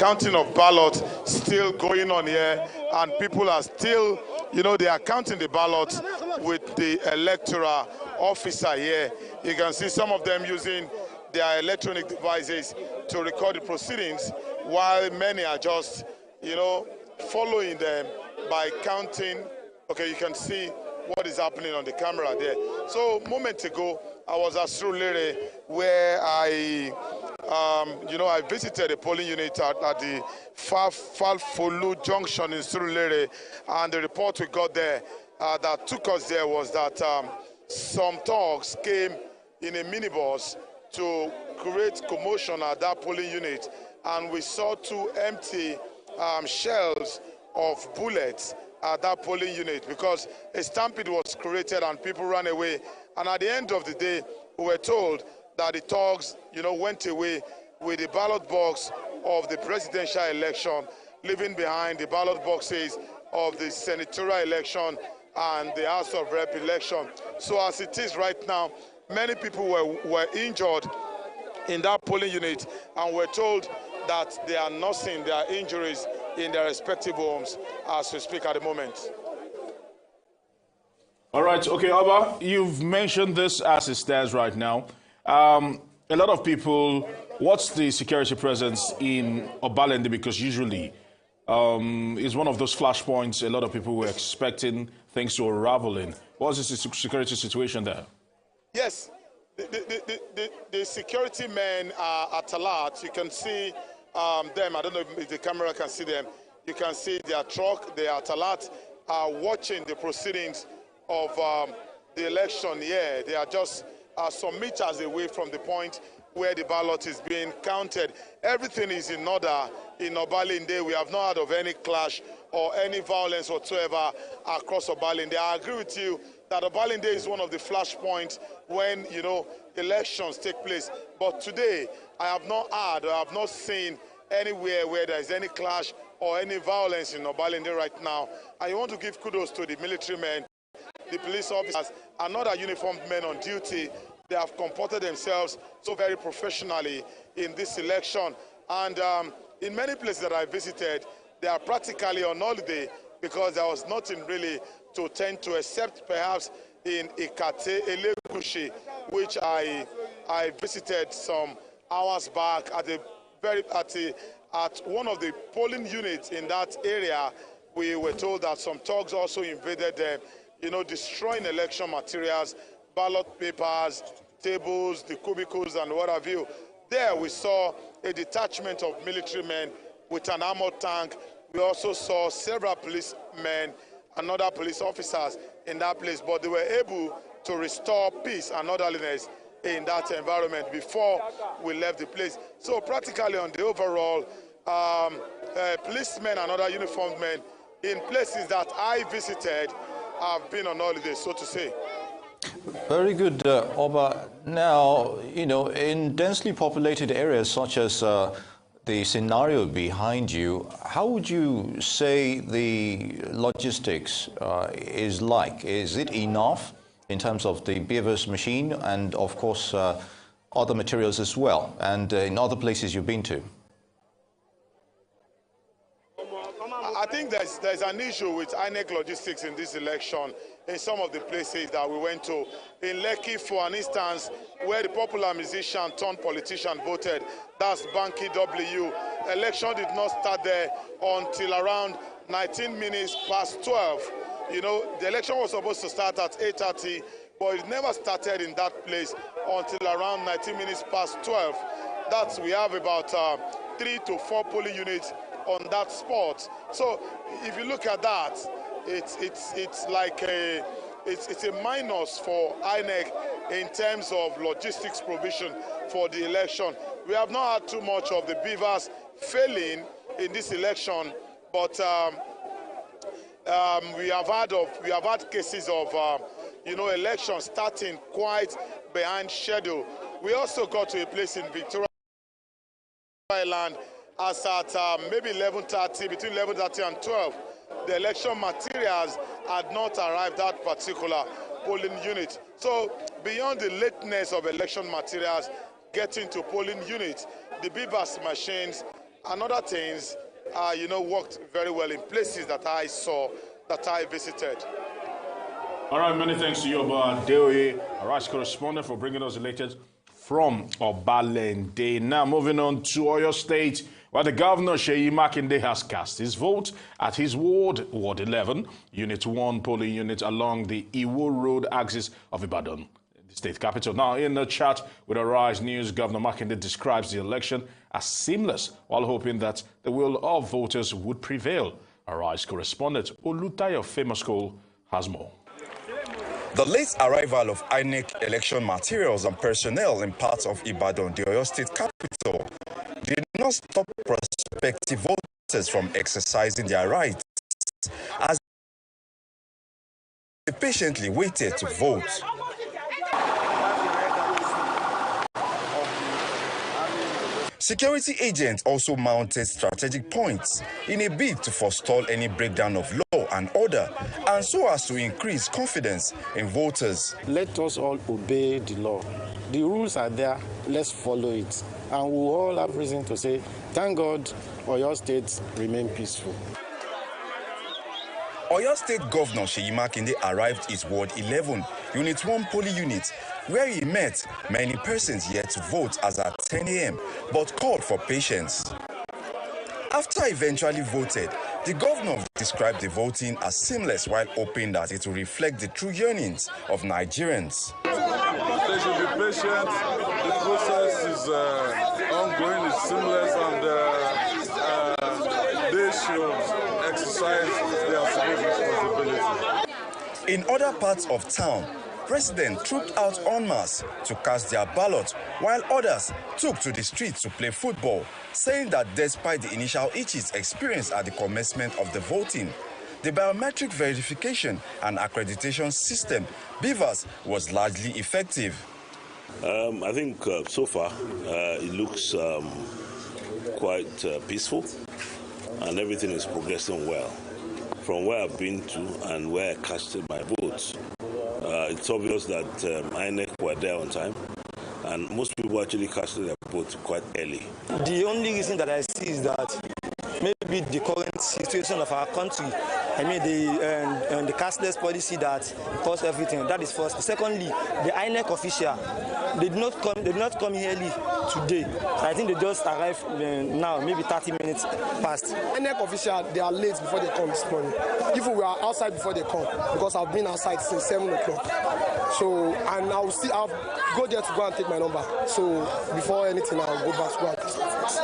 counting of ballots still going on here, and people are still, they are counting the ballots with the electoral officer here. You can see some of them using their electronic devices to record the proceedings, while many are just, following them by counting. Okay, you can see what is happening on the camera there. So, moments ago, I was at Surulere, where I visited a polling unit at the Falfolu Junction in Surulere, and the report we got there that took us there was that some thugs came in a minibus to create commotion at that polling unit, and we saw 2 empty shells of bullets at that polling unit because a stampede was created and people ran away. And at the end of the day, we were told that the thugs, went away with the ballot box of the presidential election, leaving behind the ballot boxes of the senatorial election and the House of Rep election. So as it is right now, many people were injured in that polling unit, and were told that they are nursing their injuries in their respective homes as we speak at the moment. All right, okay, Oba, you've mentioned this as it stands right now. A lot of people, what's the security presence in Obalende? Because usually it's one of those flashpoints a lot of people were expecting things to unravel in. What's the security situation there? Yes, the security men are at alert. You can see them. I don't know if the camera can see them. You can see their truck. They are at alert, watching the proceedings of the election here. They are just some meters away from the point where the ballot is being counted. Everything is in order in Obalende. We have not heard of any clash or any violence whatsoever across Obalende. I agree with you that Obalende is one of the flashpoints when, elections take place. But today, I have not heard or I have not seen anywhere where there is any clash or any violence in Obalende right now. I want to give kudos to the military men, the police officers, and other uniformed men on duty. They have comported themselves so very professionally in this election. And in many places that I visited, they are practically on holiday because there was nothing really to tend to, except perhaps in Ikate, Elegushi, which I visited some hours back at one of the polling units in that area. We were told that some thugs also invaded them, destroying election materials, ballot papers, tables, the cubicles, and what have you. There we saw a detachment of military men with an armored tank. We also saw several policemen and other police officers in that place, but they were able to restore peace and orderliness in that environment before we left the place. So practically on the overall, policemen and other uniformed men in places that I visited have been on holiday, so to say. Very good, Oba. Now, in densely populated areas such as the scenario behind you, how would you say the logistics is like? Is it enough in terms of the beavers machine and, of course, other materials as well, and in other places you've been to? I think there's an issue with INEC logistics in this election in some of the places that we went to. In Lekki, for an instance, where the popular musician turned politician voted, that's Banky W. Election did not start there until around 19 minutes past 12. The election was supposed to start at 8:30, but it never started in that place until around 19 minutes past 12. We have about 3 to 4 polling units on that spot. So if you look at that, it's like it's a minus for INEC in terms of logistics provision for the election. We have not had too much of the beavers failing in this election, but we have had cases of elections starting quite behind schedule. We also got to a place in Victoria Island as at maybe 11:30, between 11:30 and 12. The election materials had not arrived at particular polling unit. So beyond the lateness of election materials getting to polling units, the beavers machines and other things, worked very well in places that I saw, that I visited. All right, many thanks to you, Deoye, our rice correspondent, for bringing us the latest from Obalende. Now, moving on to Oyo State, where the governor, Seyi Makinde, has cast his vote at his Ward 11, Unit 1 polling unit along the Iwo Road axis of Ibadan, the state capital. Now, in a chat with Arise News, Governor Makinde describes the election as seamless, while hoping that the will of voters would prevail. Arise correspondent Olutayo Famous Call has more. The late arrival of INEC election materials and personnel in parts of Ibadan, the Oyo State capital, did not stop prospective voters from exercising their rights as they patiently waited to vote. Security agents also mounted strategic points in a bid to forestall any breakdown of law and order, and so as to increase confidence in voters. Let us all obey the law. The rules are there, let's follow it. And we all have reason to say, thank God, Oyo State remain peaceful. Oyo State Governor Seyi Makinde arrived at Ward 11, Unit 1 polling unit, where he met many persons yet to vote as at 10 a.m., but called for patience. After eventually voted, the governor described the voting as seamless while hoping that it will reflect the true yearnings of Nigerians. They should be patient. The process is ongoing, it's seamless, and they should exercise their civic responsibility. In other parts of town, residents trooped out en masse to cast their ballot, while others took to the streets to play football, saying that despite the initial itches experienced at the commencement of the voting, the biometric verification and accreditation system, BVAS, was largely effective. I think so far it looks quite peaceful, and everything is progressing well. From where I've been to and where I casted my votes, it's obvious that INEC were there on time, and most people actually casted their votes quite early. The only reason that I see is that maybe the current situation of our country, I mean the cashless policy that caused everything. That is first. Secondly, the INEC official, they did not come early today. I think they just arrived now, maybe 30 minutes past. INEC official, they are late before they come this morning. Even we are outside before they come, because I've been outside since 7 o'clock. So, and I'll go there to go and take my number. So before anything, I'll go back to go and take my face.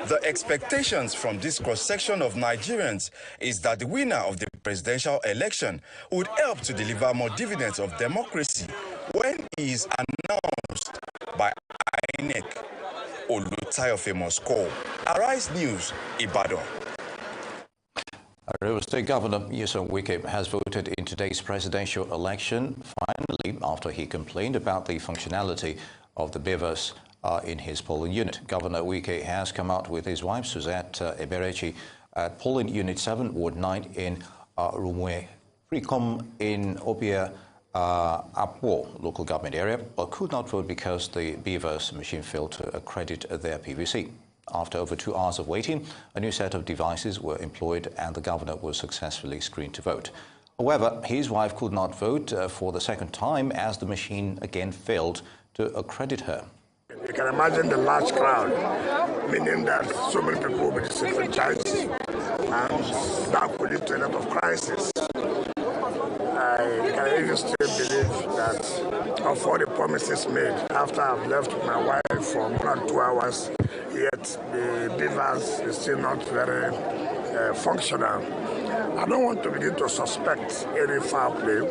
The expectations from this cross-section of Nigerians is that the winner of the presidential election would help to deliver more dividends of democracy when he is announced by INEC. Olutayo Famous Call, Arise News, Ibadan. River State Governor Nyesom Wike has voted in today's presidential election, finally, after he complained about the functionality of the BVAS in his polling unit. Governor Wike has come out with his wife, Suzette Eberechi, at polling unit 7, Ward 9 in Rumwe, Precom in Obia Apo local government area, but could not vote because the BVAS machine failed to accredit their PVC. After over 2 hours of waiting, a new set of devices were employed and the governor was successfully screened to vote. However, his wife could not vote for the second time as the machine again failed to accredit her. You can imagine the large crowd, meaning that so many people will be disenfranchised, and that could lead to a lot of crisis. I can even still believe that of all the promises made after I've left my wife for more than 2 hours, yet the BVAS is still not very functional. I don't want to begin to suspect any foul play,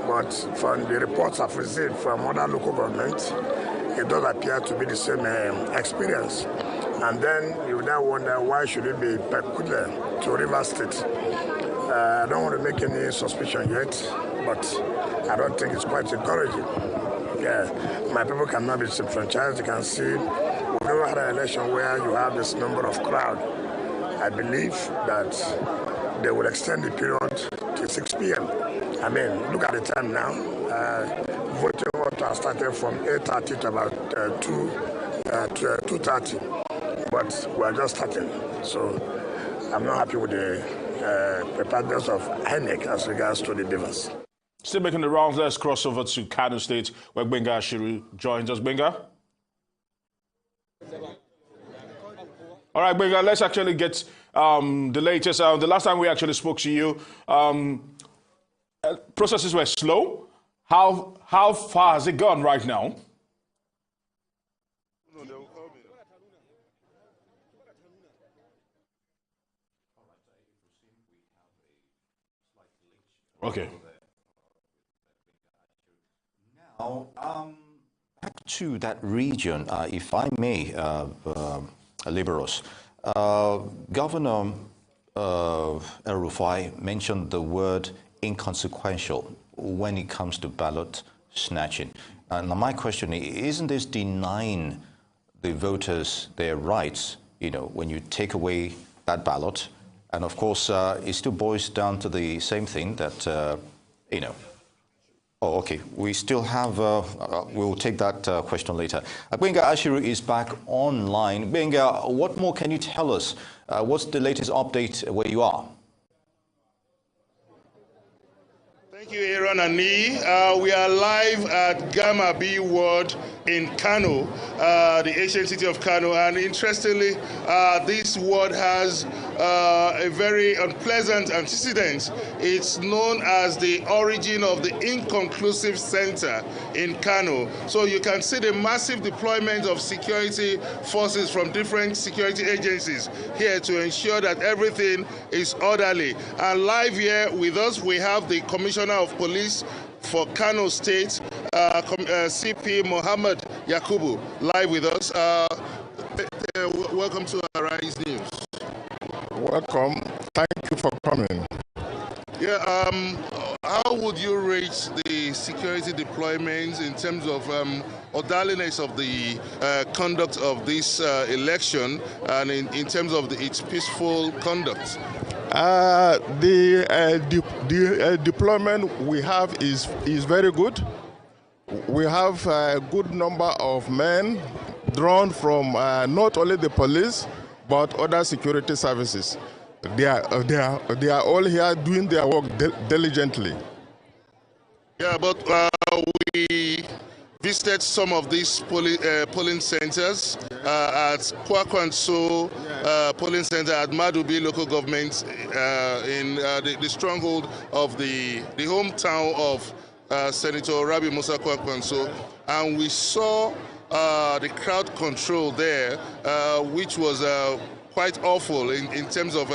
but from the reports I've received from other local governments, it does appear to be the same experience. And then you now wonder, why should it be peculiar to Rivers State? I don't want to make any suspicion yet, but I don't think it's quite encouraging. Yeah, my people cannot be disenfranchised. You can see we've never had an election where you have this number of crowd. I believe that they will extend the period to 6 p.m. I mean, look at the time now. Voting ought to have started from 8:30 to about 2:30. But but we are just starting. So I'm not happy with the preparedness of INEC as regards to the divers. Still making the rounds, let's cross over to Kano State, where Gbenga Ashiru joins us. Gbenga? All right, Gbenga, let's actually get the latest. The last time we actually spoke to you, processes were slow. How far has it gone right now? Okay. Now, back to that region, if I may, Liberos. Governor El-Rufai mentioned the word inconsequential when it comes to ballot snatching. Now my question is, isn't this denying the voters their rights, when you take away that ballot? And of course, it still boils down to the same thing that, Oh, okay. We still have, we'll take that question later. Gbenga Ashiru is back online. Gbenga, what more can you tell us? What's the latest update where you are? Thank you, Aaron and Nee. We are live at Gamma B Ward in Kano, the ancient city of Kano. And interestingly, this ward has a very unpleasant antecedent. It's known as the origin of the inconclusive center in Kano. So you can see the massive deployment of security forces from different security agencies here to ensure that everything is orderly. And live here with us, we have the Commissioner of Police for Kano State, CP Mohammed Yakubu, live with us. Welcome to Arise News. Welcome. Thank you for coming. Yeah. How would you rate the security deployments in terms of orderliness of the conduct of this election, and in terms of its peaceful conduct? The deployment we have is very good. We have a good number of men drawn from not only the police but other security services. They are all here doing their work diligently. Yeah, but we visited some of these polling centers at Kwakwanso polling center at Madubi local government in the stronghold of the hometown of Senator Rabi Musa Kwakwanso, and we saw the crowd control there, which was quite awful in terms of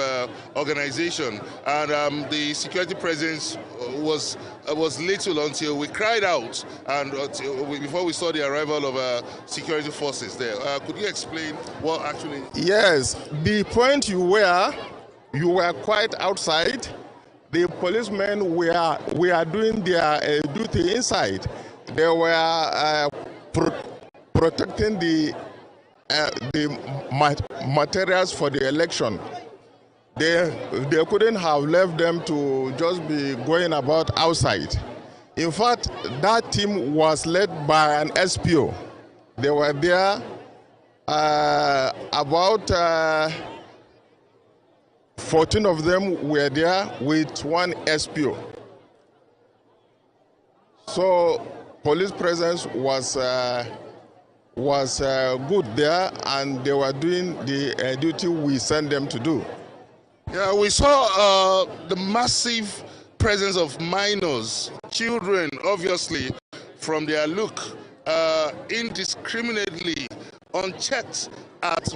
organization, and the security presence was little until we cried out, and before we saw the arrival of security forces there. Could you explain what actually? Yes, the point you were quite outside. The policemen were doing their duty inside. They were protecting the materials for the election. They couldn't have left them to just be going about outside. In fact, that team was led by an SPO. They were there about 14 of them were there with one SPO. So police presence was good there, and they were doing the duty we sent them to do. Yeah, we saw the massive presence of minors, children, obviously, from their look, indiscriminately, unchecked at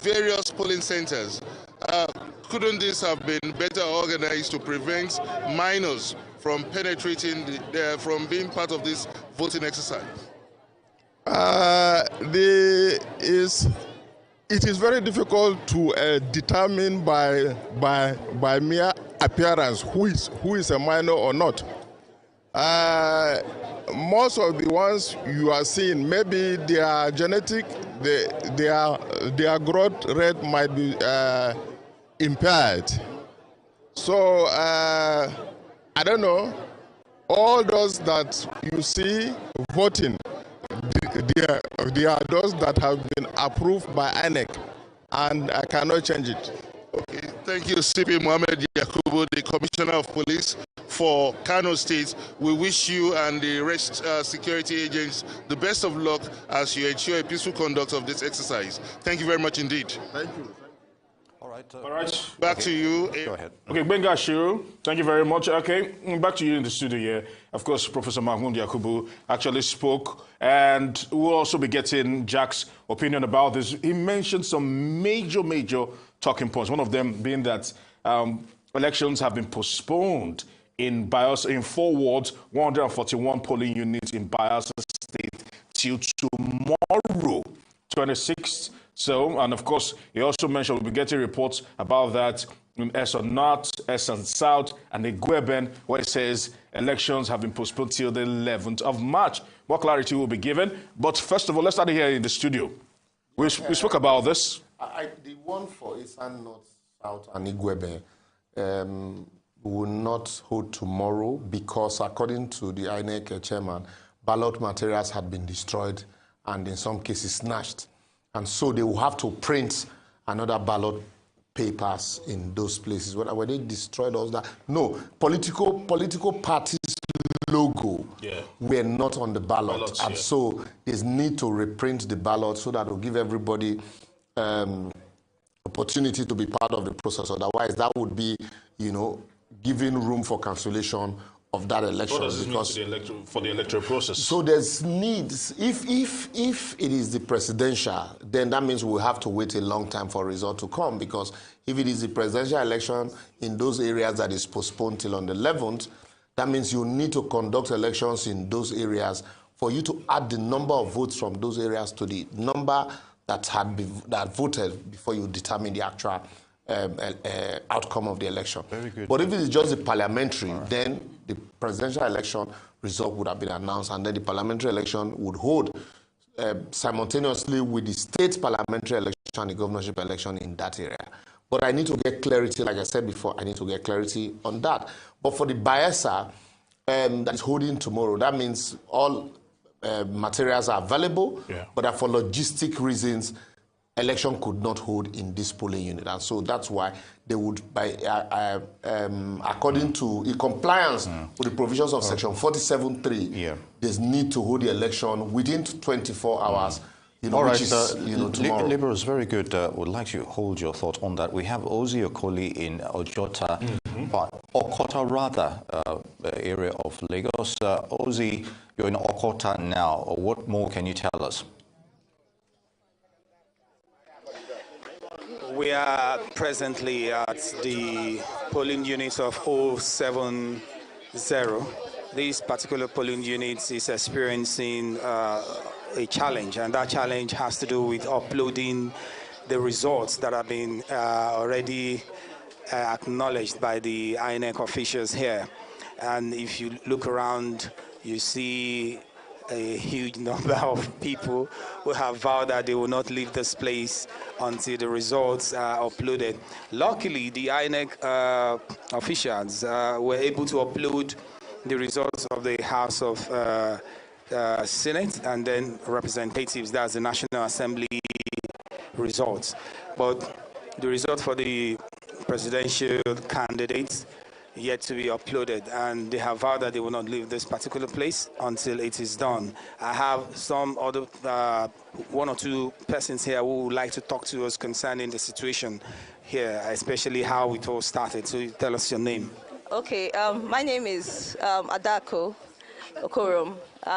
various polling centers. Couldn't this have been better organized to prevent minors from penetrating, from being part of this voting exercise? It is very difficult to determine by mere appearance who is a minor or not. Most of the ones you are seeing, maybe they are genetic, their growth rate might be impaired. So I don't know. All those that you see voting, they are those that have been approved by INEC. and I cannot change it. Okay, thank you, CP Mohammed Yakubu, the Commissioner of Police for Kano State. We wish you and the rest security agents the best of luck as you ensure a peaceful conduct of this exercise. Thank you very much indeed. Thank you. All right. Back to you. Go ahead. Okay, Benga Shiru, thank you very much. Okay, back to you in the studio here. Of course, Professor Mahmoud Yakubu actually spoke, and we'll also be getting Jack's opinion about this. He mentioned some major talking points, one of them being that elections have been postponed in 4 wards, 141 polling units in Bayelsa State till tomorrow, 26th. So, and of course, he also mentioned we'll be getting reports about that in Eson North, Eson South, and the Gweben, where it says elections have been postponed till the 11th of March. More clarity will be given. But first of all, let's start here in the studio. We spoke about this. The one for Eson North, South, and Igwebe will not hold tomorrow because, according to the INEC chairman, ballot materials had been destroyed and in some cases snatched. And so they will have to print another ballot papers in those places. Were they destroyed or that? No, political parties' logo were not on the ballot. And so there's need to reprint the ballot so that will give everybody opportunity to be part of the process. Otherwise, that would be, giving room for cancellation of that election. What does this mean for the electoral process? So there's needs. If it is the presidential, then that means we'll have to wait a long time for a result to come, because if it is the presidential election in those areas that is postponed till on the 11th, that means you need to conduct elections in those areas for you to add the number of votes from those areas to the number that voted before you determine the actual outcome of the election. Very good. But if it is just the parliamentary, then the presidential election result would have been announced, and then the parliamentary election would hold simultaneously with the state parliamentary election and the governorship election in that area. But I need to get clarity, like I said before, I need to get clarity on that. But for the Bayelsa that is holding tomorrow, that means all materials are available, but that for logistic reasons, election could not hold in this polling unit. And so that's why they would, according to in compliance with the provisions of Section 47.3, there's need to hold the election within 24 hours. All right, which is, tomorrow. Labour is very good. Would like to hold your thought on that. We have Ozi Okoli in Ojota, but Okota rather, area of Lagos. Ozi, you're in Okota now. What more can you tell us? We are presently at the polling unit of 070. This particular polling unit is experiencing a challenge, and that challenge has to do with uploading the results that have been already acknowledged by the INEC officials here. And if you look around, you see a huge number of people who have vowed that they will not leave this place until the results are uploaded. Luckily, the INEC officials were able to upload the results of the House of Senate and then representatives, that's the National Assembly results. But the result for the presidential candidates yet to be uploaded, and they have vowed that they will not leave this particular place until it is done. I have some other one or two persons here who would like to talk to us concerning the situation here, especially how it all started. So you tell us your name. Okay, my name is Adako Okorom,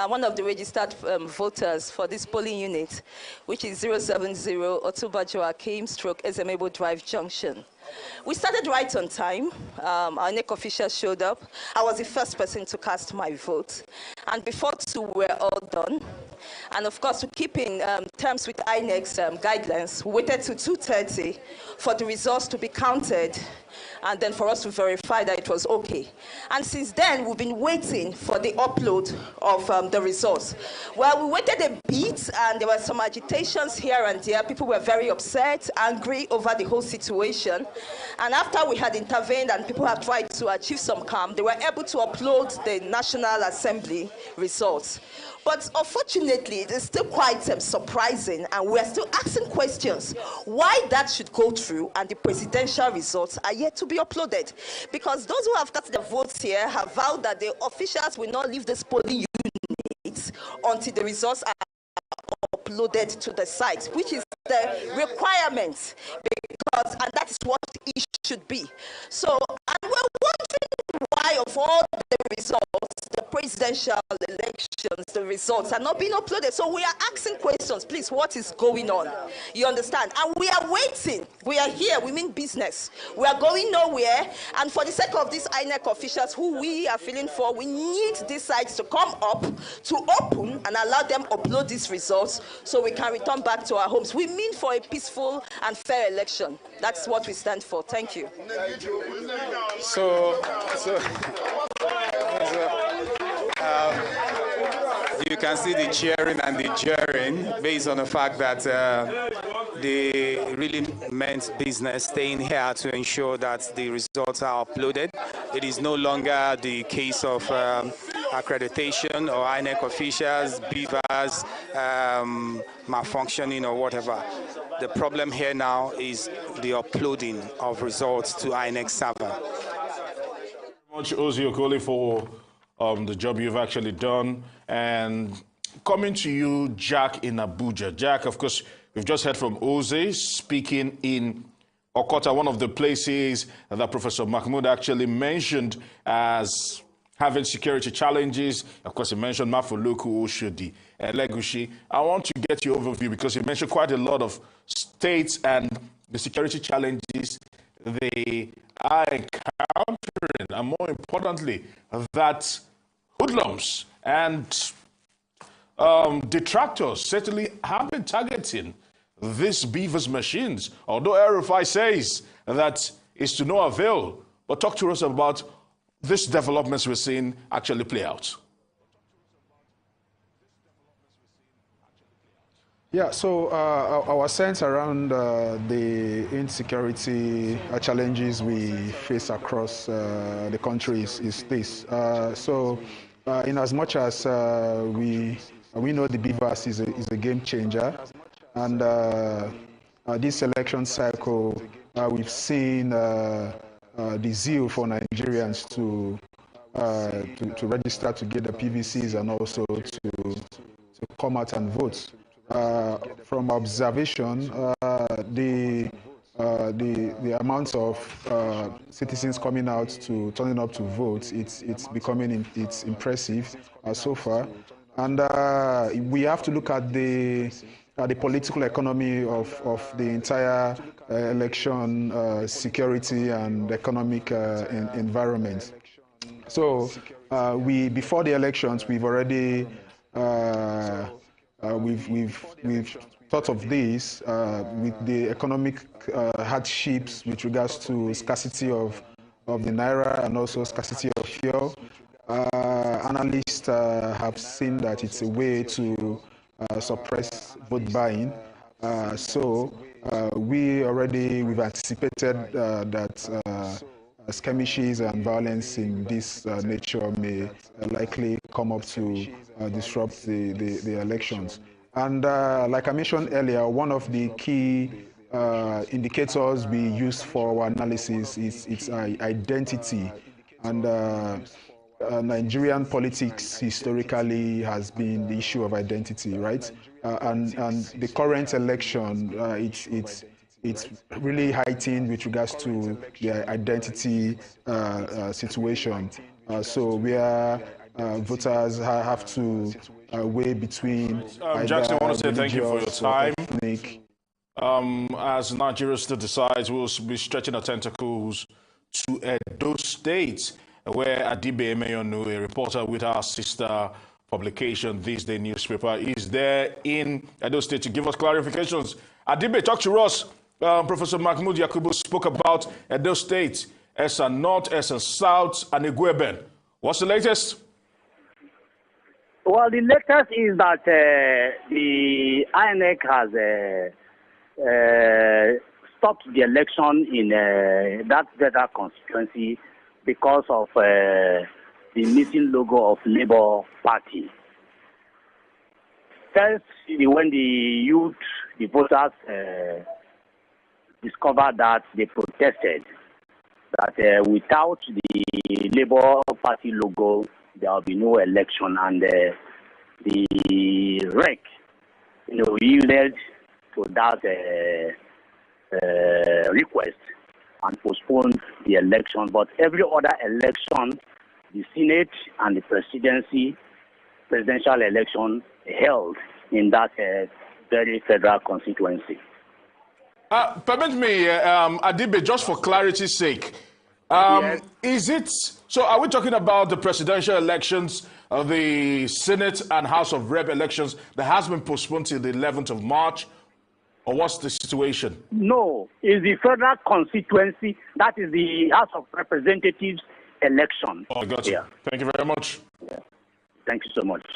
one of the registered voters for this polling unit, which is 070 Otuba Joachim / Ezemebo Drive Junction. We started right on time. Our NEC officials showed up. I was the first person to cast my vote. And before 2, we were all done. And of course, to keep in terms with INEC's guidelines, we waited to 2:30 for the results to be counted. and then for us to verify that it was okay. And since then, we've been waiting for the upload of the results. Well, we waited a bit, and there were some agitations here and there. People were very upset, angry over the whole situation. And after we had intervened and people had tried to achieve some calm, they were able to upload the National Assembly results. But unfortunately, it is still quite surprising, and we're still asking questions why that should go through and the presidential results are yet to be uploaded. Because those who have cast their votes here have vowed that the officials will not leave this polling unit until the results are uploaded to the site, which is the requirement, and that is what it should be. So, and we're wondering why of all the results, the presidential elections, the results are not being uploaded. So we are asking questions, please, what is going on? You understand? And we are waiting. We are here. We mean business. We are going nowhere. And for the sake of these INEC officials who we are feeling for, we need these sites to come up, to open, and allow them upload these results so we can return back to our homes. We mean for a peaceful and fair election. That's what we stand for. Thank you. You can see the cheering and the jeering based on the fact that they really meant business staying here to ensure that the results are uploaded. It is no longer the case of accreditation or INEC officials, beavers, malfunctioning or whatever. The problem here now is the uploading of results to INEC server. Thank you very much, Ozzy Okoli, for the job you've actually done. And coming to you, Jack in Abuja. Jack, of course, we've just heard from Ozzy speaking in Okota, one of the places that Professor Mahmoud actually mentioned as having security challenges. Of course, he mentioned Mafuluku, Oshodi, Legushi. I want to get your overview because you mentioned quite a lot of states and the security challenges they are encountering, and more importantly, that hoodlums and detractors certainly have been targeting these beavers machines, although RFI says that it's to no avail. But talk to us about these developments we're seeing actually play out. Yeah, so our sense around the insecurity challenges we face across the country is this. In as much as we know the beavers is a game changer, and this election cycle, we've seen the zeal for Nigerians to register to get the PVCs and also to come out and vote. From observation, the amount of citizens coming out turning up to vote, it's impressive so far, and we have to look at the political economy of the entire election, security and economic environment. So before the elections, we've already we've thought of this with the economic hardships with regards to scarcity of the naira and also scarcity of fuel. Analysts have seen that it's a way to suppress vote buying. We've anticipated that skirmishes and violence in this nature may likely come up to disrupt the elections. And like I mentioned earlier, one of the key indicators we use for our analysis is its identity. And Nigerian politics historically has been the issue of identity, right? And the current election, it's really heightened with regards to the identity situation. So where voters have to weigh between. Jackson, I want to say thank you for your time. As Nigeria still decides, we'll be stretching our tentacles to Edo State, where Adibe Emeyonu, a reporter with our sister publication, This Day newspaper, is there in Edo State to give us clarifications. Adibe, talk to us. Professor Mahmoud Yakubu spoke about Edo State Esan North, Esan South, and Igweben. What's the latest? Well, the latest is that the INEC has stopped the election in that federal constituency because of the missing logo of Labour Party. First, when the youth, the voters discovered that, they protested that without the Labour Party logo, there will be no election, and the REC, yielded to that request and postponed the election. But every other election, the Senate and the presidential election held in that very federal constituency. Permit me, Adibe, just for clarity's sake, Yes. is it, so are we talking about the presidential elections, the Senate and House of Rep elections that has been postponed till the 11th of March, or what's the situation? No, it's the federal constituency, that is the House of Representatives election. Oh, I got you. Yeah. Thank you very much. Yeah. Thank you so much.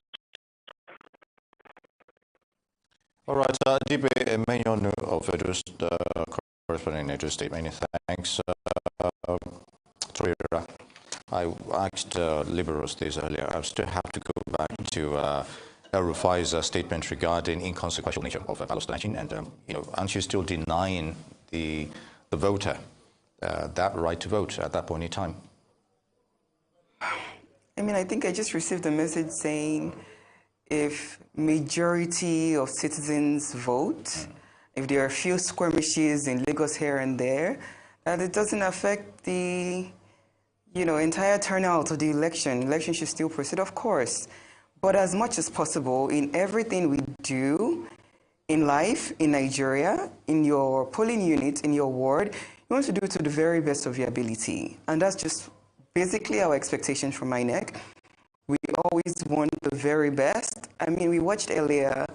All right, Adibe Emenyon of corresponding Edo State, many thanks. Torira, I asked Liberals this earlier. I still have to go back to El-Rufai's statement regarding inconsequential nature of ballot snatching, and aren't you still denying the voter that right to vote at that point in time? I mean, I think I just received a message saying if majority of citizens vote, if there are a few skirmishes in Lagos here and there, that it doesn't affect the entire turnout of the election. Election should still proceed, of course. But as much as possible, in everything we do in life, in Nigeria, in your polling unit, in your ward, you want to do it to the very best of your ability. And that's just basically our expectation from INEC. We always want the very best. I mean, we watched earlier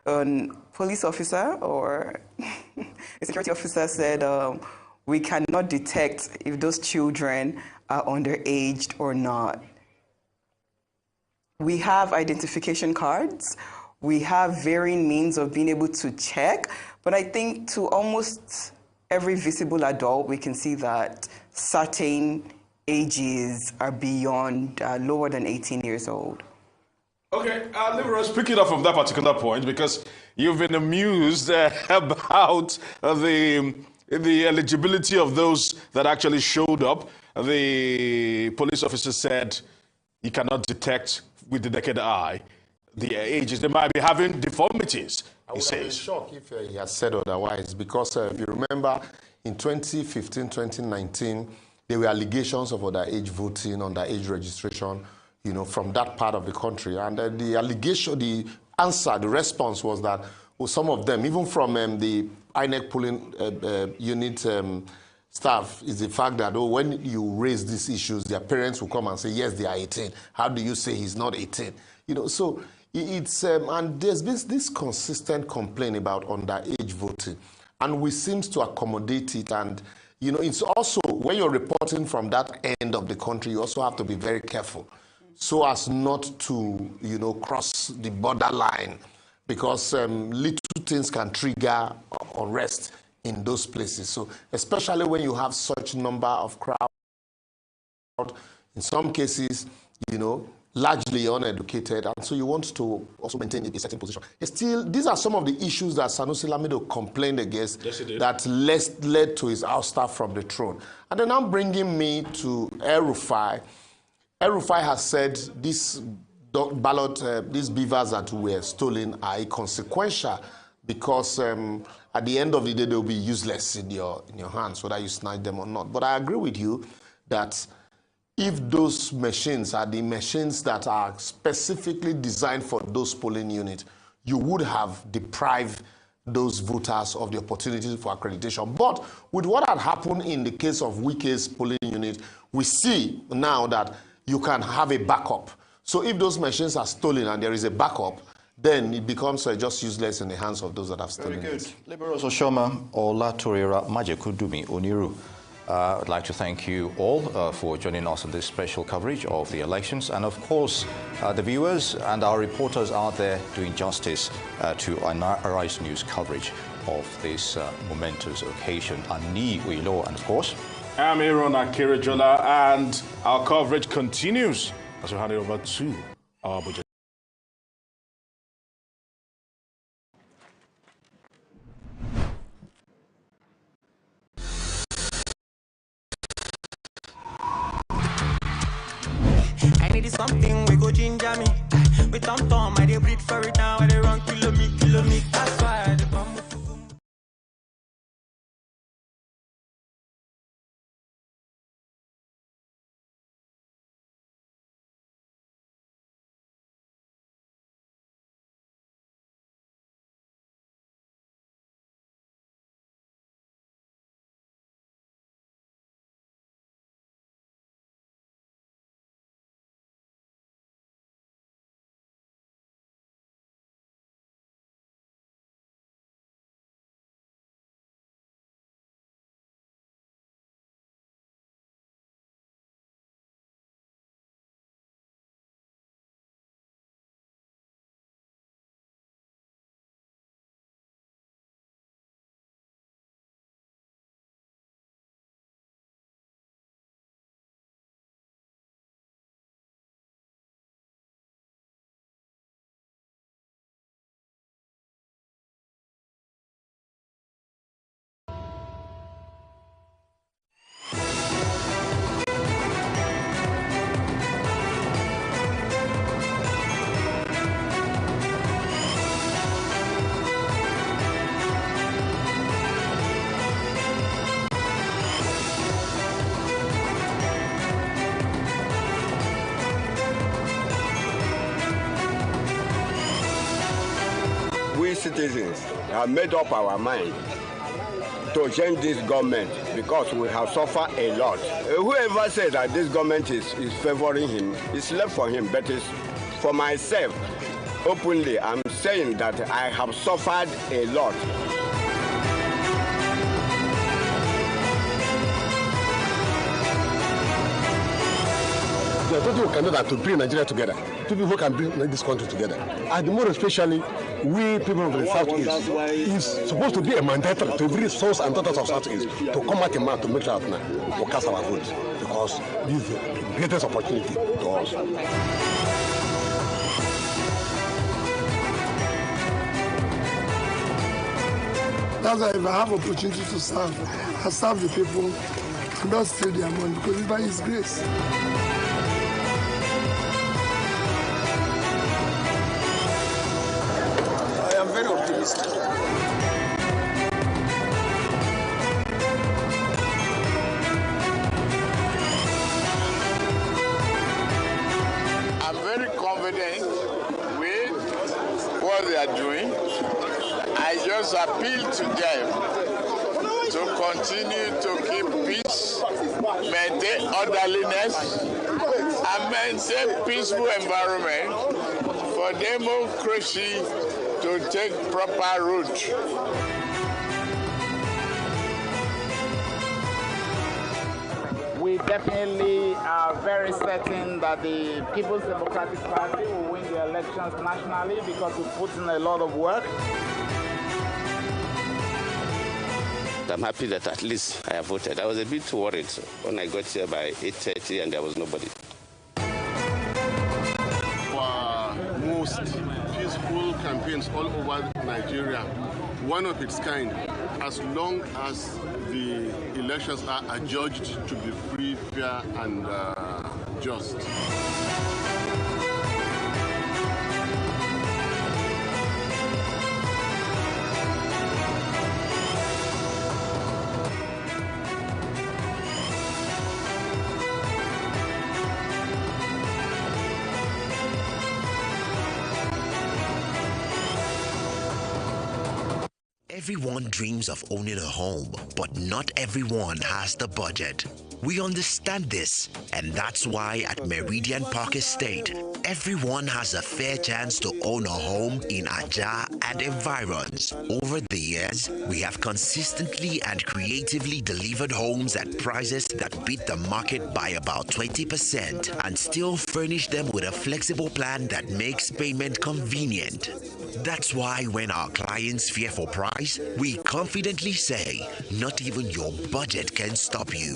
a police officer or a security officer said, we cannot detect if those children are underaged or not. We have identification cards. We have varying means of being able to check. But I think to almost every visible adult, we can see that certain ages are beyond lower than 18 years old. Okay, Liberals, pick it up from that particular point, because you've been amused about the eligibility of those that actually showed up. The police officer said you cannot detect with the naked eye the ages. They might be having deformities, he says. I would have been shocked if he had said otherwise, because if you remember, in 2015, 2019, there were allegations of underage voting, underage registration, from that part of the country. And the allegation, the answer, the response was that some of them, even from the INEC polling unit staff, is the fact that when you raise these issues, their parents will come and say, yes, they are 18. How do you say he's not 18? So it's, and there's been this consistent complaint about underage voting. And we seem to accommodate it. And it's also, when you're reporting from that end of the country, you also have to be very careful so as not to, cross the borderline, because little things can trigger unrest in those places. So especially when you have such number of crowd, in some cases, largely uneducated, and so you want to also maintain a certain position. Still, these are some of the issues that Sanusi Lamido complained against, that led to his ouster from the throne. And then I'm bringing me to El-Rufai. El-Rufai has said this ballot, these beavers that were stolen are inconsequential because at the end of the day they'll be useless in your hands, whether you snatch them or not. But I agree with you that if those machines are the machines that are specifically designed for those polling units, you would have deprived those voters of the opportunity for accreditation. But with what had happened in the case of Wike's polling unit, we see now that you can have a backup. So if those machines are stolen and there is a backup, then it becomes just useless in the hands of those that have stolen it. Very good. Liberals Oshoma, Ola Torera, Majekudumi, Oniru. I'd like to thank you all for joining us in this special coverage of the elections, and of course the viewers and our reporters out there doing justice to Arise News coverage of this momentous occasion. Ani Wilo, and of course I'm Aaron Akirijola, and our coverage continues as we hand it over to our budget. I need something we go ginger me. We tom I dey breathe for it now. I dey run kilometer. That's why I dey come with we citizens have made up our mind to change this government because we have suffered a lot. Whoever said that this government is favoring him, it's left for him, but it's for myself. Openly, I'm saying that I have suffered a lot. The people who can do that to bring Nigeria together, people who can bring this country together, and more especially we people of the Southeast, is supposed to be a mandatory to every source and daughters of Southeast to come out a man to make sure that we cast our vote, because this is the greatest opportunity to us. That's why if I have opportunity to serve, I serve the people and not steal their money, because it's by His grace. I am very optimistic. I'm very confident with what they are doing. I just appeal to them to continue to keep peace, maintain orderliness, and maintain peaceful environment for democracy to take proper route. We definitely are very certain that the People's Democratic Party will win the elections nationally because we put in a lot of work. I'm happy that at least I have voted. I was a bit worried when I got here by 8:30 and there was nobody. Most peaceful campaigns all over Nigeria, one of its kind, as long as the elections are adjudged to be free, fair, and just. Everyone dreams of owning a home, but not everyone has the budget. We understand this, and that's why at Meridian Park Estate, everyone has a fair chance to own a home in Ajah and environs. Over the years, we have consistently and creatively delivered homes at prices that beat the market by about 20% and still furnish them with a flexible plan that makes payment convenient. That's why when our clients fear for price, we confidently say, not even your budget can stop you.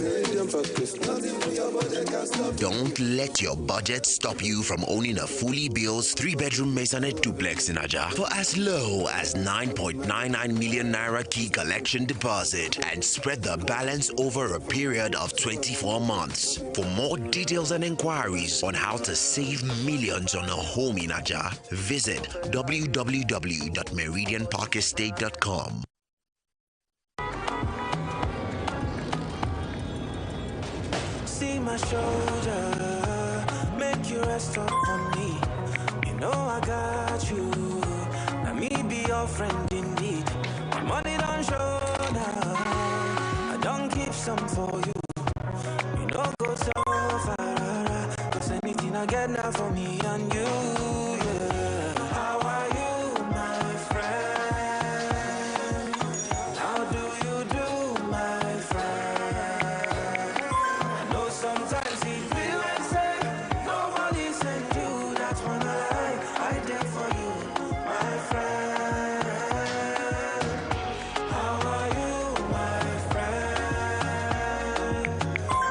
Don't let your budget stop you from owning a fully built 3-bedroom maisonette duplex in Ajah for as low as 9.99 million naira key collection deposit and spread the balance over a period of 24 months. For more details and inquiries on how to save millions on a home in Ajah, visit www.meridianparkestate.com. See my shoulder, make you rest up on me. You know I got you. Now me be your friend indeed. My money don't show now. I don't keep some for you. You know go so far. Cause anything I get now for me and you. Yeah. How are you, my friend? How do you do, my friend? I know sometimes it feel like say nobody sent you. That's when I did for you, my friend. How are you, my friend?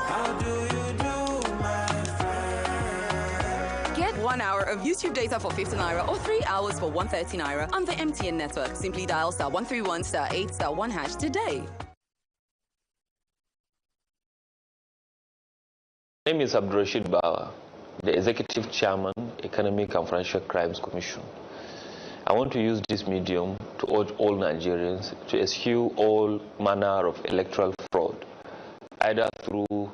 How do you do, my friend? Get 1 hour of YouTube data for 50 naira or 3 hours for 130 naira on the MTN network. Simply dial *131 *8 *1 hash today. My name is Abdurrashid Bawa, the Executive Chairman, Economic and Financial Crimes Commission. I want to use this medium to urge all Nigerians to eschew all manner of electoral fraud, either through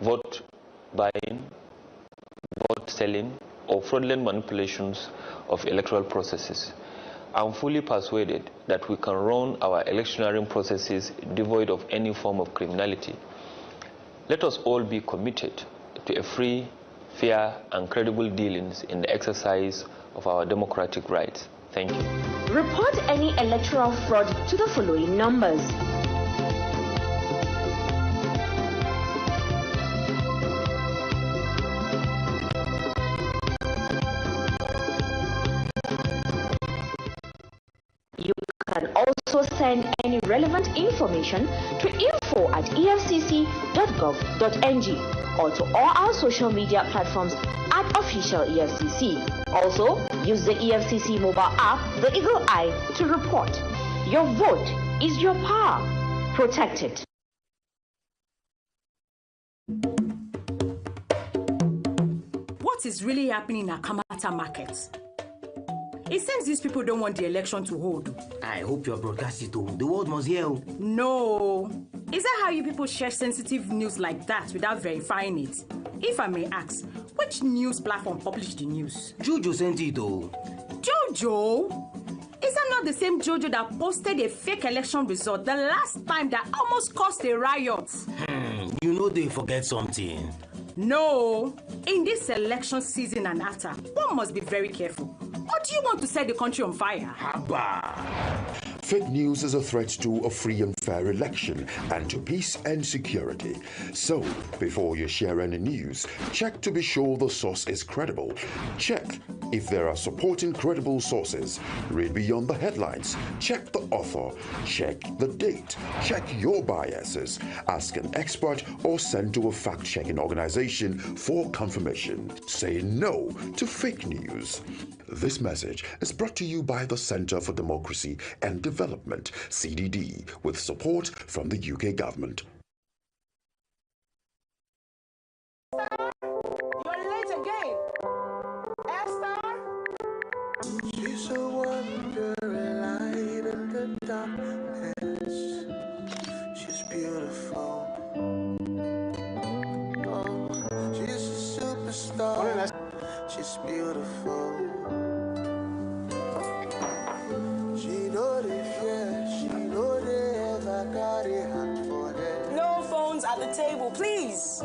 vote buying, vote selling, or fraudulent manipulations of electoral processes. I'm fully persuaded that we can run our electioneering processes devoid of any form of criminality. Let us all be committed to a free, fair, and credible dealings in the exercise of our democratic rights. Thank you. Report any electoral fraud to the following numbers. You can also send any relevant information to info@efcc.gov.ng or to all our social media platforms at official EFCC. Also, use the EFCC mobile app, the Eagle Eye, to report. Your vote is your power. Protect it. What is really happening in Akamata market? It seems these people don't want the election to hold. I hope you broadcast it. The world must hear. No. Is that how you people share sensitive news like that without verifying it? If I may ask, which news platform published the news? Jojo sent it. Jojo? Is that not the same Jojo that posted a fake election result the last time that almost caused a riot? You know they forget something. No. In this election season and after, one must be very careful. Or do you want to set the country on fire? Haba. Fake news is a threat to a free and fair election and to peace and security. So, before you share any news, check to be sure the source is credible. Check if there are supporting credible sources. Read beyond the headlines. Check the author. Check the date. Check your biases. Ask an expert or send to a fact-checking organization for confirmation. Say no to fake news. This message is brought to you by the Center for Democracy and Development, CDD, with support from the UK government. You're late again. Esther? She's a wandering light in the darkness. She's beautiful. Oh, she's a superstar. She's beautiful. She know they fear. She know they ever carry hand for them. No phone conversations at the table, please.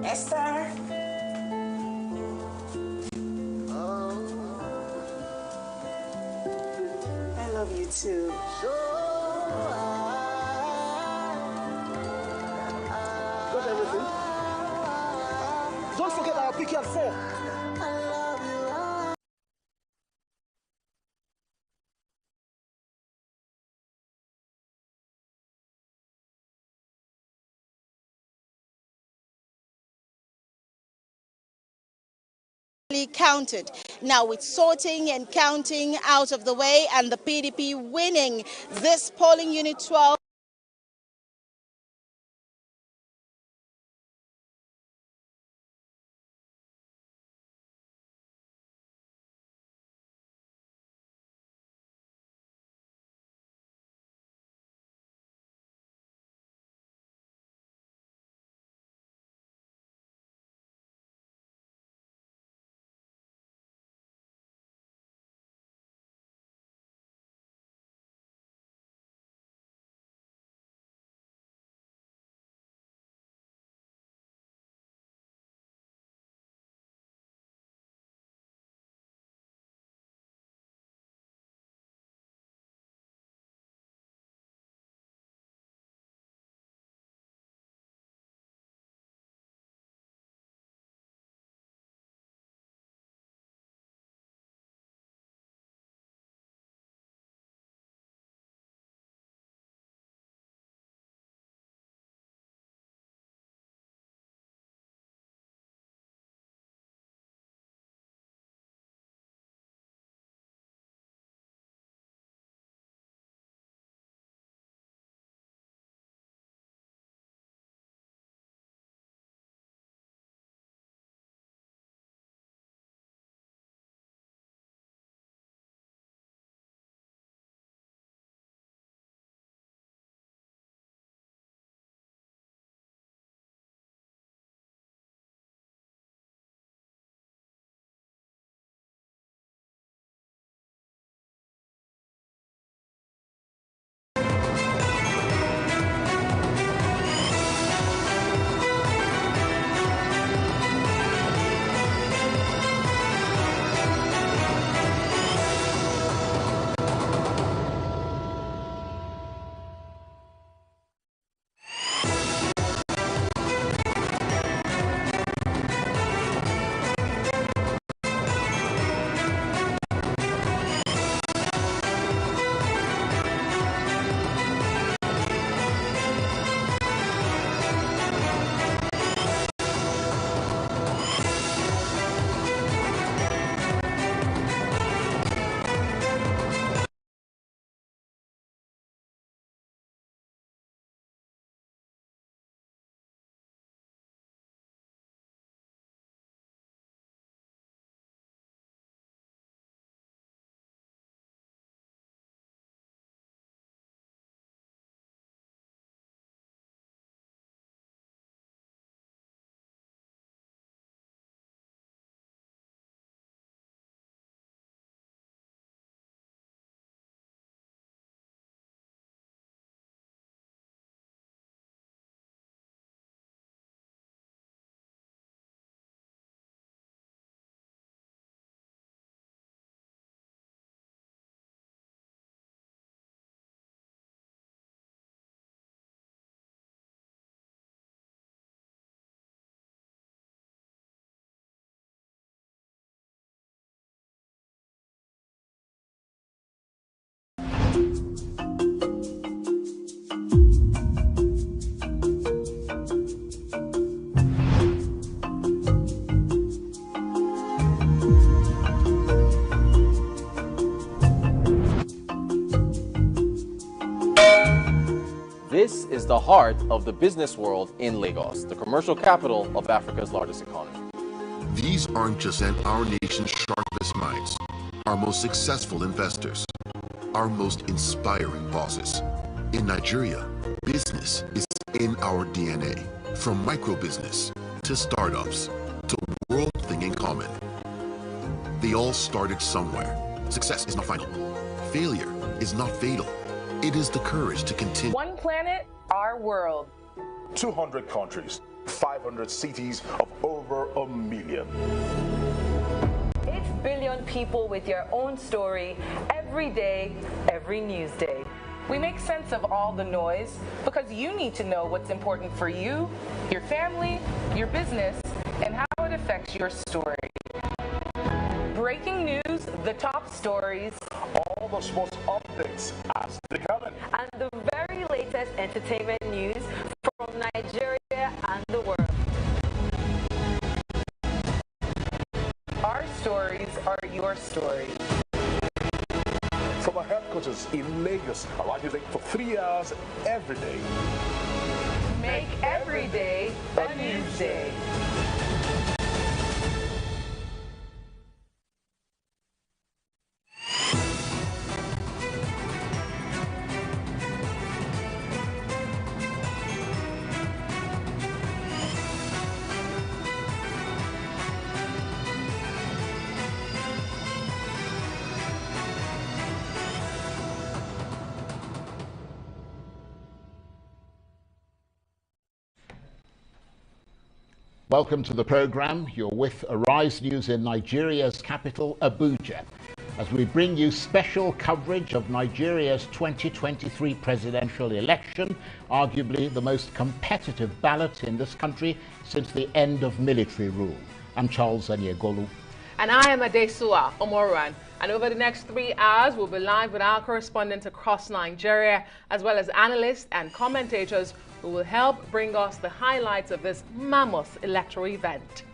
Esther. I love you too. Got everything? Don't forget I'll pick you at 4. Counted. Now with sorting and counting out of the way and the PDP winning this polling unit 12. This is the heart of the business world in Lagos, the commercial capital of Africa's largest economy. These aren't just our nation's sharpest minds, our most successful investors, our most inspiring bosses. In Nigeria, business is in our DNA. From micro-business to startups to world thinking common. They all started somewhere. Success is not final. Failure is not fatal. It is the courage to continue. One planet, our world. 200 countries, 500 cities of over 1 million. 8 billion people with your own story every day, every news day. We make sense of all the noise because you need to know what's important for you, your family, your business, and how it affects your story. Breaking news, the top stories, all the sports updates as they come in, and the very latest entertainment news from Nigeria and the world. Our stories are your stories. From our headquarters in Lagos, live music for 3 hours every day. Make every day a news day. Welcome to the program. You're with Arise News in Nigeria's capital, Abuja, as we bring you special coverage of Nigeria's 2023 presidential election, arguably the most competitive ballot in this country since the end of military rule. I'm Charles Anyegolu. And I am Adesua Omoran. And over the next 3 hours, we'll be live with our correspondents across Nigeria, as well as analysts and commentators who will help bring us the highlights of this mammoth electoral event.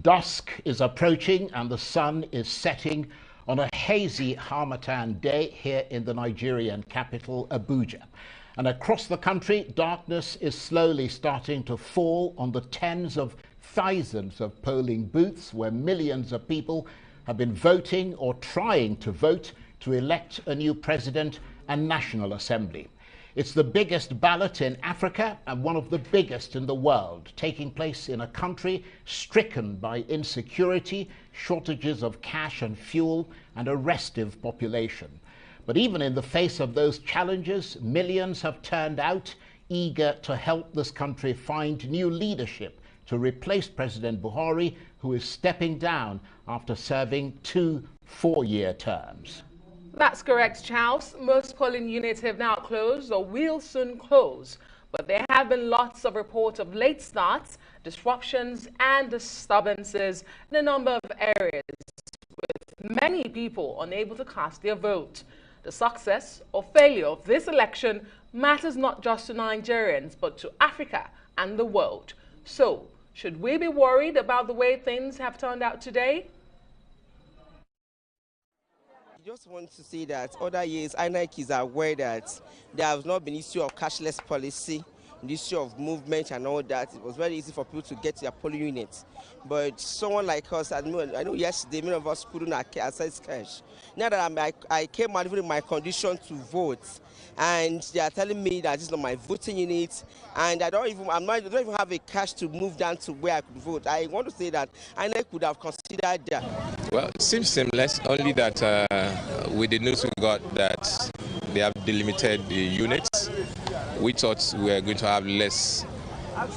Dusk is approaching and the sun is setting on a hazy Harmattan day here in the Nigerian capital, Abuja. And across the country, darkness is slowly starting to fall on the tens of thousands of polling booths where millions of people have been voting or trying to vote to elect a new president and National Assembly. It's the biggest ballot in Africa and one of the biggest in the world, taking place in a country stricken by insecurity, shortages of cash and fuel, and a restive population. But even in the face of those challenges, millions have turned out eager to help this country find new leadership to replace President Buhari, who is stepping down after serving 2 4-year terms. That's correct, Charles. Most polling units have now closed or will soon close. But there have been lots of reports of late starts, disruptions and disturbances in a number of areas, with many people unable to cast their vote. The success or failure of this election matters not just to Nigerians, but to Africa and the world. So, should we be worried about the way things have turned out today? I just want to say that other years, INEC is aware that there has not been issue of cashless policy, the issue of movement and all that. It was very easy for people to get to their polling units. But someone like us, I know yesterday many of us couldn't access cash. Now that I came out with my condition to vote, and they are telling me that this is not my voting unit, and I don't even have a cash to move down to where I could vote. I want to say that INEC would have considered that. Well, it seems seamless, only that with the news we got that they have delimited the units. We thought we were going to have less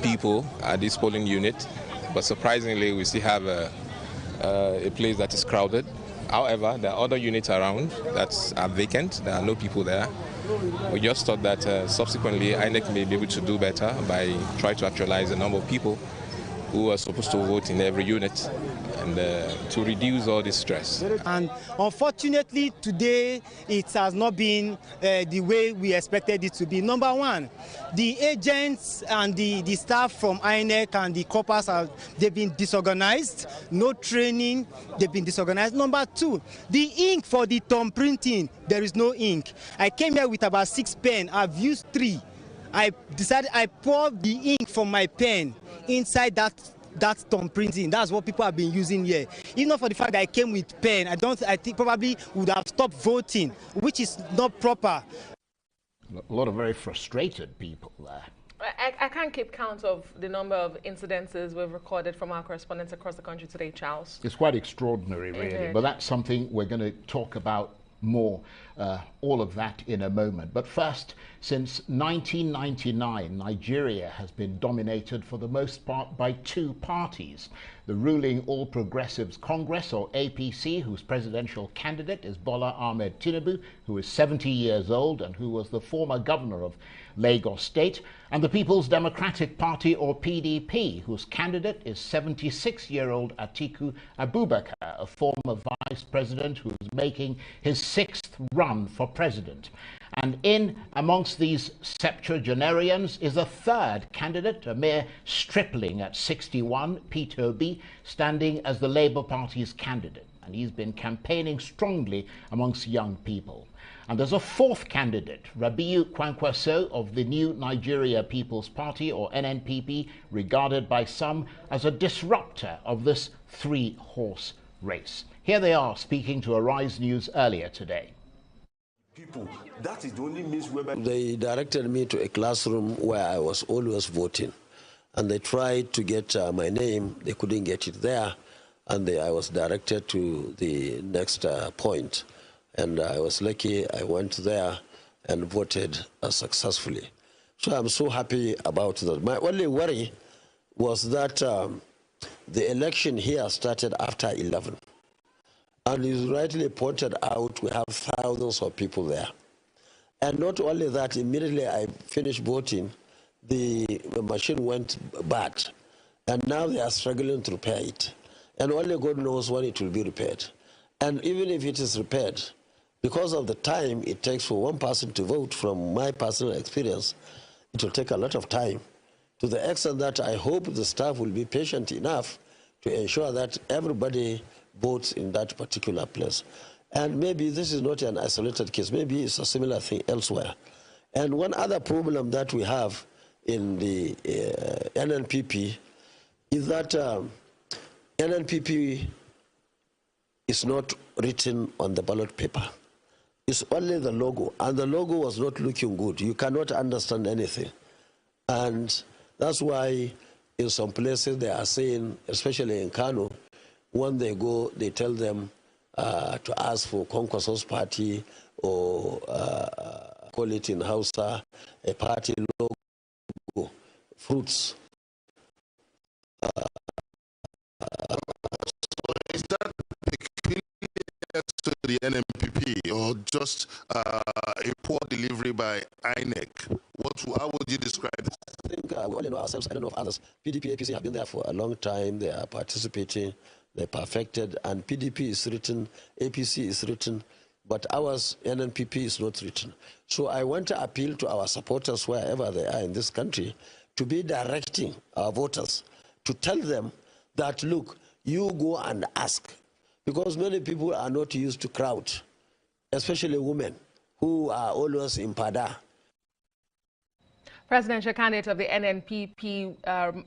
people at this polling unit, but surprisingly we still have a place that is crowded. However, there are other units around that are vacant. There are no people there. We just thought that subsequently INEC may be able to do better by trying to actualize the number of people who are supposed to vote in every unit, and to reduce all this stress. And unfortunately today it has not been the way we expected it to be. Number one, the agents and the staff from INEC and the corpers they've been disorganized, no training, they've been disorganized. Number two, the ink for the thumb printing, there is no ink. I came here with about 6 pens, I've used 3. I decided I poured the ink from my pen inside that that thumb printing. That's what people have been using here. If not for the fact that I came with pen, I think probably would have stopped voting, which is not proper. A lot of very frustrated people there. I can't keep count of the number of incidences we've recorded from our correspondents across the country today, Charles. It's quite extraordinary, really, but that's something we're going to talk about more, all of that in a moment. But first, since 1999, Nigeria has been dominated for the most part by two parties. The ruling All Progressives Congress, or APC, whose presidential candidate is Bola Ahmed Tinubu, who is 70 years old and who was the former governor of Lagos State, and the People's Democratic Party, or PDP, whose candidate is 76-year-old Atiku Abubakar, a former vice president who is making his 6th run for president. And in amongst these septuagenarians is a third candidate, a mere stripling at 61, Peter Obi, standing as the Labour Party's candidate. And he's been campaigning strongly amongst young people. And there's a fourth candidate, Rabiu Kwankwaso of the New Nigeria People's Party, or NNPP, regarded by some as a disruptor of this three-horse race. Here they are speaking to Arise News earlier today. People, that is the only means whereby they directed me to a classroom where I was always voting. And they tried to get my name. They couldn't get it there. And I was directed to the next point. And I was lucky. I went there and voted successfully. So I'm so happy about that. My only worry was that the election here started after 11. And it's rightly pointed out, we have thousands of people there. And not only that, immediately I finished voting, the machine went bad. And now they are struggling to repair it. And only God knows when it will be repaired. And even if it is repaired, because of the time it takes for one person to vote, from my personal experience, it will take a lot of time, to the extent that I hope the staff will be patient enough to ensure that everybody votes in that particular place. And maybe this is not an isolated case. Maybe it's a similar thing elsewhere. And one other problem that we have in the NNPP is that NNPP is not written on the ballot paper. It's only the logo, and the logo was not looking good. You cannot understand anything. And that's why in some places they are saying, especially in Kano, when they go, they tell them to ask for Kwankwaso's party, or call it in Hausa, a party logo, fruits. Is that peculiar to the NNPP, or just a poor delivery by INEC? How would you describe this? I think we all know ourselves. I don't know if others. PDP, APC have been there for a long time. They are participating. They perfected. And PDP is written, APC is written, but ours, NNPP, is not written. So I want to appeal to our supporters, wherever they are in this country, to be directing our voters, to tell them that, look, you go and ask. Because many people are not used to crowd, especially women, who are always in Pada. Presidential candidate of the NNPP,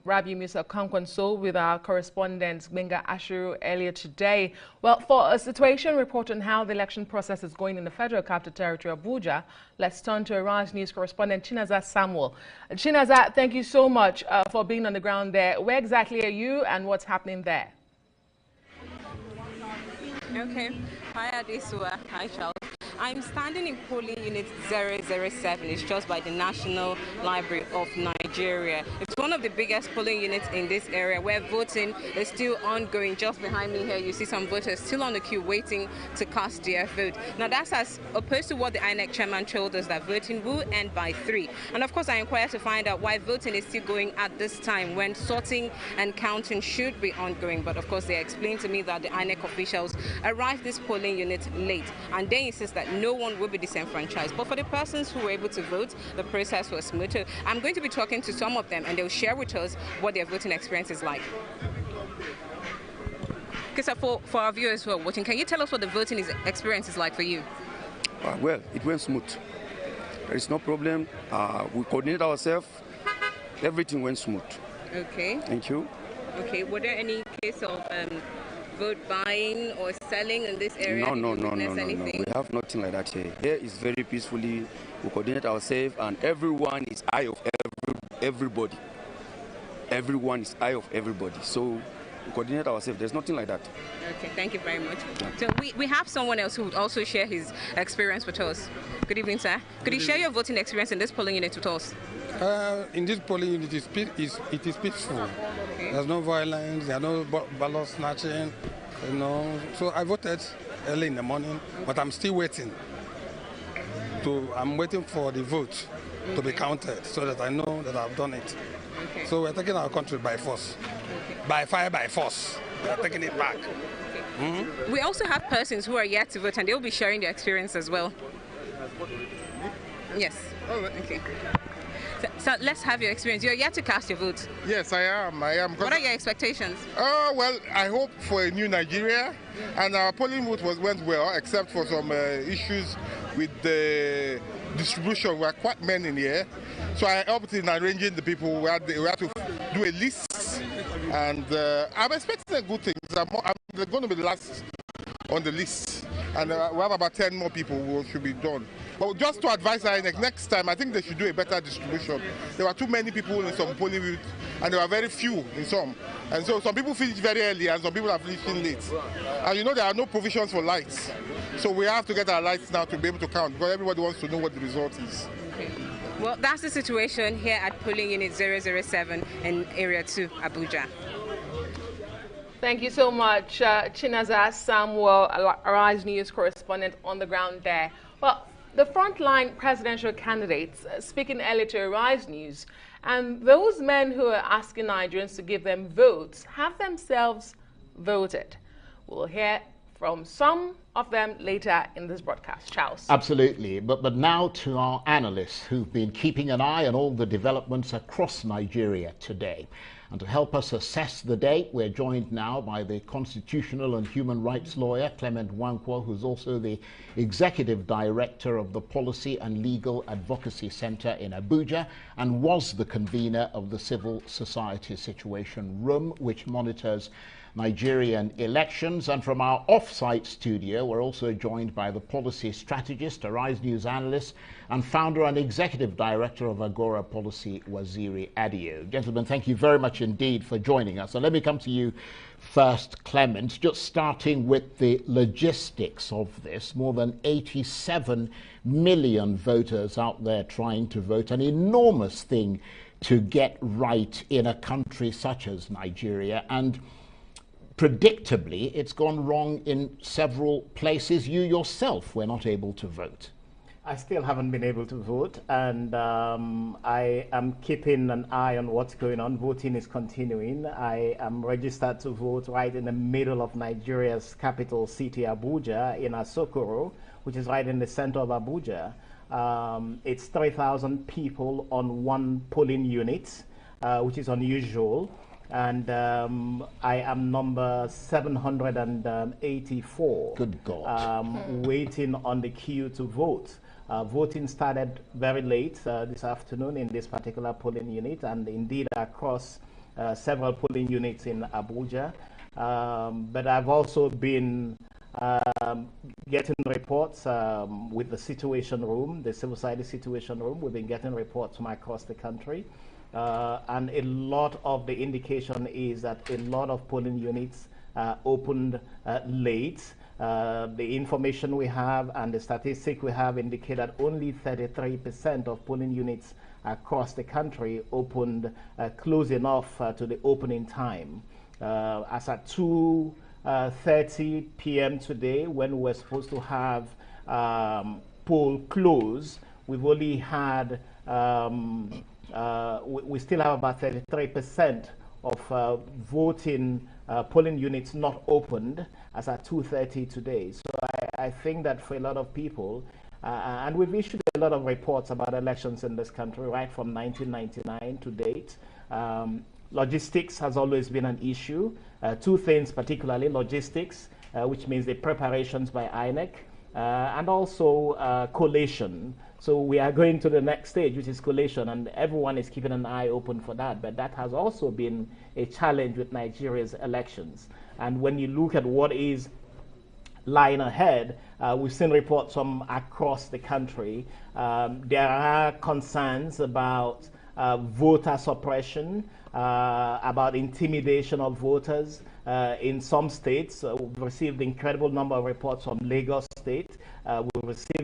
Rabiu Musa Kwankwaso, with our correspondent Gbenga Ashiru earlier today. Well, for a situation report on how the election process is going in the Federal Capital Territory, Abuja, let's turn to Arise News correspondent Chinaza Samuel. Chinaza, thank you so much for being on the ground there. Where exactly are you and what's happening there? Okay. Hi, Adesua. Hi, Charles. I'm standing in polling unit 007. It's just by the National Library of Nigeria. It's one of the biggest polling units in this area, where voting is still ongoing. Just behind me here, you see some voters still on the queue waiting to cast their vote. Now, that's as opposed to what the INEC chairman told us, that voting will end by 3. And of course, I inquired to find out why voting is still going at this time, when sorting and counting should be ongoing. But of course, they explained to me that the INEC officials arrived this polling unit late, and they insist that no one will be disenfranchised. But for the persons who were able to vote, the process was smooth. I'm going to be talking to some of them, and they'll share with us what their voting experience is like. Okay, so for our viewers who are watching, can you tell us what the voting experience is like for you? Well, it went smooth. There is no problem. We coordinated ourselves. Everything went smooth. Okay. Thank you. Okay, were there any case of vote buying or selling in this area? No. Anything? We have nothing like that here. Here is very peacefully. We coordinate ourselves, and everyone is eye of everybody. Everyone is eye of everybody. So we coordinate ourselves. There's nothing like that. Okay, thank you very much. So we have someone else who would also share his experience with us. Good evening, sir. Could you share your voting experience in this polling unit with us? In this polling unit, it is peaceful. Okay. There's no violence, there's no ballot snatching, So I voted early in the morning, but I'm still waiting. I'm waiting for the vote to be counted so that I know that I've done it. Okay. So we're taking our country by force. By fire, by force. We're taking it back. We also have persons who are yet to vote, and they'll be sharing their experience as well. Yes. Okay. So let's have your experience. You're yet to cast your vote. Yes, I am. What are your expectations? Well, I hope for a new Nigeria, and our polling vote went well, except for some issues with the distribution. We are quite many in here, so I helped in arranging the people. We had to do a list, and I'm expecting a good thing. I'm going to be the last on the list, and we have about 10 more people who should be done. But just to advise INEC, next time I think they should do a better distribution. There were too many people in some polling booths, and there were very few in some. And so some people finished very early, and some people are finishing late. And there are no provisions for lights. So we have to get our lights now to be able to count, because everybody wants to know what the result is. Okay. Well, that's the situation here at polling unit 007 in Area 2, Abuja. Thank you so much, Chinaza Samuel, Arise News correspondent on the ground there. Well, the frontline presidential candidates speaking earlier to Arise News, and those men who are asking Nigerians to give them votes have themselves voted. We'll hear from some of them later in this broadcast. Charles. Absolutely. But now to our analysts who've been keeping an eye on all the developments across Nigeria today. And to help us assess the day, we're joined now by the constitutional and human rights lawyer, Clement Nwankwo, who's also the executive director of the Policy and Legal Advocacy Center in Abuja and was the convener of the Civil Society Situation Room, which monitors Nigerian elections. And from our off-site studio, we're also joined by the policy strategist, Arise News analyst, and founder and executive director of Agora Policy, Waziri Adio. Gentlemen, thank you very much indeed for joining us. So let me come to you first, Clement, just starting with the logistics of this. More than 87 million voters out there trying to vote, an enormous thing to get right in a country such as Nigeria. And predictably, it's gone wrong in several places. You yourself were not able to vote. I still haven't been able to vote, and I am keeping an eye on what's going on. Voting is continuing. I am registered to vote right in the middle of Nigeria's capital city, Abuja, in Asokoro, which is right in the center of Abuja. It's 3,000 people on one polling unit, which is unusual. And I am number 784. Good God. Waiting on the queue to vote. Voting started very late this afternoon in this particular polling unit, and indeed across several polling units in Abuja. But I've also been getting reports with the Situation Room, the Civil Society Situation Room. We've been getting reports from across the country. And a lot of the indication is that a lot of polling units opened late. The information we have and the statistic we have indicate that only 33% of polling units across the country opened close enough to the opening time. As at 2:30 p.m. today, when we're supposed to have poll close, we've only had we still have about 33% of voting polling units not opened as at 2:30 today. So I think that for a lot of people, and we've issued a lot of reports about elections in this country right from 1999 to date. Logistics has always been an issue. Two things particularly: logistics, which means the preparations by INEC, and also collation. So we are going to the next stage, which is collation, and everyone is keeping an eye open for that. But that has also been a challenge with Nigeria's elections. And when you look at what is lying ahead, we've seen reports from across the country. There are concerns about voter suppression, about intimidation of voters in some states. We've received an incredible number of reports from Lagos State. We've received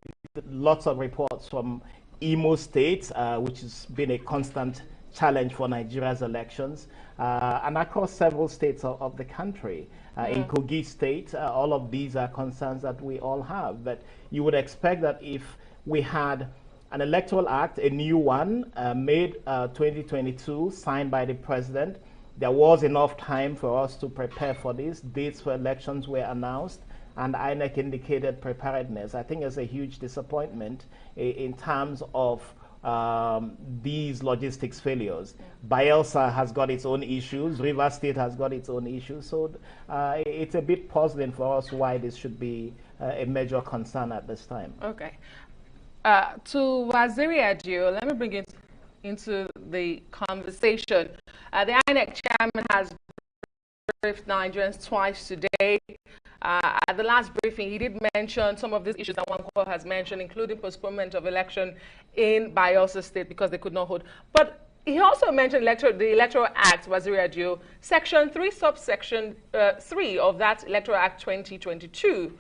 lots of reports from Imo State, which has been a constant challenge for Nigeria's elections, and across several states of the country. In Kogi State, all of these are concerns that we all have. But you would expect that if we had an electoral act, a new one, made 2022, signed by the president, there was enough time for us to prepare for this. Dates for elections were announced, and INEC indicated preparedness. I think it's a huge disappointment in terms of these logistics failures. Bayelsa has got its own issues. Rivers State has got its own issues. So it's a bit puzzling for us why this should be a major concern at this time. Okay. To Waziri Adio, let me bring it into the conversation. The INEC chairman has briefed Nigerians twice today. At the last briefing, he did mention some of these issues that one call has mentioned, including postponement of election in Bayelsa State because they could not hold. But he also mentioned the Electoral Act, Waziri Adio, Section 3, subsection 3 of that Electoral Act 2022.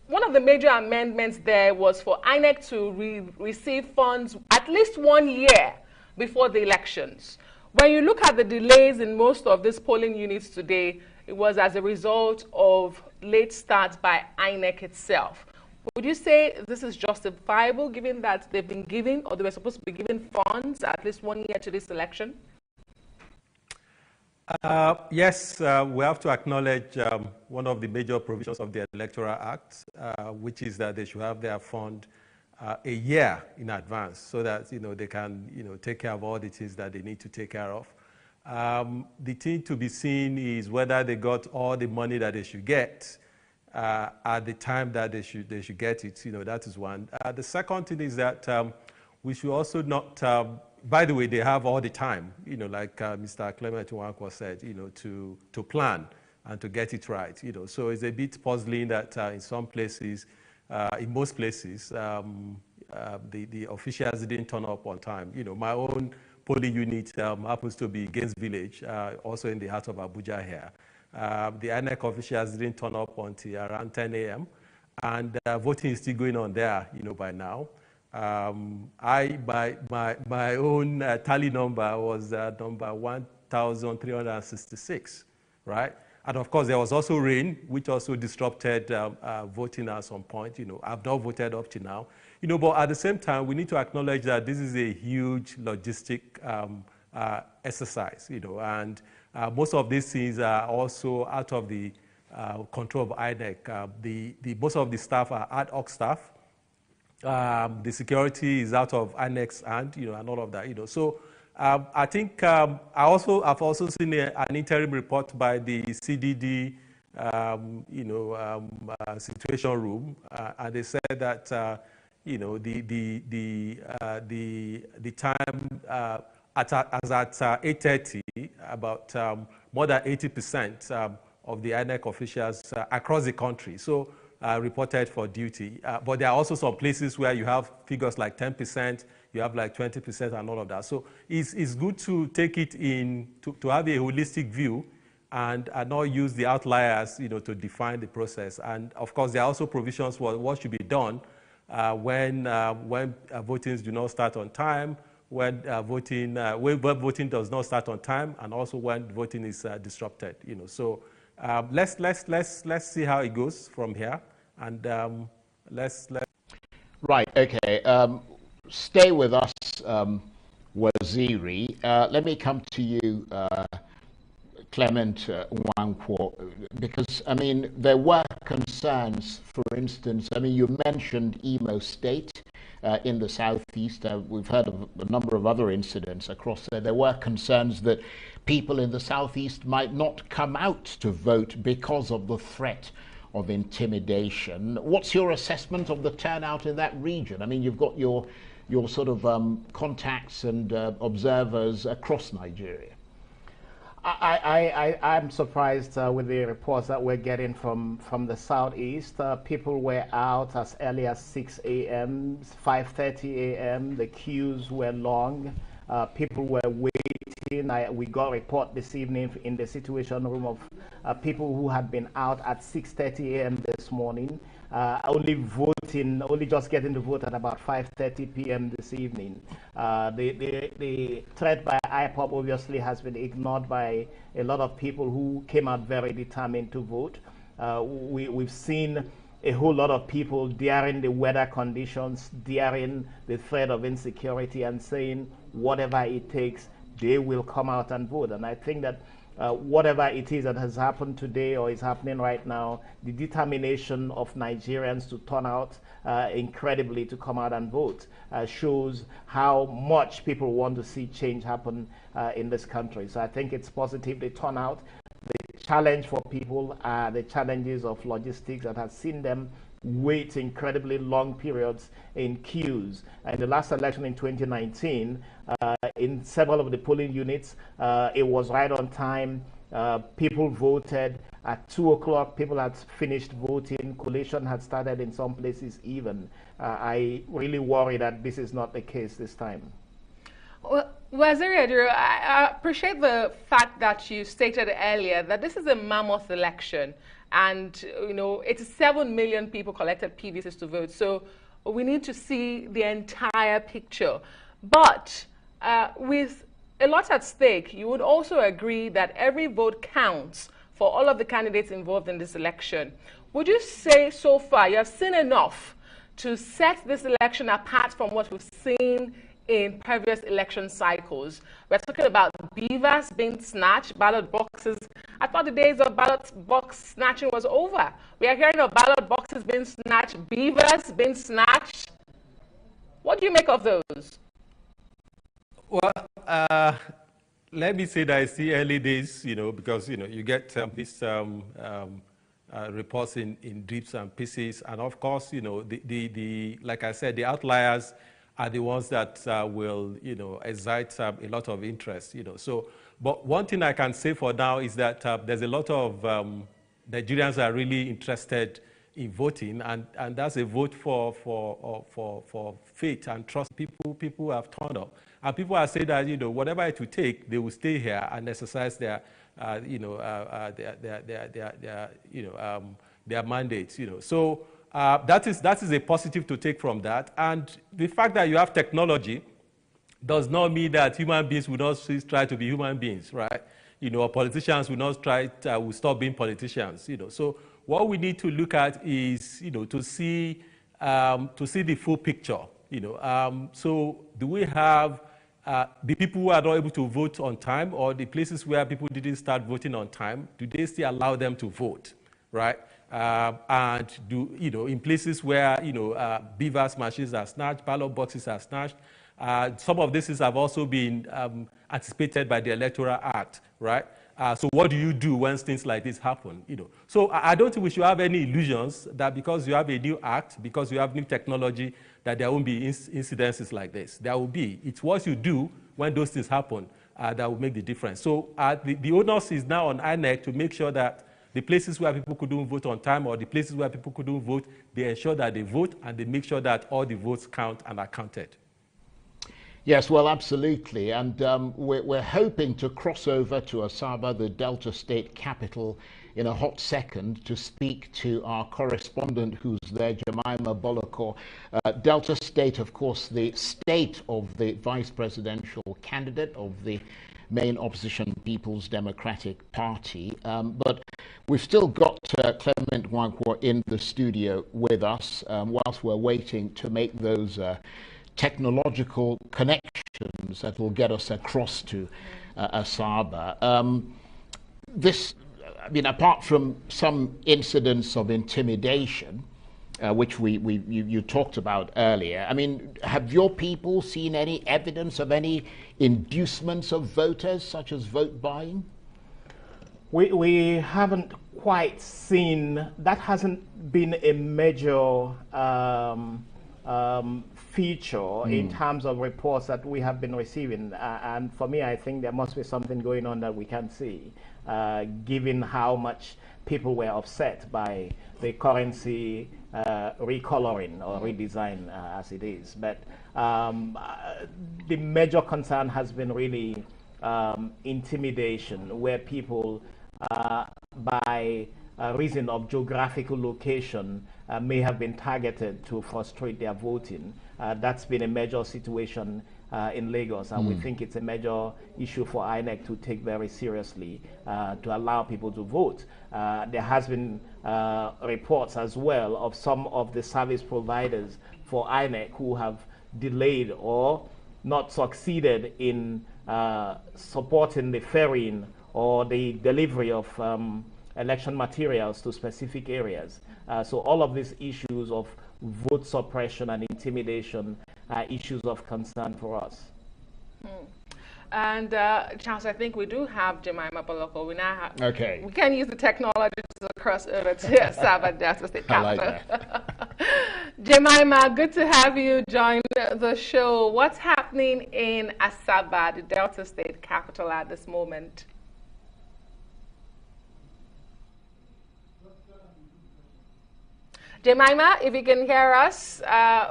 One of the major amendments there was for INEC to receive funds at least 1 year before the elections. When you look at the delays in most of these polling units today, it was as a result of late starts by INEC itself. Would you say this is justifiable given that they've been giving, or they were supposed to be given funds at least 1 year to this election? Yes, we have to acknowledge one of the major provisions of the Electoral Act, which is that they should have their fund a year in advance so that they can take care of all the things that they need to take care of. The thing to be seen is whether they got all the money that they should get at the time that they should get it. That is one. The second thing is that we should also not. By the way, they have all the time, like Mr. Clement Nwankwo said, to plan and to get it right. So it's a bit puzzling that in some places, in most places, the officials didn't turn up on time. My own polling unit happens to be Gaines Village, also in the heart of Abuja here. The INEC officials didn't turn up until around 10 a.m. and voting is still going on there, by now. My own tally number was number 1,366, right? And of course, there was also rain, which also disrupted voting at some point. I've not voted up to now. But at the same time, we need to acknowledge that this is a huge logistic exercise, and most of these things are also out of the control of INEC. Most of the staff are ad hoc staff. The security is out of INEC's hand, and all of that, So I think I've also seen an interim report by the CDD, situation room, and they said that the time as at 8:30, about more than 80% of the INEC officials across the country. So. Reported for duty. But there are also some places where you have figures like 10%, you have like 20% and all of that. So it's good to take it in, to have a holistic view and not use the outliers, to define the process. And of course, there are also provisions for what should be done when votings do not start on time, when voting does not start on time, and also when voting is disrupted. So let's see how it goes from here, and let's. Right. Okay. Stay with us, Waziri. Let me come to you, Clement Nwankwo, because there were concerns. For instance, you mentioned Imo State. In the southeast, we've heard of a number of other incidents across there. There were concerns that people in the southeast might not come out to vote because of the threat of intimidation. What's your assessment of the turnout in that region? I mean, you've got your sort of contacts and observers across Nigeria. I'm surprised with the reports that we're getting from the southeast. People were out as early as 6 a.m., 5:30 a.m. The queues were long. People were waiting. We got a report this evening in the Situation Room of people who had been out at 6:30 a.m. this morning, only just getting to vote at about 5:30 p.m. this evening. The threat by IPOB obviously has been ignored by a lot of people who came out very determined to vote. We've seen a whole lot of people daring the weather conditions, daring the threat of insecurity, and saying whatever it takes, they will come out and vote. And I think that whatever it is that has happened today or is happening right now, the determination of Nigerians to turn out incredibly to come out and vote shows how much people want to see change happen in this country. So I think it's positive, the turnout. The challenge for people are the challenges of logistics that has seen them wait incredibly long periods in queues. In the last election in 2019, in several of the polling units, it was right on time. People voted at 2 o'clock. People had finished voting. Collation had started in some places even. I really worry that this is not the case this time. Well, Waziri Adiro, I appreciate the fact that you stated earlier that this is a mammoth election, and you know 87 million people collected PVCs to vote. So we need to see the entire picture. But with a lot at stake, you would also agree that every vote counts for all of the candidates involved in this election. Would you say so far you have seen enough to set this election apart from what we've seen in previous election cycles? We're talking about beavers being snatched, ballot boxes. I thought the days of ballot box snatching was over. We are hearing of ballot boxes being snatched, beavers being snatched. What do you make of those? Well, let me say that it's the early days, because, you get these reports in drips and pieces. And of course, like I said, the outliers are the ones that will, excite a lot of interest, So, but one thing I can say for now is that there's a lot of Nigerians are really interested in voting, and that's a vote for faith and trust. People have turned up, and people are saying that whatever it will take, they will stay here and exercise their mandates. So. That is a positive to take from that. And the fact that you have technology does not mean that human beings will not try to be human beings, right? Politicians will not will stop being politicians, So what we need to look at is, to see the full picture, So do we have the people who are not able to vote on time, or the places where people didn't start voting on time, do they still allow them to vote, right? And in places where beavers machines are snatched, ballot boxes are snatched. Some of these have also been anticipated by the Electoral Act, right? So what do you do when things like this happen? So I don't think we should have any illusions that because you have a new act, because you have new technology, that there won't be incidences like this. There will be. It's what you do when those things happen that will make the difference. So the onus is now on INEC to make sure that the places where people couldn't vote on time, or the places where people couldn't vote, they ensure that they vote and they make sure that all the votes count and are counted. Yes, well, absolutely. And we're hoping to cross over to Asaba, the Delta State capital, in a hot second to speak to our correspondent who's there, Jemima Bolokor. Delta State, of course, the state of the vice presidential candidate of the main opposition People's Democratic Party. But we've still got Clement Nwankwo in the studio with us whilst we're waiting to make those technological connections that will get us across to Asaba. Apart from some incidents of intimidation, which you talked about earlier, have your people seen any evidence of any inducements of voters, such as vote buying? We haven't quite seen, that hasn't been a major feature in terms of reports that we have been receiving. And for me, I think there must be something going on that we can't see, given how much people were upset by the currency recoloring or redesign as it is. But the major concern has been really intimidation, where people, by reason of geographical location, may have been targeted to frustrate their voting. That's been a major situation in Lagos, and we think it's a major issue for INEC to take very seriously to allow people to vote. There has been reports as well of some of the service providers for INEC who have delayed or not succeeded in supporting the ferrying or the delivery of election materials to specific areas. So all of these issues of vote suppression and intimidation are issues of concern for us. And Charles, I think we do have Jemima Boloko. We now have, okay. We can use the technology to cross over to Sabah Delta State Capital. I like that. Jemima, good to have you join the show. What's happening in Asaba, the Delta State Capital, at this moment? Jemima, if you can hear us,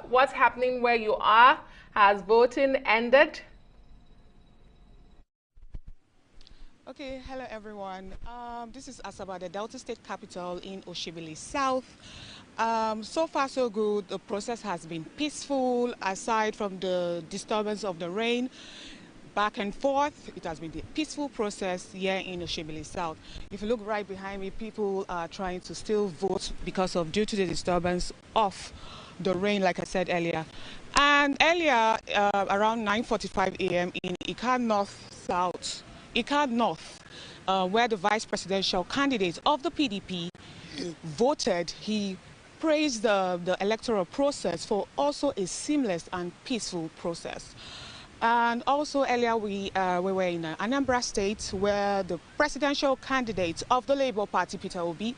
what's happening where you are? Has voting ended? Okay, hello everyone. This is Asaba, the Delta State Capital in Oshibili South. So far so good. The process has been peaceful, aside from the disturbance of the rain. Back and forth, it has been a peaceful process here in Oshibili South. If you look right behind me, people are trying to still vote due to the disturbance of the rain, like I said earlier. And earlier, around 9:45 a.m. in Ika North, where the vice presidential candidate of the PDP voted, he praised the electoral process for also a seamless and peaceful process. And also earlier we were in Anambra State, where the presidential candidate of the Labour Party, Peter Obi,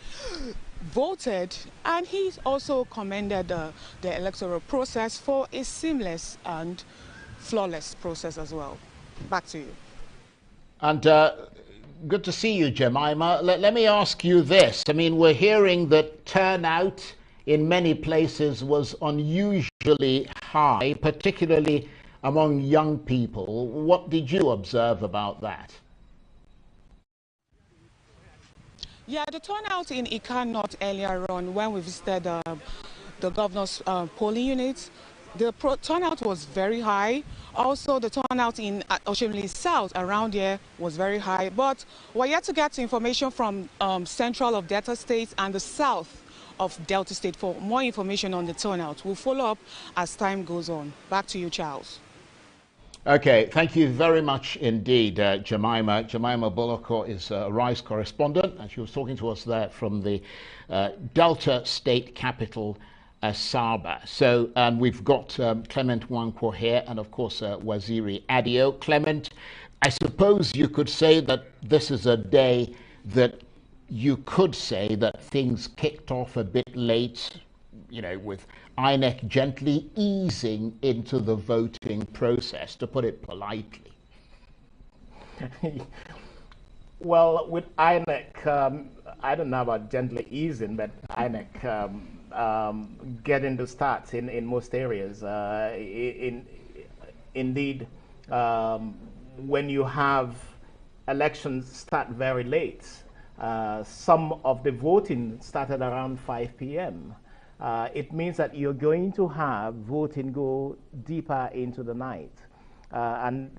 voted, and he also commended the electoral process for a seamless and flawless process as well. Back to you. And good to see you, Jemima. Let me ask you this. I mean, we're hearing that turnout in many places was unusually high, particularly among young people. What did you observe about that? Yeah, the turnout in Ika North earlier on, when we visited the governor's polling units, the turnout was very high. Also, the turnout in Oshimili South around here was very high. But we're yet to get information from central of Delta State and the south of Delta State for more information on the turnout. We'll follow up as time goes on. Back to you, Charles. Okay, thank you very much indeed, Jemima. Jemima Boloko is a RISE correspondent, and she was talking to us there from the Delta State Capital, Asaba. So we've got Clement Nwankwo here, and of course Waziri Adio. Clement, I suppose you could say that this is a day that you could say that things kicked off a bit late, you know, with INEC gently easing into the voting process, to put it politely. Well, with INEC, I don't know about gently easing, but INEC getting the starts in most areas. Indeed, when you have elections start very late, some of the voting started around 5 p.m. It means that you're going to have voting go deeper into the night. And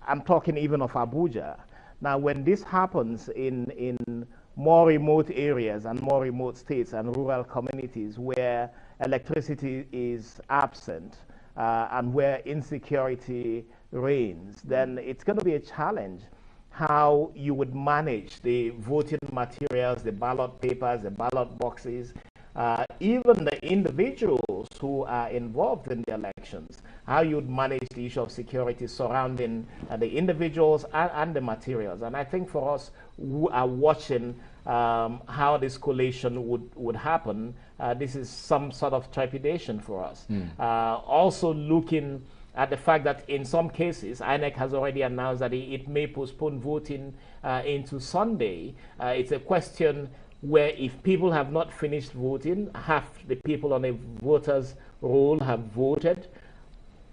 I'm talking even of Abuja. Now, when this happens in more remote areas and more remote states and rural communities where electricity is absent and where insecurity reigns, then it's going to be a challenge how you would manage the voting materials, the ballot papers, the ballot boxes, even the individuals who are involved in the elections, how you'd manage the issue of security surrounding the individuals and the materials. And I think for us who are watching how this collation would happen, this is some sort of trepidation for us. Also looking at the fact that in some cases, INEC has already announced that it may postpone voting into Sunday. It's a question where if people have not finished voting, half the people on a voter's roll have voted,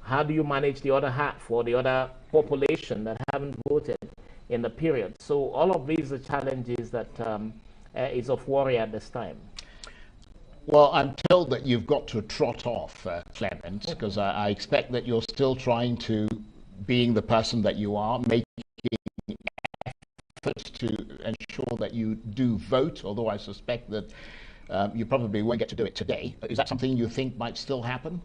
how do you manage the other half or the other population that haven't voted in the period? So all of these are challenges that is of worry at this time. Well, I'm told that you've got to trot off, Clement, because I expect that you're still trying to, being the person that you are, making efforts to ensure that you do vote, although I suspect that you probably won't get to do it today. Is that something you think might still happen?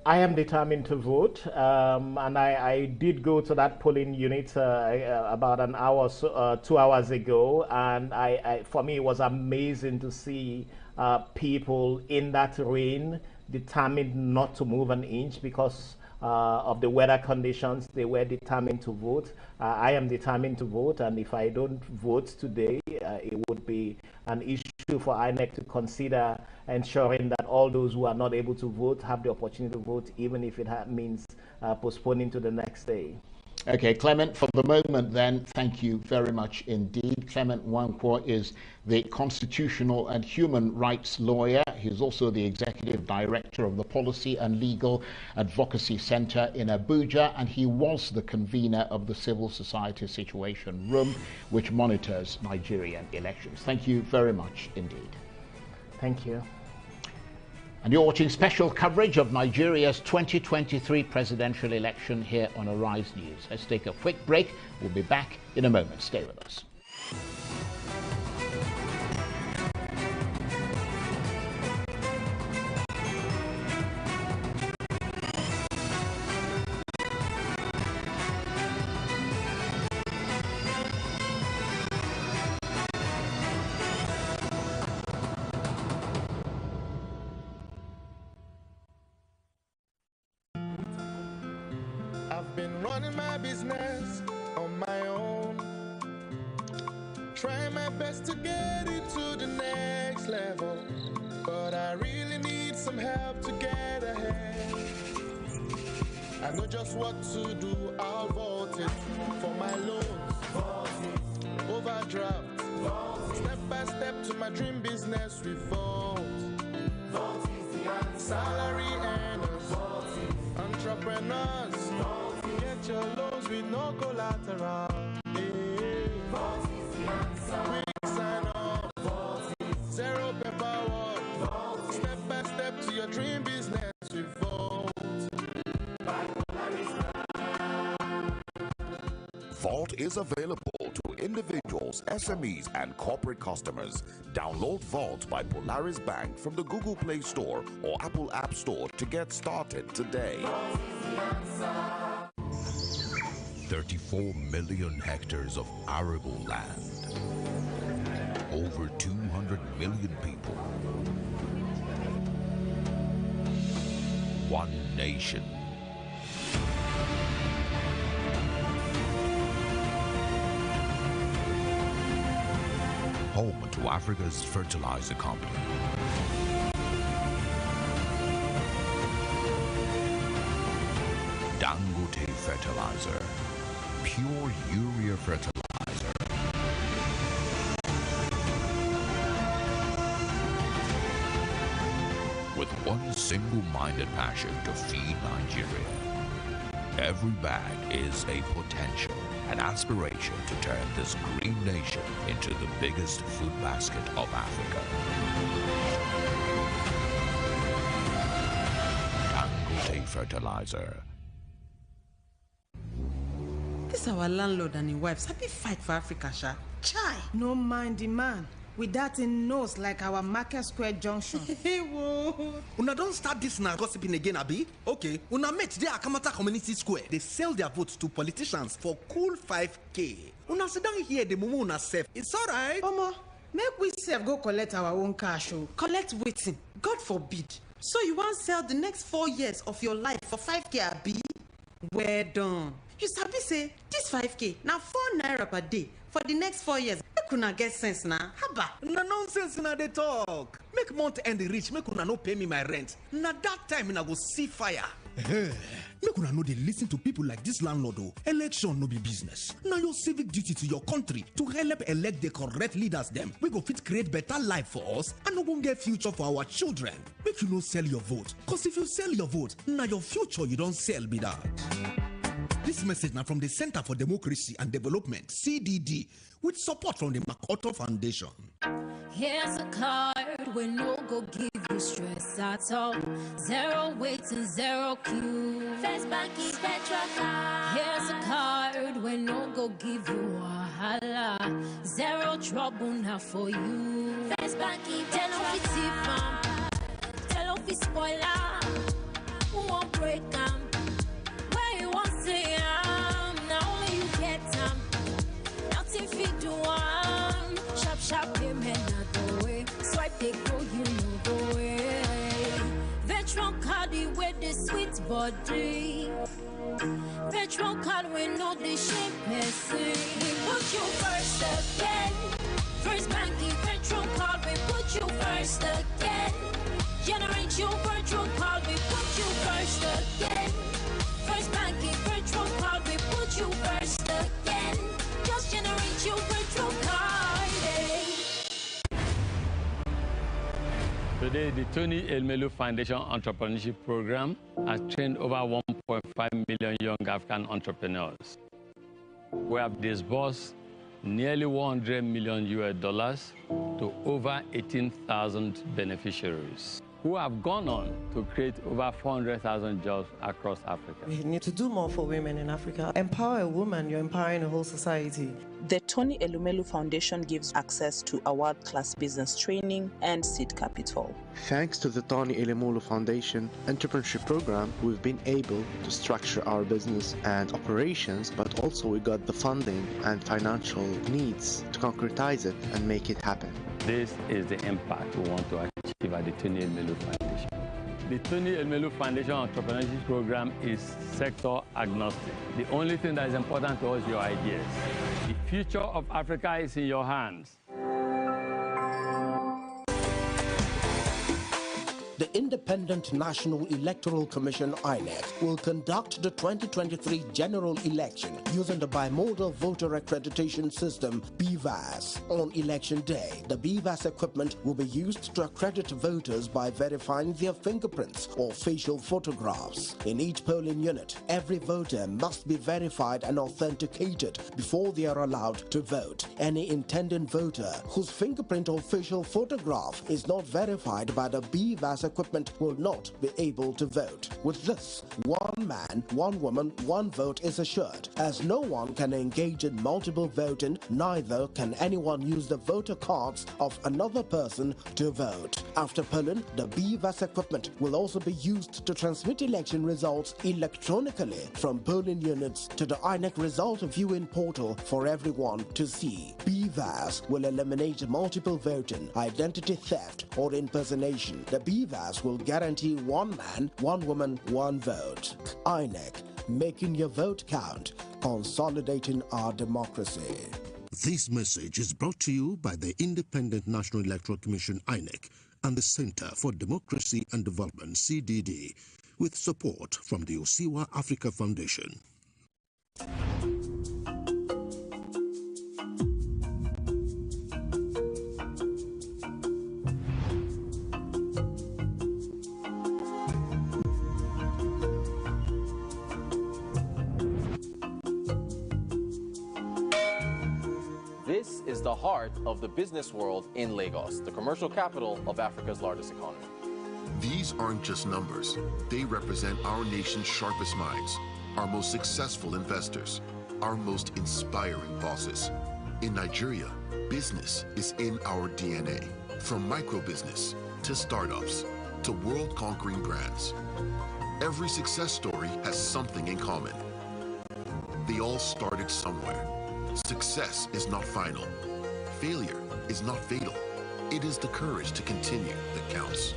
I am determined to vote, and I did go to that polling unit about an hour, 2 hours ago, and for me it was amazing to see people in that rain determined not to move an inch because of the weather conditions. They were determined to vote. I am determined to vote, and if I don't vote today, it would be an issue for INEC to consider ensuring that all those who are not able to vote have the opportunity to vote, even if it means postponing to the next day. Okay, Clement, for the moment then, thank you very much indeed. Clement Nwankwo is the Constitutional and Human Rights Lawyer. He's also the Executive Director of the Policy and Legal Advocacy Center in Abuja, and he was the convener of the Civil Society Situation Room, which monitors Nigerian elections. Thank you very much indeed. Thank you. And you're watching special coverage of Nigeria's 2023 presidential election here on Arise News. Let's take a quick break. We'll be back in a moment. Stay with us. Running my business on my own, trying my best to get it to the next level, but I really need some help to get ahead. I know just what to do, I'll vote it for my loans, overdraft, step by step to my dream business with vote. Salary earners, entrepreneurs, get your loans with no collateral. Quick sign up, zero paperwork, step by step to your dream business with Vault. Vault is available to individuals, SMEs, and corporate customers. Download Vault by Polaris Bank from the Google Play Store or Apple App Store to get started today. 34 million hectares of arable land. Over 200 million people. One nation. Home to Africa's fertilizer company. Dangote Fertilizer. Pure urea fertilizer. With one single-minded passion to feed Nigeria. Every bag is a potential, an aspiration to turn this green nation into the biggest food basket of Africa. Dangote Fertilizer. This our landlord and his wife happy fight for Africa, sha. Chai, no mind the man. With that in nose like our Market Square Junction. Una don't start this now gossiping again, Abi. Okay, una met there at Akamata Community Square. They sell their votes to politicians for cool 5K. Una sit down here the mumu una safe. It's alright. Omo, make we sef go collect our own cash. Collect wetin? God forbid. So you wan sell the next 4 years of your life for 5k abi? Well done. You sabi say this 5k na 4 naira per day for the next 4 years. Make una get sense na. Haba. Na nonsense na dey talk. Make month end reach, make una no pay me my rent. Na that time una go see fire. Make una no dey listen to people like this landlord. Election no be business. Na your civic duty to your country to help elect the correct leaders them. We go fit create better life for us and no go get future for our children. Make you no sell your vote. Cause if you sell your vote, na your future you don't sell be that. This message now from the Center for Democracy and Development, CDD, with support from the MacArthur Foundation. Here's a card we no go give you stress at all. 0 weight and 0 Q. First Bank is Petra card. Here's a card we no go give you wahala. 0 trouble now for you. First Bank is Tell them we tip 'em. Tell them we spoil 'em. Who won't break 'em? Where you want to see 'em? Now only you get 'em. Nothing fit do 'em. Sharp, sharp payment not the way. Swipe they go, you know the way. Veteran card with the sweet body. Veteran card with no the shape messy. We put you first again. First Banky Veteran card, we put you first again. Generate your virtual card, we put you first again. First Banky Virtual card, we put you first again. Just generate your virtual card. Today, the Tony Elmelu Foundation Entrepreneurship Program has trained over 1.5 million young African entrepreneurs. We have disbursed nearly $100 million to over 18,000 beneficiaries, who have gone on to create over 400,000 jobs across Africa. We need to do more for women in Africa. Empower a woman, you're empowering a whole society. The Tony Elumelu Foundation gives access to a world-class business training and seed capital. Thanks to the Tony Elumelu Foundation Entrepreneurship Program, we've been able to structure our business and operations, but also we got the funding and financial needs to concretize it and make it happen. This is the impact we want to achieve at the Tony Elmelu Foundation. The Tony Elmelu Foundation Entrepreneurship Program is sector agnostic. The only thing that is important to us is your ideas. The future of Africa is in your hands. The Independent National Electoral Commission, INEC, will conduct the 2023 general election using the Bimodal Voter Accreditation System, BVAS. On election day, the BVAS equipment will be used to accredit voters by verifying their fingerprints or facial photographs. In each polling unit, every voter must be verified and authenticated before they are allowed to vote. Any intending voter whose fingerprint or facial photograph is not verified by the BVAS equipment will not be able to vote. With this, one man, one woman, one vote is assured. As no one can engage in multiple voting, neither can anyone use the voter cards of another person to vote. After polling, the BVAS equipment will also be used to transmit election results electronically from polling units to the INEC result viewing portal for everyone to see. BVAS will eliminate multiple voting, identity theft, or impersonation. The BVAS will guarantee one man, one woman, one vote. INEC, making your vote count, consolidating our democracy. This message is brought to you by the Independent National Electoral Commission, INEC, and the Center for Democracy and Development, CDD, with support from the Osiwa Africa Foundation. This is the heart of the business world in Lagos, the commercial capital of Africa's largest economy. These aren't just numbers. They represent our nation's sharpest minds, our most successful investors, our most inspiring bosses. In Nigeria, business is in our DNA. From micro-business to startups to world-conquering brands. Every success story has something in common. They all started somewhere. Success is not final. Failure is not fatal. It is the courage to continue that counts.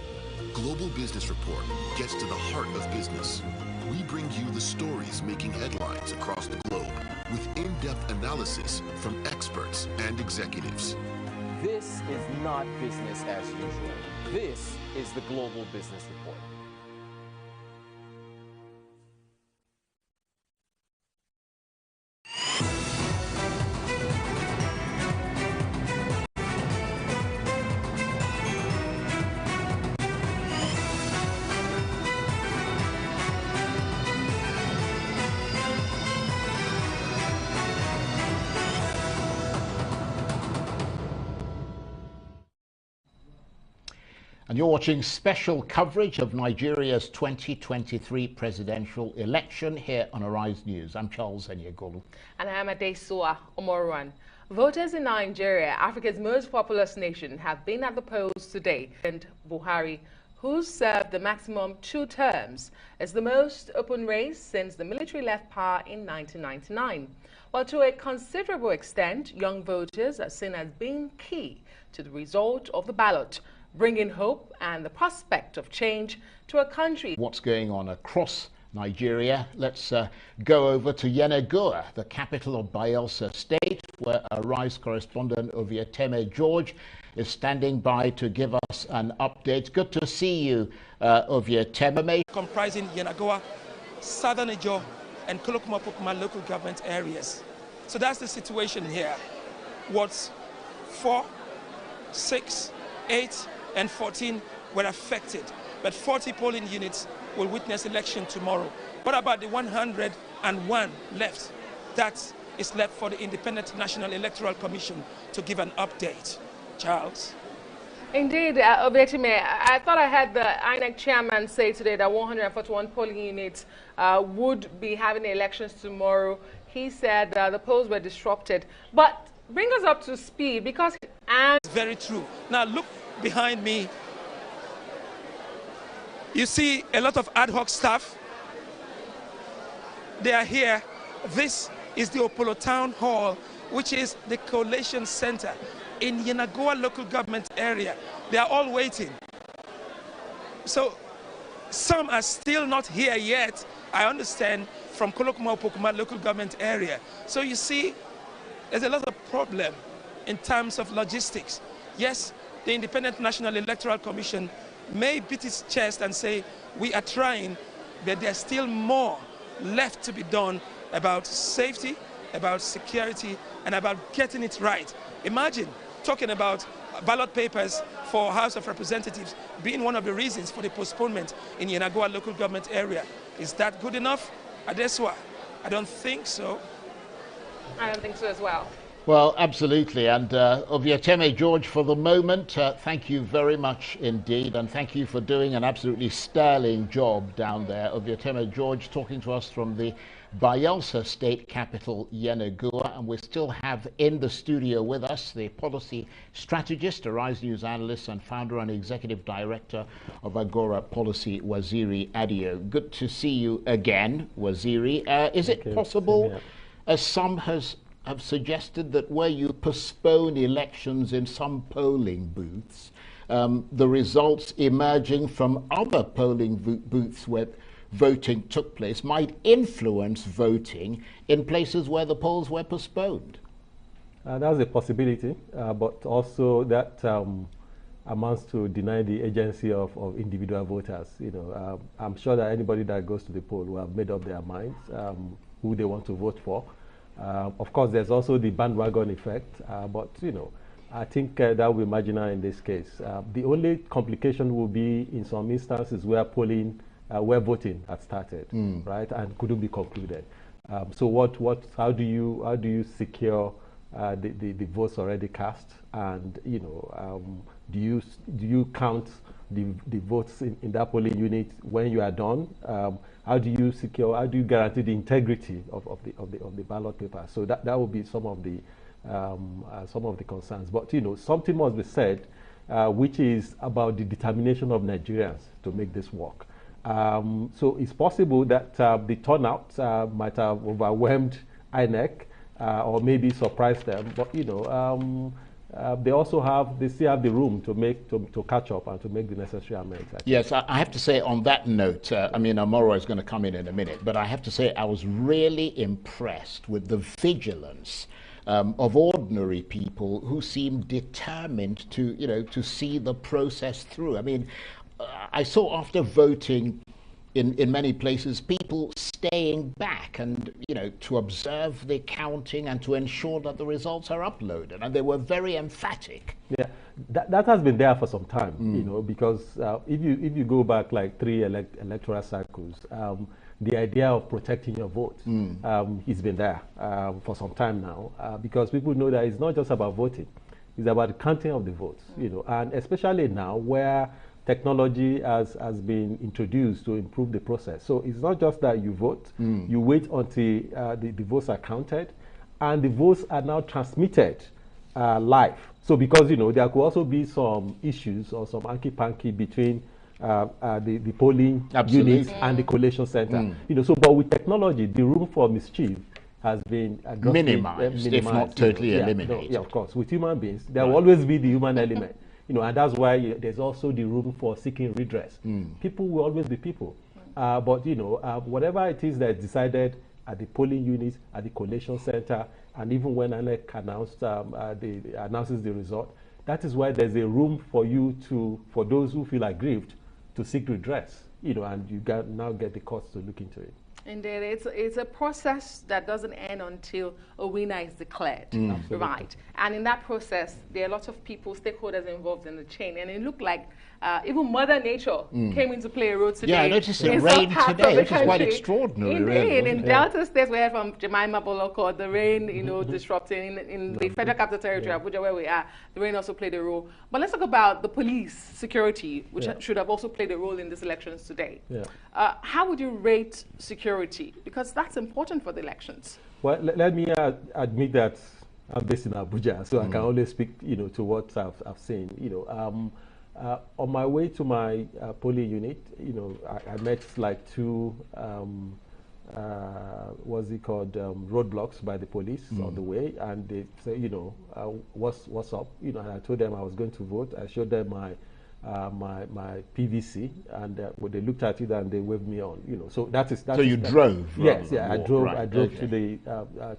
Global Business Report gets to the heart of business. We bring you the stories making headlines across the globe with in-depth analysis from experts and executives. This is not business as usual. This is the Global Business Report. And you're watching special coverage of Nigeria's 2023 presidential election here on Arise News. I'm Charles Enyegolu. And I'm Adesua Omoruan. Voters in Nigeria, Africa's most populous nation, have been at the polls today. And Buhari, who served the maximum 2 terms, is the most open race since the military left power in 1999. While to a considerable extent, young voters are seen as being key to the result of the ballot, bringing hope and the prospect of change to a country. What's going on across Nigeria? Let's go over to Yenagoa, the capital of Bayelsa State, where Arise correspondent Ovieteme George is standing by to give us an update. Good to see you, Ovieteme. Comprising Yenagoa, Southern Ijo, and Kolokuma local government areas. So that's the situation here. Wards 4, 6, 8, and 14 were affected, but 40 polling units will witness election tomorrow. What about the 101 left? That is left for the Independent National Electoral Commission to give an update. Charles? Indeed, Obietime, I thought I had the INEC chairman say today that 141 polling units would be having elections tomorrow. He said the polls were disrupted. But bring us up to speed, because... It's very true. Now look behind me. You see a lot of ad hoc staff. They are here. This is the Opolo Town Hall, which is the collation center in Yenagoa local government area. They are all waiting. So some are still not here yet, I understand, from Kolokuma local government area. So you see, there's a lot of problem in terms of logistics. Yes, the Independent National Electoral Commission may beat its chest and say, we are trying, but there's still more left to be done about safety, about security, and about getting it right. Imagine talking about ballot papers for House of Representatives being one of the reasons for the postponement in Yenagoa local government area. Is that good enough, Adeswa? I don't think so. I don't think so as well. Well, absolutely. And Ovieteme George, for the moment, thank you very much indeed. And thank you for doing an absolutely sterling job down there. Ovieteme George talking to us from the Bayelsa state capital, Yenagoa. And we still have in the studio with us the policy strategist, Arise News analyst, and founder and executive director of Agora Policy, Waziri Adio. Good to see you again, Waziri. Is it possible, as some have suggested, that where you postpone elections in some polling booths, the results emerging from other polling booths where voting took place might influence voting in places where the polls were postponed? That's a possibility, but also that amounts to deny the agency of individual voters. You know, I'm sure that anybody that goes to the poll will have made up their minds who they want to vote for. Of course, there's also the bandwagon effect, but you know, I think that will be marginal in this case. The only complication will be in some instances where where voting had started, right, and couldn't be concluded. So how do you secure the votes already cast, and you know, do you count the votes in that polling unit when you are done? How do you guarantee the integrity of the ballot paper? So that will be some of the concerns. But you know, something must be said, which is about the determination of Nigerians to make this work. So it's possible that the turnout might have overwhelmed INEC or maybe surprised them. But you know, they still have the room to catch up and to make the necessary amends. Yes, I have to say on that note, I mean, Amoro is going to come in a minute, but I have to say I was really impressed with the vigilance of ordinary people who seem determined to, to see the process through. I mean, I saw after voting in many places, people staying back and, to observe the counting and to ensure that the results are uploaded. And they were very emphatic. Yeah, that has been there for some time, because if you go back like 3 electoral cycles, the idea of protecting your vote has been there for some time now, because people know that it's not just about voting, it's about the counting of the votes, and especially now where technology has been introduced to improve the process. So it's not just that you vote, you wait until the votes are counted, and the votes are now transmitted live. So because, there could also be some issues or some hanky-panky between the polling units and the collation center. But with technology, the room for mischief has been minimized, if not totally eliminated. Yeah, of course. With human beings, there will always be the human element. And that's why there's also the room for seeking redress. People will always be people. But, whatever it is that's decided at the polling units, at the collation center, and even when INEC announces the result, that is why there's a room for for those who feel aggrieved, to seek redress, and you now get the courts to look into it. Indeed, it's a process that doesn't end until a winner is declared, right? And in that process, there are a lot of people, stakeholders involved in the chain, and it looked like even Mother Nature came into play a role today. Yeah, I noticed it rained today, which is quite extraordinary. Indeed, in Delta States, we heard from Jemima Boloko, the rain, disrupting in the Federal Capital Territory, Abuja, where we are. The rain also played a role. But let's talk about the police security, which should have also played a role in these elections today. How would you rate security? Because that's important for the elections. Well, let me admit that I'm based in Abuja, so I can only speak, to what I've seen. On my way to my polling unit, I met like 2, what's it called, roadblocks by the police on the way, and they say, what's up? And I told them I was going to vote. I showed them my PVC, and when they looked at it, and they waved me on. So that is. So you drove? Yes, yeah, I drove. Right. I drove to the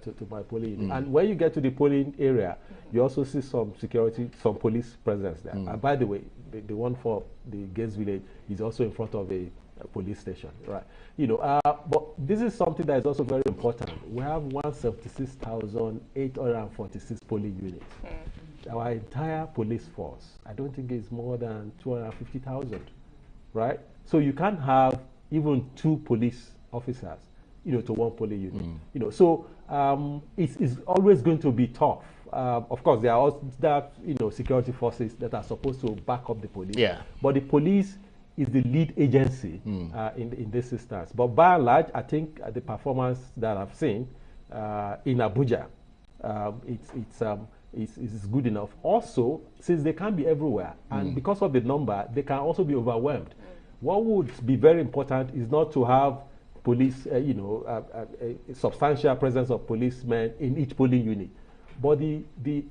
to my polling unit. And when you get to the polling area, you also see some security, some police presence there. And by the way, the one for the Gates Village is also in front of a police station, right? But this is something that is also very important. We have 176,846 polling units. Our entire police force, I don't think it's more than 250,000, right? So you can't have even 2 police officers, to one polling unit. So it's always going to be tough. Of course, there are also security forces that are supposed to back up the police. Yeah. But the police is the lead agency in this instance. But by and large, I think the performance that I've seen in Abuja, it's good enough. Also, since they can't be everywhere, and because of the number, they can also be overwhelmed. What would be very important is not to have police, a substantial presence of policemen in each polling unit, but the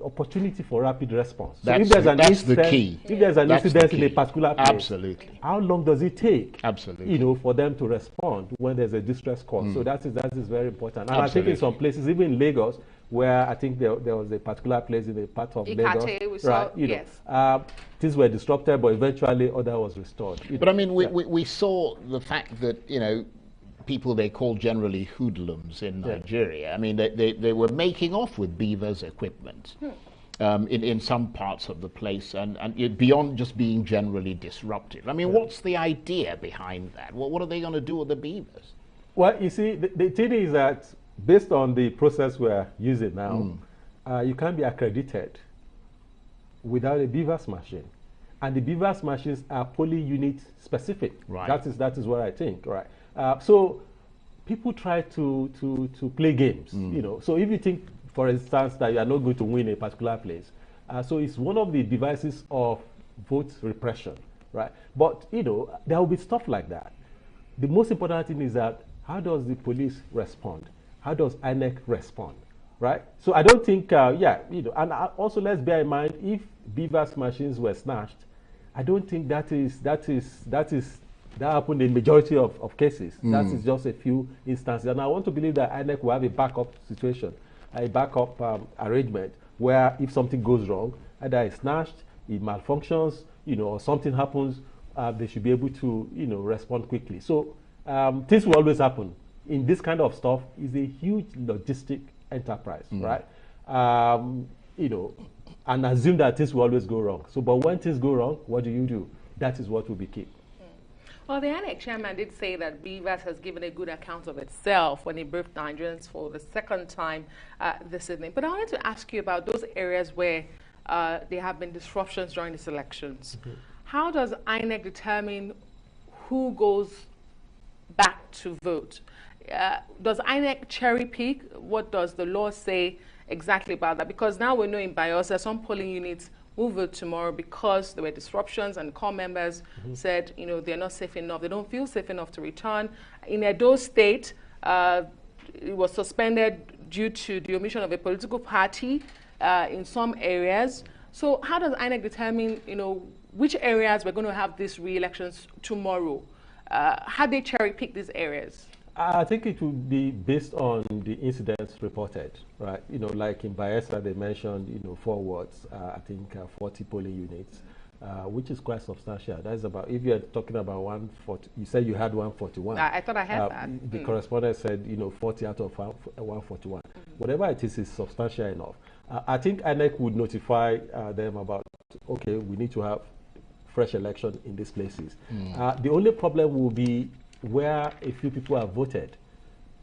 opportunity for rapid response. So if there's an incident, the key. If there's an incident in a particular place, absolutely, how long does it take? Absolutely, for them to respond when there's a distress call. So that is very important. And I think in some places, even in Lagos, where I think there was a particular place in a part of Ikate, Lagos, right? Things were disrupted, but eventually order was restored. But I mean, we saw the fact that people they call generally hoodlums in Nigeria. I mean, they were making off with beavers' equipment in some parts of the place, and beyond just being generally disruptive. I mean, what's the idea behind that? What are they going to do with the beavers? Well, you see, the thing is that based on the process we're using now, you can't be accredited without a beavers machine. And the beavers machines are polling unit specific. Right. That is what I think, right? So people try to play games, So if you think, for instance, that you are not going to win a particular place, so it's one of the devices of vote repression, right? But there will be stuff like that. The most important thing is that how does the police respond? How does INEC respond? right? So I don't think, and also let's bear in mind, if BVAS machines were snatched, I don't think that happened in majority of cases. That is just a few instances. And I want to believe that INEC will have a backup situation, a backup arrangement where if something goes wrong, either it's snatched, it malfunctions, or something happens, they should be able to, respond quickly. So things will always happen. In this kind of stuff, is a huge logistic enterprise, right? And assume that things will always go wrong. So, but when things go wrong, what do? That is what will be key. Well, the INEC chairman did say that BVAS has given a good account of itself when he briefed Nigerians for the second time this evening. But I wanted to ask you about those areas where there have been disruptions during these elections. How does INEC determine who goes back to vote? Does INEC cherry pick? What does the law say exactly about that? Because now we know in Bayelsa, some polling units will vote tomorrow because there were disruptions and core members said, they're not safe enough. They don't feel safe enough to return. In Edo State, it was suspended due to the omission of a political party in some areas. So how does INEC determine, which areas we're going to have these re-elections tomorrow? How they cherry pick these areas? I think it will be based on the incidents reported, right? Like in Bayelsa, they mentioned, 4 wards, I think 40 polling units, which is quite substantial. That's about, if you're talking about 140, you said you had 141. I thought I had that. The correspondent said, 40 out of 141. Whatever it is substantial enough. I think INEC would notify them about, okay, we need to have fresh election in these places. The only problem will be where a few people have voted.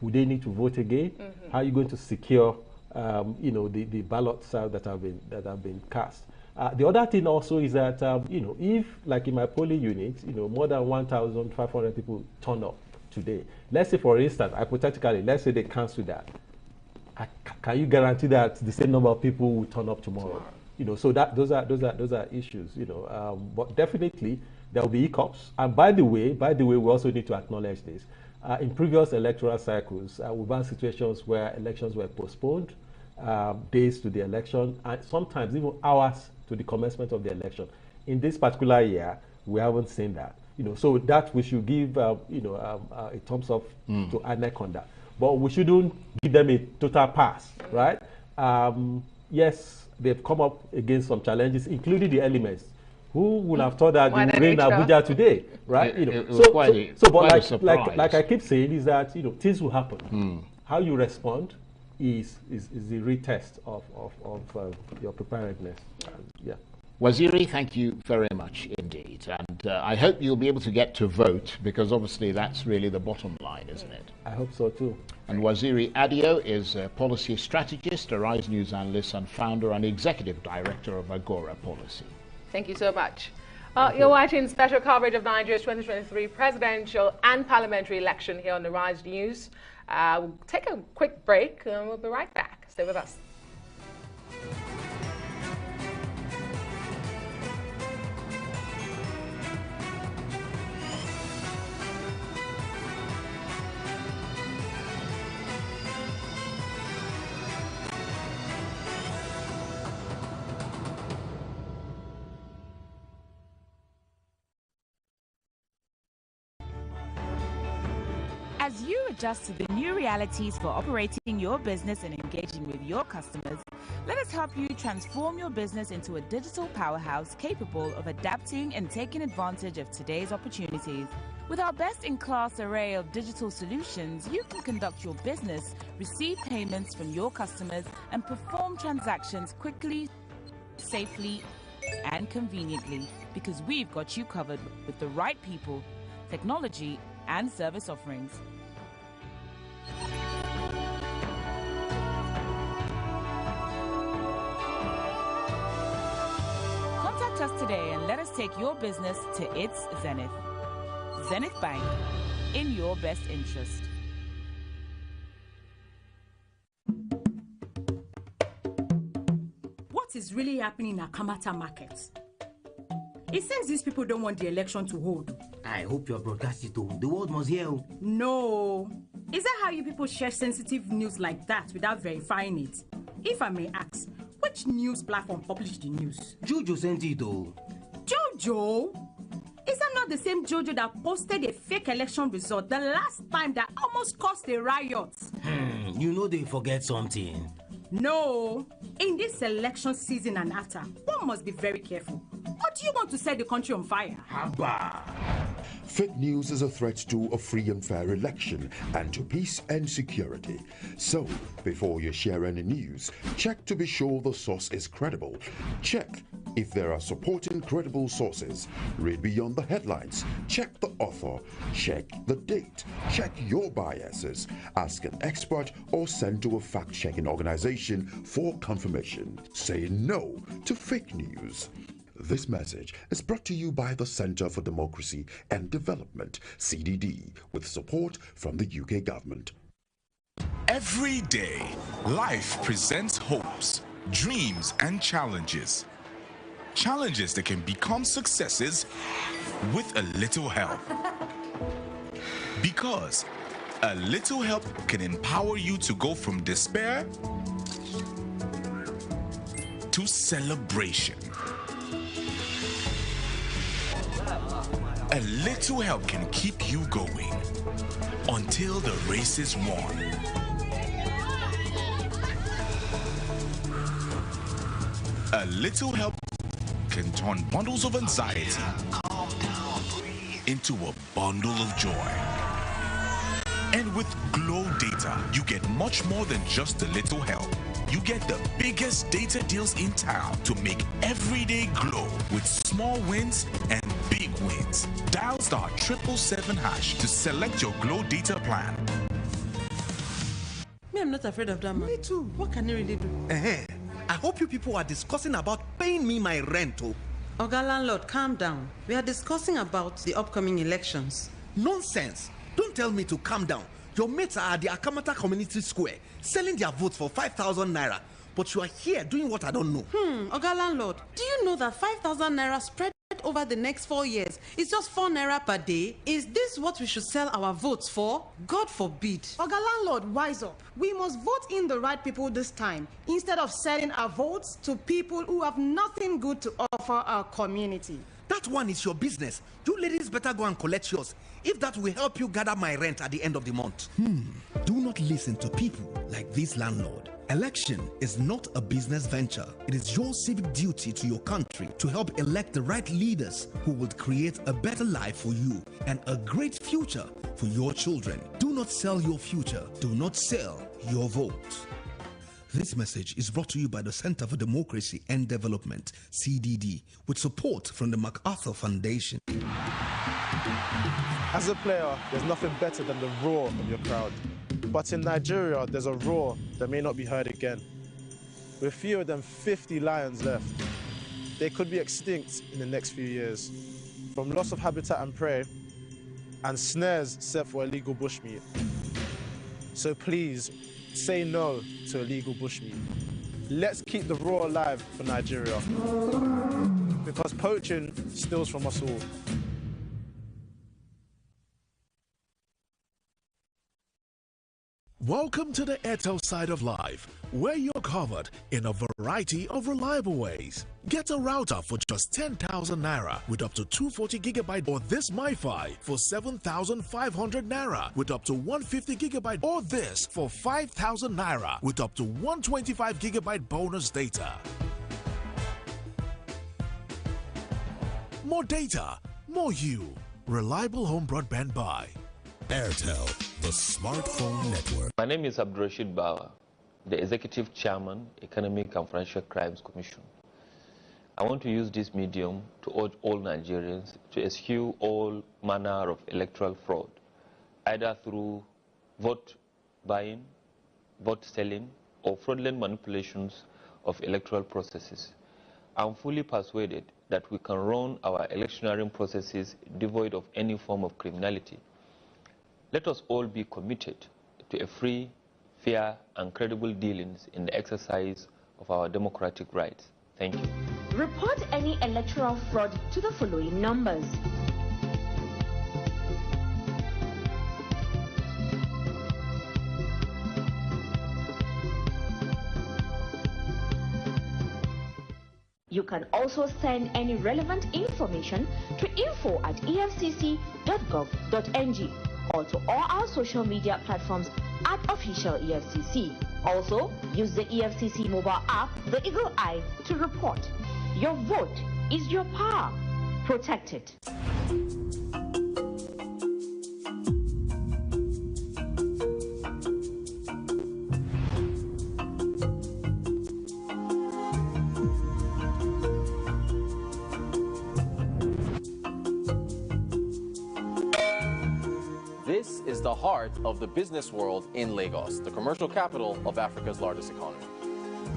Would they need to vote again? How are you going to secure, the ballots that have been cast? The other thing also is that, if, like in my polling unit, more than 1,500 people turn up today. Let's say, for instance, hypothetically, let's say they cancel that. Can you guarantee that the same number of people will turn up tomorrow? So that those are issues. But definitely there will be hiccups. And by the way, we also need to acknowledge this. In previous electoral cycles, we've had situations where elections were postponed, days to the election, and sometimes even hours to the commencement of the election. In this particular year, we haven't seen that. So that we should give a thumbs up to INEC on that. But we shouldn't give them a total pass, right? Yes, they've come up against some challenges, including the elements. Who would have thought that they would rain Abuja today, right? But like I keep saying, is that things will happen. How you respond is the retest of your preparedness. Yeah. Waziri, thank you very much indeed. And I hope you'll be able to get to vote, because obviously that's really the bottom line, isn't it? I hope so too. And Waziri Adio is a policy strategist, a Rise News analyst, and founder and executive director of Agora Policy. Thank you so much. You're watching special coverage of Nigeria's 2023 presidential and parliamentary election here on the Rise News. We'll take a quick break and we'll be right back. Stay with us. As you adjust to the new realities for operating your business and engaging with your customers, let us help you transform your business into a digital powerhouse capable of adapting and taking advantage of today's opportunities. With our best-in-class array of digital solutions, you can conduct your business, receive payments from your customers, and perform transactions quickly, safely, and conveniently, because we've got you covered with the right people, technology, and service offerings. Contact us today and let us take your business to its zenith. Zenith Bank, in your best interest. What is really happening in Akamata market? It seems these people don't want the election to hold. I hope you're broadcasting to the world must hear. No. Is that how you people share sensitive news like that without verifying it? If I may ask, which news platform published the news? Jojo sent it though. Jojo? Is that not the same Jojo that posted a fake election result the last time that almost caused a riot? You know they forget something. No. In this election season and after, one must be very careful. Or do you want to set the country on fire? Haba. Fake news is a threat to a free and fair election and to peace and security. So, before you share any news, check to be sure the source is credible. Check if there are supporting credible sources. Read beyond the headlines. Check the author. Check the date. Check your biases. Ask an expert or send to a fact-checking organization for confirmation. Say no to fake news. This message is brought to you by the Center for Democracy and Development, CDD, with support from the UK government. Every day, life presents hopes, dreams, and challenges. Challenges that can become successes with a little help. Because a little help can empower you to go from despair to celebration. A little help can keep you going until the race is won. A little help can turn bundles of anxiety into a bundle of joy. And with Glow Data, you get much more than just a little help. You get the biggest data deals in town to make every day glow with small wins and big wins. Dial *777# to select your Glow Data plan. Me, I'm not afraid of that man. Me too. What can you really do? I hope you people are discussing about paying me my rent. Oga landlord, calm down. We are discussing about the upcoming elections. Nonsense. Don't tell me to calm down. Your mates are at the Akamata Community Square selling their votes for 5,000 naira. But you are here doing what I don't know. Oga landlord, do you know that 5,000 naira spread over the next 4 years is just 4 naira per day? Is this what we should sell our votes for? God forbid. Oga landlord, wise up. We must vote in the right people this time, instead of selling our votes to people who have nothing good to offer our community. That one is your business. You ladies better go and collect yours, if that will help you gather my rent at the end of the month. Do not listen to people like this landlord. Election is not a business venture. It is your civic duty to your country to help elect the right leaders who will create a better life for you and a great future for your children. Do not sell your future. Do not sell your vote. This message is brought to you by the Center for Democracy and Development, CDD, with support from the MacArthur Foundation. As a player, there's nothing better than the roar of your crowd. But in Nigeria, there's a roar that may not be heard again. With fewer than 50 lions left, they could be extinct in the next few years, from loss of habitat and prey, and snares set for illegal bushmeat. So please, say no to illegal bushmeat. Let's keep the roar alive for Nigeria, because poaching steals from us all. Welcome to the Airtel side of life, where you're covered in a variety of reliable ways. Get a router for just 10,000 naira with up to 240 gigabyte, or this MiFi for 7,500 naira with up to 150 gigabyte, or this for 5,000 naira with up to 125 gigabyte bonus data. More data, more you. Reliable home broadband by Airtel, the smartphone network. My name is Abdurrashid Bawa, the Executive Chairman, Economic and Financial Crimes Commission. I want to use this medium to urge all Nigerians to eschew all manner of electoral fraud, either through vote buying, vote selling, or fraudulent manipulations of electoral processes. I'm fully persuaded that we can run our electioneering processes devoid of any form of criminality. Let us all be committed to a free, fair, and credible dealings in the exercise of our democratic rights. Thank you. Report any electoral fraud to the following numbers. You can also send any relevant information to info@efcc.gov.ng or to all our social media platforms at official EFCC. Also, use the EFCC mobile app, the Eagle Eye, to report. Your vote is your power. Protect it. This is the heart of the business world in Lagos, the commercial capital of Africa's largest economy.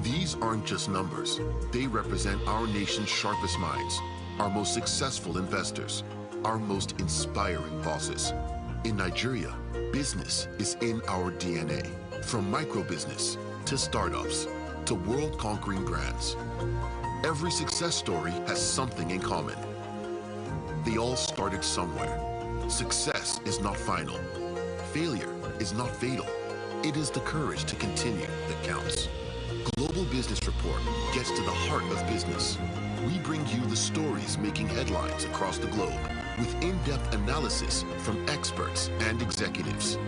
These aren't just numbers. They represent our nation's sharpest minds, our most successful investors, our most inspiring bosses. In Nigeria, business is in our DNA. From micro-business to startups to world-conquering brands. Every success story has something in common. They all started somewhere. Success is not final. Failure is not fatal. It is the courage to continue that counts. Global Business Report gets to the heart of business. We bring you the stories making headlines across the globe with in-depth analysis from experts and executives.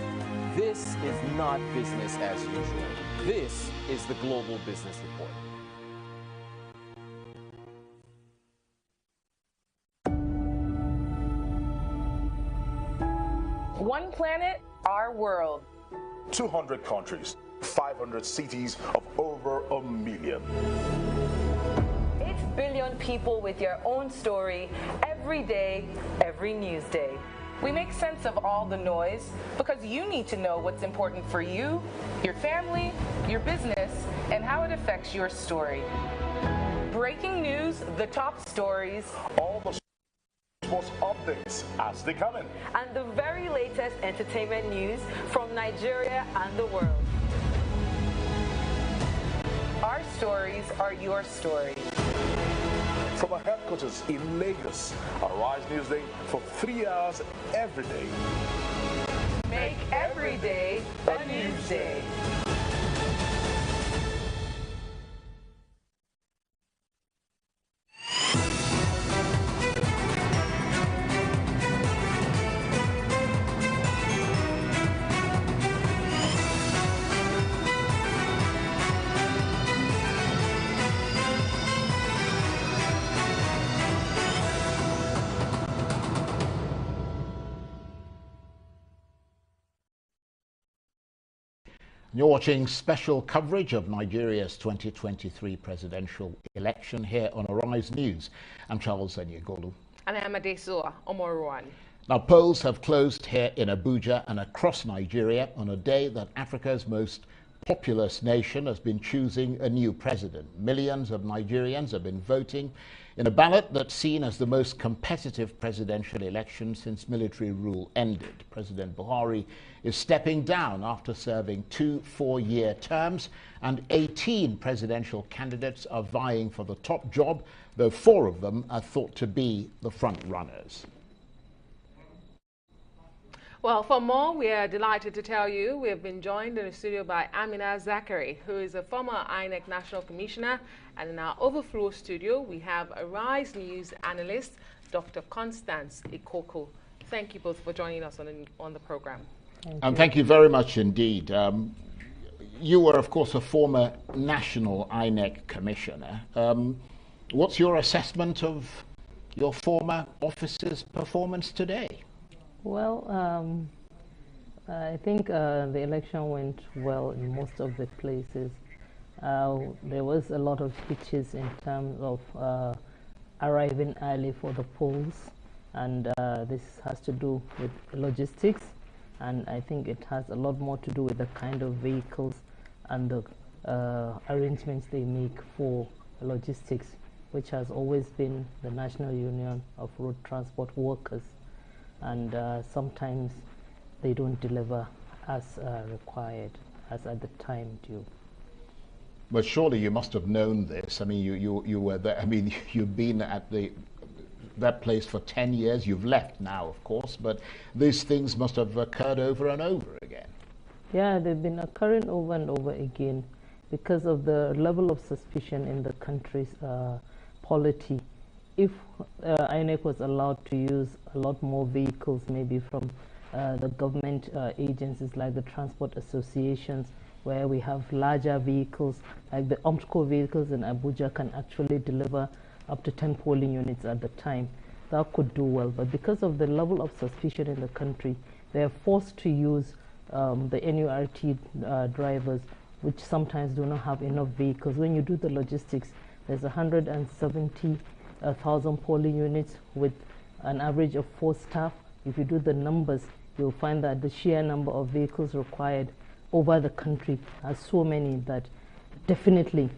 This is not business as usual. This is the Global Business Report. One planet, our world. 200 countries, 500 cities of over 1 million. 8 billion people with your own story every day, every news day. We make sense of all the noise because you need to know what's important for you, your family, your business, and how it affects your story. Breaking news, the top stories, all the sports updates as they come in, and the very latest entertainment news from Nigeria and the world. Our stories are your story. From our headquarters in Lagos, Arise Newsday for 3 hours every day. Make every day a news day. You're watching special coverage of Nigeria's 2023 presidential election here on Arise News. I'm Charles Enyegolu. And I'm Adesoa Omorwan. Now, polls have closed here in Abuja and across Nigeria on a day that Africa's most populous nation has been choosing a new president. Millions of Nigerians have been voting in a ballot that's seen as the most competitive presidential election since military rule ended. President Buhari is stepping down after serving 2 4-year terms, and 18 presidential candidates are vying for the top job, though 4 of them are thought to be the front runners. Well, for more, we are delighted to tell you we have been joined in the studio by Amina Zachary, who is a former INEC National Commissioner. And in our overflow studio, we have Arise News analyst, Dr. Constance Ikoko. Thank you both for joining us on the program. Thank you very much indeed. You were, of course, a former national INEC commissioner. What's your assessment of your former officer's performance today? Well, I think the election went well in most of the places. There was a lot of hitches in terms of arriving early for the polls, and this has to do with logistics, and I think it has a lot more to do with the kind of vehicles and the arrangements they make for logistics, which has always been the National Union of Road Transport Workers. And sometimes they don't deliver as required, as at the time due. But surely you must have known this. I mean, you were there. I mean, you've been at that place for 10 years. You've left now, of course, but these things must have occurred over and over again. Yeah, they've been occurring over and over again because of the level of suspicion in the country's polity. If INEC was allowed to use a lot more vehicles, maybe from the government agencies like the transport associations, where we have larger vehicles, like the OMTCO vehicles in Abuja can actually deliver up to 10 polling units at the time. That could do well, but because of the level of suspicion in the country, they are forced to use the NURT drivers, which sometimes do not have enough vehicles. When you do the logistics, there's 170,000 polling units with an average of 4 staff. If you do the numbers, you'll find that the sheer number of vehicles required over the country are so many that definitely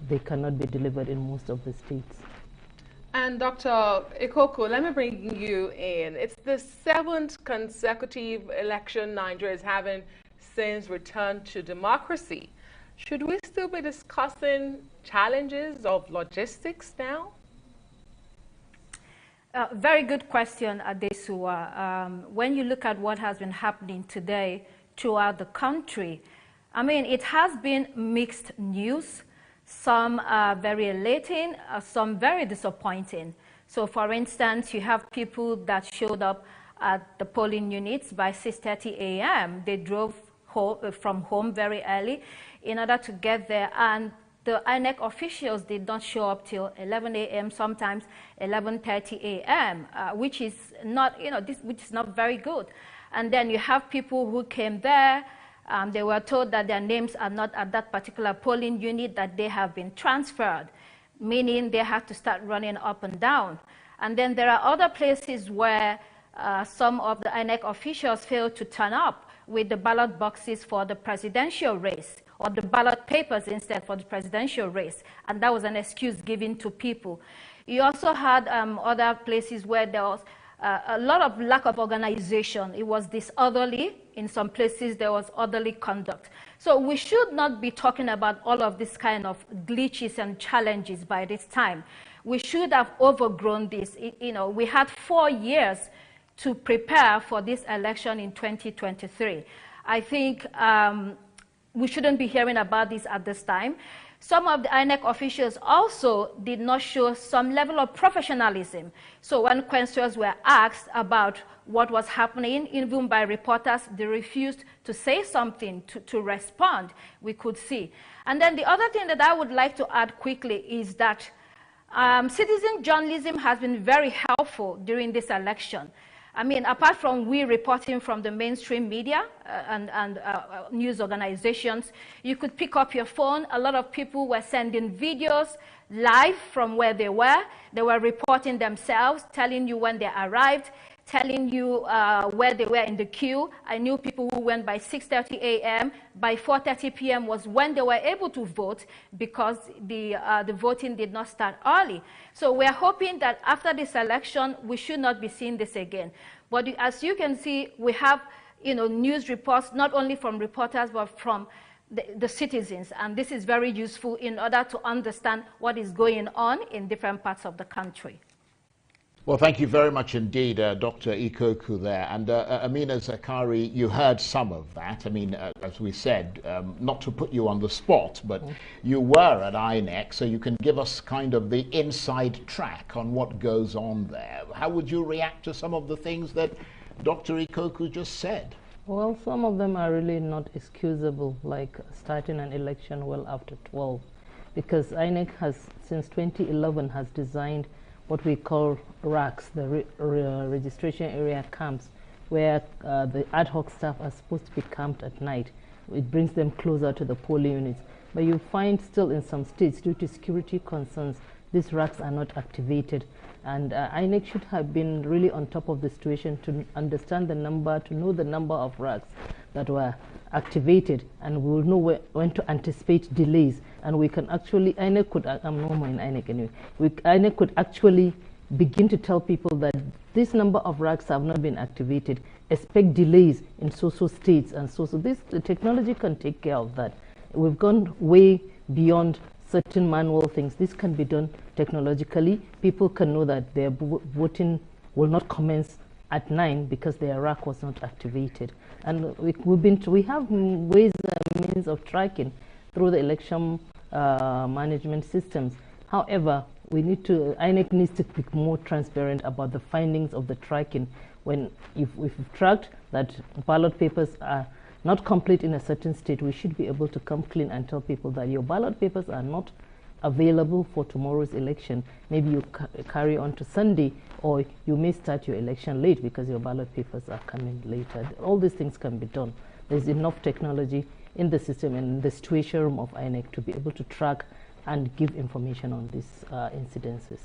they cannot be delivered in most of the states. And Dr. Ikoko, let me bring you in. It's the 7th consecutive election Nigeria is having since return to democracy. Should we still be discussing challenges of logistics now? Very good question, Adesuwa. When you look at what has been happening today throughout the country, I mean, it has been mixed news. Some are very elating, some very disappointing. So for instance, you have people that showed up at the polling units by 6:30 a.m. They drove from home very early in order to get there, and the INEC officials did not show up till 11 a.m., sometimes 11:30 a.m., which is not, which is not very good. And then you have people who came there. They were told that their names are not at that particular polling unit, that they have been transferred, meaning they have to start running up and down. And then there are other places where some of the INEC officials failed to turn up with the ballot boxes for the presidential race, or the ballot papers instead for the presidential race. And that was an excuse given to people. You also had other places where there was a lot of lack of organization. It was disorderly. In some places, there was orderly conduct. So we should not be talking about all of this kind of glitches and challenges by this time. We should have overgrown this. We had 4 years to prepare for this election in 2023. I think we shouldn't be hearing about this at this time. Some of the INEC officials also did not show some level of professionalism. So when questions were asked about what was happening, even by reporters, they refused to say something, to respond, we could see. And then the other thing that I would like to add quickly is that citizen journalism has been very helpful during this election. I mean, apart from we reporting from the mainstream media and news organizations, you could pick up your phone. A lot of people were sending videos live from where they were. They were reporting themselves, telling you when they arrived, telling you where they were in the queue. I knew people who went by 6:30 a.m. By 4:30 p.m. was when they were able to vote, because the voting did not start early. So we're hoping that after this election, we should not be seeing this again. But as you can see, we have news reports, not only from reporters, but from the citizens. And this is very useful in order to understand what is going on in different parts of the country. Well, thank you very much indeed, Dr. Ikoku there. And Amina Zakari, you heard some of that. I mean, as we said, not to put you on the spot, but you were at INEC, so you can give us kind of the inside track on what goes on there. How would you react to some of the things that Dr. Ikoku just said? Well, some of them are really not excusable, like starting an election well after 12, because INEC has, since 2011, has designed what we call racks, the registration area camps, where the ad hoc staff are supposed to be camped at night. It brings them closer to the polling units. But you find still in some states, due to security concerns, these racks are not activated. And INEC should have been really on top of the situation to understand the number, to know the number of racks that were activated, and we will know when to anticipate delays. And we can actually, INEC could, I'm no more in INEC anyway, INEC could actually begin to tell people that this number of racks have not been activated, expect delays in so-so states, and so-so. The technology can take care of that. We've gone way beyond certain manual things. This can be done technologically. People can know that their voting will not commence at 9 because their rack was not activated. And we have ways and means of tracking through the election management systems. However, INEC needs to be more transparent about the findings of the tracking. If we've tracked that ballot papers are not complete in a certain state, we should be able to come clean and tell people that your ballot papers are not available for tomorrow's election. Maybe you carry on to Sunday, or you may start your election late because your ballot papers are coming later. All these things can be done. There's enough technology in the system and in the situation room of INEC to be able to track and give information on these incidences.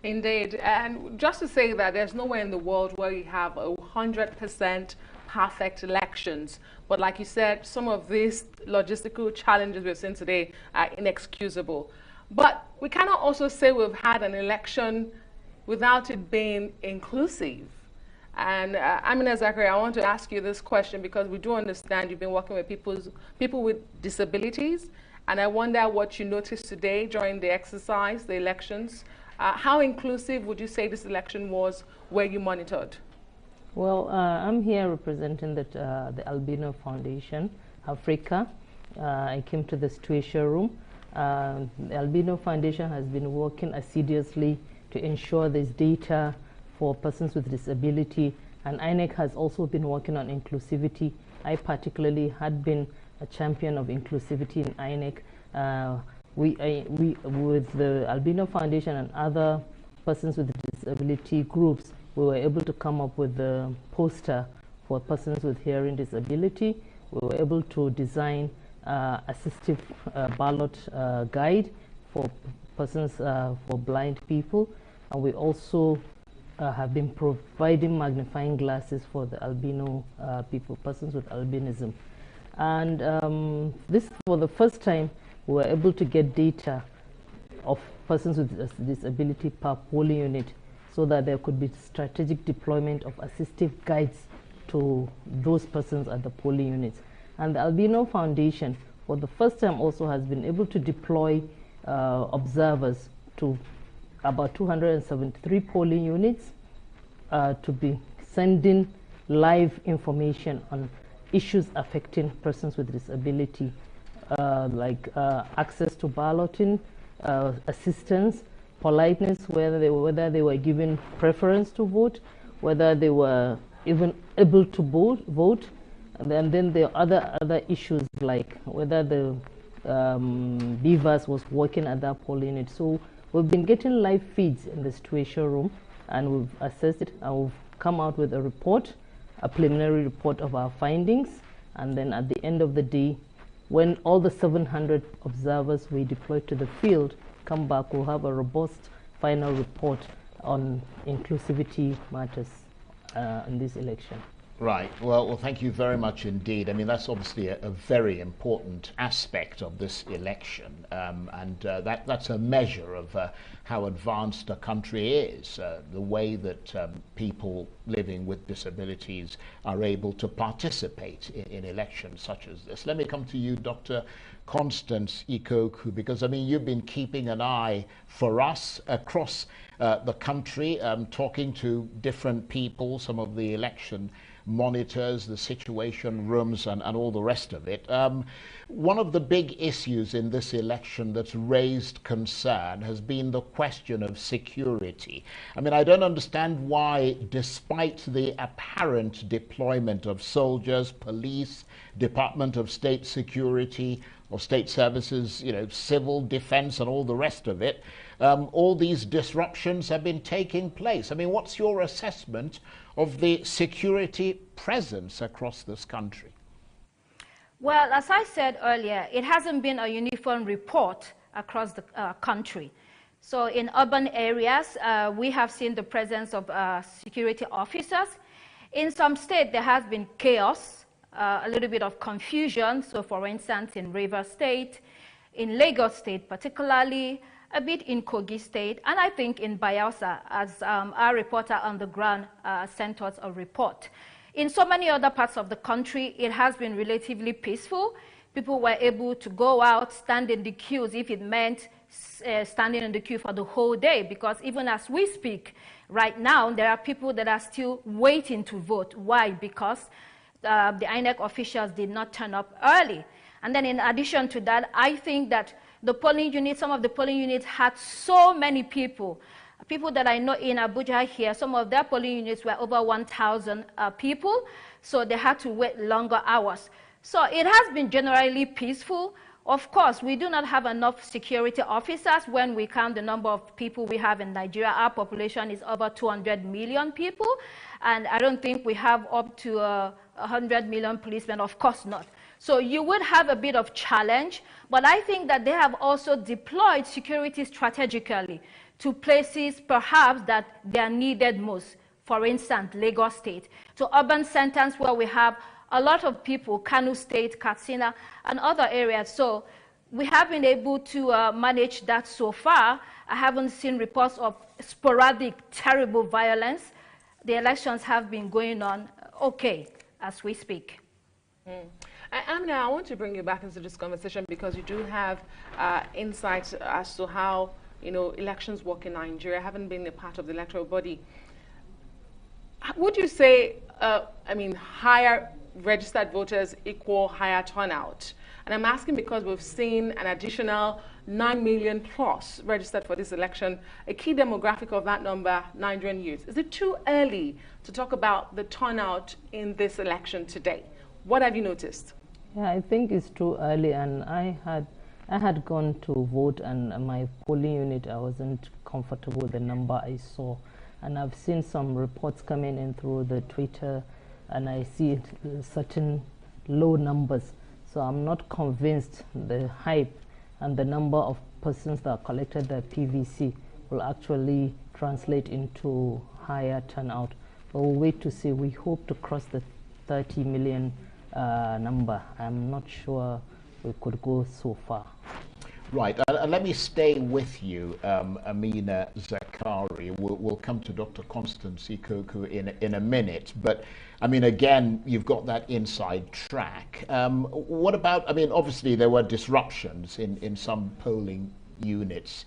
Indeed, and just to say that there's nowhere in the world where you have 100% perfect elections. But like you said, some of these logistical challenges we've seen today are inexcusable. But we cannot also say we've had an election without it being inclusive. And Amina Zachary, I want to ask you this question because we do understand you've been working with people with disabilities. And I wonder what you noticed today during the exercise, the elections. How inclusive would you say this election was where you monitored? Well, I'm here representing the Albino Foundation, Africa. I came to the situation room. The Albino Foundation has been working assiduously to ensure there's data for persons with disability, and INEC has also been working on inclusivity. I particularly had been a champion of inclusivity in INEC. We with the Albino Foundation and other persons with disability groups, we were able to come up with a poster for persons with hearing disability. We were able to design assistive ballot guide for persons, for blind people. And we also have been providing magnifying glasses for the albino people, persons with albinism. And this, for the first time, we were able to get data of persons with disability per polling unit so that there could be strategic deployment of assistive guides to those persons at the polling units. And the Albino Foundation, for the first time, also has been able to deploy observers to about 273 polling units to be sending live information on issues affecting persons with disability, like access to balloting, assistance, politeness, whether they were given preference to vote, whether they were even able to vote, and then there are other issues like whether the BVAS was working at that polling unit. So we've been getting live feeds in the situation room, and we've assessed it, and we've come out with a report, a preliminary report of our findings, and then at the end of the day, when all the 700 observers we deployed to the field come back, we'll have a robust final report on inclusivity matters in this election. Right. Well, thank you very much indeed. I mean, that's obviously a very important aspect of this election, and that's a measure of how advanced a country is, the way that people living with disabilities are able to participate in elections such as this. Let me come to you, Dr. Constance Ikoku, because, I mean, you've been keeping an eye for us across the country, talking to different people, some of the election monitors, the situation rooms, and all the rest of it. One of the big issues in this election that's raised concern has been the question of security. I mean, I don't understand why, despite the apparent deployment of soldiers, police, Department of State Security, or state services, you know, civil defense and all the rest of it, all these disruptions have been taking place. I mean, what's your assessment of the security presence across this country? Well, as I said earlier, it hasn't been a uniform report across the country. So in urban areas, we have seen the presence of security officers. In some states, there has been chaos, a little bit of confusion. So for instance, in Rivers State, in Lagos State particularly, a bit in Kogi State, and I think in Bayelsa, as our reporter on the ground sent us a report. In so many other parts of the country, it has been relatively peaceful. People were able to go out, stand in the queues if it meant standing in the queue for the whole day, because even as we speak right now, there are people that are still waiting to vote. Why? Because the INEC officials did not turn up early. And then in addition to that, I think that the polling units, some of the polling units had so many people. People that I know in Abuja here, some of their polling units were over 1,000 people, so they had to wait longer hours. So it has been generally peaceful. Of course, we do not have enough security officers when we count the number of people we have in Nigeria. Our population is over 200 million people, and I don't think we have up to 100 million policemen, of course not. So you would have a bit of challenge, but I think that they have also deployed security strategically to places perhaps that they are needed most. For instance, Lagos State, to urban centers where we have a lot of people, Kano State, Katsina, and other areas. So we have been able to manage that so far. I haven't seen reports of sporadic, terrible violence. The elections have been going on okay as we speak. Amina, I want to bring you back into this conversation because you do have insights as to how elections work in Nigeria, having been a part of the electoral body. Would you say, higher registered voters equal higher turnout? And I'm asking because we've seen an additional 9 million plus registered for this election. A key demographic of that number, Nigerian youth. Is it too early to talk about the turnout in this election today? What have you noticed? Yeah, I think it's too early, and I had gone to vote, and my polling unit, I wasn't comfortable with the number I saw. And I've seen some reports coming in through the Twitter, and I see certain low numbers. So I'm not convinced the hype and the number of persons that collected the PVC will actually translate into higher turnout. But we'll wait to see. We hope to cross the 30 million number. I'm not sure we could go so far. Right, let me stay with you, Amina Zakari. We'll come to Dr. Constance Ikoku in a minute, but I mean, again, you've got that inside track. What about, obviously there were disruptions in some polling units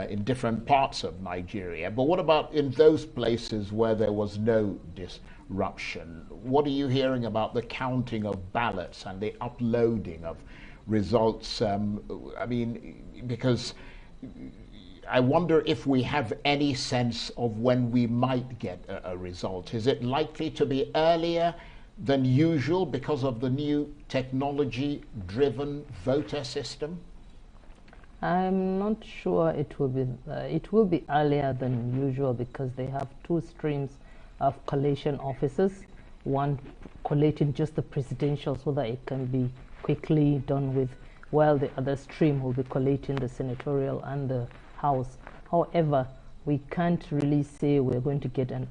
in different parts of Nigeria, but what about in those places where there was no disruption? What are you hearing about the counting of ballots and the uploading of results? Because I wonder if we have any sense of when we might get a result. Is it likely to be earlier than usual because of the new technology-driven voter system? I'm not sure it will be. It will be earlier than usual because they have two streams of collation officers. One collating just the presidential so that it can be quickly done with, while the other stream will be collating the senatorial and the House. However, we can't really say we're going to get an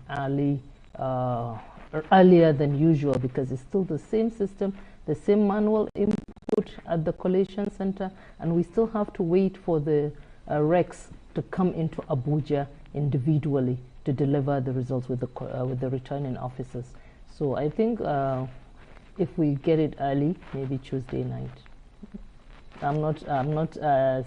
earlier than usual because it's still the same system, the same manual input at the collation center, and we still have to wait for the recs to come into Abuja individually to deliver the results with the returning officers. So I think if we get it early, maybe Tuesday night. I'm not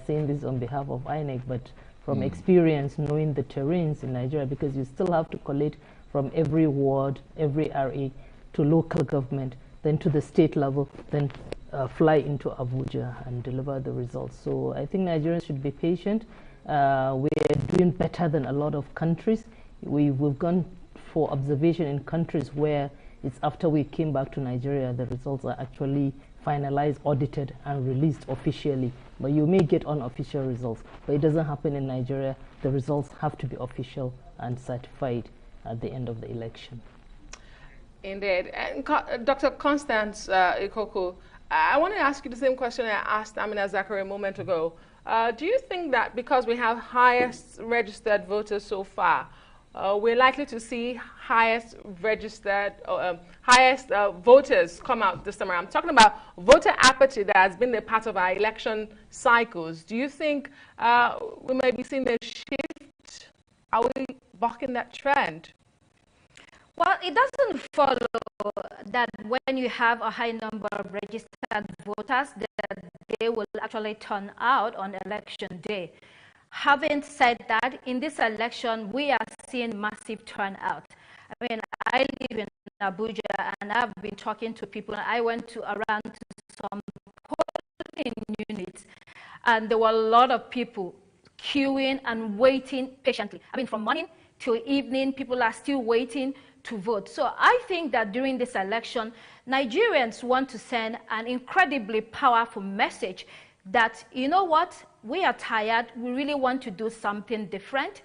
saying this on behalf of INEC, but from experience, knowing the terrains in Nigeria, because you still have to collate from every ward, every RA to local government, then to the state level, then fly into Abuja and deliver the results. So I think Nigerians should be patient. We're doing better than a lot of countries. We've gone for observation in countries where it's after we came back to Nigeria, the results are actually finalized, audited, and released officially. But you may get unofficial results, but it doesn't happen in Nigeria. The results have to be official and certified at the end of the election. Indeed. And Dr. Constance Ikoku, I want to ask you the same question I asked Amina Zakari a moment ago. Do you think that because we have highest registered voters so far, we're likely to see highest registered, highest voters come out this time around? I'm talking about voter apathy that has been a part of our election cycles. Do you think we may be seeing a shift? Are we bucking that trend? Well, it doesn't follow that when you have a high number of registered voters, that they will actually turn out on election day. Having said that, in this election, we are seeing massive turnout. I mean, I live in Abuja, and I've been talking to people. I went around to some polling units, and there were a lot of people queuing and waiting patiently. I mean, from morning till evening, people are still waiting to vote. So I think that during this election, Nigerians want to send an incredibly powerful message that, you know what, we are tired, we really want to do something different.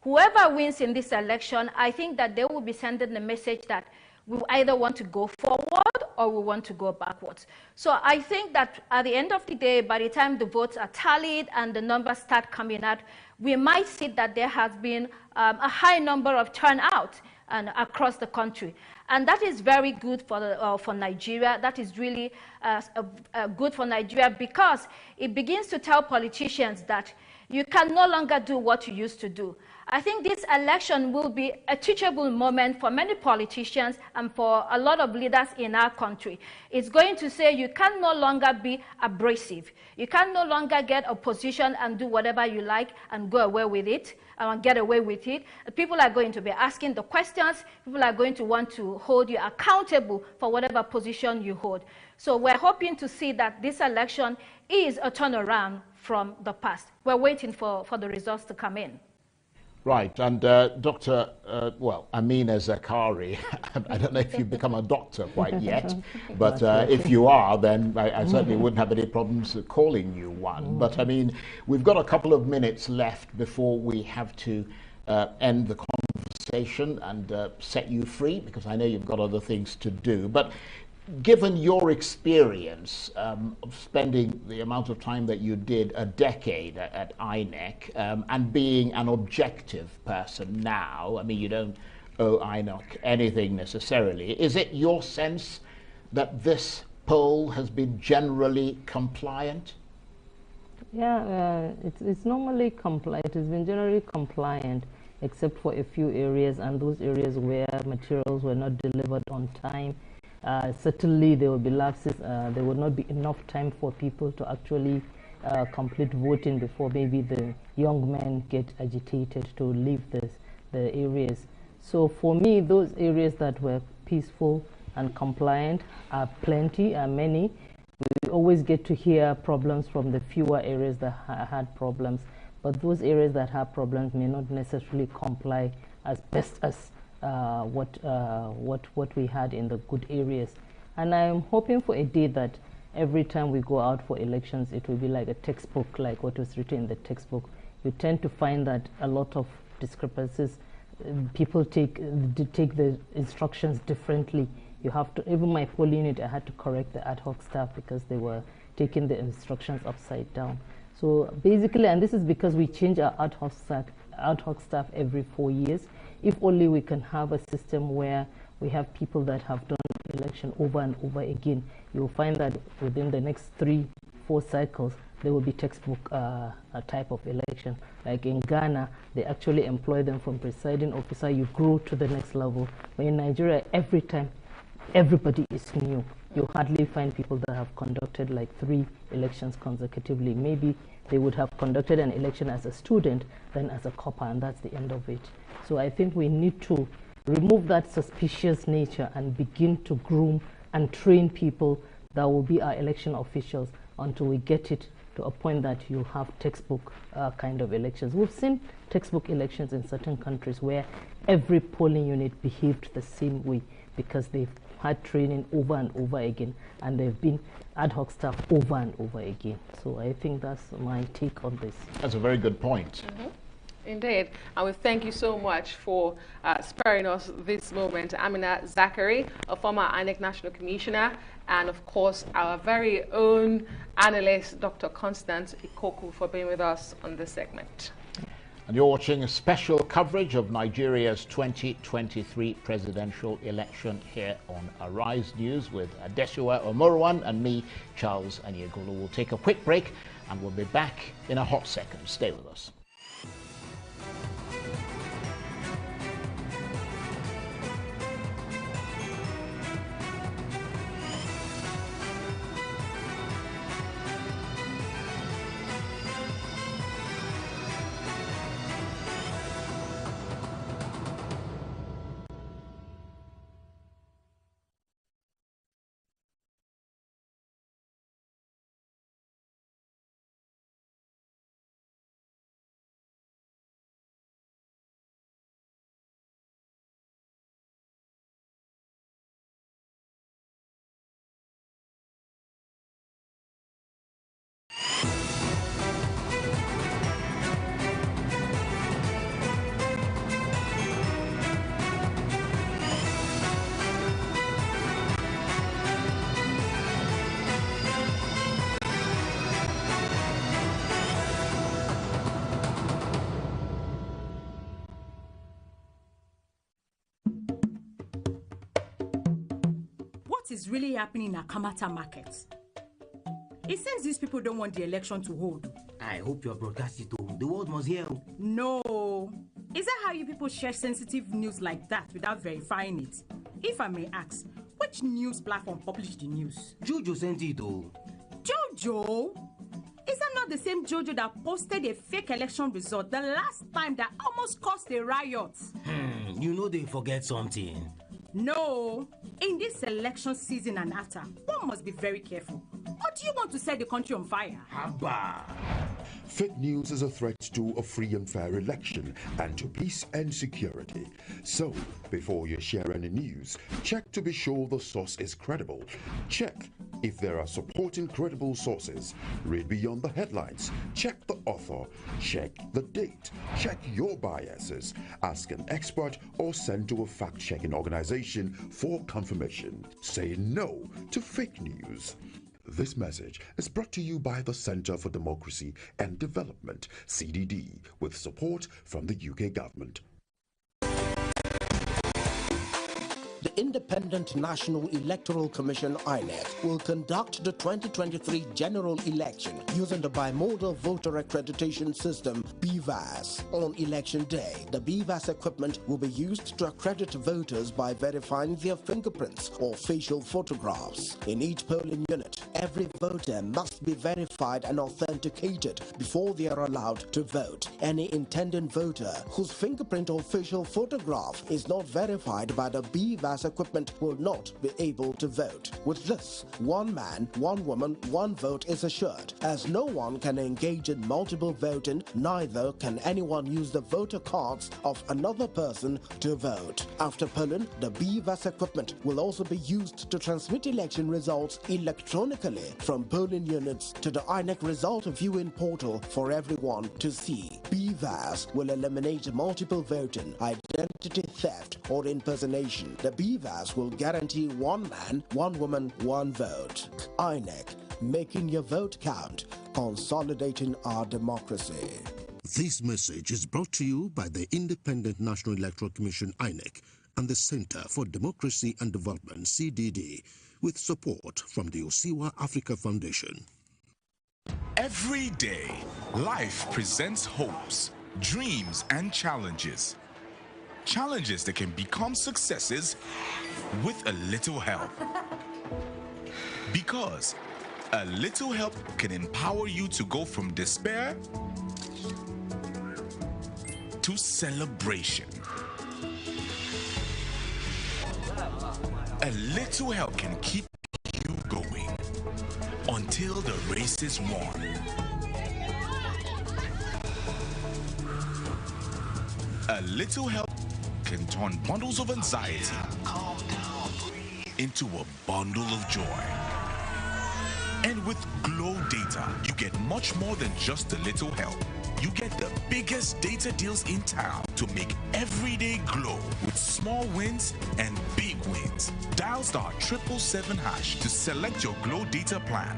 Whoever wins in this election, I think that they will be sending the message that we either want to go forward or we want to go backwards. So I think that at the end of the day, by the time the votes are tallied and the numbers start coming out, we might see that there has been a high number of turnout across the country. And that is very good for Nigeria. That is really good for Nigeria, because it begins to tell politicians that you can no longer do what you used to do. I think this election will be a teachable moment for many politicians and for a lot of leaders in our country. It's going to say you can no longer be abrasive. You can no longer get a position and do whatever you like and go away with it and get away with it. People are going to be asking the questions. People are going to want to hold you accountable for whatever position you hold. So we're hoping to see that this election is a turnaround from the past. We're waiting for the results to come in. Right, and Dr. Amina Zakari, I don't know if you've become a doctor quite yet, but if you are, then I certainly wouldn't have any problems calling you one. But I mean, we've got a couple of minutes left before we have to end the conversation and set you free, because I know you've got other things to do. But given your experience of spending the amount of time that you did, a decade at INEC, and being an objective person now, I mean, you don't owe INEC anything necessarily. Is it your sense that this poll has been generally compliant? Yeah, it's normally compliant. It's been generally compliant, except for a few areas, and those areas where materials were not delivered on time. Certainly there will be lapses. There will not be enough time for people to actually complete voting before maybe the young men get agitated to leave the areas. So for me, those areas that were peaceful and compliant are plenty, are many. We always get to hear problems from the fewer areas that had problems, but those areas that have problems may not necessarily comply as best as what we had in the good areas. And I'm hoping for a day that every time we go out for elections, it will be like a textbook, like what was written in the textbook. You tend to find that a lot of discrepancies, people take the instructions differently. You have to, even my poll unit, I had to correct the ad hoc staff because they were taking the instructions upside down. So basically, and this is because we change our ad hoc staff every 4 years. If only we can have a system where we have people that have done election over and over again, you'll find that within the next 3-4 cycles, there will be textbook type of election. Like in Ghana, they actually employ them from presiding officer, you grow to the next level. But in Nigeria, every time, everybody is new. You hardly find people that have conducted like 3 elections consecutively. Maybe they would have conducted an election as a student, then as a copper, and that's the end of it. So I think we need to remove that suspicious nature and begin to groom and train people that will be our election officials until we get it to a point that you have textbook kind of elections. We've seen textbook elections in certain countries where every polling unit behaved the same way because they've had training over and over again, and they've been ad hoc staff over and over again. So I think that's my take on this. That's a very good point. Indeed. And we thank you so much for sparing us this moment. Amina Zakari, a former INEC National Commissioner, and of course our very own analyst, Dr. Constance Ikoku, for being with us on this segment. And you're watching a special coverage of Nigeria's 2023 presidential election here on Arise News with Adesua Omorwan and me, Charles Anyegulu. We'll take a quick break and we'll be back in a hot second. Stay with us. what is really happening in Akamata market? It seems these people don't want the election to hold. I hope you broadcast it. The world must hear. No. Is that how you people share sensitive news like that without verifying it? If I may ask, which news platform published the news? Jojo sent it. Jojo? Is that not the same Jojo that posted a fake election result the last time that almost caused a riot? You know they forget something. No. In this election season and after, one must be very careful. Or do you want to set the country on fire? Haba. Fake news is a threat to a free and fair election and to peace and security. So, before you share any news, check to be sure the source is credible. Check if there are supporting credible sources. Read beyond the headlines. Check the author. Check the date. Check your biases. Ask an expert or send to a fact-checking organization for confirmation. Say no to fake news. This message is brought to you by the Center for Democracy and Development, CDD, with support from the UK government. The Independent National Electoral Commission, INEC, will conduct the 2023 general election using the Bimodal Voter Accreditation System, BVAS. On election day, the BVAS equipment will be used to accredit voters by verifying their fingerprints or facial photographs. In each polling unit, every voter must be verified and authenticated before they are allowed to vote. Any intending voter whose fingerprint or facial photograph is not verified by the BVAS equipment will not be able to vote. With this, one man, one woman, one vote is assured. As no one can engage in multiple voting, neither can anyone use the voter cards of another person to vote. After polling, the BVAS equipment will also be used to transmit election results electronically from polling units to the INEC result viewing portal for everyone to see. BVAS will eliminate multiple voting, identity theft, or impersonation. The BVAS will guarantee one man, one woman, one vote. INEC, making your vote count, consolidating our democracy. This message is brought to you by the Independent National Electoral Commission, INEC, and the Center for Democracy and Development, CDD, with support from the Osiwa Africa Foundation. Every day, life presents hopes, dreams, and challenges. Challenges that can become successes with a little help. Because a little help can empower you to go from despair to celebration. A little help can keep you going until the race is won. A little help can turn bundles of anxiety into a bundle of joy. And with Glow Data, you get much more than just a little help. You get the biggest data deals in town to make every day glow with small wins and big wins. Dial *777# to select your Glow Data plan.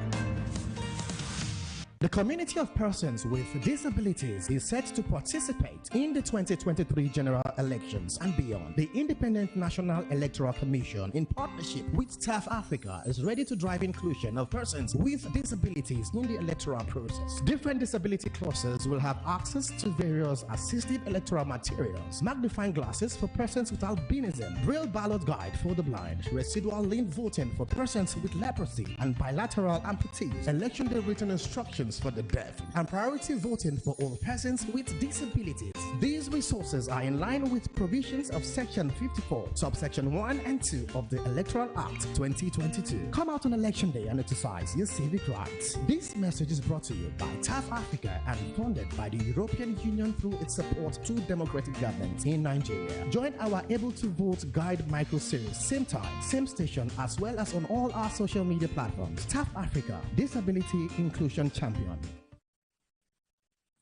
The community of persons with disabilities is set to participate in the 2023 general elections and beyond. The Independent National Electoral Commission, in partnership with TAF Africa, is ready to drive inclusion of persons with disabilities in the electoral process. Different disability clusters will have access to various assistive electoral materials, magnifying glasses for persons with albinism, braille ballot guide for the blind, residual link voting for persons with leprosy and bilateral amputees, election day written instructions for the deaf, and priority voting for all persons with disabilities. These resources are in line with provisions of Section 54, subsection 1 and 2 of the Electoral Act 2022. Come out on election day and exercise your civic rights. This message is brought to you by TAF Africa and funded by the European Union through its support to democratic government in Nigeria. Join our Able to Vote Guide micro series, same time, same station, as well as on all our social media platforms. TAF Africa, Disability Inclusion Champion.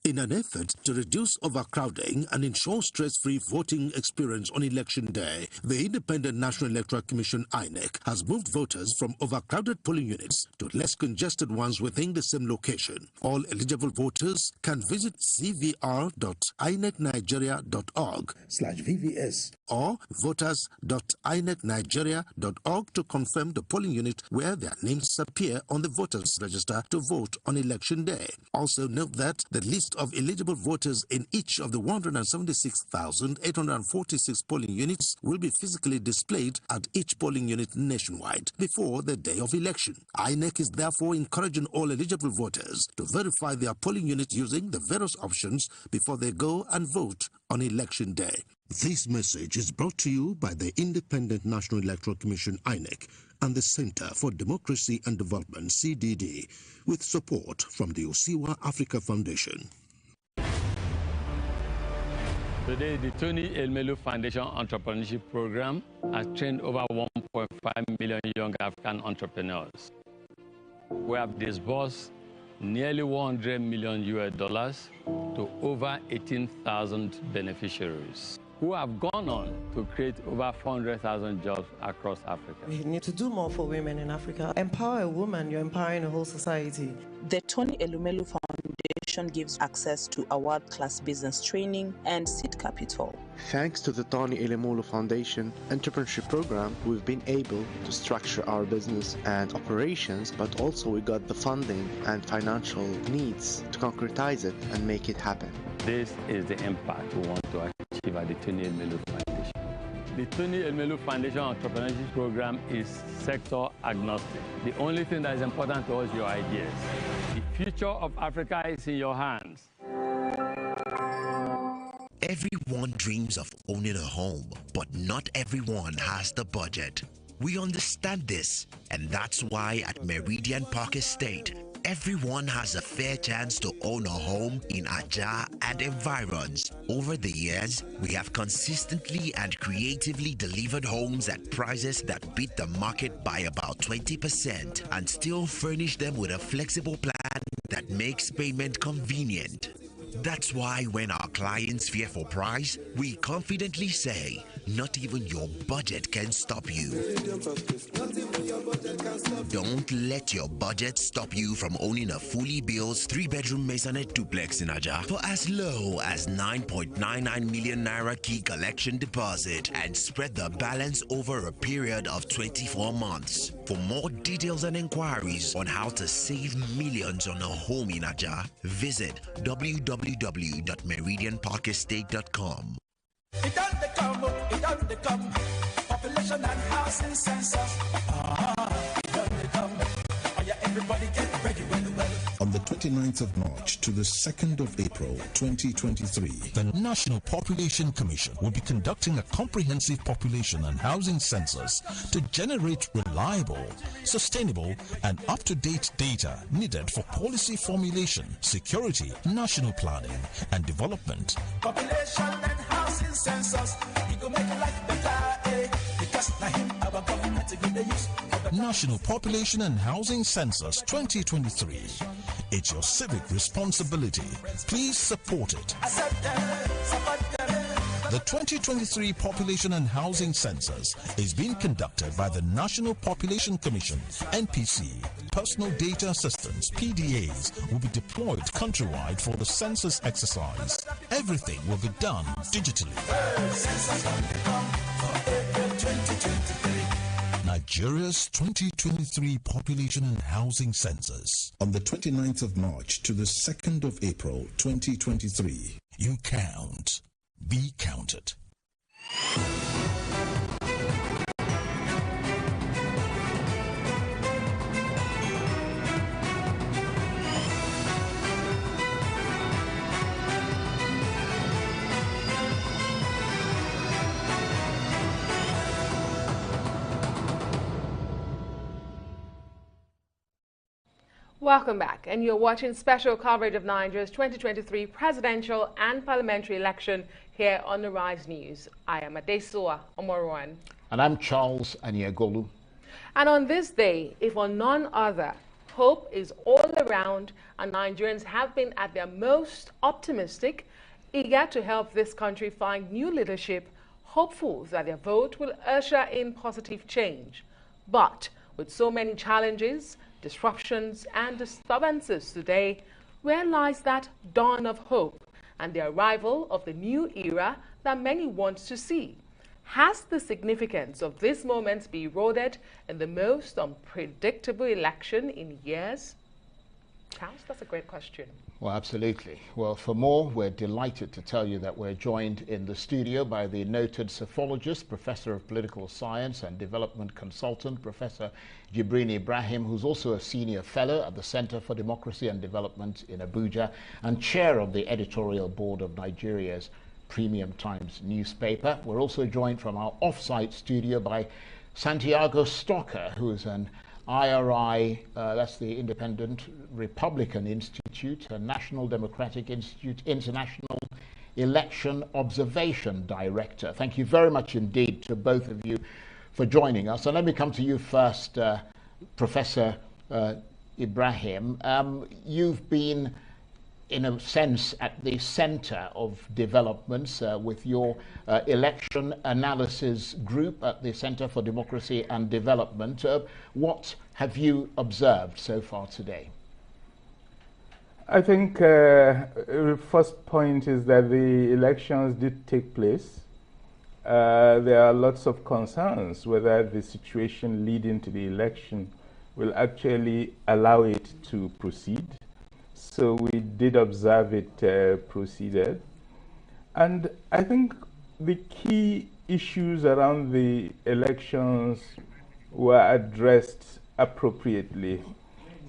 In an effort to reduce overcrowding and ensure stress-free voting experience on election day, the Independent National Electoral Commission (INEC) has moved voters from overcrowded polling units to less congested ones within the same location. All eligible voters can visit cvr.inecnigeria.org/VVS or voters.inecnigeria.org to confirm the polling unit where their names appear on the voters register to vote on election day. Also note that the list of eligible voters in each of the 176,846 polling units will be physically displayed at each polling unit nationwide before the day of election. INEC is therefore encouraging all eligible voters to verify their polling unit using the various options before they go and vote on election day. This message is brought to you by the Independent National Electoral Commission (INEC) and the Center for Democracy and Development (CDD), with support from the Osiwa Africa Foundation. Today, the Tony Elmelu Foundation Entrepreneurship Program has trained over 1.5 million young African entrepreneurs. We have disbursed nearly $100 million to over 18,000 beneficiaries who have gone on to create over 400,000 jobs across Africa. We need to do more for women in Africa. Empower a woman, you're empowering a whole society. The Tony Elumelu Foundation gives access to a world-class business training and seed capital. Thanks to the Tony Elumelu Foundation Entrepreneurship Program, we've been able to structure our business and operations, but also we got the funding and financial needs to concretize it and make it happen. This is the impact we want to achieve at the Tony Elmelu Foundation. The Tony Elmelu Foundation Entrepreneurship Program is sector agnostic. The only thing that is important to us is your ideas. The future of Africa is in your hands. Everyone dreams of owning a home, but not everyone has the budget. We understand this, and that's why at Meridian Park Estate, everyone has a fair chance to own a home in Ajah and environs. Over the years, we have consistently and creatively delivered homes at prices that beat the market by about 20% and still furnish them with a flexible plan that makes payment convenient. That's why when our clients fear for price, we confidently say, not even your budget can stop you. Don't let your budget stop you from owning a fully built 3-bedroom maisonette duplex in Ajah for as low as 9.99 million naira key collection deposit and spread the balance over a period of 24 months. For more details and inquiries on how to save millions on a home in Ajah, visit www.meridianparkestate.com. It don't come, population and housing census. It don't come. Oh yeah, everybody get ready, well. On the 29th of March to the 2nd of April 2023, the National Population Commission will be conducting a comprehensive population and housing census to generate reliable, sustainable, and up-to-date data needed for policy formulation, security, national planning, and development. Population and housing census, we go make life better, eh? Because now him our government to give the use. National Population and Housing Census 2023. It's your civic responsibility. Please support it. The 2023 Population and Housing Census is being conducted by the National Population Commission, NPC. Personal data assistants, PDAs, will be deployed countrywide for the census exercise. Everything will be done digitally. Nigeria's 2023 Population and Housing Census. On the 29th of March to the 2nd of April 2023. You count. Be counted. Welcome back, and you're watching special coverage of Nigeria's 2023 presidential and parliamentary election here on the Rise News. I am Adesua Omorwan. And I'm Charles Aniagolu. And on this day, if on none other, Hope is all around, and Nigerians have been at their most optimistic, eager to help this country find new leadership, hopeful that their vote will usher in positive change. But with so many challenges, disruptions, and disturbances today, where lies that dawn of hope and the arrival of the new era that many want to see? Has the significance of this moment been eroded in the most unpredictable election in years? Charles, that's a great question. Well, absolutely. Well, for more, we're delighted to tell you that we're joined in the studio by the noted psephologist, Professor of Political Science and Development Consultant, Professor Jibrin Ibrahim, who's also a Senior Fellow at the Center for Democracy and Development in Abuja and Chair of the Editorial Board of Nigeria's Premium Times newspaper. We're also joined from our off-site studio by Santiago Stocker, who is an IRI, that's the Independent Republican Institute, a National Democratic Institute International Election Observation Director. Thank you very much indeed to both of you for joining us. And let me come to you first, Professor Ibrahim. You've been, in a sense, at the center of developments with your election analysis group at the Center for Democracy and Development. What have you observed so far today? I think the first point is that the elections did take place. There are lots of concerns whether the situation leading to the election will actually allow it to proceed. So we did observe it proceeded. And I think the key issues around the elections were addressed appropriately.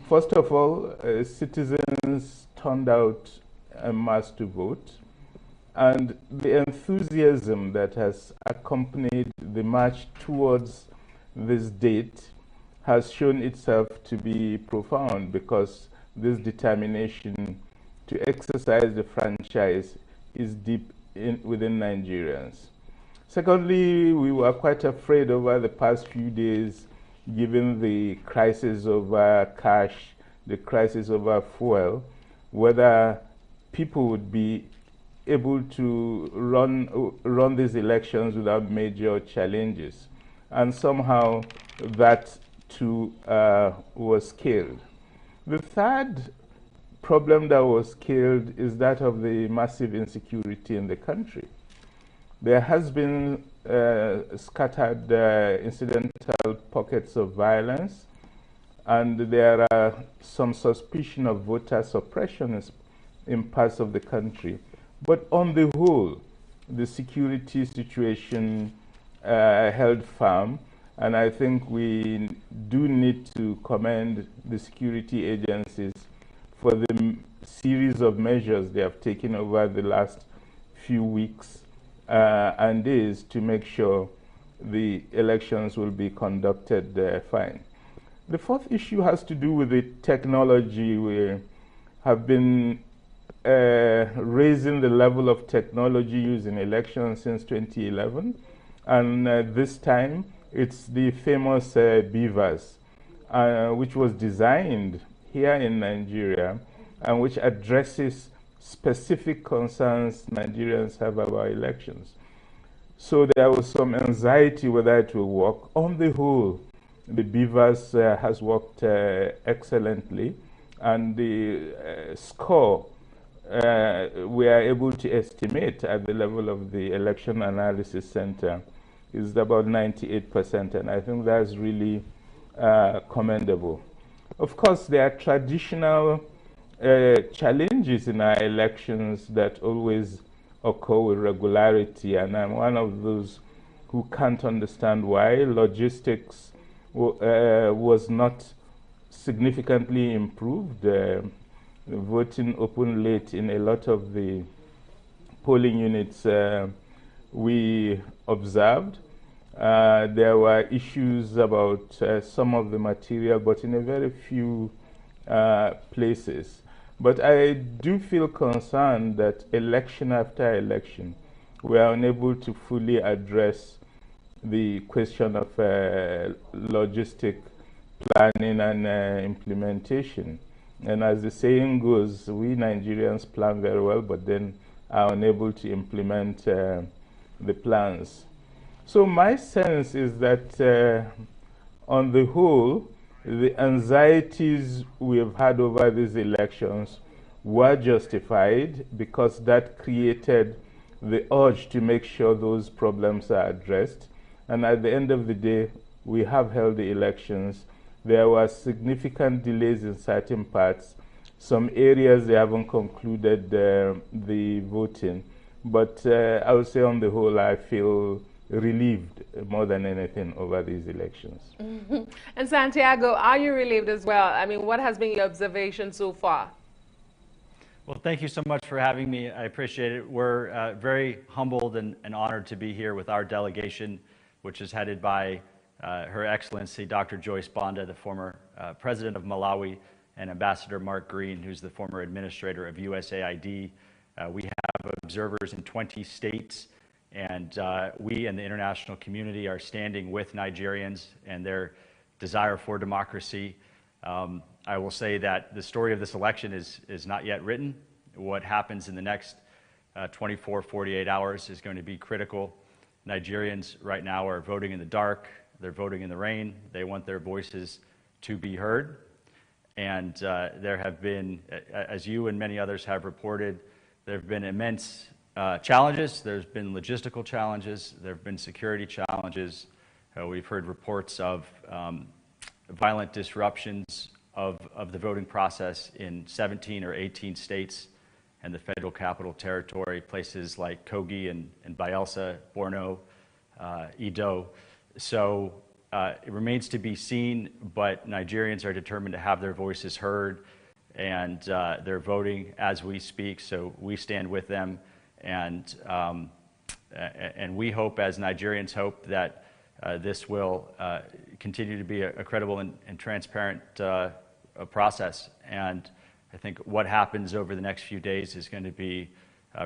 First of all, citizens turned out en masse to vote. And the enthusiasm that has accompanied the march towards this date has shown itself to be profound, because this determination to exercise the franchise is deep within Nigerians. Secondly, we were quite afraid over the past few days, given the crisis over cash, the crisis over fuel, whether people would be able to run these elections without major challenges. And somehow that too was killed. The third problem that was killed is that of the massive insecurity in the country. There has been scattered incidental pockets of violence, and there are some suspicion of voter suppression in parts of the country. But on the whole, the security situation held firm. And I think we do need to commend the security agencies for the series of measures they have taken over the last few weeks and days to make sure the elections will be conducted fine. The fourth issue has to do with the technology. We have been raising the level of technology used in elections since 2011. And this time, it's the famous beavers, which was designed here in Nigeria and which addresses specific concerns Nigerians have about elections. So there was some anxiety whether it will work. On the whole, the beavers has worked excellently, and the score we are able to estimate at the level of the Election Analysis Center is about 98%, and I think that's really commendable. Of course, there are traditional challenges in our elections that always occur with regularity, and I'm one of those who can't understand why. Logistics was not significantly improved. Voting opened late in a lot of the polling units we observed. There were issues about some of the material, but in a very few places. But I do feel concerned that election after election, we are unable to fully address the question of logistic planning and implementation. And as the saying goes, we Nigerians plan very well, but then are unable to implement the plans. So my sense is that on the whole, the anxieties we have had over these elections were justified because that created the urge to make sure those problems are addressed. And at the end of the day, we have held the elections. There were significant delays in certain parts. Some areas they haven't concluded the voting. But I would say on the whole, I feel relieved more than anything over these elections. And Santiago, are you relieved as well? I mean, what has been your observation so far? Well, thank you so much for having me. I appreciate it. We're very humbled and honored to be here with our delegation, which is headed by Her Excellency Dr. Joyce Banda, the former President of Malawi, and Ambassador Mark Green, who's the former administrator of USAID. We have observers in 20 states, and we and the international community are standing with Nigerians and their desire for democracy. I will say that the story of this election is not yet written. What happens in the next 24, 48 hours is going to be critical. Nigerians right now are voting in the dark. They're voting in the rain. They want their voices to be heard. And there have been, as you and many others have reported, there have been immense challenges. There's been logistical challenges. There have been security challenges. We've heard reports of violent disruptions of the voting process in 17 or 18 states and the Federal Capital Territory, places like Kogi and Bayelsa, Borno, Edo. So it remains to be seen, but Nigerians are determined to have their voices heard, and they're voting as we speak, so we stand with them. And we hope, as Nigerians hope, that this will continue to be a credible and transparent process. And I think what happens over the next few days is going to be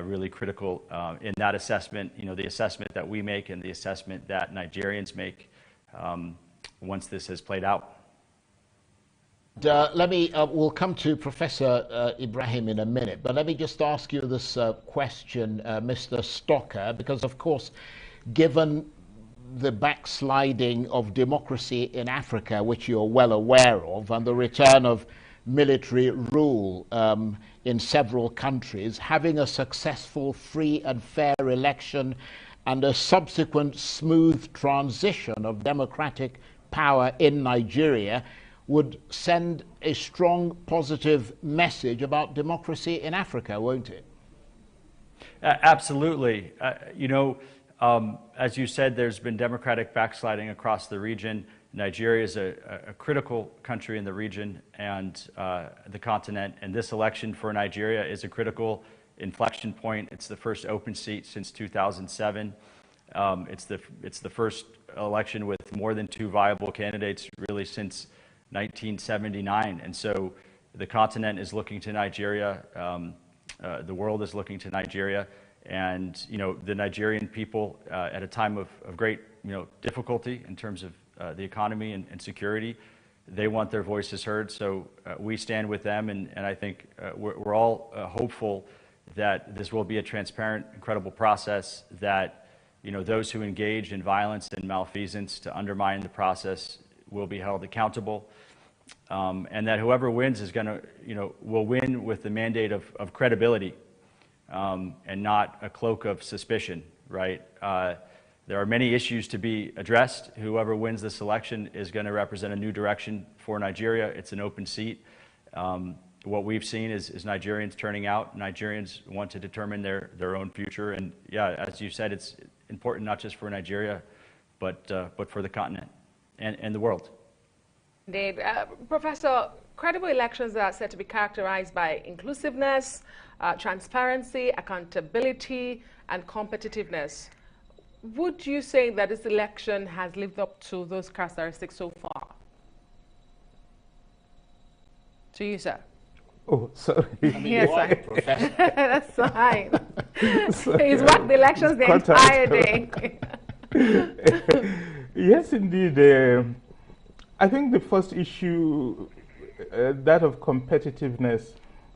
really critical in that assessment, the assessment that we make and the assessment that Nigerians make once this has played out. We'll come to Professor Ibrahim in a minute, but let me just ask you this question, Mr. Stocker, because of course, given the backsliding of democracy in Africa, which you're well aware of, and the return of military rule in several countries, having a successful, free and fair election and a subsequent smooth transition of democratic power in Nigeria would send a strong positive message about democracy in Africa, won't it? Absolutely. As you said, there's been democratic backsliding across the region. Nigeria is a critical country in the region and the continent, and this election for Nigeria is a critical inflection point. It's the first open seat since 2007. It's the first election with more than 2 viable candidates really since 1979, and so the continent is looking to Nigeria. The world is looking to Nigeria. And the Nigerian people, at a time of great difficulty in terms of the economy and security, they want their voices heard. So we stand with them, and I think we're all hopeful that this will be a transparent, incredible process. That those who engage in violence and malfeasance to undermine the process will be held accountable, and that whoever wins is going to will win with the mandate of credibility. And not a cloak of suspicion, right? There are many issues to be addressed. Whoever wins this election is going to represent a new direction for Nigeria. It's an open seat. What we've seen is Nigerians turning out. Nigerians want to determine their own future. And yeah, as you said, it's important not just for Nigeria, but for the continent and the world. Indeed. Professor, credible elections are said to be characterized by inclusiveness, transparency, accountability, and competitiveness. Would you say that this election has lived up to those characteristics so far? To you, sir. Oh, sorry. Yes, sir. That's fine. He's worked the elections the entire day. Yes, indeed. I think the first issue, that of competitiveness,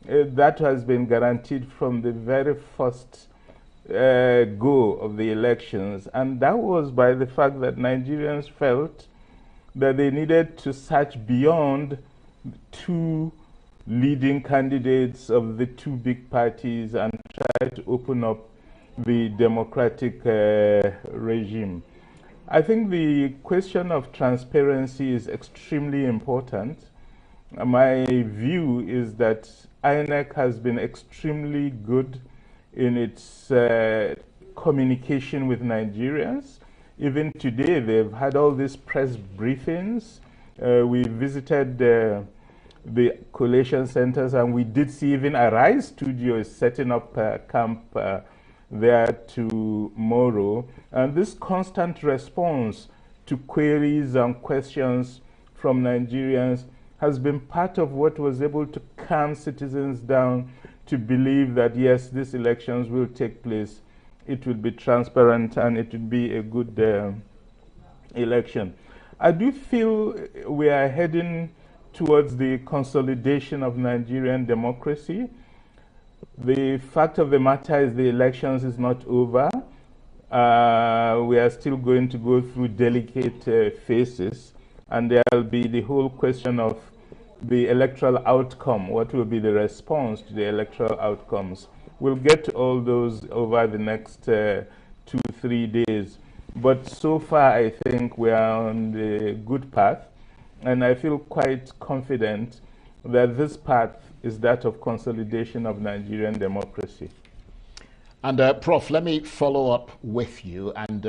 that has been guaranteed from the very first go of the elections, and that was by the fact that Nigerians felt that they needed to search beyond two leading candidates of the two big parties and try to open up the democratic regime. I think the question of transparency is extremely important. My view is that INEC has been extremely good in its communication with Nigerians. Even today, they've had all these press briefings. We visited the collation centers, and we did see even Arise Studio is setting up a camp there tomorrow. And this constant response to queries and questions from Nigerians has been part of what was able to calm citizens down to believe that, yes, these elections will take place. It will be transparent and it will be a good election. I do feel we are heading towards the consolidation of Nigerian democracy. The fact of the matter is the elections is not over. We are still going to go through delicate phases, and there will be the whole question of the electoral outcome. What will be the response to the electoral outcomes? We'll get to all those over the next 2-3 days. But so far, I think we are on the good path, and I feel quite confident that this path is that of consolidation of Nigerian democracy. And Prof, let me follow up with you, and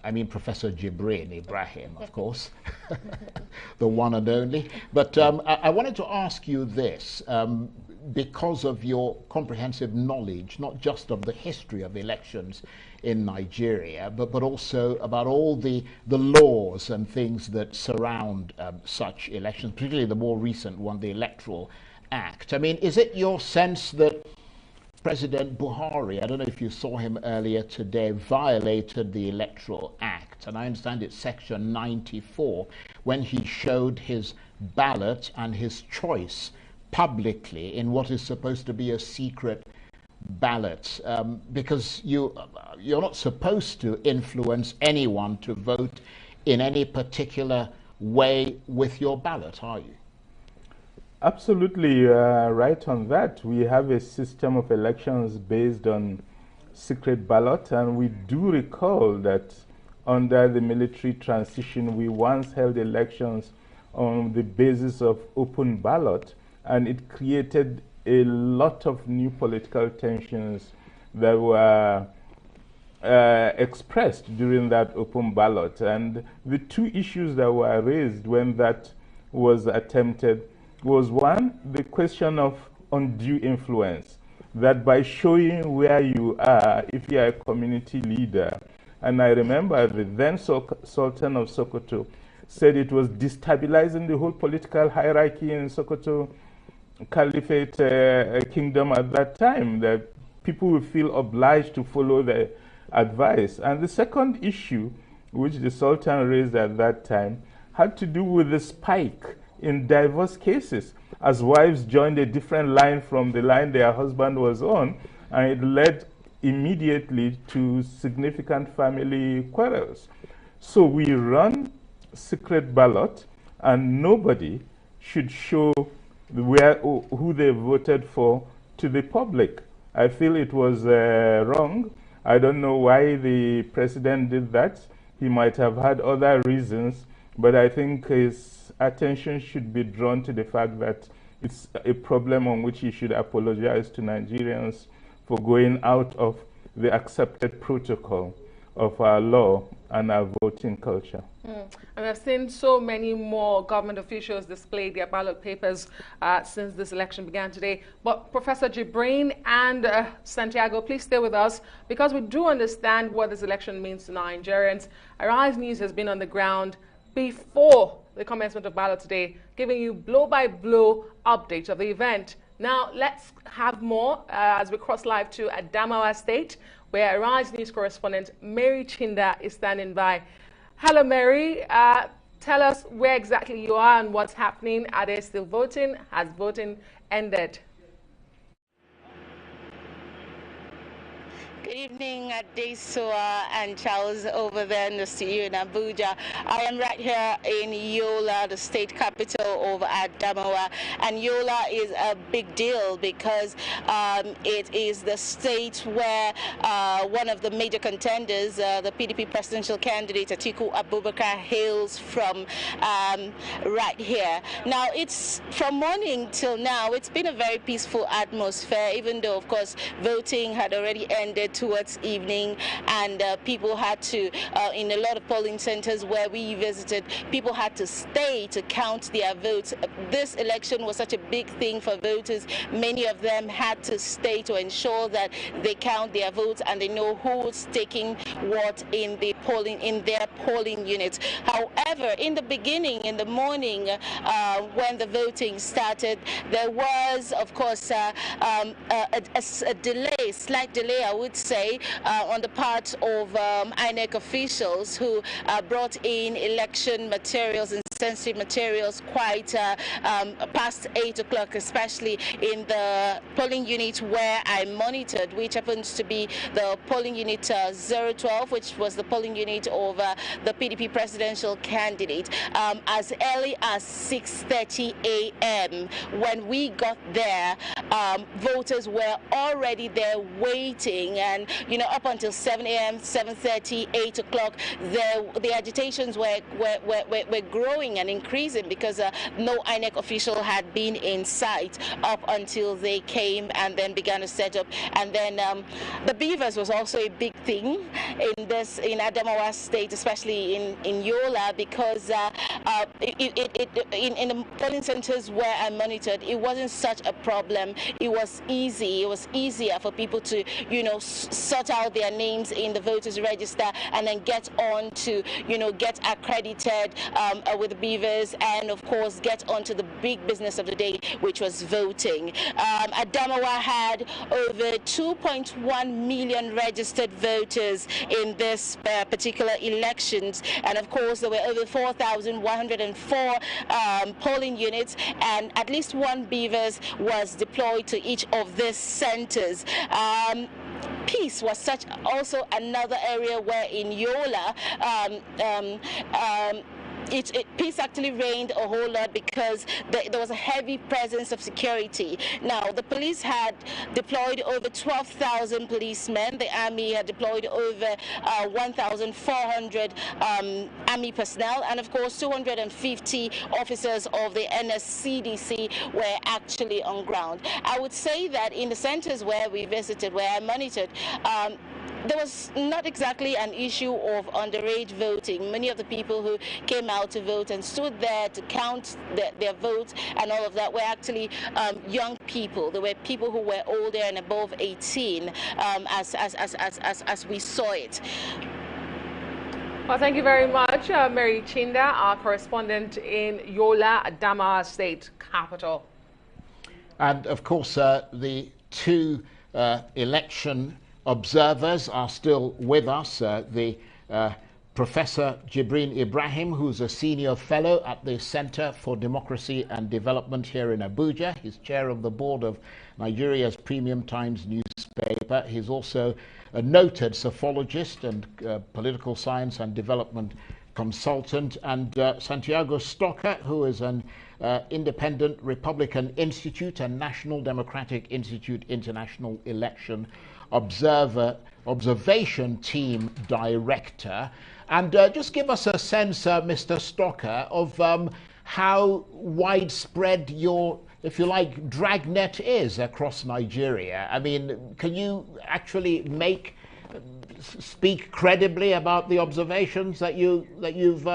I mean Professor Jibrin Ibrahim, of course, the one and only. But I wanted to ask you this, because of your comprehensive knowledge, not just of the history of elections in Nigeria, but also about all the laws and things that surround such elections, particularly the more recent one, the Electoral Act. I mean, is it your sense that President Buhari, I don't know if you saw him earlier today, violated the Electoral Act, and I understand it's section 94, when he showed his ballot and his choice publicly in what is supposed to be a secret ballot, because you're not supposed to influence anyone to vote in any particular way with your ballot, are you? Absolutely right on that. We have a system of elections based on secret ballot, and we do recall that under the military transition, we once held elections on the basis of open ballot, and it created a lot of new political tensions that were expressed during that open ballot. And the two issues that were raised when that was attempted was, one, the question of undue influence, that by showing where you are, if you are a community leader, and I remember the then Sultan of Sokoto said it was destabilizing the whole political hierarchy in Sokoto Caliphate kingdom at that time, that people would feel obliged to follow the advice. And the second issue, which the Sultan raised at that time, had to do with the spike in divorce cases, as wives joined a different line from the line their husband was on, and it led immediately to significant family quarrels. So we run secret ballot, and nobody should show who they voted for to the public. I feel it was wrong. I don't know why the president did that. He might have had other reasons, but I think his attention should be drawn to the fact that it's a problem on which he should apologize to Nigerians for going out of the accepted protocol of our law and our voting culture. And I've seen so many more government officials display their ballot papers since this election began today. But Professor Jibrin and Santiago, please stay with us, because we do understand what this election means to Nigerians. Arise News has been on the ground before the commencement of ballot today, giving you blow-by-blow updates of the event. Now, let's have more as we cross live to Adamawa State, where Arise News correspondent Mary Chinda is standing by. Hello, Mary. tell us where exactly you are and what's happening. Are they still voting? Has voting ended? Good evening, Adesoa and Charles over there in the studio in Abuja. I am right here in Yola, the state capital of Adamawa. And Yola is a big deal because it is the state where one of the major contenders, the PDP presidential candidate Atiku Abubakar, hails from right here. Now, it's from morning till now, it's been a very peaceful atmosphere, even though, of course, voting had already ended towards evening, and people had to, in a lot of polling centers where we visited, people had to stay to count their votes. This election was such a big thing for voters. Many of them had to stay to ensure that they count their votes and they know who's taking what in the polling, in their polling units. However, in the beginning, in the morning, when the voting started, there was, of course, a delay, slight delay, I would say, on the part of INEC officials who brought in election materials and sensitive materials quite past 8 o'clock, especially in the polling unit where I monitored, which happens to be the polling unit 012, which was the polling unit of the PDP presidential candidate. As early as 6:30 a.m. when we got there, voters were already there waiting, and you know, up until 7 a.m., 7:30, 8 o'clock, the agitations were growing and increasing because no INEC official had been in sight up until they came and then began to set up. And then the beavers was also a big thing in Adamawa State, especially in Yola, because in the polling centers where I monitored, it wasn't such a problem. It was easy. It was easier for people to, you know, sort out their names in the voters register and then get on to, you know, get accredited with the beavers, and of course get on to the big business of the day, which was voting. Adamawa had over 2.1 million registered voters in this particular elections, and of course there were over 4,104 polling units, and at least one beavers was deployed to each of these centers. Peace was such also another area where in Yola peace actually reigned a whole lot because there was a heavy presence of security. Now, the police had deployed over 12,000 policemen. The army had deployed over 1,400 army personnel, and of course 250 officers of the NSCDC were actually on ground. I would say that in the centers where we visited, where I monitored, there was not exactly an issue of underage voting. Many of the people who came out to vote and stood there to count their votes and all of that were actually young people. There were people who were older and above 18 as we saw it. Well, thank you very much, Mary Chinda, our correspondent in Yola, Adamawa State capital. And of course, the two election observers are still with us. The Professor Jibrin Ibrahim, who's a senior fellow at the Center for Democracy and Development here in Abuja. He's chair of the board of Nigeria's Premium Times newspaper. He's also a noted psophologist and political science and development consultant. And Santiago Stocker, who is an Independent Republican Institute and National Democratic Institute International Election Observation Team Director. And just give us a sense, Mr. Stocker, of how widespread your, if you like, dragnet is across Nigeria. I mean, can you actually speak credibly about the observations that you've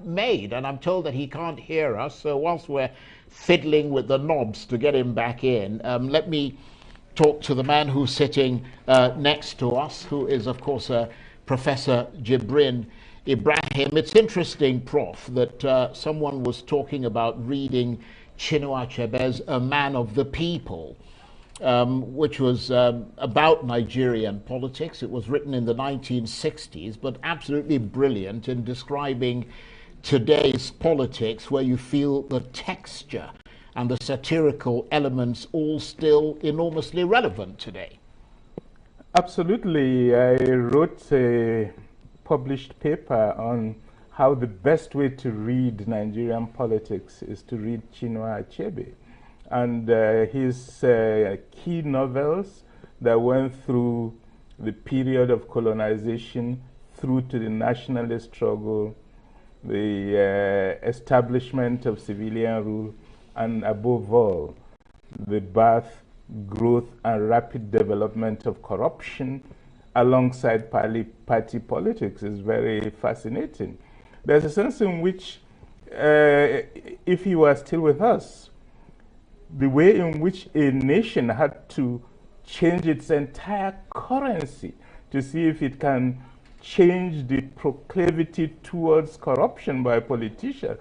made? And I'm told that he can't hear us, so whilst we're fiddling with the knobs to get him back in, let me talk to the man who's sitting next to us, who is, of course, Professor Jibrin Ibrahim. It's interesting, Prof, that someone was talking about reading Chinua Achebe's A Man of the People, which was about Nigerian politics. It was written in the 1960s, but absolutely brilliant in describing today's politics where you feel the texture and the satirical elements all still enormously relevant today? Absolutely. I wrote a published paper on how the best way to read Nigerian politics is to read Chinua Achebe. And his key novels that went through the period of colonization through to the nationalist struggle, the establishment of civilian rule, and above all, the birth, growth, and rapid development of corruption alongside party politics is very fascinating. There's a sense in which, if you are still with us, the way in which a nation had to change its entire currency to see if it can change the proclivity towards corruption by politicians.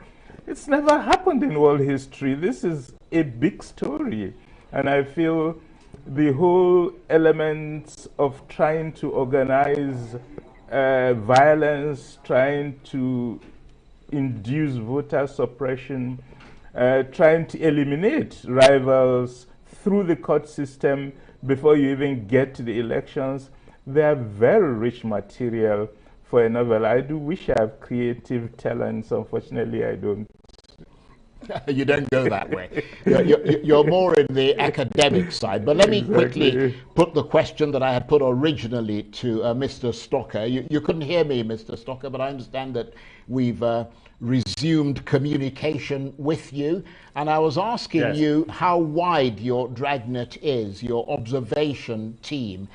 It's never happened in world history. This is a big story. And I feel the whole elements of trying to organize violence, trying to induce voter suppression, trying to eliminate rivals through the court system before you even get to the elections, they are very rich material for a novel. I do wish I have creative talents. Unfortunately, I don't. You don't go that way. You're more in the academic side. But let me quickly put the question that I had put originally to Mr. Stocker. You couldn't hear me, Mr. Stocker, but I understand that we've resumed communication with you. And I was asking you how wide your dragnet is, your observation team.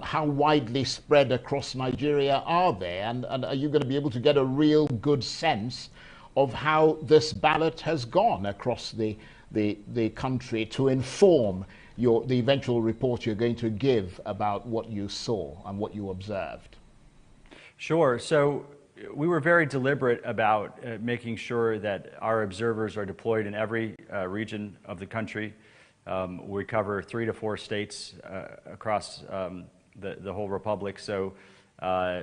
How widely spread across Nigeria are they? And are you going to be able to get a real good sense of how this ballot has gone across the country to inform the eventual report you're going to give about what you saw and what you observed? Sure. So we were very deliberate about making sure that our observers are deployed in every region of the country. We cover 3 to 4 states across the whole republic. So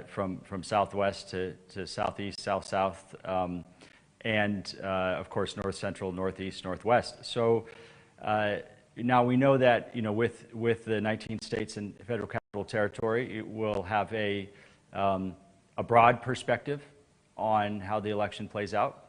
from southwest to southeast, south-south, and of course north central, northeast, northwest. So now we know that with the 19 states and Federal Capital Territory, it will have a broad perspective on how the election plays out.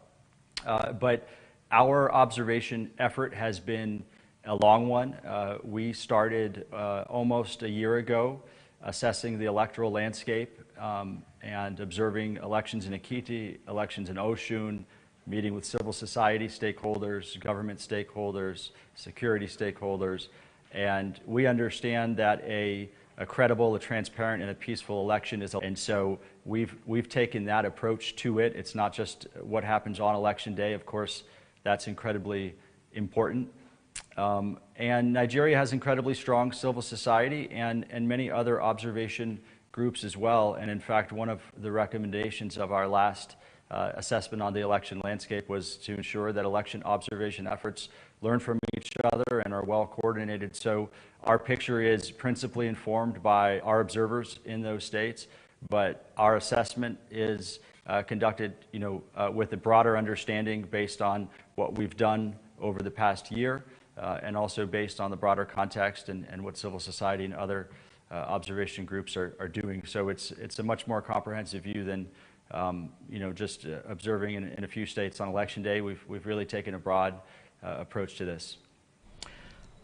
But our observation effort has been a long one. We started almost a year ago assessing the electoral landscape and observing elections in Ekiti, elections in Osun, meeting with civil society stakeholders, government stakeholders, security stakeholders. And we understand that a credible, a transparent, and a peaceful election is, and so we've taken that approach to it. It's not just what happens on election day. Of course, that's incredibly important. And Nigeria has incredibly strong civil society and many other observation groups as well. And in fact, one of the recommendations of our last assessment on the election landscape was to ensure that election observation efforts learn from each other and are well coordinated. So our picture is principally informed by our observers in those states, but our assessment is conducted, with a broader understanding based on what we've done over the past year, and also based on the broader context and what civil society and other observation groups are doing. So it's a much more comprehensive view than just observing in a few states on election day. We've really taken a broad approach to this.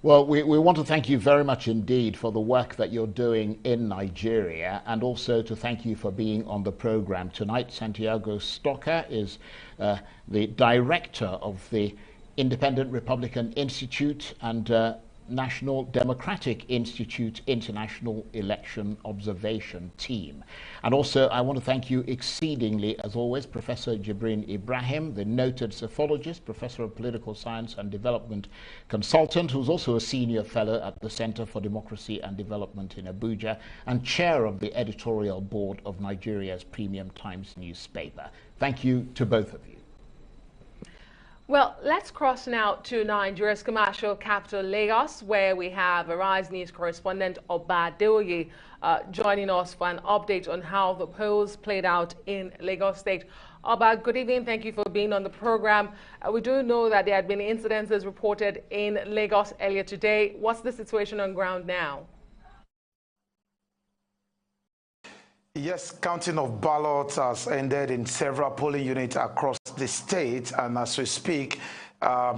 Well, we want to thank you very much indeed for the work that you're doing in Nigeria, and also to thank you for being on the program tonight. Santiago Stocker is the director of the Independent Republican Institute and National Democratic Institute International Election Observation Team. And also I want to thank you exceedingly, as always, Professor Jibrin Ibrahim, the noted psephologist, Professor of Political Science and Development Consultant, who's also a senior fellow at the Center for Democracy and Development in Abuja and chair of the editorial board of Nigeria's Premium Times newspaper. Thank you to both of you. Well, let's cross now to Nigeria's commercial capital, Lagos, where we have Arise News correspondent Oba Deoye joining us for an update on how the polls played out in Lagos State. Oba, good evening. Thank you for being on the program. We do know that there had been incidences reported in Lagos earlier today. What's the situation on ground now? Yes, counting of ballots has ended in several polling units across the state, and as we speak,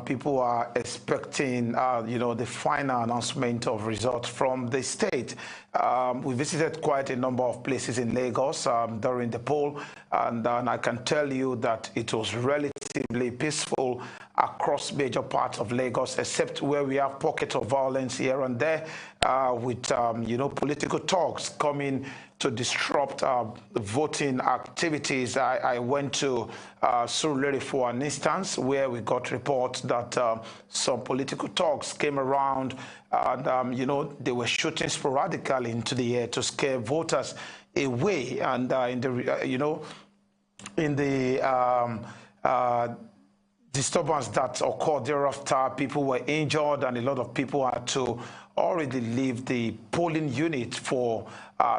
people are expecting, the final announcement of results from the state. We visited quite a number of places in Lagos during the poll, and I can tell you that it was relatively peaceful across major parts of Lagos, except where we have pockets of violence here and there, with political talks coming to disrupt voting activities. I went to Surulere for an instance where we got reports that some political talks came around and, they were shooting sporadically into the air to scare voters away. And in the disturbance that occurred thereafter, people were injured and a lot of people had to already leave the polling unit for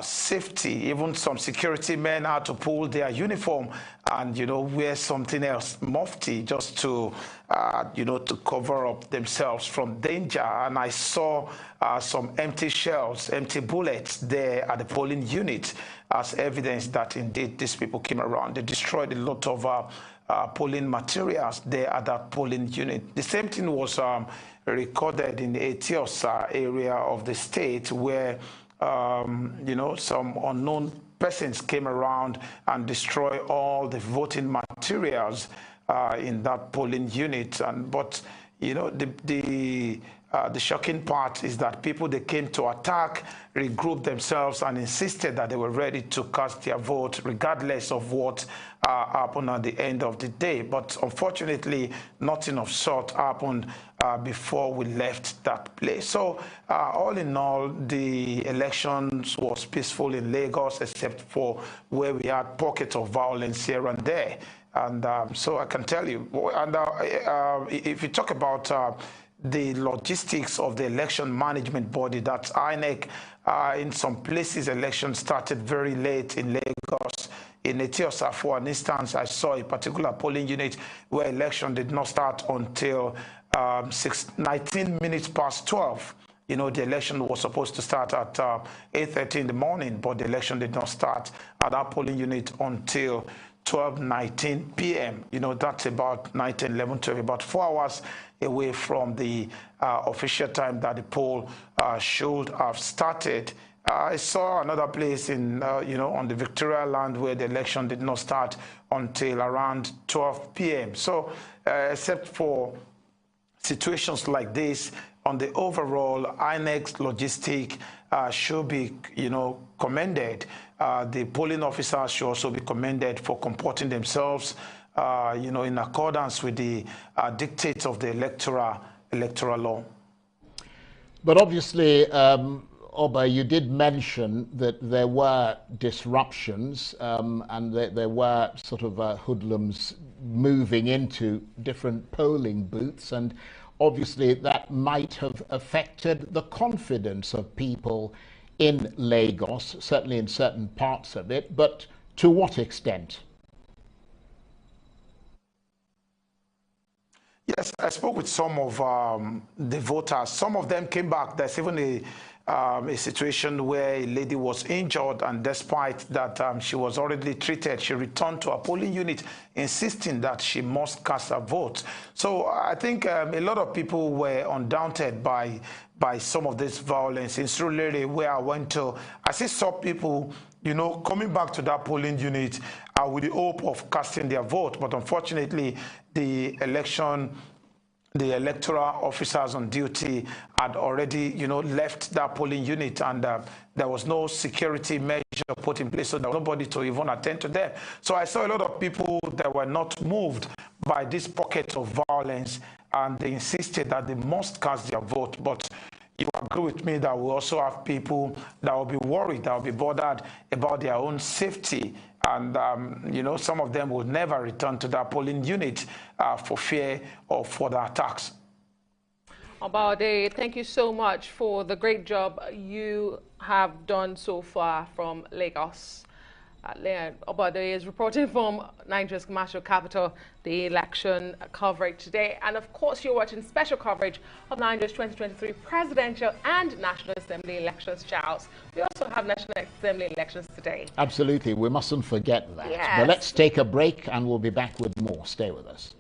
safety. Even some security men had to pull their uniform and, wear something else, mufti, just to, to cover up themselves from danger. And I saw some empty shells, empty bullets there at the polling unit as evidence that indeed these people came around. They destroyed a lot of polling materials there at that polling unit. The same thing was recorded in the Etiosa area of the state where, some unknown persons came around and destroyed all the voting materials in that polling unit. But the shocking part is that people, they came to attack, regrouped themselves and insisted that they were ready to cast their vote regardless of what happened at the end of the day. But unfortunately, nothing of sort happened before we left that place. So all in all, the elections was peaceful in Lagos, except for where we had pockets of violence here and there. And so I can tell you, and if you talk about the logistics of the election management body, that's INEC, in some places, elections started very late in Lagos. In Etiosa, for an instance, I saw a particular polling unit where election did not start until 19 minutes past 12. The election was supposed to start at 8:30 in the morning, but the election did not start at that polling unit until 12:19 p.m. That's about 19, 11, 12, about 4 hours away from the official time that the poll should have started. I saw another place in, on the Victoria land where the election did not start until around 12 p.m. So, except for situations like this, on the overall, INEC's logistic should be, commended. The polling officers should also be commended for comporting themselves, in accordance with the dictates of the electoral law. But obviously, Oba, you did mention that there were disruptions and that there were sort of hoodlums moving into different polling booths, and obviously that might have affected the confidence of people in Lagos, certainly in certain parts of it, but to what extent? Yes, I spoke with some of the voters. Some of them came back. There's even a situation where a lady was injured, and despite that she was already treated, she returned to a polling unit insisting that she must cast a vote. So I think a lot of people were undaunted by some of this violence. In Surulere, where I went to, I saw people, coming back to that polling unit with the hope of casting their vote. But unfortunately, the electoral officers on duty had already, left that polling unit, and there was no security measure put in place, so there was nobody to even attend to them. So I saw a lot of people that were not moved by this pocket of violence, and they insisted that they must cast their vote. But you agree with me that we also have people that will be worried, that will be bothered about their own safety. And, some of them will never return to that polling unit for fear of further attacks. Obade, thank you so much for the great job you have done so far from Lagos. Leon Obade is reporting from Nigeria's commercial capital, the election coverage today. And of course, you're watching special coverage of Nigeria's 2023 presidential and National Assembly elections, Charles. We also have National Assembly elections today. Absolutely. We mustn't forget that. Yes. But let's take a break and we'll be back with more. Stay with us.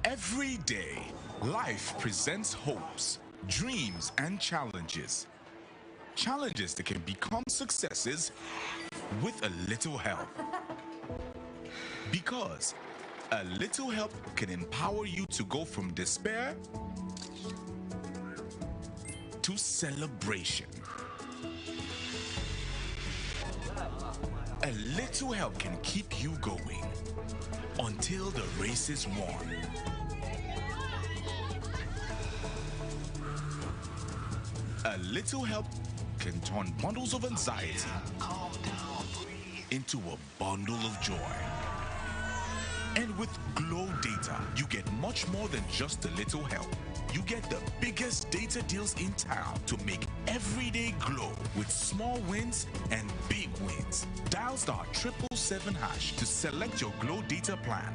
Every day, life presents hopes, dreams, and challenges. Challenges that can become successes with a little help. Because a little help can empower you to go from despair to celebration. A little help can keep you going until the race is won. A little help can turn bundles of anxiety into a bundle of joy. And with Glow Data, you get much more than just a little help. You get the biggest data deals in town to make every day glow with small wins and big wins. Dial *777# to select your Glow Data plan.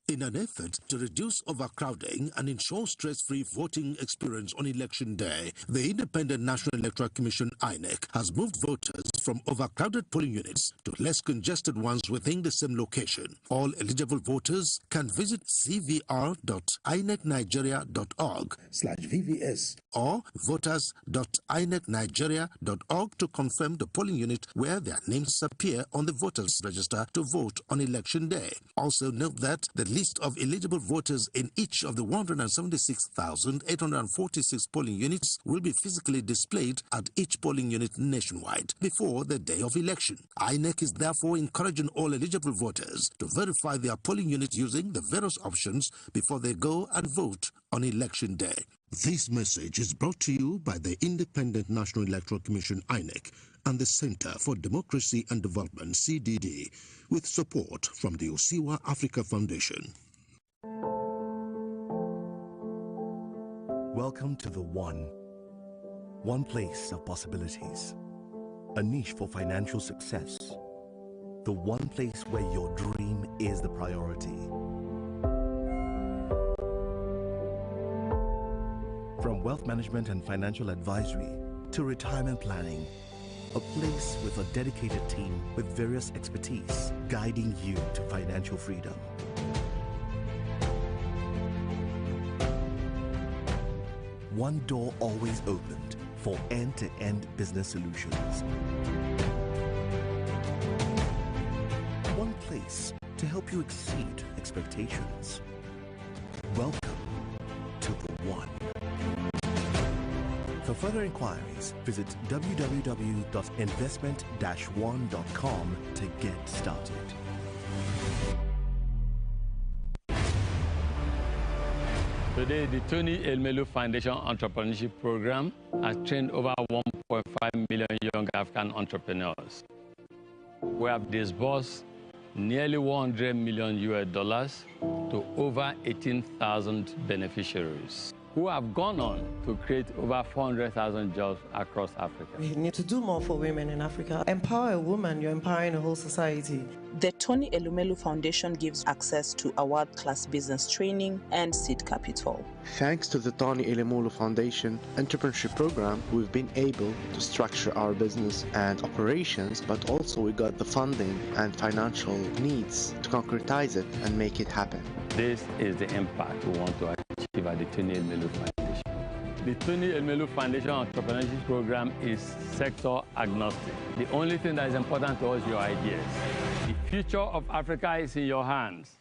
In an effort to reduce overcrowding and ensure stress-free voting experience on election day, the Independent National Electoral Commission (INEC) has moved voters from overcrowded polling units to less congested ones within the same location. All eligible voters can visit cvr.inecnigeria.org/VVS or voters.inecnigeria.org to confirm the polling unit where their names appear on the voters register to vote on election day. Also note that the list of eligible voters in each of the 176,846 polling units will be physically displayed at each polling unit nationwide before the day of election. INEC is therefore encouraging all eligible voters to verify their polling unit using the various options before they go and vote on election day. This message is brought to you by the Independent National Electoral Commission (INEC) and the Center for Democracy and Development (CDD), with support from the Osiwa Africa Foundation. Welcome to the One place of possibilities, a niche for financial success, the one place where your dream is the priority. From wealth management and financial advisory to retirement planning, a place with a dedicated team with various expertise guiding you to financial freedom. One door always opened for end-to-end business solutions. One place to help you exceed expectations. Welcome to the One. For further inquiries, visit www.investment-one.com to get started. Today, the Tony Elmelu Foundation Entrepreneurship Program has trained over 1.5 million young African entrepreneurs. We have disbursed nearly $100 million to over 18,000 beneficiaries who have gone on to create over 400,000 jobs across Africa. We need to do more for women in Africa. Empower a woman, you're empowering a whole society. The Tony Elumelu Foundation gives access to a world-class business training and seed capital. Thanks to the Tony Elumelu Foundation Entrepreneurship Program, we've been able to structure our business and operations, but also we got the funding and financial needs to concretize it and make it happen. This is the impact we want to achieve at the Tony Elmelu Foundation. The Tony Elmelu Foundation Entrepreneurship Program is sector agnostic. The only thing that is important to us is your ideas. The future of Africa is in your hands.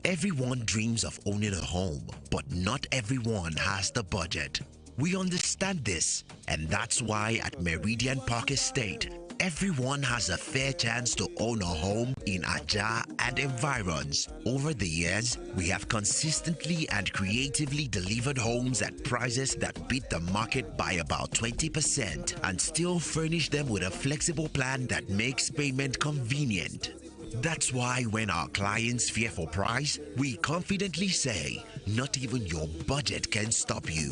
Everyone dreams of owning a home, but not everyone has the budget. We understand this, and that's why at Meridian Park Estate, everyone has a fair chance to own a home in Ajah and environs. Over the years, we have consistently and creatively delivered homes at prices that beat the market by about 20% and still furnish them with a flexible plan that makes payment convenient. That's why when our clients fear for price, we confidently say, not even your budget can stop you.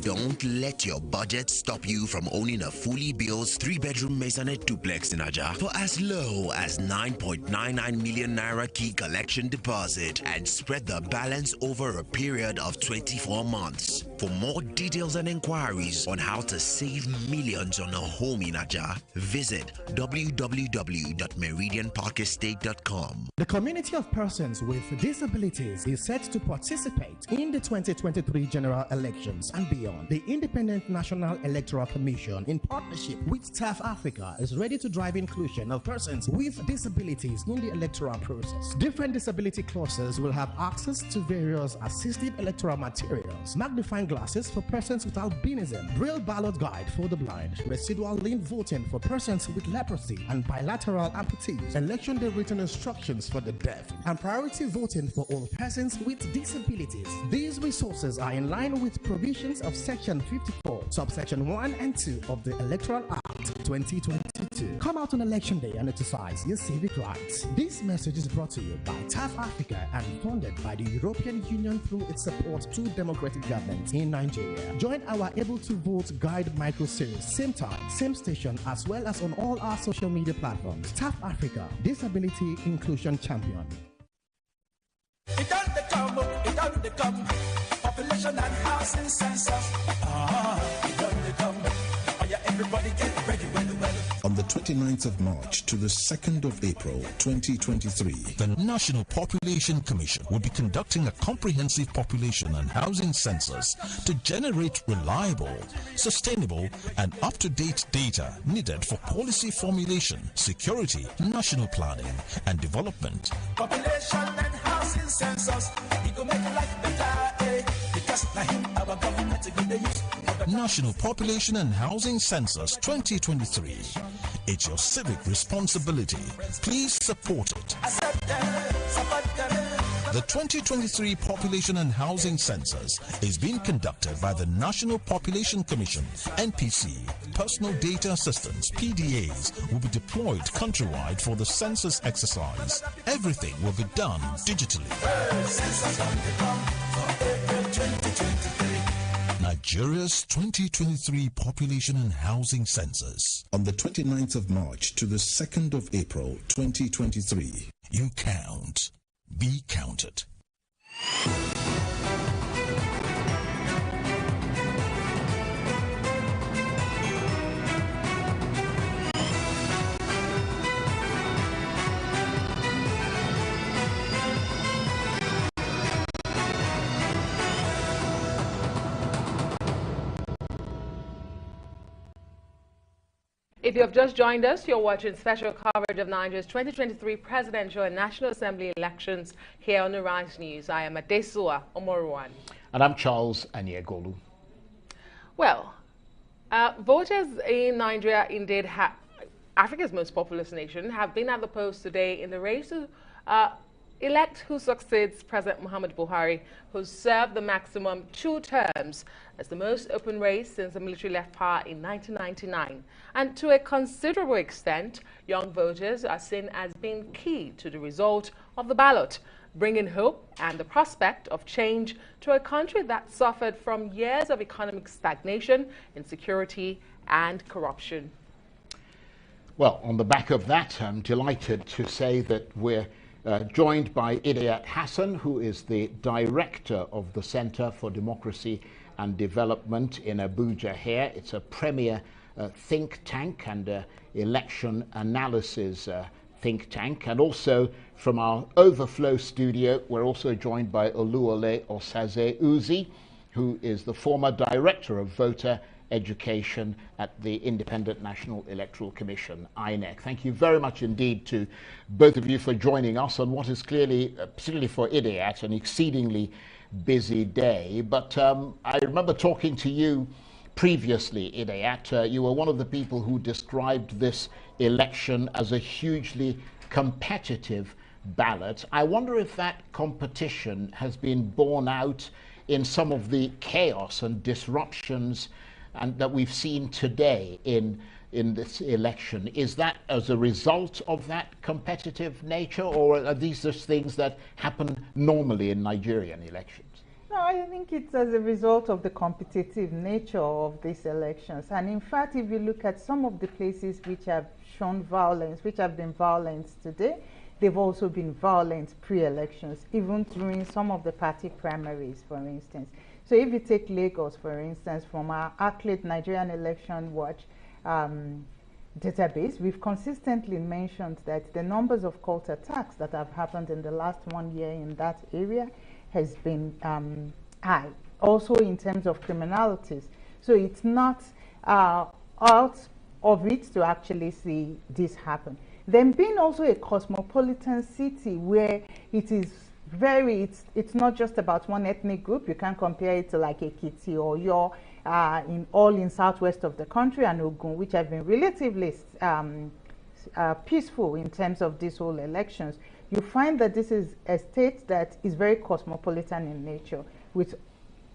Don't let your budget stop you from owning a fully built 3-bedroom maisonette duplex in Ajah for as low as 9.99 million naira key collection deposit and spread the balance over a period of 24 months. For more details and inquiries on how to save millions on a home in Ajah, visit www.meridianparkestate.com. The community of persons with disabilities is set to participate in the 2023 general elections and beyond. The Independent National Electoral Commission, in partnership with TAF Africa, is ready to drive inclusion of persons with disabilities in the electoral process. Different disability clusters will have access to various assistive electoral materials, magnifying glasses for persons with albinism, braille ballot guide for the blind, residual link voting for persons with leprosy and bilateral amputees, election day written instructions for the deaf, and priority voting for all persons with disabilities. These resources are in line with provisions of Section 54, subsection 1 and 2 of the Electoral Act 2022. Come out on election day and exercise your civic rights. This message is brought to you by TAF Africa and funded by the European Union through its support to democratic government in Nigeria. Join our Able to Vote Guide micro series, same time, same station, as well as on all our social media platforms. TAF Africa, Disability Inclusion Champion. It done the come. Population and housing census. It done the come. Oh yeah, everybody get ready, well. On the 29th of March to the 2nd of April 2023, the National Population Commission will be conducting a comprehensive population and housing census to generate reliable, sustainable, and up-to-date data needed for policy formulation, security, national planning, and development. Population and housing census, it go make life better, because like our government to give the use. National Population and Housing Census 2023. It's your civic responsibility. Please support it. The 2023 Population and Housing Census is being conducted by the National Population Commission, NPC. Personal data assistants, PDAs, will be deployed countrywide for the census exercise. Everything will be done digitally. Nigeria's 2023 Population and Housing Census. On the 29th of March to the 2nd of April 2023. You count. Be counted. If you have just joined us, you're watching special coverage of Nigeria's 2023 presidential and National Assembly elections here on the Rise News. I am Adesua Omoruwan. And I'm Charles Anyegolu. Well, voters in Nigeria, indeed, Africa's most populous nation, have been at the polls today in the race to elect who succeeds President Muhammadu Buhari, who served the maximum 2 terms as the most open race since the military left power in 1999. And to a considerable extent, young voters are seen as being key to the result of the ballot, bringing hope and the prospect of change to a country that suffered from years of economic stagnation, insecurity, and corruption. Well, on the back of that, I'm delighted to say that we're joined by Idayat Hassan, who is the director of the Center for Democracy and Development in Abuja here. It's a premier think tank and election analysis think tank. And also from our Overflow studio, we're also joined by Oluwole Osaze Uzi, who is the former Director of Voter Education at the Independent National Electoral Commission, INEC. Thank you very much indeed to both of you for joining us on what is clearly, particularly for IDIAT, an exceedingly busy day. But I remember talking to you previously, IDIAT. You were one of the people who described this election as a hugely competitive ballot. I wonder if that competition has been borne out in some of the chaos and disruptions and that we've seen today in this election. Is that as a result of that competitive nature, or are these just things that happen normally in Nigerian elections? No, I think it's as a result of the competitive nature of these elections. And in fact, if you look at some of the places which have shown violence, which have been violent today, they've also been violent pre-elections, even during some of the party primaries, for instance. So if you take Lagos, for instance, from our ACLED Nigerian Election Watch database, we've consistently mentioned that the numbers of cult attacks that have happened in the last 1 year in that area has been high, also in terms of criminalities. So it's not out of it to actually see this happen. Then being also a cosmopolitan city where it is it's not just about one ethnic group. You can't compare it to like Ekiti or Yo in southwest of the country, and Ogun, which have been relatively peaceful in terms of these whole elections. You find that this is a state that is very cosmopolitan in nature, with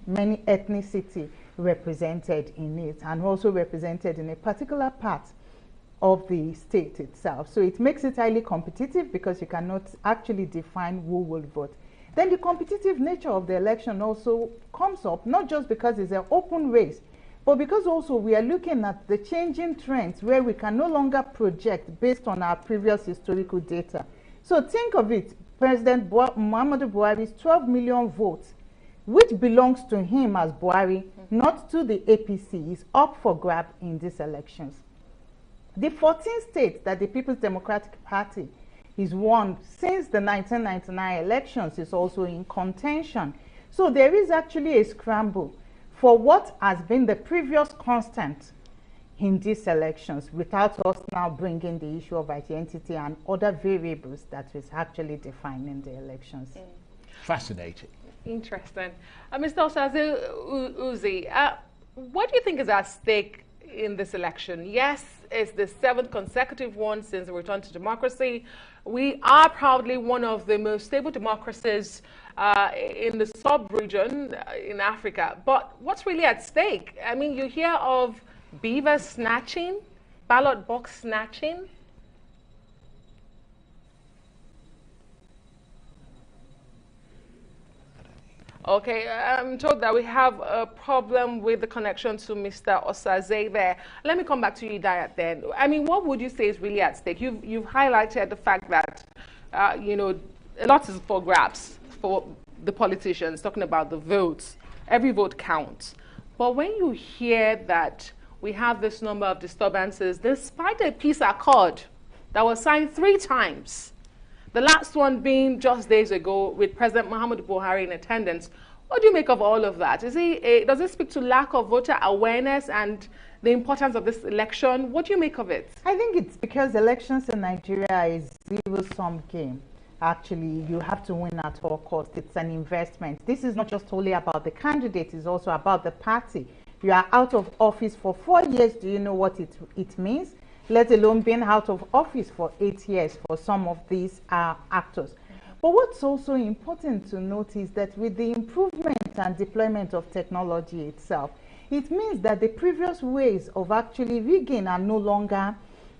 many ethnicity represented in it, and also represented in a particular part of the state itself. So it makes it highly competitive because you cannot actually define who will vote. Then the competitive nature of the election also comes up, not just because it's an open race, but because also we are looking at the changing trends where we can no longer project based on our previous historical data. So think of it, President Muhammadu Buhari's 12 million votes, which belongs to him as Buhari, not to the APC, is up for grab in these elections. The 14 states that the People's Democratic Party is won since the 1999 elections is also in contention. So there is actually a scramble for what has been the previous constant in these elections, without us now bringing the issue of identity and other variables that is actually defining the elections. Fascinating. Interesting. Mr. Osaze Uzi, what do you think is at stake in this election? Yes, it's the 7th consecutive one since the return to democracy. We are proudly one of the most stable democracies in the sub-region in Africa. But what's really at stake? I mean, you hear of beaver snatching, ballot box snatching. Okay, I'm told that we have a problem with the connection to Mr. Osaze there. Let me come back to you, Diat, then. I mean, what would you say is really at stake? You've highlighted the fact that, you know, a lot is for grabs for the politicians, talking about the votes. Every vote counts. But when you hear that we have this number of disturbances, despite a peace accord that was signed 3 times, the last one being just days ago with President Muhammadu Buhari in attendance. What do you make of all of that? Does it speak to lack of voter awareness and the importance of this election? What do you make of it? I think it's because elections in Nigeria is a zero-sum game. Actually, you have to win at all costs. It's an investment. This is not just only about the candidate, it's also about the party. You are out of office for 4 years. Do you know what it means? Let alone being out of office for 8 years for some of these actors. But what's also important to note is that with the improvement and deployment of technology itself, it means that the previous ways of actually rigging are no longer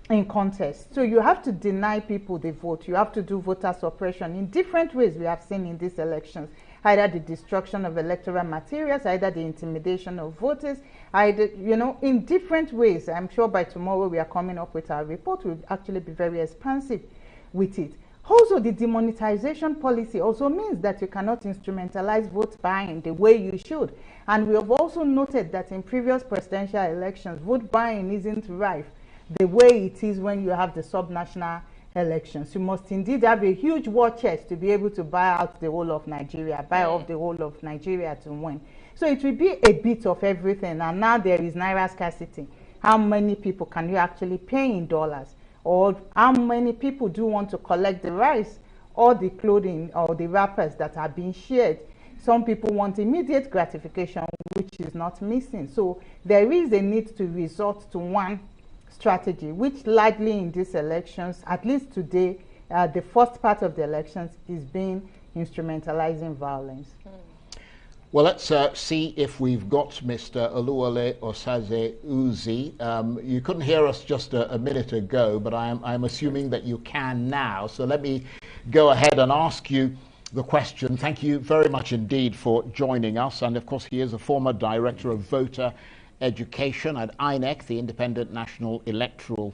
in contest. So you have to deny people the vote. You have to do voter suppression in different ways we have seen in these elections. Either the destruction of electoral materials, either the intimidation of voters, either, you know, in different ways. I'm sure by tomorrow we are coming up with our report. We'll actually be very expansive with it. Also, the demonetization policy also means that you cannot instrumentalize vote buying the way you should. And we have also noted that in previous presidential elections, vote buying isn't rife the way it is when you have the subnational elections. You must indeed have a huge war chest to be able to buy out the whole of Nigeria, buy off the whole of Nigeria to win. So it will be a bit of everything. And now there is naira scarcity. How many people can you actually pay in dollars? Or how many people do want to collect the rice or the clothing or the wrappers that are being shared? Some people want immediate gratification, which is not missing. So there is a need to resort to one strategy, which largely in these elections, at least today, the first part of the elections is being instrumentalizing violence. Well, let's see if we've got Mr. Oluwole Osaze Uzi. You couldn't hear us just a minute ago, but I'm assuming that you can now. So let me go ahead and ask you the question. Thank you very much indeed for joining us. And of course, he is a former director of voter education at INEC, the Independent National Electoral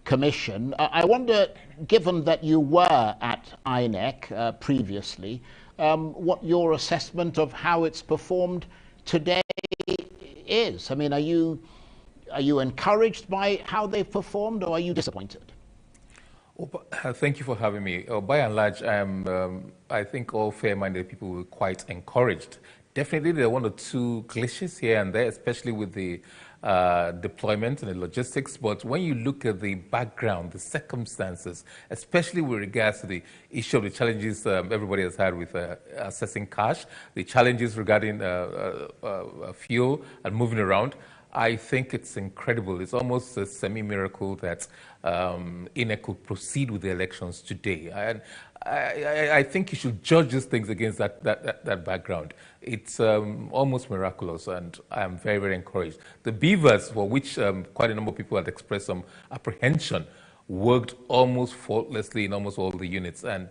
Commission. I wonder, given that you were at INEC previously, what your assessment of how it's performed today is. I mean, are you encouraged by how they've performed, or are you disappointed? Thank you for having me. By and large, I think all fair-minded people were quite encouraged. Definitely, there are one or two glitches here and there, especially with the deployment and the logistics. But when you look at the background, the circumstances, especially with regards to the issue of the challenges everybody has had with accessing cash, the challenges regarding fuel and moving around, I think it's incredible. It's almost a semi-miracle that INEC could proceed with the elections today. And I think you should judge these things against that background. It's almost miraculous, and I am very, very encouraged. The beavers, for which quite a number of people had expressed some apprehension, worked almost faultlessly in almost all the units. And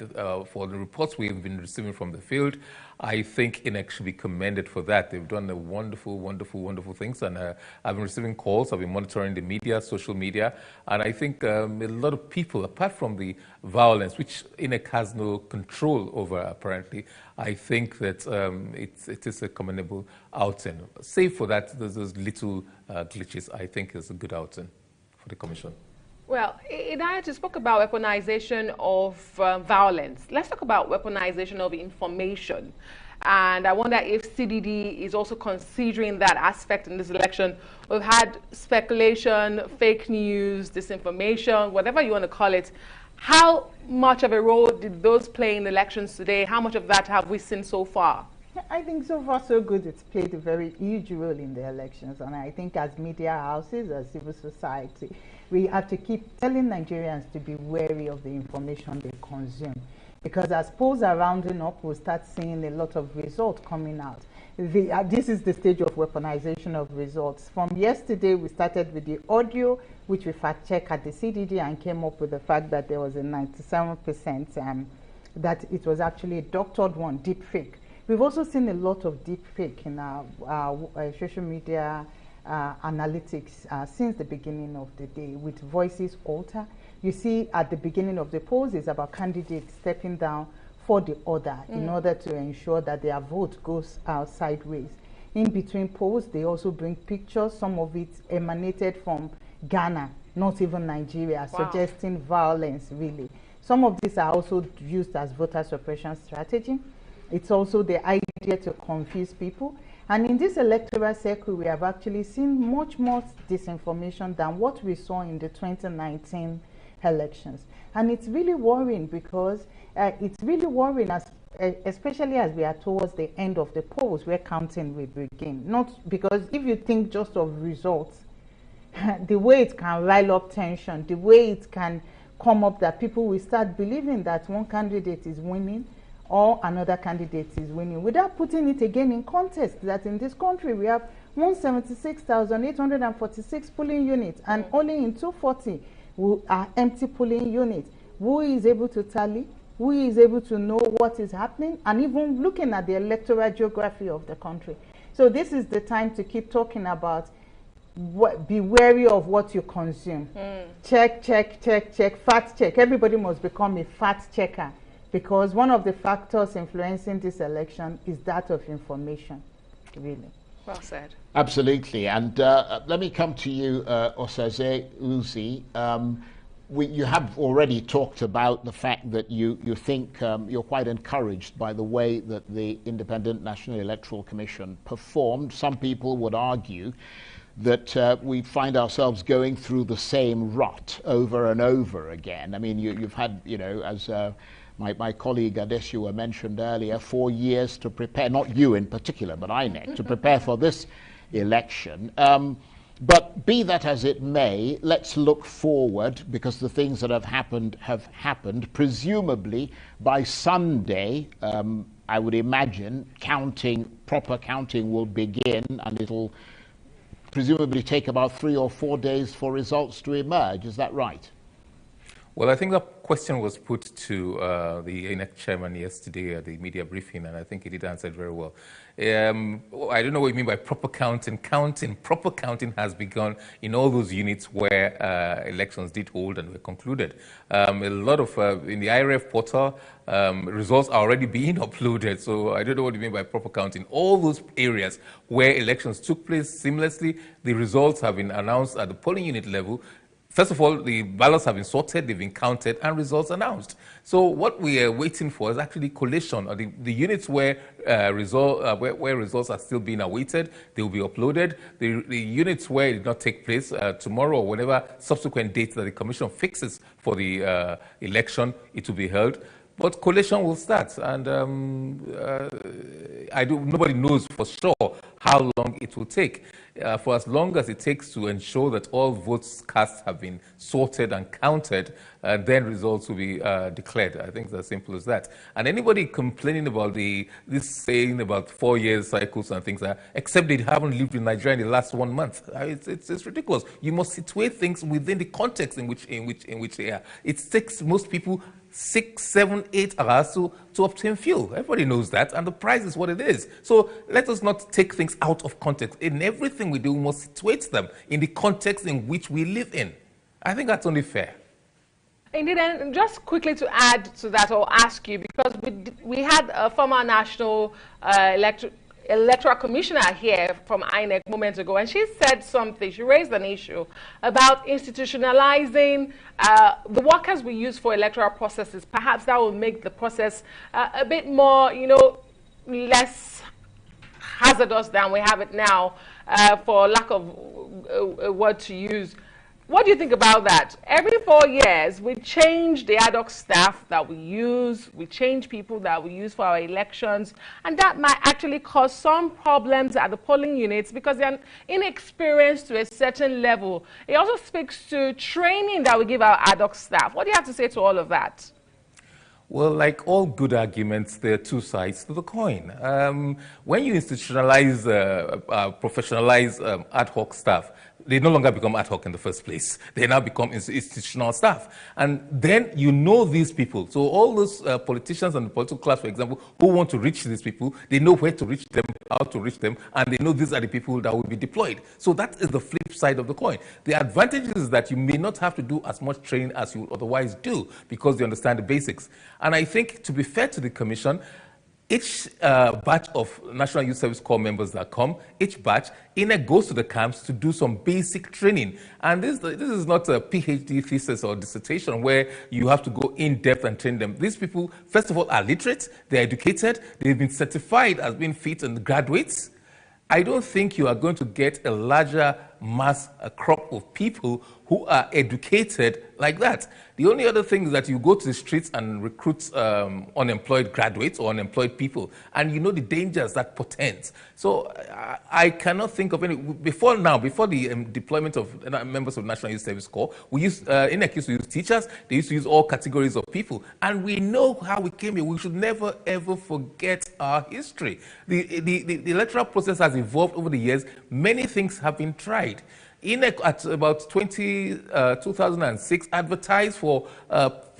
for the reports we've been receiving from the field, I think INEC should be commended for that. They've done a wonderful, wonderful, wonderful things. And I've been receiving calls, I've been monitoring the media, social media. And I think a lot of people, apart from the violence, which INEC has no control over apparently, I think that it is a commendable outing. Save for that, those little glitches, I think is a good outing for the Commission. Well, Inaya just spoke about weaponization of violence. Let's talk about weaponization of information. And I wonder if CDD is also considering that aspect in this election. We've had speculation, fake news, disinformation, whatever you want to call it. How much of a role did those play in elections today? How much of that have we seen so far? I think so far so good. It's played a very huge role in the elections. And I think as media houses, as civil society, we have to keep telling Nigerians to be wary of the information they consume. Because as polls are rounding up, we'll start seeing a lot of results coming out. This is the stage of weaponization of results. From yesterday, we started with the audio, which we fact-checked at the CDD and came up with the fact that there was a 97% that it was actually a doctored one, deep fake. We've also seen a lot of deep fake in our social media analytics since the beginning of the day, with voices alter. You see at the beginning of the polls is about candidates stepping down for the other in order to ensure that their vote goes sideways. In between polls, they also bring pictures. Some of it emanated from Ghana, not even Nigeria, suggesting violence, really. Some of these are also used as voter suppression strategy. It's also the idea to confuse people. And in this electoral cycle, we have actually seen much more disinformation than what we saw in the 2019 elections. And it's really worrying because especially as we are towards the end of the polls, where counting will begin. Not because if you think just of results, the way it can rile up tension, the way it can come up that people will start believing that one candidate is winning or another candidate is winning, without putting it again in context that in this country we have 176,846 polling units and only in 240 are empty polling units. Who is able to tally? Who is able to know what is happening? And even looking at the electoral geography of the country. So this is the time to keep talking about be wary of what you consume. Check, fact check. Everybody must become a fact checker, because one of the factors influencing this election is that of information, really. Well said. Absolutely. And let me come to you, Osaze Uzi. you have already talked about the fact that you think you're quite encouraged by the way that the Independent National Electoral Commission performed. Some people would argue that we find ourselves going through the same rut over and over again. I mean, you've had, you know, as my colleague Adesua mentioned earlier, 4 years to prepare, not you in particular, but INEC, to prepare for this election. But be that as it may, let's look forward, because the things that have happened. Presumably by Sunday, I would imagine proper counting will begin, and it'll presumably take about 3 or 4 days for results to emerge. Is that right? Well, I think the question was put to the INEC chairman yesterday at the media briefing, and I think he did answer it very well. I don't know what you mean by proper counting. Proper counting has begun in all those units where elections did hold and were concluded. A lot of, in the IRF portal, results are already being uploaded, so I don't know what you mean by proper counting. All those areas where elections took place seamlessly, the results have been announced at the polling unit level. First of all, the ballots have been sorted, they've been counted, and results announced. So what we are waiting for is actually collation, or the units where results are still being awaited, they will be uploaded. The units where it did not take place tomorrow or whatever subsequent date that the Commission fixes for the election, it will be held. But collation will start, and nobody knows for sure how long it will take. For as long as it takes to ensure that all votes cast have been sorted and counted, then results will be declared. I think it's as simple as that. And anybody complaining about this saying about 4 years cycles and things, except they haven't lived in Nigeria in the last 1 month, it's ridiculous. You must situate things within the context in which they are. It takes most people 6, 7, 8 hours to obtain fuel. Everybody knows that, and the price is what it is. So let us not take things out of context. In everything we do, we must situate them in the context in which we live in. I think that's only fair. Indeed, and just quickly to add to that, or ask you, because we had a former national electoral commissioner here from INEC moments ago, and she said something. She raised an issue about institutionalizing the workers we use for electoral processes. Perhaps that will make the process a bit more, less hazardous than we have it now, for lack of a word to use. What do you think about that? Every 4 years, we change the ad hoc staff that we use, we change people that we use for our elections, and that might actually cause some problems at the polling units because they're inexperienced to a certain level. It also speaks to training that we give our ad hoc staff. What do you have to say to all of that? Well, like all good arguments, there are two sides to the coin. When you institutionalize, professionalize ad hoc staff, they no longer become ad hoc in the first place. They now become institutional staff. And then you know these people. So all those politicians and the political class, for example, who want to reach these people, they know where to reach them, how to reach them, and they know these are the people that will be deployed. So that is the flip side of the coin. The advantage is that you may not have to do as much training as you would otherwise do because you understand the basics. And I think, to be fair to the Commission, each batch of National Youth Service Corps members that come, each batch, INEC goes to the camps to do some basic training. And this is not a PhD thesis or dissertation where you have to go in depth and train them. These people, first of all, are literate, they're educated, they've been certified as being fit and graduates. I don't think you are going to get a larger mass, a crop of people who are educated like that. The only other thing is that you go to the streets and recruit unemployed graduates or unemployed people, and you know the dangers that portends. So I cannot think of any, before the deployment of members of National Youth Service Corps, INEC used to use teachers, they used to use all categories of people, and we know how we came here. We should never ever forget our history. The electoral process has evolved over the years. Many things have been tried. INEC at about 2006 advertised for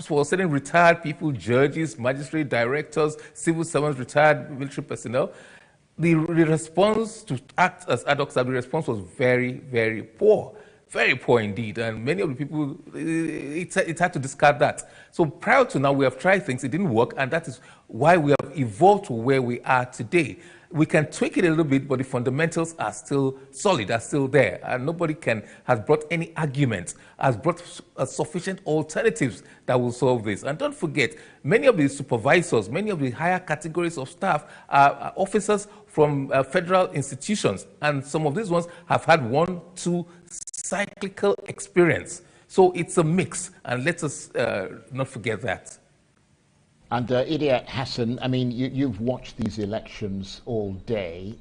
certain retired people, judges, magistrate, directors, civil servants, retired military personnel. The response to act as ad hoc staff, the response was very, very poor. very poor indeed, and many of the people, it's hard to discard that. So prior to now, we have tried things, it didn't work, and that is why we have evolved to where we are today. We can tweak it a little bit, but the fundamentals are still solid, are still there, and nobody has brought any arguments, has brought sufficient alternatives that will solve this. And don't forget, many of the supervisors, many of the higher categories of staff are officers from federal institutions, and some of these ones have had 1-2 cyclical experience. So it's a mix, and let us not forget that. And Idia Hassan, I mean, you've watched these elections all day.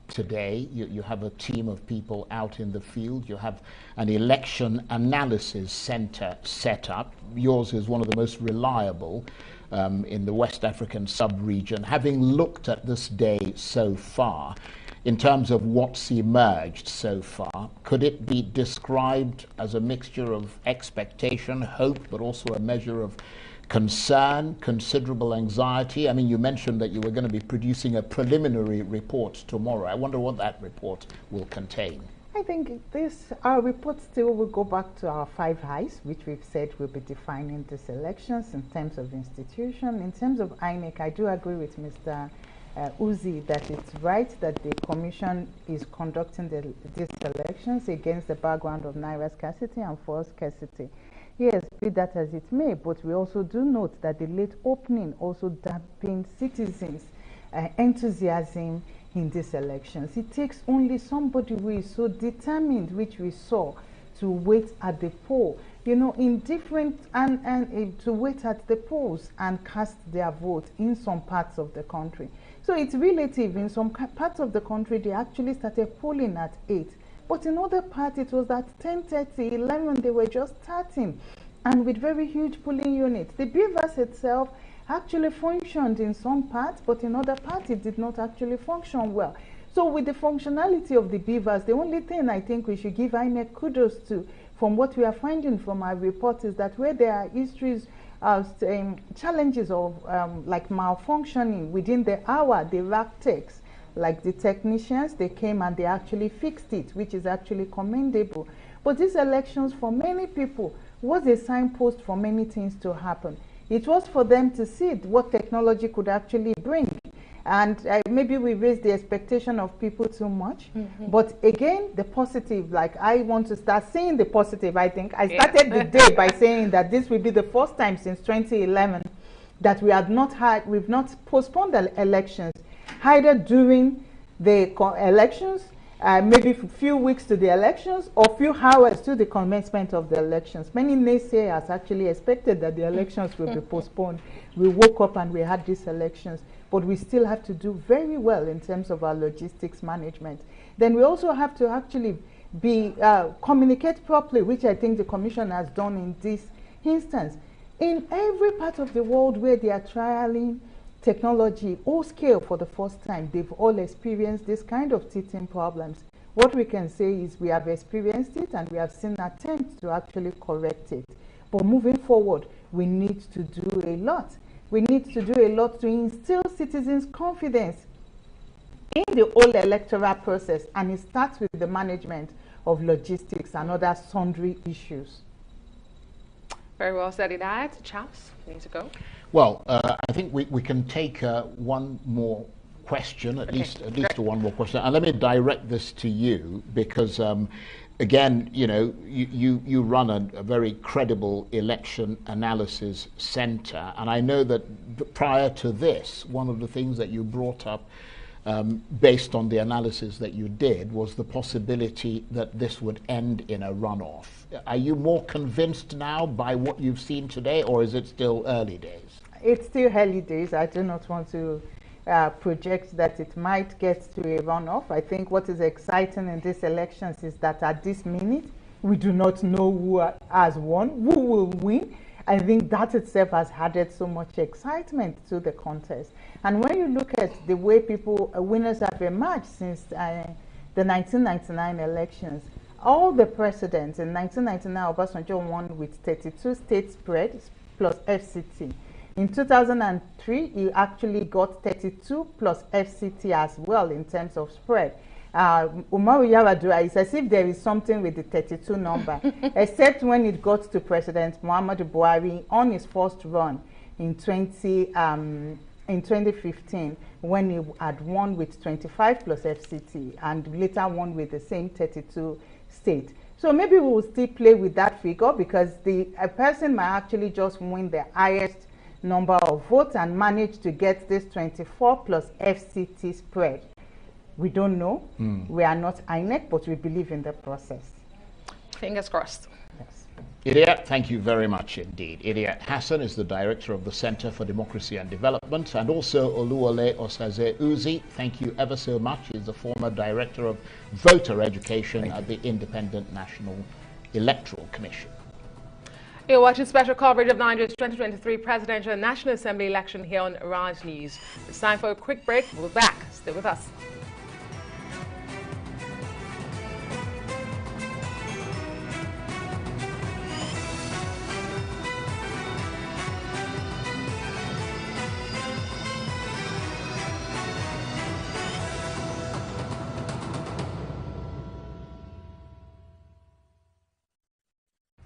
Today, you have a team of people out in the field. You have an election analysis center set up. Yours is one of the most reliable in the West African sub-region. Having looked at this day so far, in terms of what's emerged so far, could it be described as a mixture of expectation, hope, but also a measure of concern, considerable anxiety? I mean, you mentioned that you were going to be producing a preliminary report tomorrow. I wonder what that report will contain. I think our report still will go back to our 5 I's, which we've said will be defining these elections in terms of institution. In terms of INEC, I do agree with Mr. Uzi that it's right that the Commission is conducting these elections against the background of Naira scarcity and fuel scarcity. Yes, be that as it may, but we also do note that the late opening also dampened citizens' enthusiasm in these elections. It takes only somebody who is so determined, which we saw, to wait at the poll, you know, in different, and to wait at the polls and cast their vote in some parts of the country. So it's relative. In some parts of the country, they actually started polling at 8. But in other parts, it was at 10:30, 11, they were just starting, and with very huge polling units. The beavers itself actually functioned in some parts, but in other parts, it did not actually function well. So with the functionality of the beavers, the only thing I think we should give INEC kudos to, from what we are finding from our report, is that where there are histories challenges of like malfunctioning within the hour, the rack takes, like the technicians, they came and they actually fixed it, which is actually commendable. But these elections, for many people, was a signpost for many things to happen. It was for them to see what technology could actually bring. And maybe we raised the expectation of people too much. But again, the positive, like I want to start seeing the positive, I think. I started the day by saying that this will be the first time since 2011 that we've not postponed the elections, either during the elections, maybe a few weeks to the elections, or a few hours to the commencement of the elections. Many naysayers actually expected that the elections will be postponed. We woke up and we had these elections, but we still have to do very well in terms of our logistics management. Then we also have to actually communicate properly, which I think the Commission has done in this instance. In every part of the world where they are trialing technology or scale for the first time, they've all experienced this kind of teething problems. What we can say is we have experienced it and we have seen attempts to actually correct it. But moving forward, we need to do a lot. We need to do a lot to instill citizens' confidence in the whole electoral process, and it starts with the management of logistics and other sundry issues. Very well said, Inayat. Charles, you need to go. Well, I think we can take one more question, at least one more question. And let me direct this to you because, again, you know, you run a very credible election analysis center. And I know that prior to this, one of the things that you brought up based on the analysis that you did was the possibility that this would end in a runoff. Are you more convinced now by what you've seen today, or is it still early days? It's still early days. I do not want to project that it might get to a runoff. I think what is exciting in these elections is that at this minute, we do not know who has won, who will win. I think that itself has added so much excitement to the contest. And when you look at the way winners have emerged since the 1999 elections, all the presidents in 1999, Obasanjo won with 32 state spreads plus FCT. In 2003, he actually got 32 plus FCT as well in terms of spread. Umaru Yar'Adua, it's as if there is something with the 32 number, except when it got to President Muhammadu Buhari on his first run in 2015, when he had won with 25 plus FCT and later won with the same 32 state. So maybe we will still play with that figure, because a person might actually just win the highest number of votes and manage to get this 24 plus FCT spread. We don't know. We are not INEC, but we believe in the process. Fingers crossed. Yes. Idiot, thank you very much indeed. Idiot Hassan is the director of the Center for Democracy and Development, and also Oluwole Osaze Uzi, thank you ever so much. He's the former director of voter education at the Independent National Electoral Commission. You're watching special coverage of Nigeria's 2023 Presidential and National Assembly election here on Arise News. It's time for a quick break. We'll be back. Stay with us.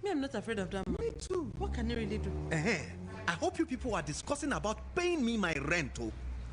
I'm not afraid of that man. Me too. What can you really do? I hope you people are discussing about paying me my rent.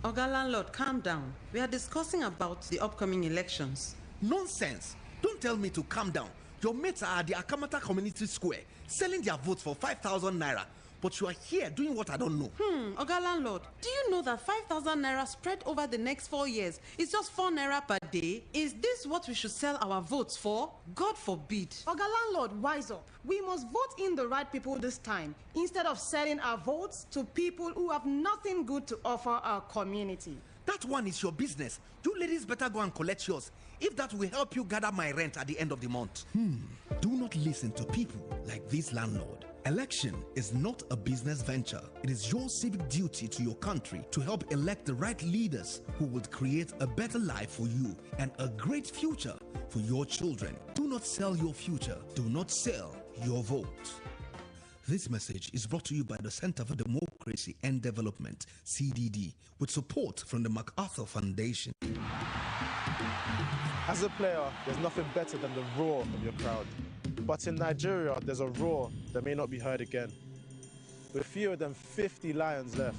Oga landlord, calm down. We are discussing about the upcoming elections. Nonsense. Don't tell me to calm down. Your mates are at the Akamata Community Square selling their votes for 5,000 naira. But you are here doing what I don't know. Oga landlord, do you know that 5,000 naira spread over the next 4 years is just 4 naira per day? Is this what we should sell our votes for? God forbid. Oga landlord, wise up. We must vote in the right people this time, instead of selling our votes to people who have nothing good to offer our community. That one is your business. You ladies better go and collect yours, if that will help you gather my rent at the end of the month. Do not listen to people like this landlord. Election is not a business venture. It is your civic duty to your country to help elect the right leaders who will create a better life for you and a great future for your children. Do not sell your future. Do not sell your vote. This message is brought to you by the Center for Democracy and Development, CDD, with support from the MacArthur Foundation. As a player, there's nothing better than the roar of your crowd. But in Nigeria, there's a roar that may not be heard again. With fewer than 50 lions left,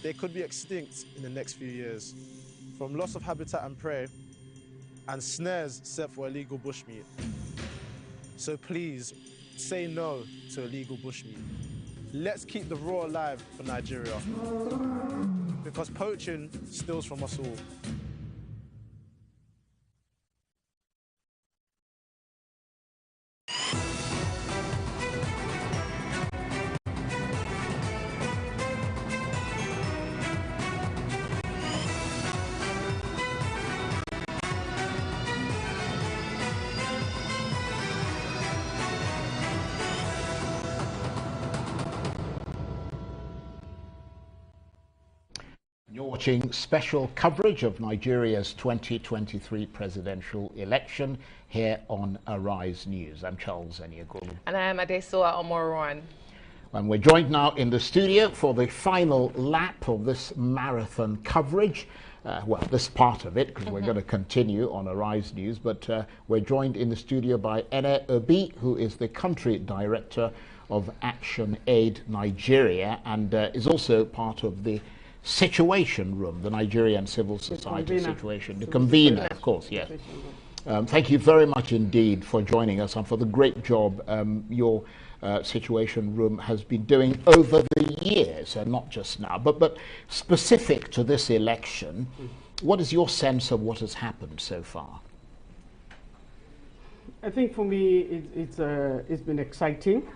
they could be extinct in the next few years, from loss of habitat and prey, and snares set for illegal bushmeat. So please, say no to illegal bushmeat. Let's keep the roar alive for Nigeria, because poaching steals from us all. You're watching special coverage of Nigeria's 2023 presidential election here on Arise News. I'm Charles Eniegolu. And I am Adesola Omoruan. And we're joined now in the studio for the final lap of this marathon coverage. Well, this part of it, because we're going to continue on Arise News, but we're joined in the studio by Ene Obi, who is the country director of Action Aid Nigeria and is also part of the Situation Room, the Nigerian Civil Society Situation, the convener, of course, yes. Thank you very much indeed for joining us and for the great job your Situation Room has been doing over the years, and not just now, but specific to this election. What is your sense of what has happened so far? I think for me it's been exciting.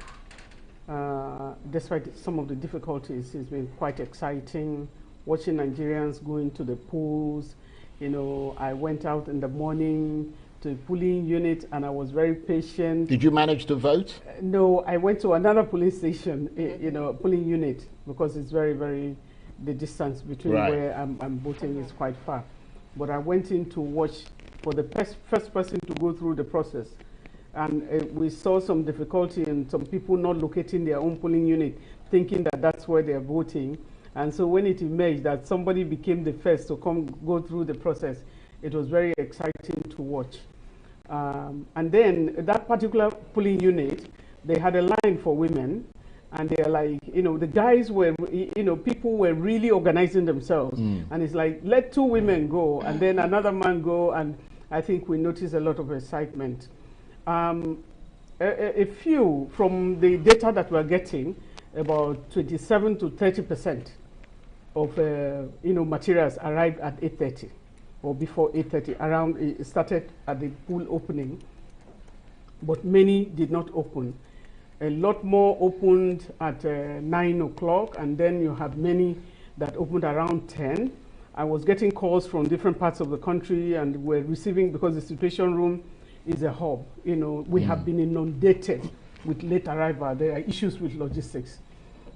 Despite some of the difficulties, it's been quite exciting watching Nigerians going to the polls. You know, I went out in the morning to a polling unit and I was very patient. Did you manage to vote? No, I went to another polling station, you know, polling unit, because it's very, the distance between where I'm voting is quite far. But I went in to watch for the first person to go through the process. And we saw some difficulty in some people not locating their own polling unit, thinking that that's where they're voting. And so when it emerged that somebody became the first to go through the process, It was very exciting to watch. And then that particular polling unit, they had a line for women, and they're like, you know, the guys were, you know, people were really organizing themselves. And it's like, let 2 women go, and then another man go, and I think we noticed a lot of excitement. A few, from the data that we're getting, about 27 to 30% of, you know, materials arrived at 8:30 or before 8:30. Around, it started at the pool opening, but many did not open. A lot more opened at 9 o'clock, and then you have many that opened around 10. I was getting calls from different parts of the country, and we're receiving, because the situation room is a hub. You know, we have been inundated with late arrival. There are issues with logistics.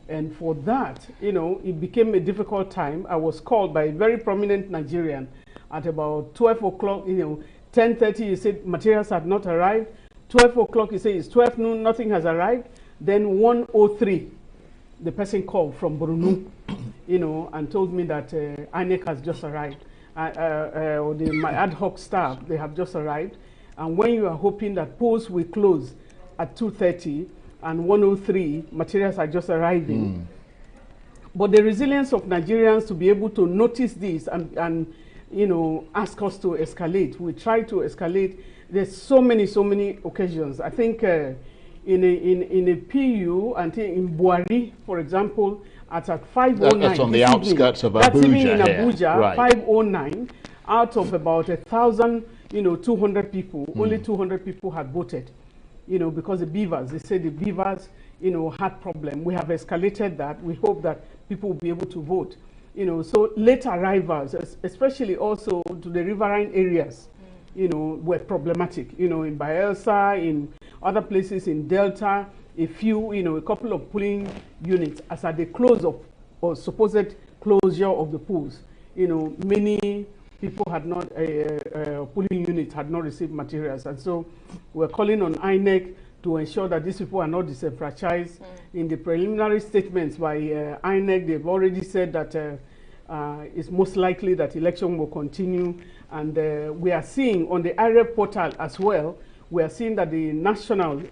And for that, you know, it became a difficult time. I was called by a very prominent Nigerian at about 12 o'clock, you know, 10:30, he said materials had not arrived. 12 o'clock, he said it's 12 noon, nothing has arrived. Then 1:03, the person called from Borno, you know, and told me that INEC has just arrived. Or my ad hoc staff, they have just arrived. And when you are hoping that polls will close at 2:30 and 1:03, materials are just arriving. But the resilience of Nigerians to be able to notice this and you know, ask us to escalate. We try to escalate. There's so many occasions. I think in a PU, and in Buari, for example, at 5:09. That's on the outskirts of Abuja. That's even in Abuja, right. 5:09, out of about 1,000, you know, 200 people, only 200 people had voted. You know, because the beavers, they say the beavers, you know, had problem. We have escalated that. We hope that people will be able to vote. You know, so late arrivals, especially also to the riverine areas, you know, were problematic. You know, in Bayelsa, in other places in Delta, a few, you know, a couple of polling units, as at the close of, or supposed closure of the polls, you know, many people had not, polling units had not received materials. And so we're calling on INEC to ensure that these people are not disenfranchised. In the preliminary statements by INEC, they've already said that it's most likely that election will continue. And we are seeing on the IREP portal as well, we are seeing that the national,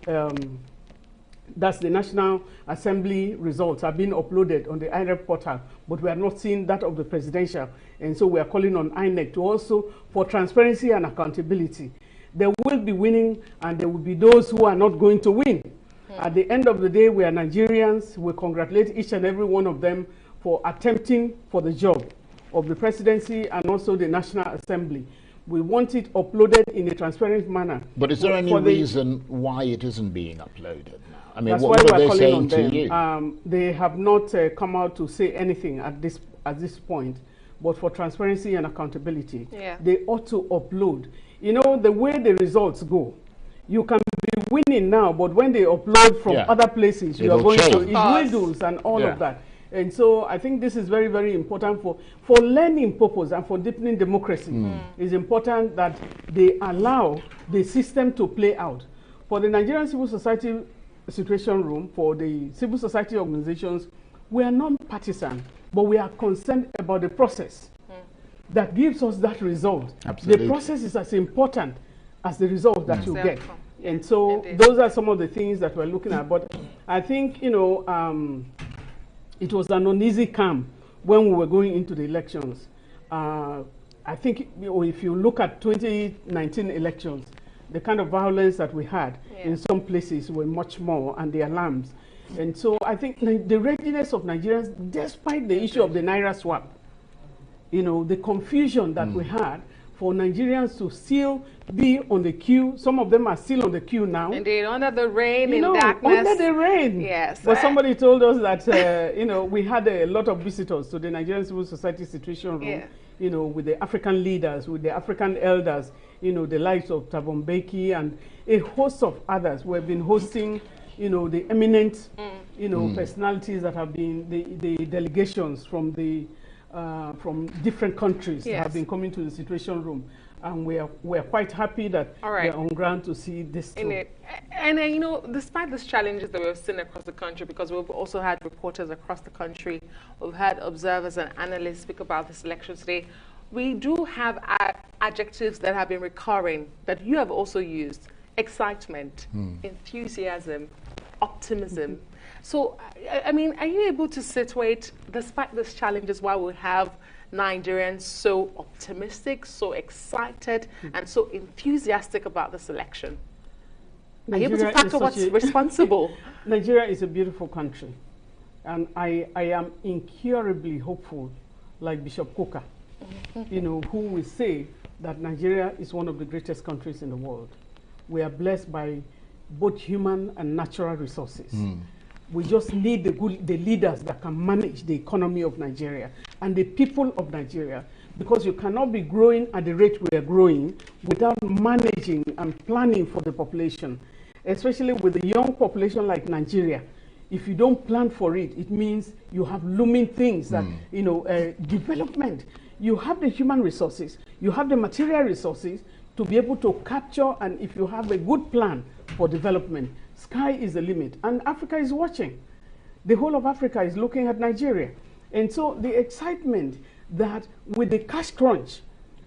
that's the National Assembly results are being uploaded on the IREP portal, but we are not seeing that of the presidential. And so we are calling on INEC to also, for transparency and accountability. There will be winning, and there will be those who are not going to win. At the end of the day, we are Nigerians. We congratulate each and every one of them for attempting for the job of the presidency and also the National Assembly. We want it uploaded in a transparent manner. But is there any reason why it isn't being uploaded now? I mean, that's what why are they calling saying on to them. you? They have not come out to say anything at this point, but for transparency and accountability, they ought to upload. You know, the way the results go, you can be winning now, but when they upload from other places, you are going to, it dwindles and all of that. And so I think this is very, very important for learning purpose and for deepening democracy. It's important that they allow the system to play out. For the Nigerian Civil Society Situation Room, for the civil society organizations, we are non-partisan, but we are concerned about the process that gives us that result. Absolutely. The process is as important as the result that you get. And so those are some of the things that we're looking at. But I think, you know, it was an uneasy camp when we were going into the elections. I think if you look at 2019 elections, the kind of violence that we had in some places were much more, and the alarms. And so I think the readiness of Nigerians, despite the issue of the Naira swap, you know, the confusion that we had for Nigerians to still be on the queue. Some of them are still on the queue now. Indeed, under the rain, in darkness. Under the rain. Yes. But somebody told us that, you know, we had a lot of visitors to the Nigerian Civil Society Situation Room, you know, with the African leaders, with the African elders, you know, the likes of Thabo Mbeki and a host of others who have been hosting, you know, the eminent, you know, personalities that have been, the delegations from the from different countries have been coming to the Situation Room, and we're quite happy that they're on ground to see this too. And you know, despite these challenges that we've seen across the country, because we've also had reporters across the country, we've had observers and analysts speak about this election today, we do have adjectives that have been recurring that you have also used: excitement, enthusiasm, optimism. So, I mean, are you able to situate, despite these challenges, why we have Nigerians so optimistic, so excited, and so enthusiastic about this election? Are you able to factor what's responsible? Nigeria is a beautiful country, and I am incurably hopeful, like Bishop Coker, you know, who will say that Nigeria is one of the greatest countries in the world. We are blessed by both human and natural resources. We just need the leaders that can manage the economy of Nigeria and the people of Nigeria, because you cannot be growing at the rate we are growing without managing and planning for the population, especially with a young population like Nigeria. If you don't plan for it, it means you have looming things that, you know, development. You have the human resources, you have the material resources to be able to capture, and if you have a good plan for development, sky is the limit. And Africa is watching. The whole of Africa is looking at Nigeria. And so the excitement that with the cash crunch,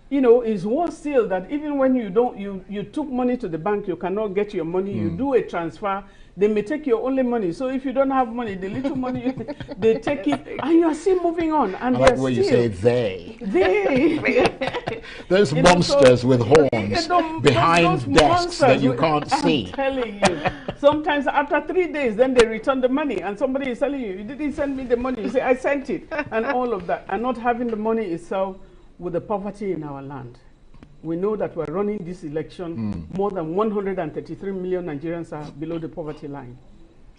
you know, is worse still, that even when you don't, you took money to the bank, you cannot get your money, you do a transfer, they may take your only money. So if you don't have money, the little money, they take it, and you are still moving on. And I like when you say they. They. Those monsters with horns behind desks that you can't see. I'm telling you. Sometimes after 3 days, then they return the money, and somebody is telling you, you didn't send me the money. You say, I sent it, and all of that. And not having the money itself, with the poverty in our land. We know that we're running this election, more than 133 million Nigerians are below the poverty line.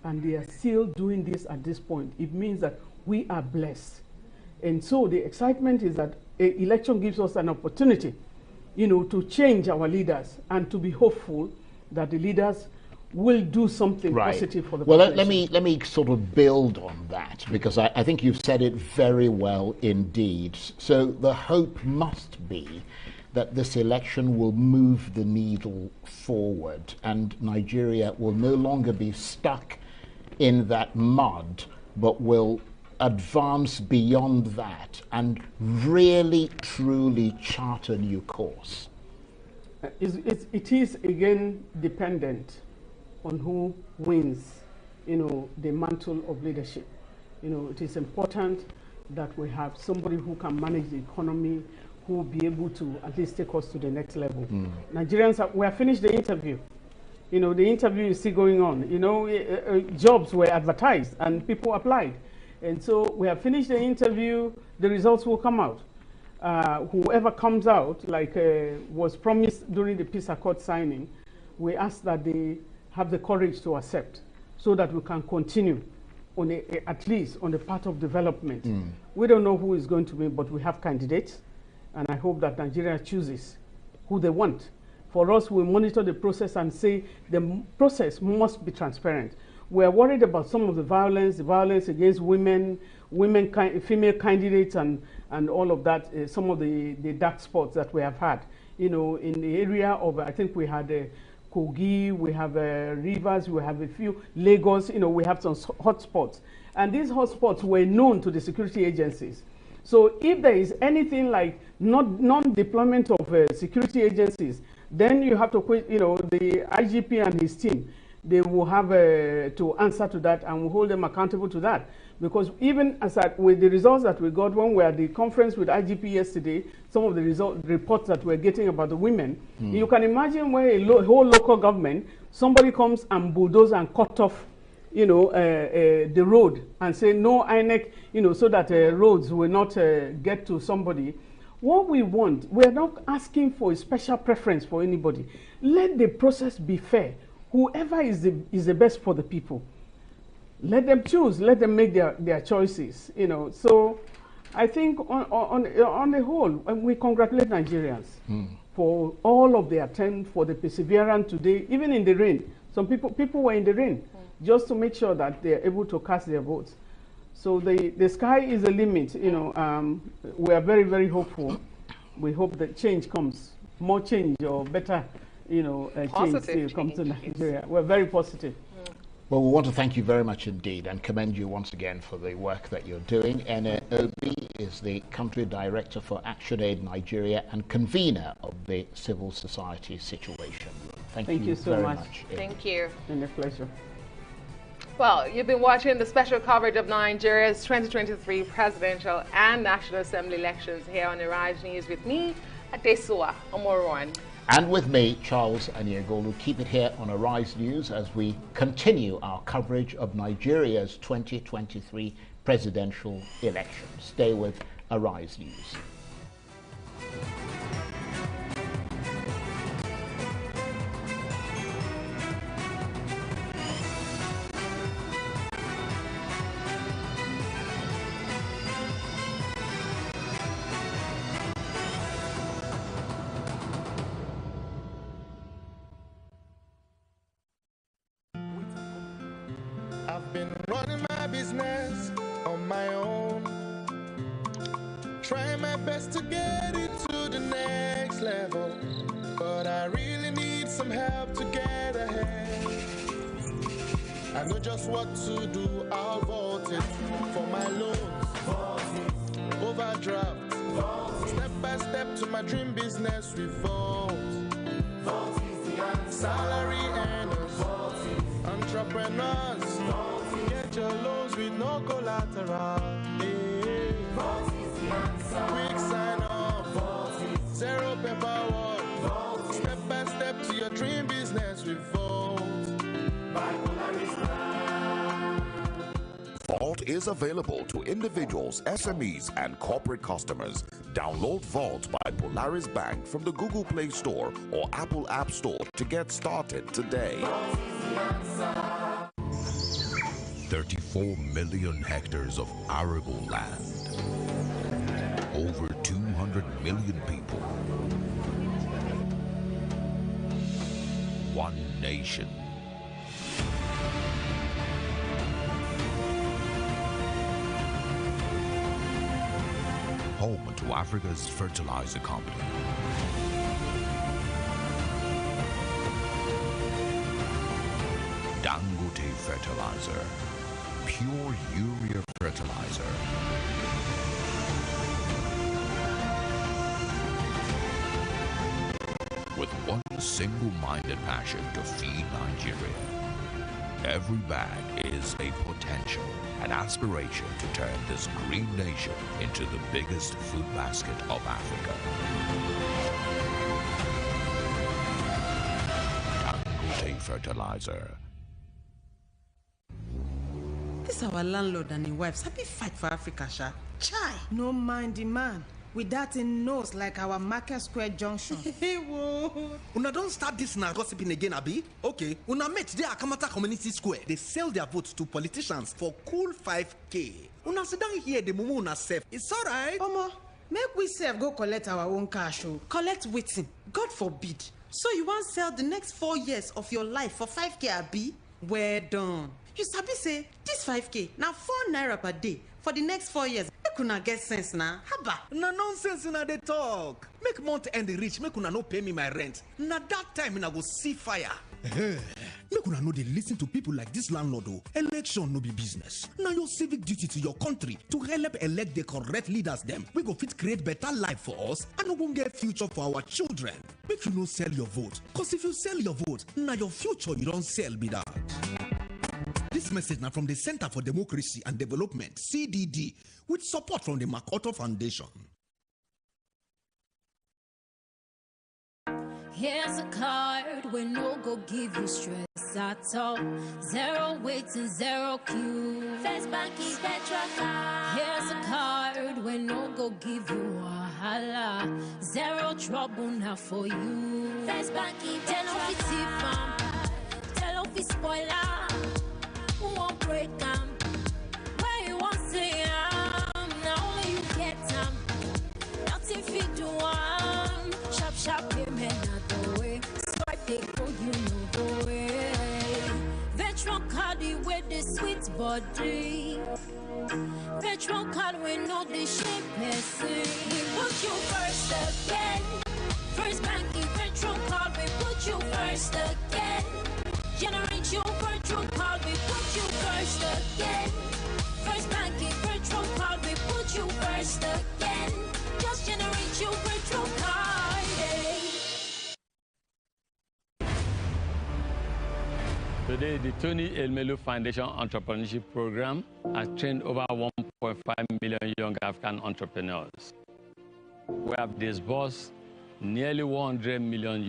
And they are still doing this at this point. It means that we are blessed. And so the excitement is that an election gives us an opportunity, you know, to change our leaders and to be hopeful that the leaders will do something positive for the population. Well, let me sort of build on that, because I think you've said it very well indeed. So the hope must be that this election will move the needle forward and Nigeria will no longer be stuck in that mud, but will advance beyond that and really, truly chart a new course. It is again dependent on who wins, you know, the mantle of leadership. You know, it is important that we have somebody who can manage the economy, who will be able to at least take us to the next level. Nigerians, we have finished the interview. You know, the interview is still going on. You know, jobs were advertised and people applied. And so we have finished the interview, the results will come out. Whoever comes out, like was promised during the peace accord signing, we ask that they have the courage to accept, so that we can continue on at least on the path of development. We don't know who is going to be, but we have candidates, and I hope that Nigeria chooses who they want. For us, we monitor the process and say the process must be transparent. We are worried about some of the violence against women, female candidates, and all of that, some of the dark spots that we have had. You know, in the area of, I think we had Kogi, we have rivers, we have a few, Lagos, you know, we have some hotspots. And these hotspots were known to the security agencies. So if there is anything like non-deployment of security agencies, then you have to quit, you know, the IGP and his team, they will have to answer to that, and we'll hold them accountable to that. Because even as with the results that we got when we were at the conference with IGP yesterday, some of the reports that we're getting about the women, you can imagine where a whole local government, somebody comes and bulldoze and cut off, you know, the road and say no INEC, you know, so that roads will not get to somebody. What we want, we're not asking for a special preference for anybody. Let the process be fair. Whoever is the best for the people, let them choose, let them make their choices, you know. So I think on the whole, we congratulate Nigerians for all of their attempt, for the perseverance today, even in the rain. Some people were in the rain just to make sure that they're able to cast their votes. So the sky is the limit, you know. We are very, very hopeful. We hope that change comes, more change or better, you know, change comes to Nigeria. We're very positive. Well, we want to thank you very much indeed and commend you once again for the work that you're doing. NOB is the Country Director for ActionAid Nigeria and convener of the Civil Society Situation Room. Thank you so very much. Thank you. It's been a pleasure. Well, you've been watching the special coverage of Nigeria's 2023 presidential and National Assembly elections here on Arise News with me, Adesua Omorwan. And with me, Charles Aniagolu. Keep it here on Arise News as we continue our coverage of Nigeria's 2023 presidential election. Stay with Arise News. I've been running my business on my own, trying my best to get it to the next level, but I really need some help to get ahead. I know just what to do, I'll vote it for my loans, overdraft, step by step to my dream business we vote. Salary earners, entrepreneurs, get your loans with no collateral. Quick sign up, zero paperwork, step by step to your dream business with vote. Vault is available to individuals, SMEs, and corporate customers. Download Vault by Polaris Bank from the Google Play Store or Apple App Store to get started today. 34 million hectares of arable land. Over 200 million people. One nation. Home to Africa's fertilizer company. Dangote Fertilizer. Pure urea fertilizer. With one single-minded passion to feed Nigeria. Every bag is a potential, an aspiration to turn this green nation into the biggest food basket of Africa. Dangote Fertilizer. This our landlord and his wife happy fight for Africa, Sha. Chai, no mind the man. With that in nose like our Market Square Junction. Una don't start this now gossiping again, Abi. Okay, Una met the Akamata Community Square. They sell their votes to politicians for cool 5K. Una sit down here, the mumu una safe. It's alright. Omo, make we sef go collect our own cash. Collect waiting. God forbid. So you want to sell the next 4 years of your life for 5K, Abi? Well done. You sabi say this 5K now 4 naira per day for the next 4 years. Make una get sense now. Haba. Na nonsense na they talk. Make month end rich, make una no pay me my rent. Na that time una go see fire. Make una know they listen to people like this landlord. Election no be business. Now your civic duty to your country to help elect the correct leaders them. We go fit create better life for us and we won't get future for our children. Make you no sell your vote. Cause if you sell your vote, now your future you don't sell be that. This message now from the Center for Democracy and Development, CDD, with support from the MacArthur Foundation. Here's a card we no go give you stress at all. Zero waiting, zero queue. First banking Petra card. Here's a card we no go give you wahala. Zero trouble now for you. First banking Petra card. Tell off his spoiler. Who won't break 'em? Where you want to now only you get 'em. Nothing fit do 'em. Sharp, sharp payment not the way. Swipe they go, you know the way. Veteran card with the sweet body. Veteran card we know the shape person. We put you first again. First banking veteran card we put you first again. Generate your virtual card, we put you first again. First banking virtual card, we put you first again. Today, the Tony Elmelu Foundation Entrepreneurship Program has trained over 1.5 million young African entrepreneurs. We have disbursed nearly $100 million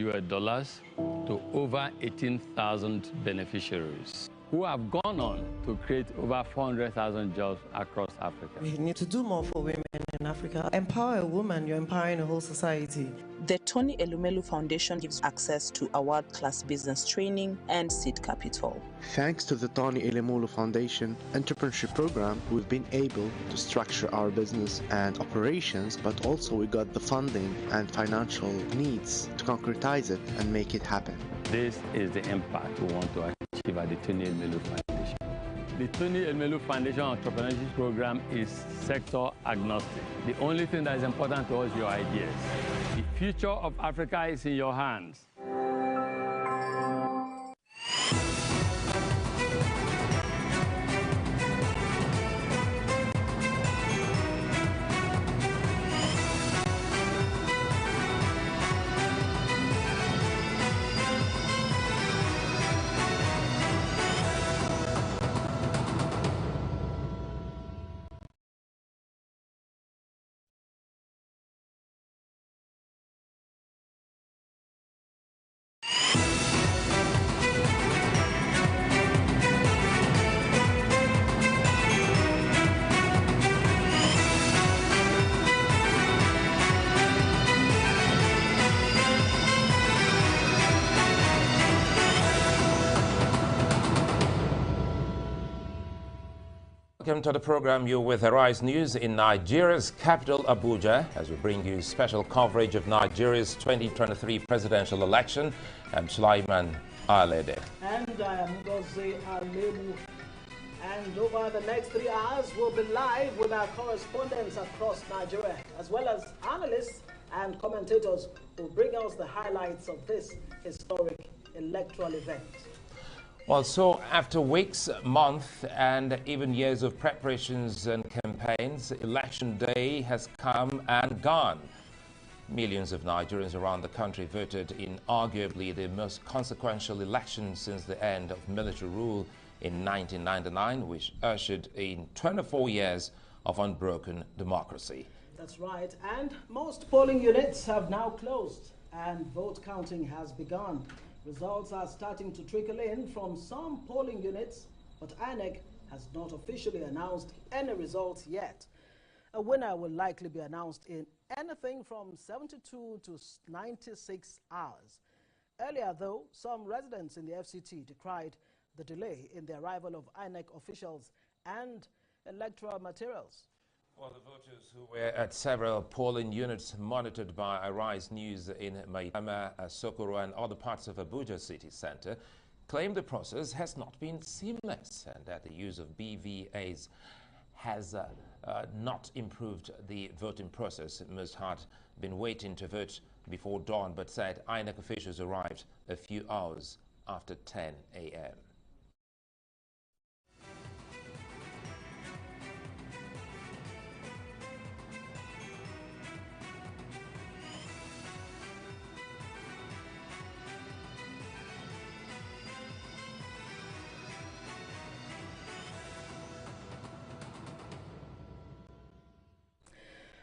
to over 18,000 beneficiaries who have gone on to create over 400,000 jobs across Africa. We need to do more for women in Africa. Empower a woman, you're empowering a whole society. The Tony Elumelu Foundation gives access to a world-class business training and seed capital. Thanks to the Tony Elumelu Foundation Entrepreneurship Program, we've been able to structure our business and operations, but also we got the funding and financial needs to concretize it and make it happen. This is the impact we want to achieve at the Tony Elmelu Foundation. The Tony Elmelu Foundation Entrepreneurship Program is sector agnostic. The only thing that is important to us is your ideas. The future of Africa is in your hands. Welcome to the program. You're with Arise News in Nigeria's capital, Abuja, as we bring you special coverage of Nigeria's 2023 presidential election. I'm Sulaiman Alede. And I am Ngozi Alemu. And over the next 3 hours, we'll be live with our correspondents across Nigeria, as well as analysts and commentators who bring us the highlights of this historic electoral event. Well, so after weeks, months, and even years of preparations and campaigns, Election Day has come and gone. Millions of Nigerians around the country voted in arguably the most consequential election since the end of military rule in 1999, which ushered in 24 years of unbroken democracy. That's right, and most polling units have now closed and vote counting has begun. Results are starting to trickle in from some polling units, but INEC has not officially announced any results yet. A winner will likely be announced in anything from 72 to 96 hours. Earlier, though, some residents in the FCT decried the delay in the arrival of INEC officials and electoral materials. Well, the voters who were at several polling units monitored by Arise News in Maitama, Sokoro and other parts of Abuja city center claim the process has not been seamless and that the use of BVAs has not improved the voting process. Most had been waiting to vote before dawn, but said INEC officials arrived a few hours after 10 a.m.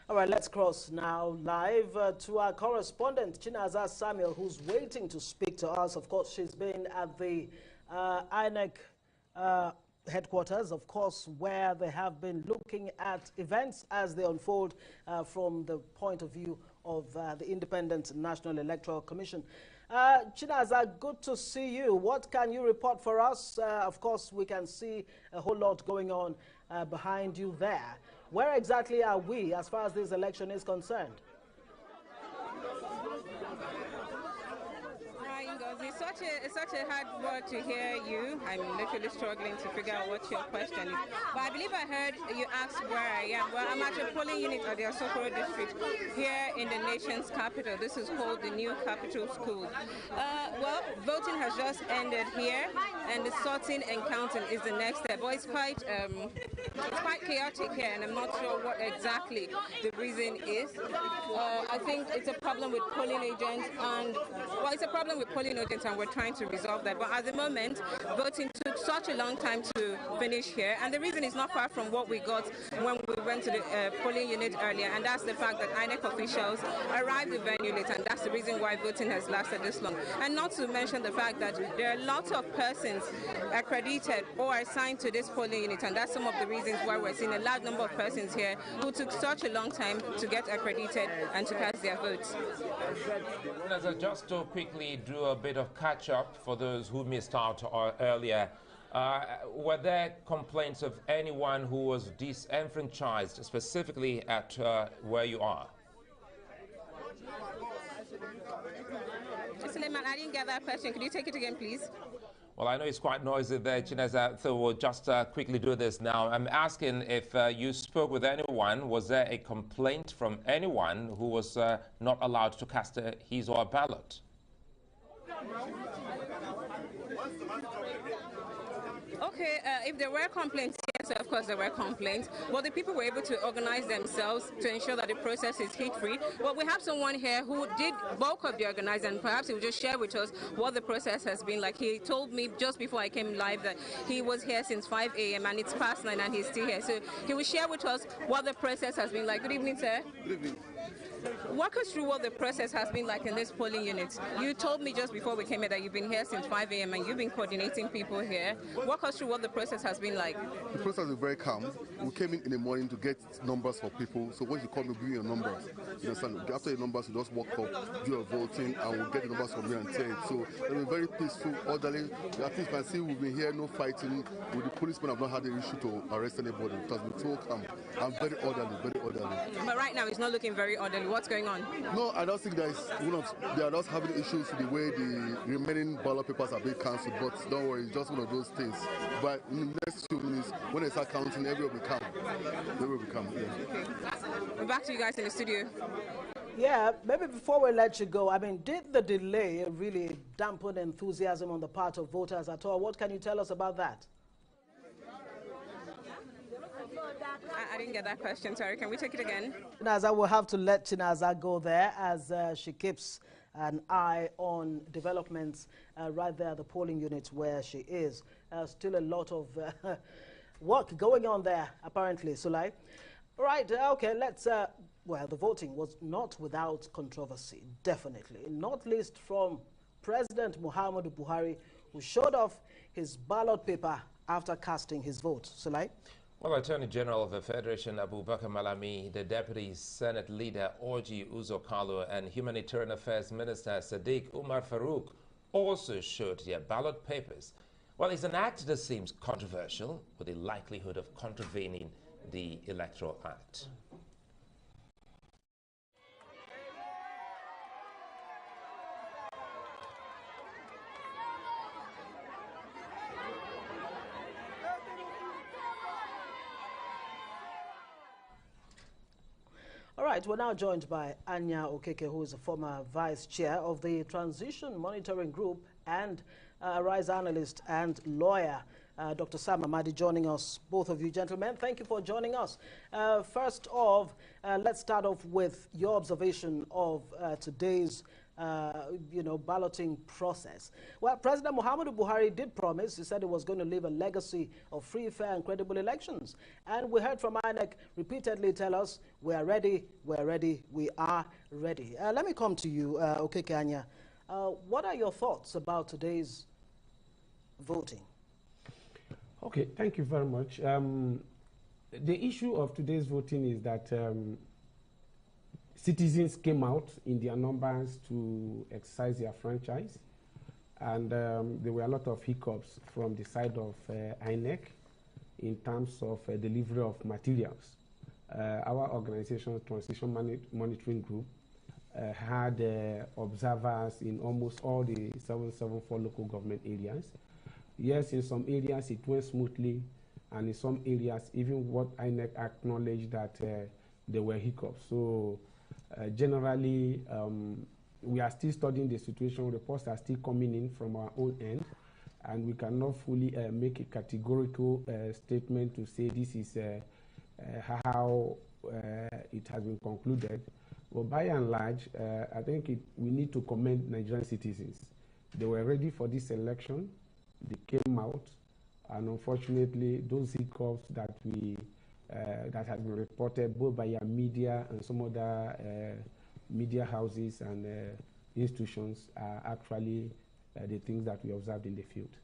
All right, let's cross now live to our correspondent, Chinaza Samuel, who's waiting to speak to us. Of course, she's been at the INEC headquarters, of course, where they have been looking at events as they unfold from the point of view of the Independent National Electoral Commission. Chinaza, good to see you. What can you report for us? Of course, we can see a whole lot going on behind you there. Where exactly are we as far as this election is concerned? It's such a hard word to hear you. I'm literally struggling to figure out what your question is. But I believe I heard you ask where I am. Well, I'm at a polling unit of the Sokoro district here in the nation's capital. This is called the New Capital School. Well, voting has just ended here, and the sorting and counting is the next step. But it's quite chaotic here, and I'm not sure what exactly the reason is. I think it's a problem with polling agents, and well, it's a problem with polling agents and were trying to resolve that. But at the moment, voting took such a long time to finish here. And the reason is not far from what we got when we went to the polling unit earlier. And that's the fact that INEC officials arrived the venue late. And that's the reason why voting has lasted this long. And not to mention the fact that there are lots of persons accredited or assigned to this polling unit. And that's some of the reasons why we're seeing a large number of persons here who took such a long time to get accredited and to cast their votes. Just to quickly do a bit of catch-up for those who missed out earlier, were there complaints of anyone who was disenfranchised, specifically at where you are? Suleiman, I didn't get that question. Could you take it again, please? Well, I know it's quite noisy there, Chineza, so we'll just quickly do this now. I'm asking if you spoke with anyone. Was there a complaint from anyone who was not allowed to cast his or her ballot? Okay, if there were complaints, yes, of course there were complaints. But the people were able to organize themselves to ensure that the process is heat-free. Well, we have someone here who did bulk of the organizing, and perhaps he will just share with us what the process has been like. He told me just before I came live that he was here since 5 a.m. and it's past 9 and he's still here. So he will share with us what the process has been like. Good evening, sir. Good evening. Walk us through what the process has been like in this polling unit. You told me just before we came here that you've been here since 5 a.m. and you've been coordinating people here. Walk us through what the process has been like. The process is very calm. We came in the morning to get numbers for people. So once you come, we bring your numbers. You understand? After your numbers, you just walk up, do your voting, and we'll get the numbers from here and tell it. So it was very peaceful, orderly. At least you can see we've been here, no fighting. With the policemen have not had an issue to arrest anybody. It has been so calm and very orderly, very orderly. But right now, it's not looking very orderly. What's going on? No, I don't think they are just having issues with the way the remaining ballot papers are being cancelled. But don't worry, it's just one of those things. But in the next few minutes, when they start counting, everyone will come. Everyone will come. Yeah. We're back to you guys in the studio. Yeah, maybe before we let you go, I mean, did the delay really dampen enthusiasm on the part of voters at all? What can you tell us about that? I didn't get that question, sorry. Can we take it again? Chinaza, we'll have to let Chinaza go there as she keeps an eye on developments right there at the polling unit where she is. Still a lot of work going on there, apparently, Sulai. Right, okay, let's... well, the voting was not without controversy, definitely. Not least from President Muhammadu Buhari, who showed off his ballot paper after casting his vote. Sulai? Well, Attorney General of the Federation, Abubakar Malami, the Deputy Senate Leader, Orji Uzokalo, and Humanitarian Affairs Minister, Sadiq Umar Farouk, also showed their ballot papers. Well, it's an act that seems controversial, with the likelihood of contravening the Electoral Act. All right, we're now joined by Anya Okeke, who is a former vice chair of the Transition Monitoring Group and a RISE analyst and lawyer. Dr. Sam Amadi joining us, both of you gentlemen. Thank you for joining us. First off, let's start off with your observation of today's balloting process. Well, President Muhammadu Buhari did promise. He said he was going to leave a legacy of free, fair, and credible elections. And we heard from INEC repeatedly tell us, we are ready, we are ready, we are ready. Let me come to you, Okeke Anya. What are your thoughts about today's voting? Okay, thank you very much. The issue of today's voting is that citizens came out in their numbers to exercise their franchise, and there were a lot of hiccups from the side of INEC in terms of delivery of materials. Our organization, Transition Monitoring Group, had observers in almost all the 774 local government areas. Yes, in some areas it went smoothly, and in some areas, even what INEC acknowledged that there were hiccups. So generally, we are still studying the situation. Reports are still coming in from our own end, and we cannot fully make a categorical statement to say this is how it has been concluded. But by and large, I think we need to commend Nigerian citizens. They were ready for this election. They came out, and unfortunately, those hiccups that that have been reported both by your media and some other media houses and institutions are actually the things that we observed in the field.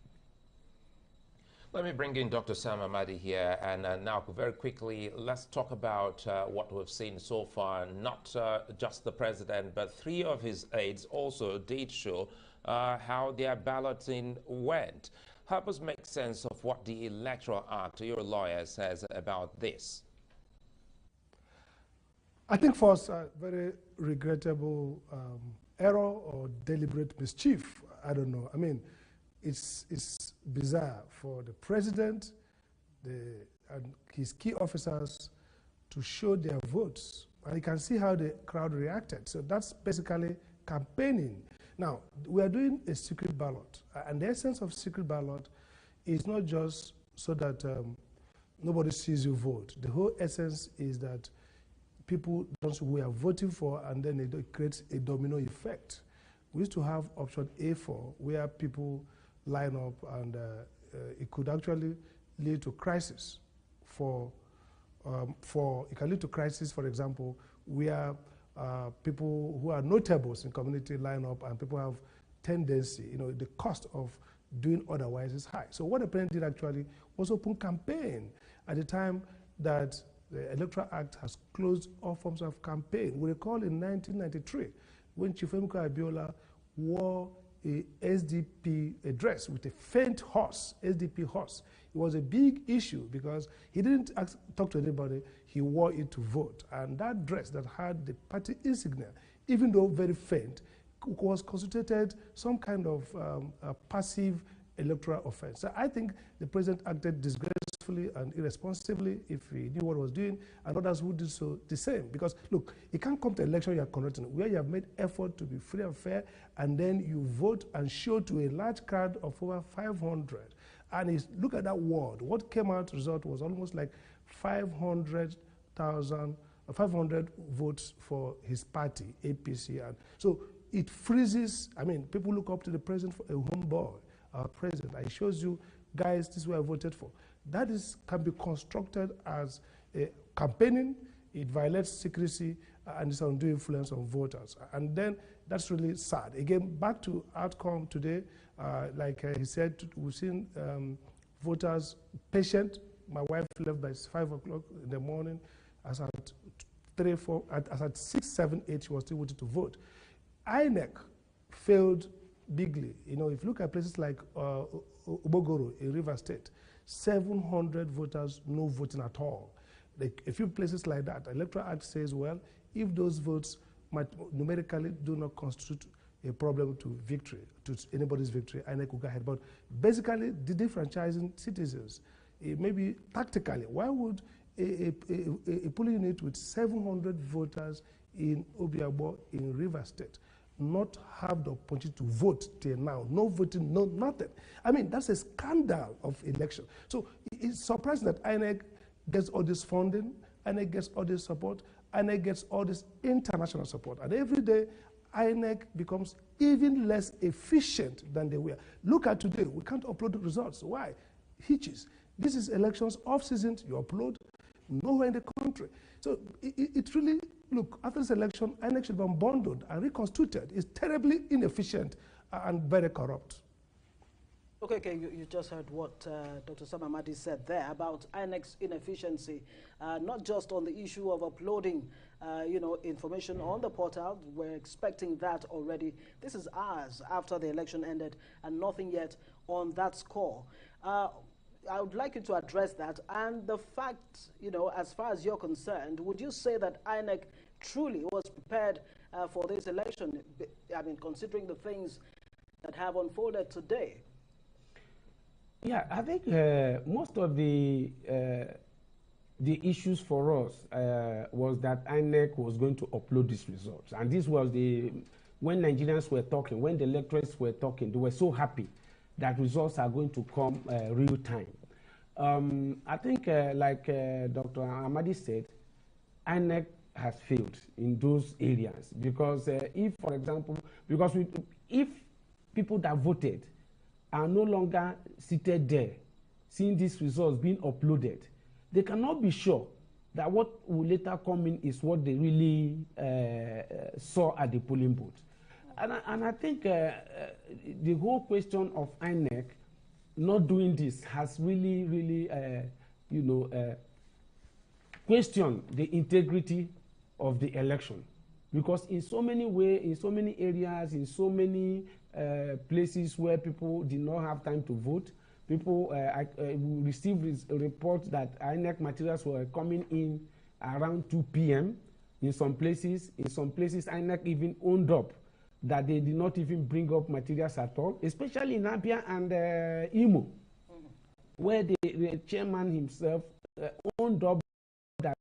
Let me bring in Dr. Sam Amadi here, and now very quickly, let's talk about what we've seen so far. Not just the president, but 3 of his aides also did show how their balloting went. Help us make sense of what the Electoral Act, your lawyer, says about this. I think first, a very regrettable error or deliberate mischief. I don't know. I mean, it's bizarre for the president and his key officers to show their votes. And you can see how the crowd reacted. So that's basically campaigning. Now, we are doing a secret ballot. And the essence of secret ballot is not just so that nobody sees you vote. The whole essence is that people don't see who we are voting for, and then it creates a domino effect. We used to have option A4, where people line up, and it could actually lead to crisis. It can lead to crisis, for example, where people who are notables in community line up, and people have tendency, the cost of doing otherwise is high. So what the president did actually was open campaign at the time that the Electoral Act has closed all forms of campaign. We recall in 1993 when Chief Emeka Abiola wore a SDP dress with a faint horse, SDP horse. It was a big issue because he didn't talk to anybody, he wore it to vote. And that dress that had the party insignia, even though very faint, was constituted some kind of passive electoral offense. So I think the president acted disgracefully and irresponsibly if he knew what he was doing, and others would do so the same. Because look, you can't come to an election you are conducting where you have made effort to be free and fair, and then you vote and show to a large crowd of over 500. And look at that word. What came out result was almost like 500 votes for his party, APC. And so it freezes. I mean, people look up to the president for a homeboy. Our president, and it shows you, guys, this is what I voted for. That can be constructed as a campaigning. It violates secrecy and it's undue influence on voters. And then that's really sad. Again, back to outcome today, like he said, we've seen voters patient. My wife left by 5 o'clock in the morning. As at 3, 4, as at 6, 7, 8, she was still waiting to vote. INEC failed bigly. If you look at places like Ubogoro in Rivers State, 700 voters no voting at all. A few places like that, the Electoral Act says, well, if those votes numerically do not constitute a problem to victory, to anybody's victory, INEC will go ahead. But basically, disenfranchising citizens, maybe tactically, why would a polling unit with 700 voters in Obiabo in Rivers State not have the opportunity to vote till now? No voting, no nothing. I mean, that's a scandal of election. So it's surprising that INEC gets all this funding, INEC gets all this support, INEC gets all this international support. And every day, INEC becomes even less efficient than they were. Look at today, we can't upload the results. Why? Hitches. This is elections off-season, you upload, nowhere in the country. So it really, look, after this election, INEC should be unbundled and reconstituted. It's terribly inefficient and very corrupt. Okay, you just heard what Dr. Sam Amadi said there about INEC's inefficiency, not just on the issue of uploading, information on the portal. We're expecting that already. This is hours after the election ended and nothing yet on that score. I would like you to address that and the fact, as far as you're concerned, would you say that INEC truly was prepared for this election? I mean, considering the things that have unfolded today. Yeah, I think most of the issues for us was that INEC was going to upload these results. And this was when Nigerians were talking, when the electors were talking, they were so happy that results are going to come real time. I think, like Dr. Amadi said, INEC has failed in those areas because if, for example, if people that voted are no longer seated there, seeing these results being uploaded, they cannot be sure that what will later come in is what they really saw at the polling booth. And I think the whole question of INEC not doing this has really, questioned the integrity of the election. Because in so many ways, in so many areas, in so many places where people did not have time to vote, people received reports that INEC materials were coming in around 2 p.m. In some places, INEC even owned up that they did not even bring up materials at all, especially in Abia and Imo, where the chairman himself owned up that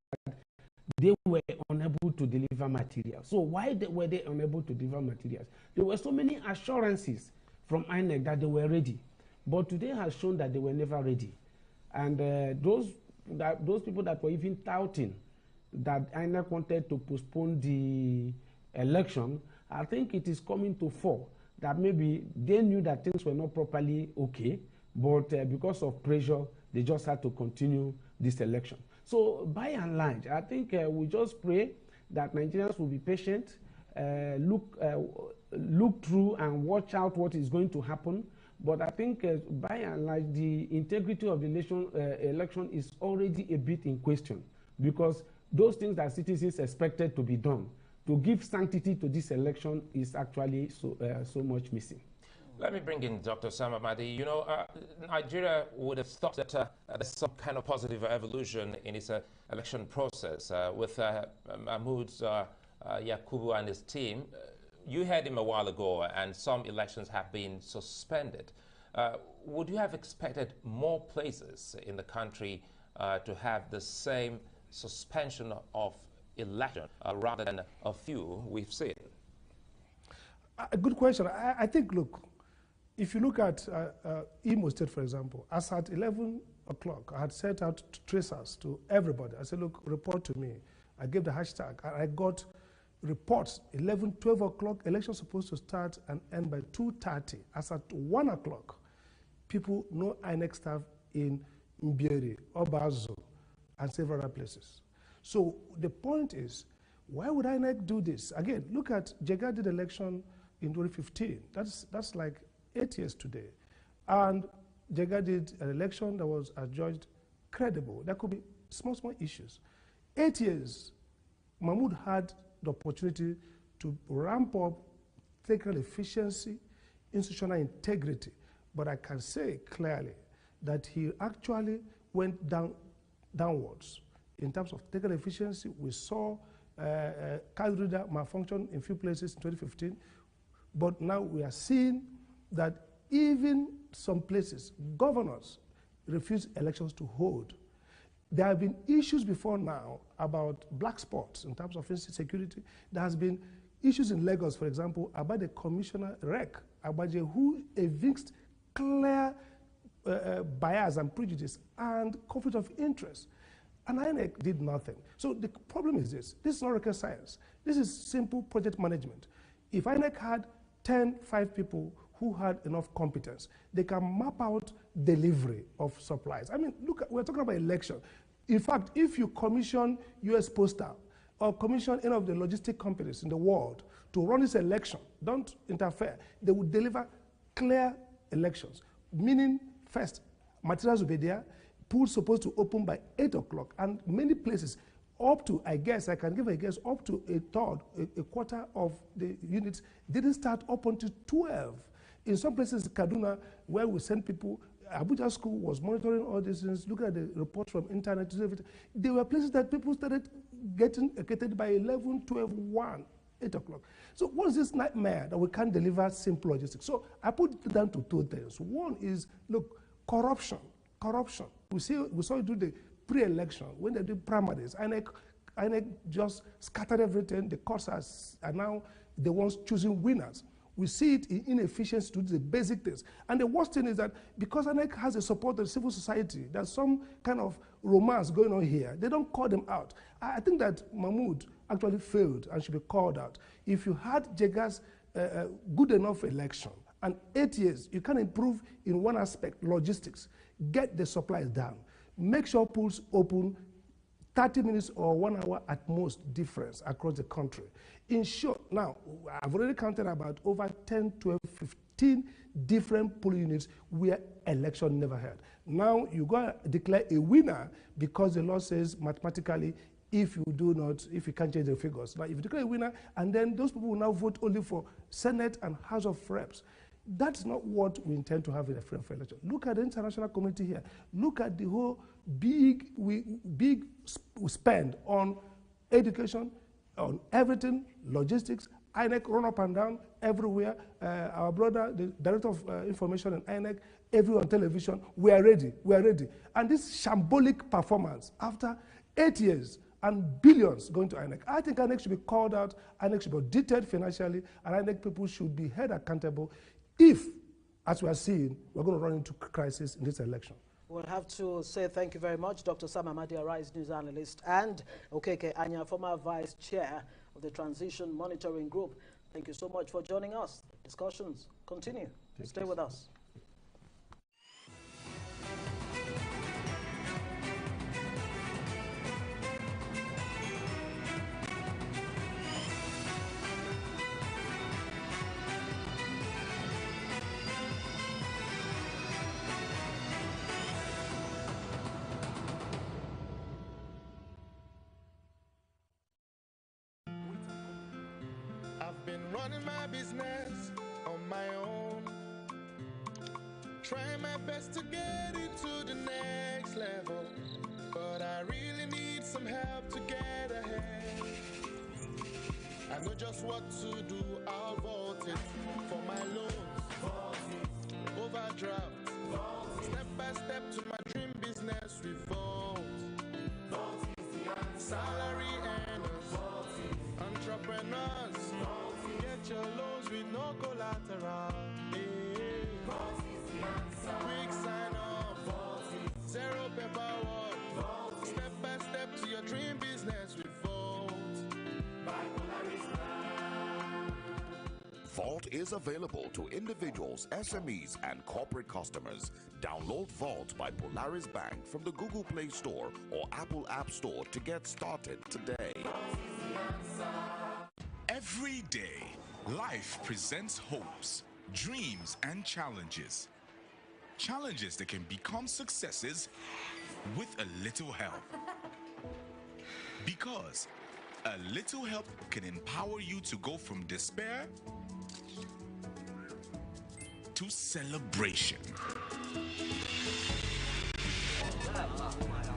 they were unable to deliver materials. So why were they unable to deliver materials? There were so many assurances from INEC that they were ready, but today has shown that they were never ready. And those people that were even touting that INEC wanted to postpone the election, I think it is coming to fore that maybe they knew that things were not properly okay, but because of pressure, they just had to continue this election. So by and large, I think we just pray that Nigerians will be patient, look through and watch out what is going to happen. But I think by and large, the integrity of the election is already a bit in question, because those things that citizens expected to be done to give sanctity to this election is actually so much missing. Let me bring in Dr. Sam Amadi. You know, Nigeria would have thought that there's some kind of positive evolution in its election process with Mahmoud Yakubu and his team. You heard him a while ago, and some elections have been suspended. Would you have expected more places in the country to have the same suspension of election rather than a few we've seen? A good question. I think, look, if you look at Imo State, for example, as at 11 o'clock, I had sent out tracers to everybody. I said, look, report to me. I gave the hashtag. I got reports, 11, 12 o'clock, election supposed to start and end by 2:30. As at 1 o'clock, people, no INEC staff in Mbieri, Obazo, and several other places. So the point is, why would INEC do this? Again, look at Jega did election in 2015. That's like 8 years today. And Jega did an election that was adjudged credible. There could be small issues. 8 years, Mahmoud had the opportunity to ramp up technical efficiency, institutional integrity. But I can say clearly that he actually went downwards. In terms of technical efficiency, we saw card reader malfunction in few places in 2015. But now we are seeing that even some places, governors refuse elections to hold. There have been issues before now about black spots in terms of insecurity. There has been issues in Lagos, for example, about the commissioner Rek Abaje, who evinced clear bias and prejudice and conflict of interest. And INEC did nothing. So the problem is this. This is not rocket science. This is simple project management. If INEC had 5 people who had enough competence, they can map out delivery of supplies. I mean, look, we're talking about election. In fact, if you commission US Postal or commission any of the logistic companies in the world to run this election, don't interfere. They will deliver clear elections, meaning first, materials will be there, pools supposed to open by 8 o'clock, and many places up to, I guess, I can give a guess, up to a quarter of the units didn't start up until 12. In some places, Kaduna, where we send people, Abuja school was monitoring all these things, look at the reports from internet, there were places that people started getting educated by 11, 12, 1, 8 o'clock. So what is this nightmare that we can't deliver simple logistics? So I put it down to 2 things. One is, look, corruption. We saw it do the pre-election, when they did primaries, INEC just scattered everything. The courts are now the ones choosing winners. We see it in inefficiency to do the basic things. And the worst thing is that because INEC has the support of civil society, there's some kind of romance going on here. They don't call them out. I think that Mahmoud actually failed and should be called out. If you had Jega's good enough election, And 8 years, you can improve in one aspect, logistics. Get the supplies down. Make sure pools open 30 minutes or 1 hour at most difference across the country. In short, now, I've already counted about over 10, 12, 15 different polling units where election never held. Now, you go declare a winner because the law says mathematically, if you can't change the figures. Now, if you declare a winner, and then those people will now vote only for Senate and House of Reps. That's not what we intend to have in a free and fair election. Look at the international community here. Look at the whole big spend on education, on everything, logistics. INEC run up and down everywhere. Our brother, the Director of Information in INEC, everywhere on television, we are ready. And this shambolic performance after 8 years and billions going to INEC. I think INEC should be called out, INEC should be audited financially, and INEC people should be held accountable if, as we are seeing, we're going to run into crisis in this election. We'll have to say thank you very much, Dr. Sam Amadi, Arise News Analyst, and Okeke Anya, former Vice Chair of the Transition Monitoring Group. Thank you so much for joining us. Discussions continue. Stay with us. Running my business on my own, trying my best to get into the next level, but I really need some help to get ahead. I know just what to do, I'll vote it for my loans, overdraft, step by step to my dream business, we vote. Salary earners, entrepreneurs, get your loans with no collateral. Quick sign up, zero paperwork, step by step to your dream business with Vault. Vault is available to individuals, SMEs, and corporate customers. Download Vault by Polaris Bank from the Google Play Store or Apple App Store to get started today. Every day, life presents hopes, dreams, and challenges. Challenges that can become successes with a little help. Because a little help can empower you to go from despair to celebration.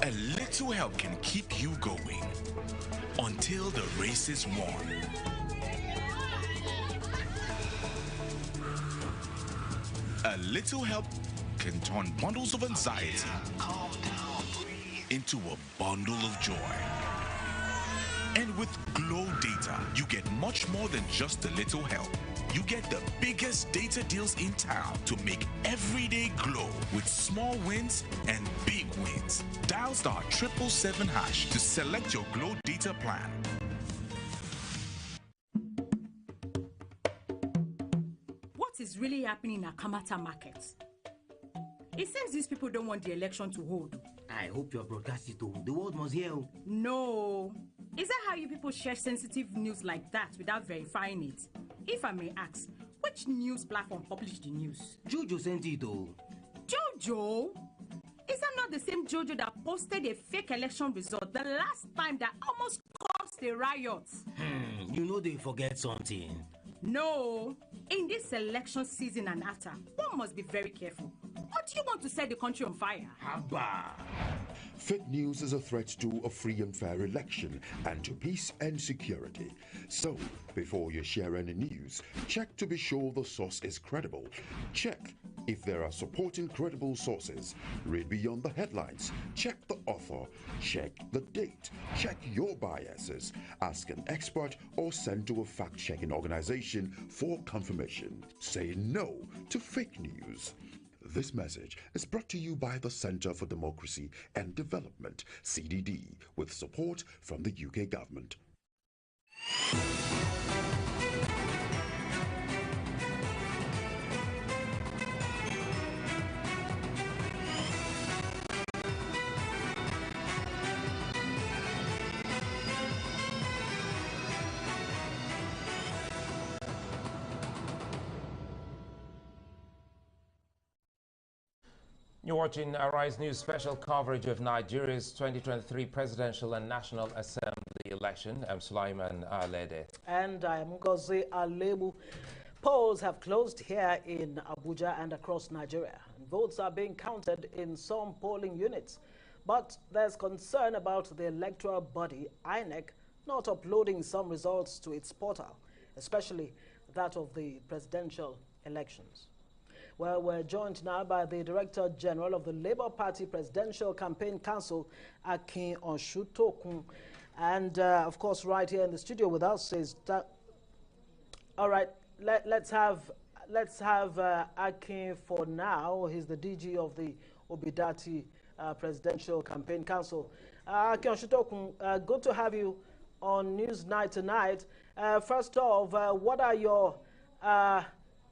A little help can keep you going until the race is won. A little help can turn bundles of anxiety into a bundle of joy. And with Glow Data, you get much more than just a little help. You get the biggest data deals in town to make every day glow with small wins and big wins. Dial *777# to select your Glow Data plan. What is really happening in Akamata market? It seems these people don't want the election to hold. I hope you're broadcasting to the world must hear. No. Is that how you people share sensitive news like that without verifying it? If I may ask, which news platform published the news? Jojo sent it though. Jojo? Is that not the same Jojo that posted a fake election result the last time that almost caused a riot? You know they forget something. No. In this election season and after, one must be very careful. Or do you want to set the country on fire? Haba. Fake news is a threat to a free and fair election and to peace and security. So, before you share any news, check to be sure the source is credible. Check if there are supporting credible sources. Read beyond the headlines. Check the author. Check the date. Check your biases. Ask an expert or send to a fact-checking organization for confirmation. Say no to fake news. This message is brought to you by the Centre for Democracy and Development, CDD, with support from the UK government. You're watching Arise News special coverage of Nigeria's 2023 Presidential and National Assembly election. I'm Sulaiman Alede. And I'm Ngozi Alebu. Polls have closed here in Abuja and across Nigeria. Votes are being counted in some polling units. But there's concern about the electoral body, INEC, not uploading some results to its portal, especially that of the presidential elections. Well, we're joined now by the Director General of the Labour Party Presidential Campaign Council, Akin Oshutokun. And, of course, right here in the studio with us is... all right, let's have Akin for now. He's the DG of the Obidati Presidential Campaign Council. Akin Oshutokun, good to have you on Newsnight tonight. First off, what are your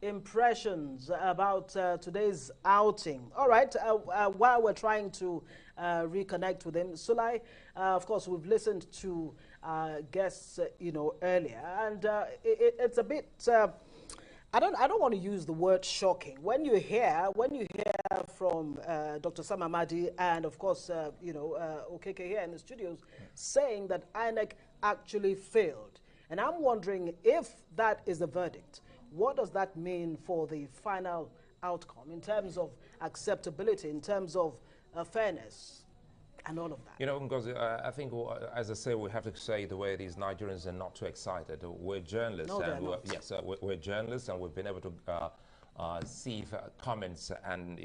impressions about today's outing? All right, while we're trying to reconnect with him, Sulai, of course, we've listened to guests, earlier, and it's a bit. I don't want to use the word shocking when you hear from Dr. Sam Amadi and of course Okeke here in the studios saying that INEC actually failed, and I'm wondering if that is the verdict. What does that mean for the final outcome in terms of acceptability, in terms of fairness, and all of that? Ngozi, I think, as I say, we have to say the way these Nigerians are not too excited. We're journalists. No, they're not. Yes, we're journalists, and we've been able to see comments and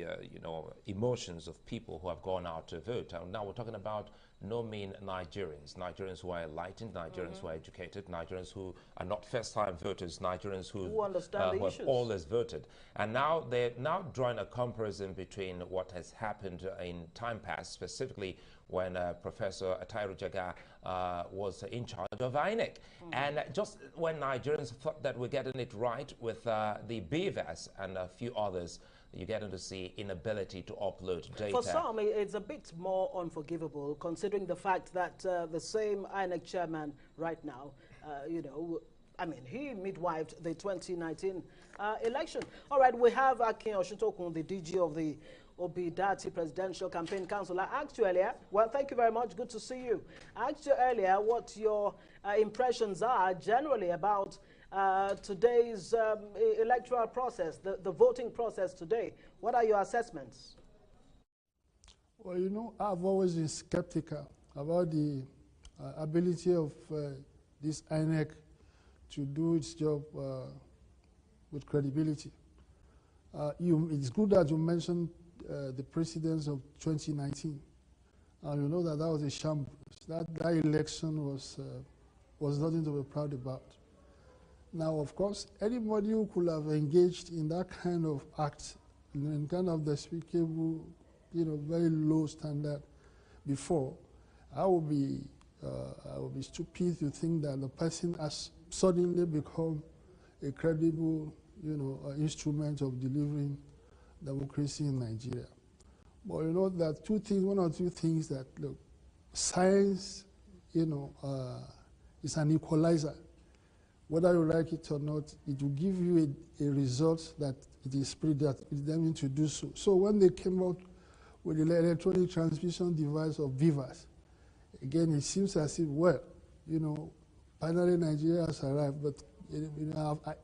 emotions of people who have gone out to vote. And now we're talking about no mean Nigerians who are enlightened, Nigerians who are educated, Nigerians who are not first-time voters, Nigerians who understand who have always voted. And now they're drawing a comparison between what has happened in time past, specifically when Professor Atairu Jaga was in charge of INEC. And just when Nigerians thought that we're getting it right with the BVAS and a few others, you're getting to see inability to upload data. For some, it's a bit more unforgivable, considering the fact that the same INEC chairman right now, he midwifed the 2019 election. All right, we have Akin Oshutokun, the DG of the Obidati Presidential Campaign Council. I asked you earlier, well, thank you very much, good to see you. I asked you earlier what your impressions are generally about today's electoral process, the voting process today. What are your assessments? Well, I've always been skeptical about the ability of this INEC to do its job with credibility. It's good that you mentioned the precedents of 2019. And you know that was a shambles. That election was nothing to be proud about. Now, of course, anybody who could have engaged in that kind of act, in kind of despicable, very low standard before, I would be stupid to think that the person has suddenly become a credible, instrument of delivering democracy in Nigeria. But there are one or two things that, look, science, is an equalizer. Whether you like it or not, it will give you a result that it is predetermined to do so. So when they came out with the electronic transmission device of VIVAS, again, it seems as if, finally Nigeria has arrived. But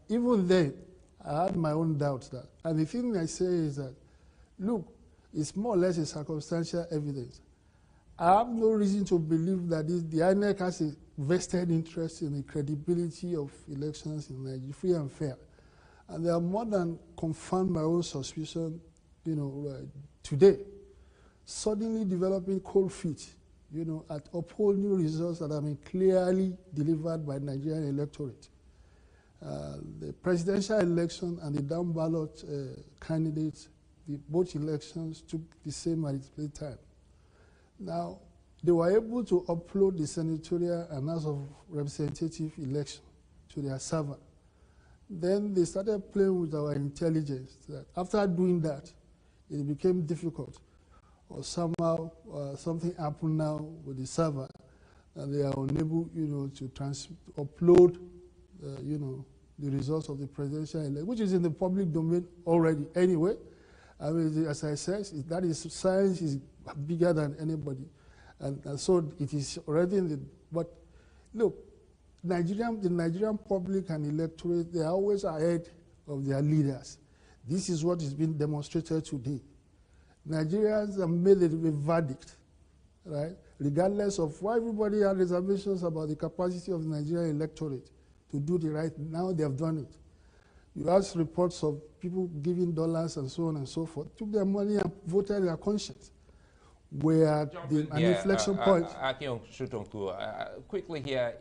even then, I had my own doubts that. And the thing I say is that, look, it's more or less a circumstantial evidence. I have no reason to believe that the INEC has a vested interest in the credibility of elections in Nigeria, free and fair. And they are more than confirmed my own suspicion, today. Suddenly developing cold feet, at upholding results that have been clearly delivered by Nigerian electorate. The presidential election and the down ballot candidates, both elections took the same arithmetic time. Now, they were able to upload the senatorial and House of Representative election to their server. Then they started playing with our intelligence. That after doing that, it became difficult. Or somehow something happened now with the server, and they are unable, to upload, the results of the presidential election, which is in the public domain already anyway. I mean, as I said, that is science is bigger than anybody, and so it is already in the. But look, the Nigerian public and electorate, they are always ahead of their leaders. This is what is being demonstrated today. Nigerians have made a verdict, right? Regardless of why everybody had reservations about the capacity of the Nigerian electorate to do the right. Now they have done it. You ask reports of people giving dollars and so on and so forth, took their money and voted their conscience. Where an inflection point. Quickly here,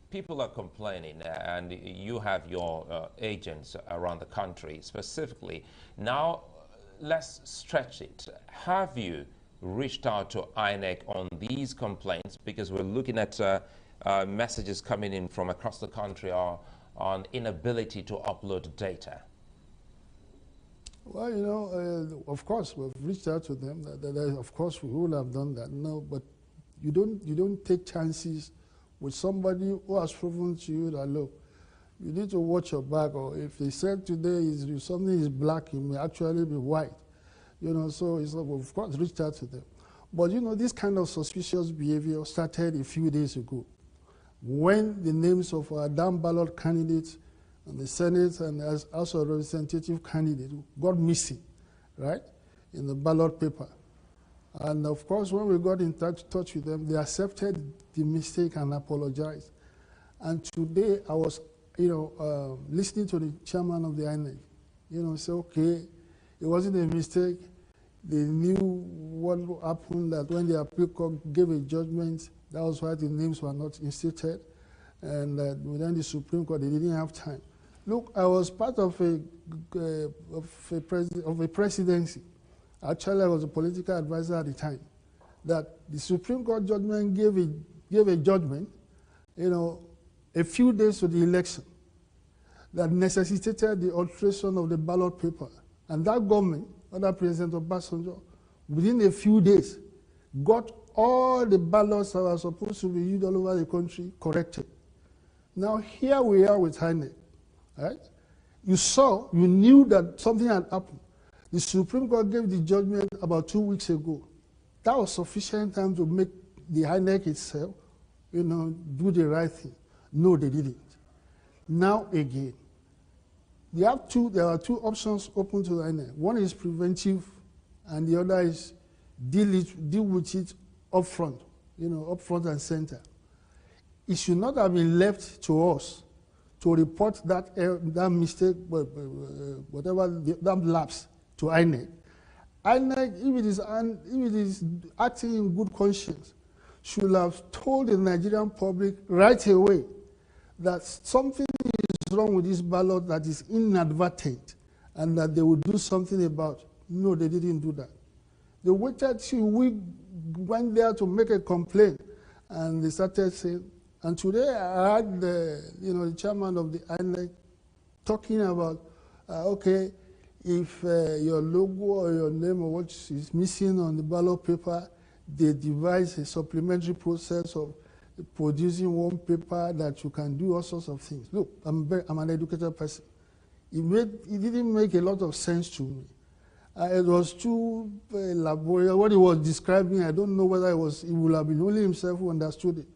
people are complaining, and you have your agents around the country specifically. Now, let's stretch it. Have you reached out to INEC on these complaints? Because we're looking at messages coming in from across the country on inability to upload data. Well, you know, of course, we've reached out to them. Of course, we would have done that. No, but you don't take chances with somebody who has proven to you that, look, you need to watch your back, or if they said today something is black, it may actually be white. You know, so it's like, of course, reached out to them. But, you know, this kind of suspicious behavior started a few days ago when the names of our down ballot candidates and the Senate and as also a representative candidate got missing, right, in the ballot paper. And of course, when we got in touch with them, they accepted the mistake and apologized. And today I was, you know, listening to the chairman of the INEC, you know, say, okay, it wasn't a mistake. They knew what happened, that when the appeal court gave a judgment, that was why the names were not inserted. And then the Supreme Court, they didn't have time. Look, I was part of a presidency. Actually, I was a political advisor at the time. That the Supreme Court judgment gave a judgment, you know, a few days to the election that necessitated the alteration of the ballot paper. And that government, under President Obasanjo, within a few days, got all the ballots that were supposed to be used all over the country corrected. Now here we are with INEC, right? You knew that something had happened. The Supreme Court gave the judgment about 2 weeks ago. That was sufficient time to make the INEC itself, you know, do the right thing. No, they didn't. Now again, there are two options open to the INEC. One is preventive, and the other is deal with it up front, you know, up front and center. It should not have been left to us to report that mistake, whatever that lapse, to INEC. INEC, if it is acting in good conscience, should have told the Nigerian public right away that something is wrong with this ballot that is inadvertent and that they would do something about it. No, they didn't do that. They waited till we went there to make a complaint, and they started saying, and today I heard the chairman of the INEC talking about, okay, if your logo or your name or what is missing on the ballot paper, they devise a supplementary process of producing one paper that you can do all sorts of things. Look, I'm an educated person. It didn't make a lot of sense to me. It was too laborious. What he was describing, I don't know whether it would have been only himself who understood it.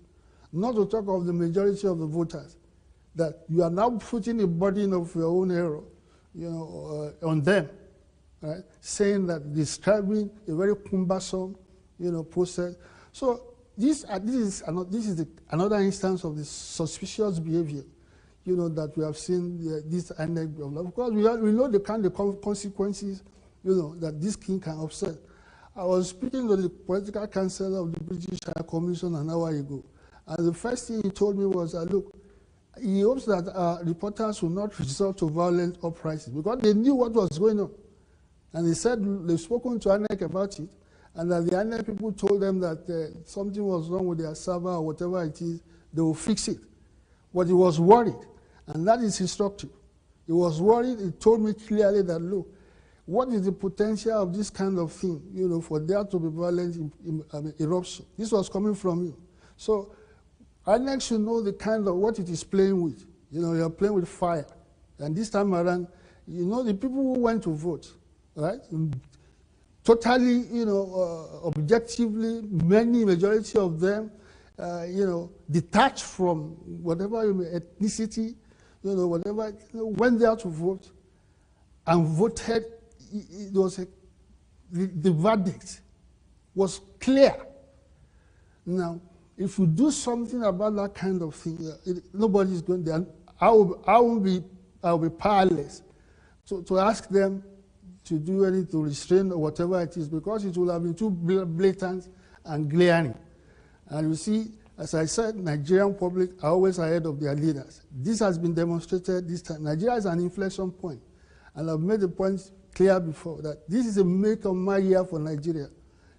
Not to talk of the majority of the voters, that you are now putting a burden of your own error, you know, on them, right? Saying that, describing a very cumbersome, you know, process. So this is another instance of the suspicious behavior, you know, that we have seen this INEC. Of course, we know the kind of consequences, you know, that this king can upset. I was speaking to the political counsel of the British High Commission an hour ago, and the first thing he told me was that, look, he hopes that reporters will not resort to violent uprisings, because they knew what was going on. And he said they've spoken to INEC about it, and that the INEC people told them that something was wrong with their server or whatever it is, they will fix it. But he was worried, and that is instructive. He was worried. He told me clearly that, look, what is the potential of this kind of thing, you know, for there to be violent eruption? This was coming from you. So INEC should know the kind of what it is playing with. You know, you're playing with fire. And this time around, you know, the people who went to vote, right? totally, objectively, majority of them, detached from whatever ethnicity, whatever, went there to vote and voted. It was the verdict was clear. Now, if we do something about that kind of thing, nobody's going there. I'll be powerless to ask them to do anything to restrain or whatever it is, because it will have been too blatant and glaring. And you see, as I said, Nigerian public are always ahead of their leaders. This has been demonstrated this time. Nigeria is an inflection point. And I've made the point clear before that this is a make or mar year for Nigeria.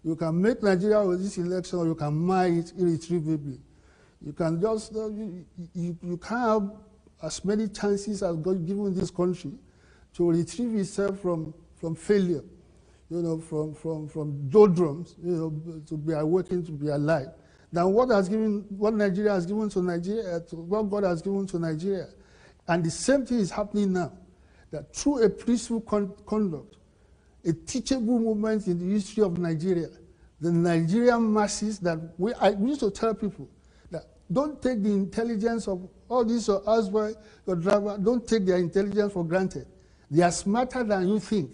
You can make Nigeria with this election, or you can mar it irretrievably. You can just, you can't have as many chances as God given this country to retrieve itself from failure, from doldrums, to be awakened, to be alive, than what Nigeria has given to Nigeria, what God has given to Nigeria. And the same thing is happening now, that through a peaceful conduct, a teachable movement in the history of Nigeria, the Nigerian masses I used to tell people that don't take the intelligence of all this or elsewhere, your driver, don't take their intelligence for granted. They are smarter than you think,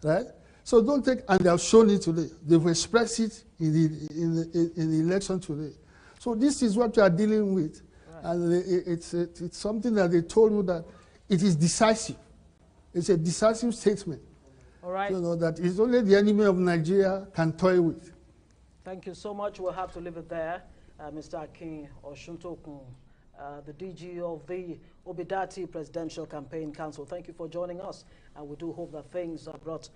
right? So don't take, and they have shown it today. They've expressed it in the election today. So this is what we are dealing with. Right. And it's something that they told you that it is decisive. It's a decisive statement. All right. That is only the enemy of Nigeria can toy with. Thank you so much. We'll have to leave it there. Mr. Akin Oshuntokun, the DG of the Obidati Presidential Campaign Council. Thank you for joining us. And we do hope that things are brought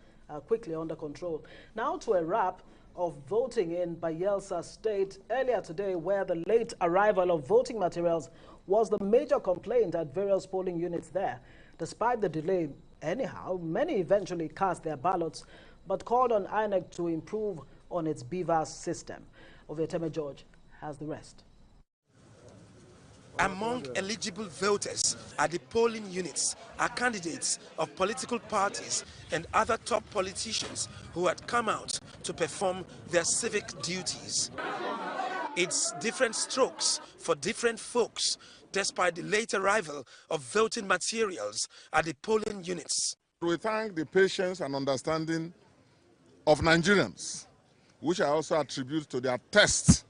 quickly under control. Now to a wrap of voting in Bayelsa State earlier today, where the late arrival of voting materials was the major complaint at various polling units there. Despite the delay, anyhow, many eventually cast their ballots, but called on INEC to improve on its BVAS system. Ovieteme George has the rest. Among eligible voters at the polling units are candidates of political parties and other top politicians who had come out to perform their civic duties. It's different strokes for different folks, despite the late arrival of voting materials at the polling units. We thank the patience and understanding of Nigerians, which I also attribute to their thirst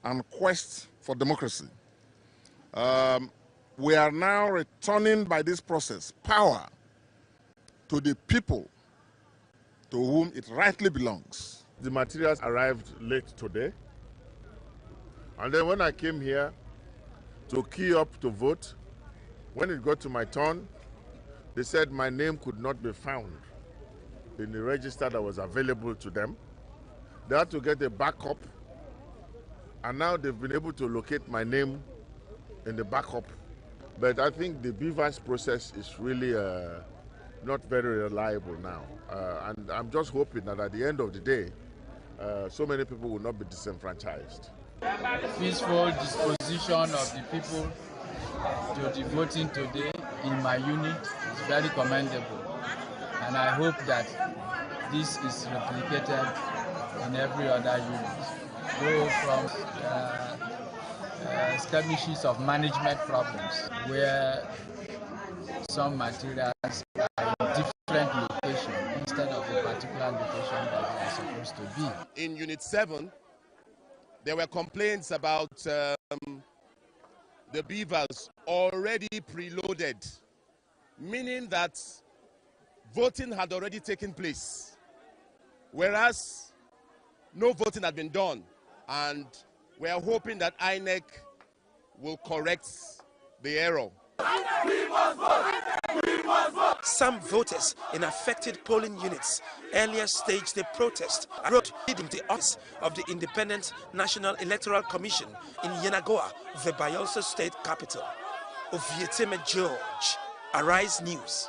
and quest for democracy. We are now returning by this process power to the people to whom it rightly belongs. The materials arrived late today, and then when I came here to key up to vote, when it got to my turn, they said my name could not be found in the register that was available to them. They had to get a backup, and now they've been able to locate my name in the backup. But I think the BVAS process is really not very reliable now. And I'm just hoping that at the end of the day, so many people will not be disenfranchised. Peaceful disposition of the people to the voting today in my unit is very commendable. And I hope that this is replicated in every other unit. Go from skirmishes of management problems, where some materials are in different locations instead of a particular location that they are supposed to be. In Unit 7, there were complaints about the beavers already preloaded, meaning that voting had already taken place, whereas no voting had been done. And we are hoping that INEC will correct the error. Some voters in affected polling units earlier staged a protest leading the office of the Independent National Electoral Commission in Yenagoa, the Bayelsa State capital. Ovieteme George, Arise News.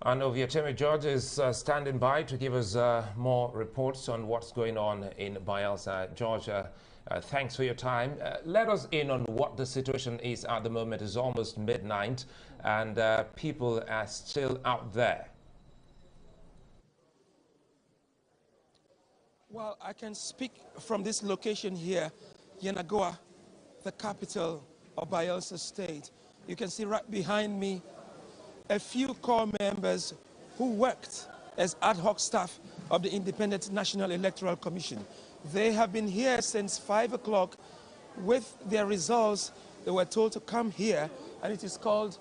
And Ovieteme George is standing by to give us more reports on what's going on in Bayelsa. George, thanks for your time. Let us in on what the situation is at the moment. It's almost midnight and people are still out there. Well, I can speak from this location here, Yenagoa, the capital of Bayelsa State. You can see right behind me a few core members who worked as ad hoc staff of the Independent National Electoral Commission. They have been here since 5 o'clock with their results. They were told to come here, and it is called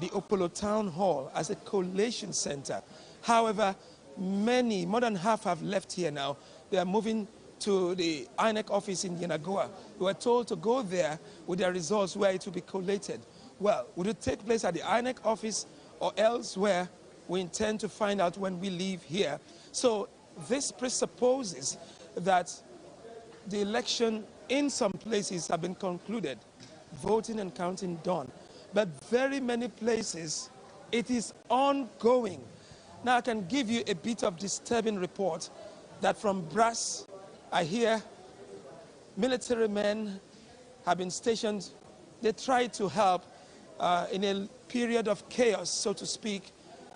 the Opolo Town Hall as a collation center. However, many, more than half, have left here now. They are moving to the INEC office in Yenagoa. They were told to go there with their results where it will be collated. Well, would it take place at the INEC office or elsewhere? We intend to find out when we leave here. So this presupposes that the election in some places have been concluded, voting and counting done. But very many places, it is ongoing. Now I can give you a bit of disturbing report that from Brass, I hear military men have been stationed. They tried to help in a period of chaos, so to speak,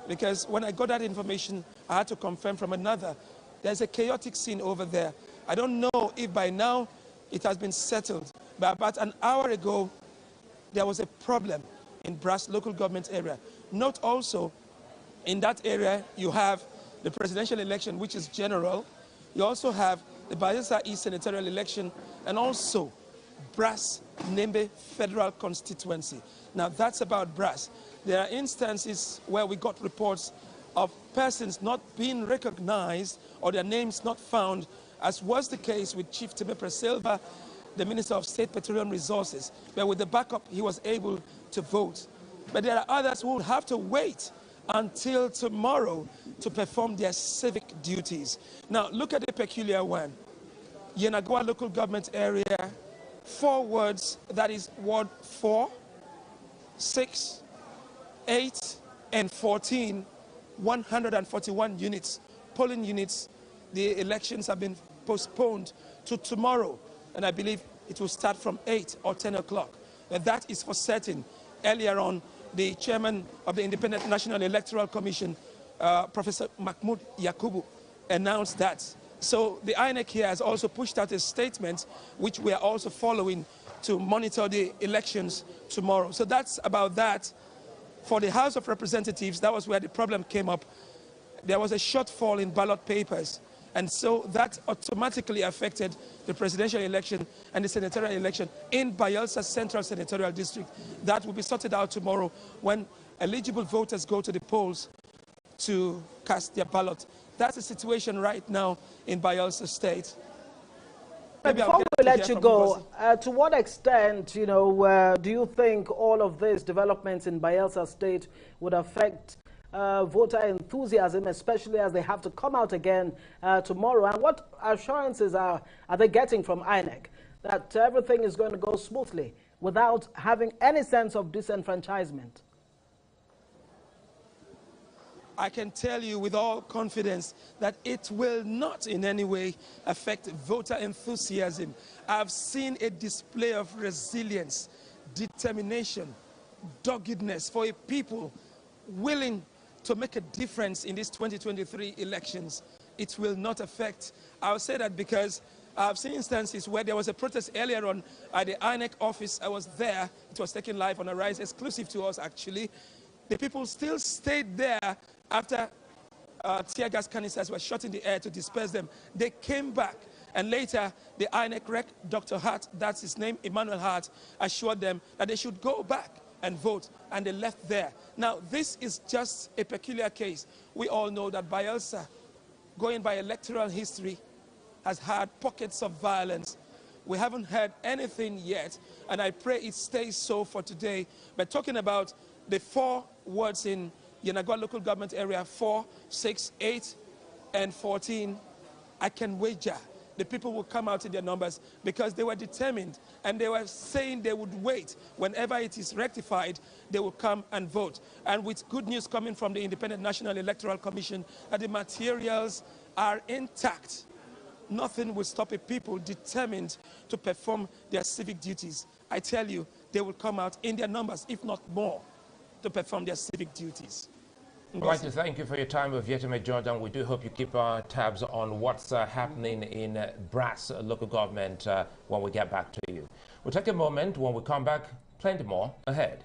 because when I got that information, I had to confirm from another. There's a chaotic scene over there. I don't know if by now it has been settled, but about an hour ago, there was a problem in Brass local government area. Note also, in that area, you have the presidential election, which is general. You also have the Bayelsa East senatorial election, and also Brass Nembe federal constituency. Now that's about Brass. There are instances where we got reports of persons not being recognized or their names not found, as was the case with Chief Temepre Silva, the Minister of State Petroleum Resources, where with the backup he was able to vote. But there are others who will have to wait until tomorrow to perform their civic duties. Now look at the peculiar one. Yenagoa local government area, 4 wards, that is Ward 4, 6, 8, and 14, 141 units, polling units. The elections have been postponed to tomorrow, and I believe it will start from 8 or 10 o'clock. And that is for certain. Earlier on, the chairman of the Independent National Electoral Commission, Professor Mahmoud Yakubu, announced that. So the INEC here has also pushed out a statement, which we are also following, to monitor the elections tomorrow. So that's about that. For the House of Representatives, that was where the problem came up. There was a shortfall in ballot papers, and so that automatically affected the presidential election and the senatorial election in Bayelsa Central Senatorial District. That will be sorted out tomorrow when eligible voters go to the polls to cast their ballot. That's the situation right now in Bayelsa State. Before we let you go, to what extent, do you think all of these developments in Bayelsa State would affect voter enthusiasm, especially as they have to come out again tomorrow? And what assurances are they getting from INEC that everything is going to go smoothly without having any sense of disenfranchisement? I can tell you with all confidence that it will not in any way affect voter enthusiasm. I've seen a display of resilience, determination, doggedness for a people willing to make a difference in these 2023 elections. It will not affect. I'll say that because I've seen instances where there was a protest earlier on at the INEC office. I was there. It was taken live on Arise, exclusive to us actually. The people still stayed there after tear gas canisters were shot in the air to disperse them. They came back, and later the INEC rec, Dr. Hart, that's his name, Emmanuel Hart, assured them that they should go back and vote, and they left there. Now, this is just a peculiar case. We all know that Bayelsa, going by electoral history, has had pockets of violence. We haven't heard anything yet, and I pray it stays so for today. But talking about the 4 wards in Yenagoa local government area, 4, 6, 8, and 14, I can wager the people will come out in their numbers because they were determined and they were saying they would wait. Whenever it is rectified, they will come and vote. And with good news coming from the Independent National Electoral Commission that the materials are intact, nothing will stop a people determined to perform their civic duties. I tell you, they will come out in their numbers, if not more, to perform their civic duties. I'd like to thank you for your time with Yetime Jordan. We do hope you keep tabs on what's happening in Brass local government when we get back to you. We'll take a moment. When we come back, plenty more ahead.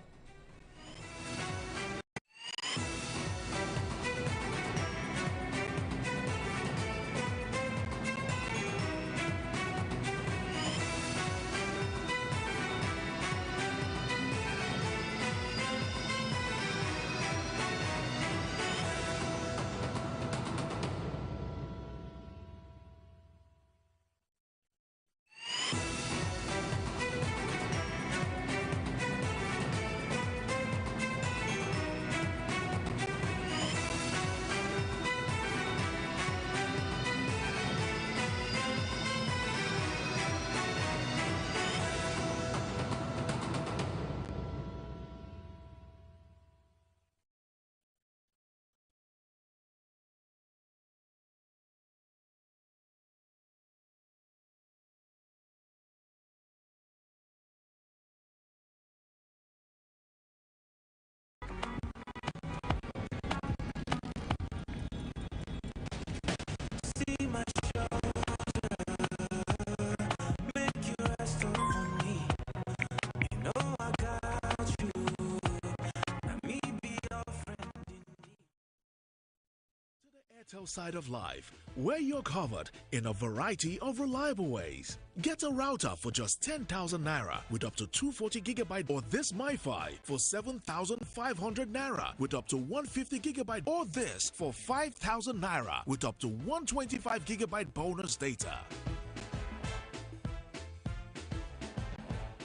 Airtel side of life, where you're covered in a variety of reliable ways. Get a router for just 10,000 naira with up to 240 gigabyte, or this MiFi for 7,500 naira with up to 150 gigabyte, or this for 5,000 naira with up to 125 gigabyte bonus data.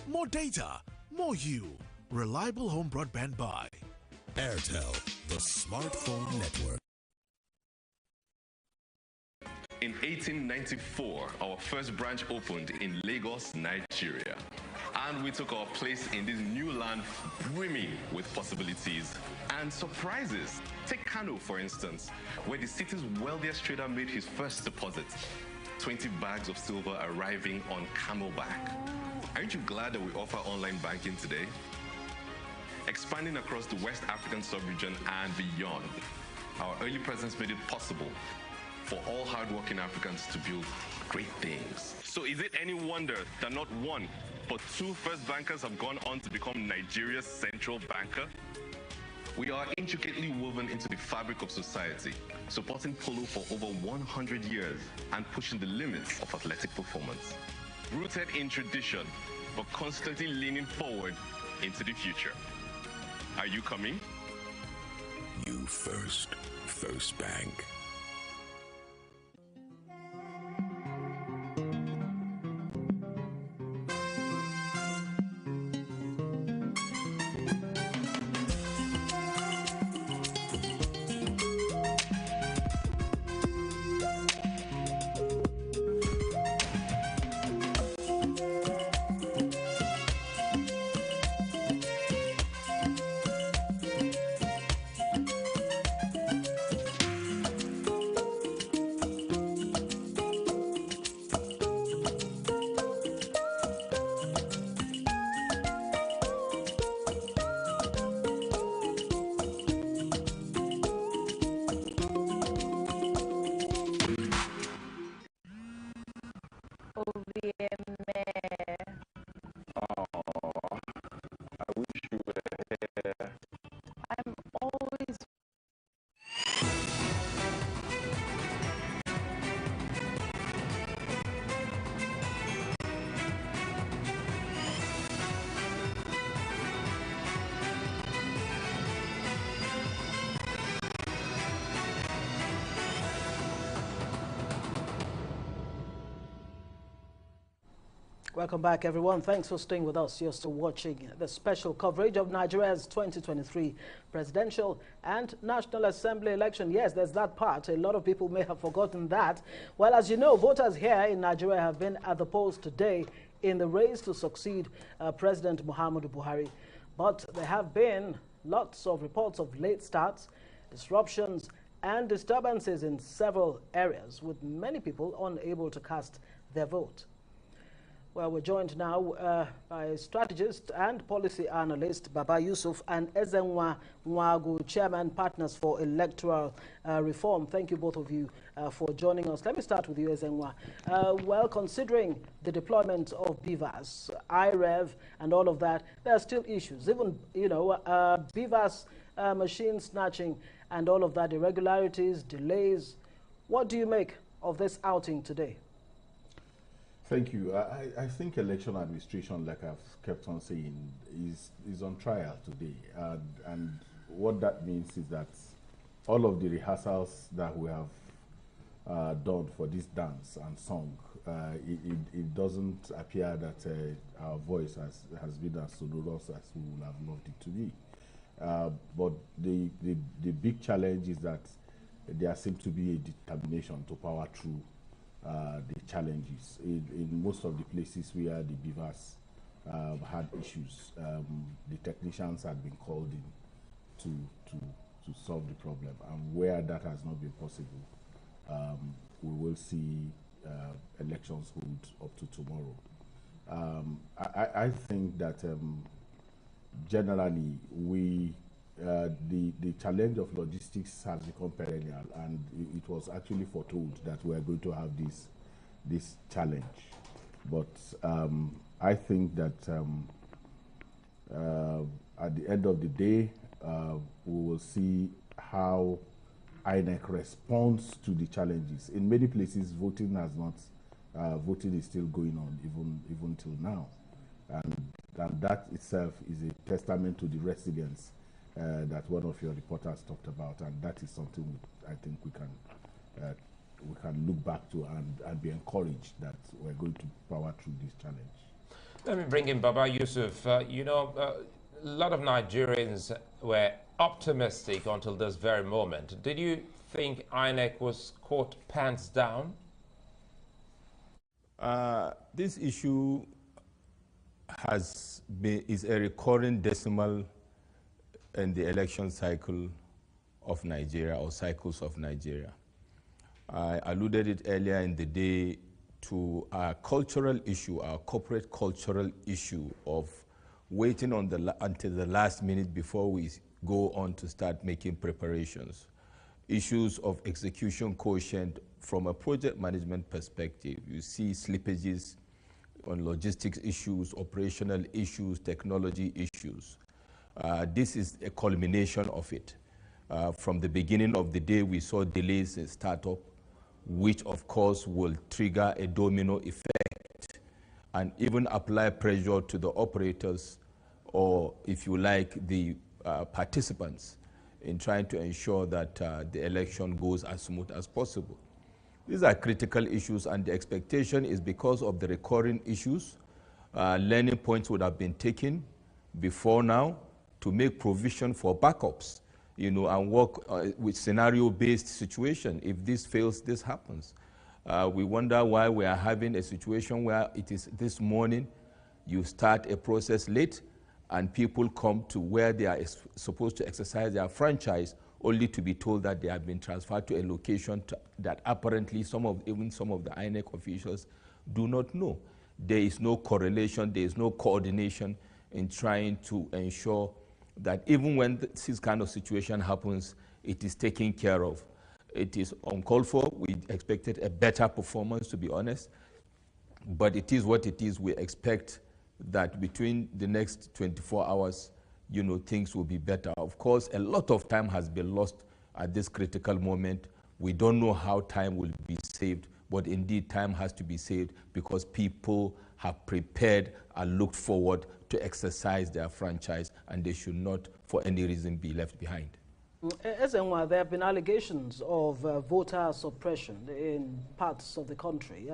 More data, more you. Reliable home broadband by Airtel, the smartphone network. In 1894, our first branch opened in Lagos, Nigeria. And we took our place in this new land brimming with possibilities and surprises. Take Kano, for instance, where the city's wealthiest trader made his first deposit. 20 bags of silver arriving on camelback. Aren't you glad that we offer online banking today? Expanding across the West African sub-region and beyond, our early presence made it possible for all hardworking Africans to build great things. So is it any wonder that not one, but two first bankers have gone on to become Nigeria's central banker? We are intricately woven into the fabric of society, supporting polo for over 100 years and pushing the limits of athletic performance. Rooted in tradition, but constantly leaning forward into the future. Are you coming? You first, First Bank. Welcome back, everyone. Thanks for staying with us. You're still watching the special coverage of Nigeria's 2023 presidential and National Assembly election. Yes, there's that part. A lot of people may have forgotten that. Well, as you know, voters here in Nigeria have been at the polls today in the race to succeed President Muhammadu Buhari. But there have been lots of reports of late starts, disruptions, and disturbances in several areas, with many people unable to cast their vote. Well, we're joined now by strategist and policy analyst Baba Yusuf and Ezenwa Nwagu, Chairman, Partners for Electoral Reform. Thank you, both of you, for joining us. Let me start with you, Ezenwa. Well, considering the deployment of BVAS, IREV, and all of that, there are still issues. Even, BVAS machine snatching and all of that, irregularities, delays. What do you make of this outing today? Thank you. I think election administration, like I've kept on saying, is on trial today. And what that means is that all of the rehearsals that we have done for this dance and song, it doesn't appear that our voice has been as sonorous as we would have loved it to be. But the big challenge is that there seems to be a determination to power through the challenges. In most of the places where the beavers had issues, the technicians had been called in to solve the problem. And where that has not been possible, we will see elections hold up to tomorrow. I think that generally the challenge of logistics has become perennial, and it was actually foretold that we are going to have this challenge. But I think that at the end of the day, we will see how INEC responds to the challenges. In many places, voting has not. Voting is still going on even till now, and that itself is a testament to the resilience that one of your reporters talked about, and that is something I think we can look back to and be encouraged that we're going to power through this challenge. Let me bring in Baba Yusuf. A lot of Nigerians were optimistic until this very moment. Did you think INEC was caught pants down? This issue is a recurring decimal in the election cycle of Nigeria, or cycles of Nigeria. I alluded it earlier in the day to our cultural issue, our corporate cultural issue of waiting until the last minute before we go on to start making preparations. Issues of execution quotient from a project management perspective. You see slippages on logistics issues, operational issues, technology issues. This is a culmination of it. From the beginning of the day, we saw delays in startup, which of course will trigger a domino effect and even apply pressure to the operators, or if you like, the participants, in trying to ensure that the election goes as smooth as possible. These are critical issues, and the expectation is because of the recurring issues, learning points would have been taken before now to make provision for backups, and work with scenario-based situation. If this fails, this happens. We wonder why we are having a situation where it is this morning, you start a process late, and people come to where they are supposed to exercise their franchise, only to be told that they have been transferred to a location that apparently even some of the INEC officials do not know. There is no correlation, there is no coordination in trying to ensure that even when this kind of situation happens, it is taken care of. It is uncalled for. We expected a better performance, to be honest, but it is what it is. We expect that between the next 24 hours, things will be better. Of course, a lot of time has been lost at this critical moment. We don't know how time will be saved, but indeed time has to be saved because people have prepared and looked forward to exercise their franchise, and they should not, for any reason, be left behind. Ezenwa, there have been allegations of voter suppression in parts of the country.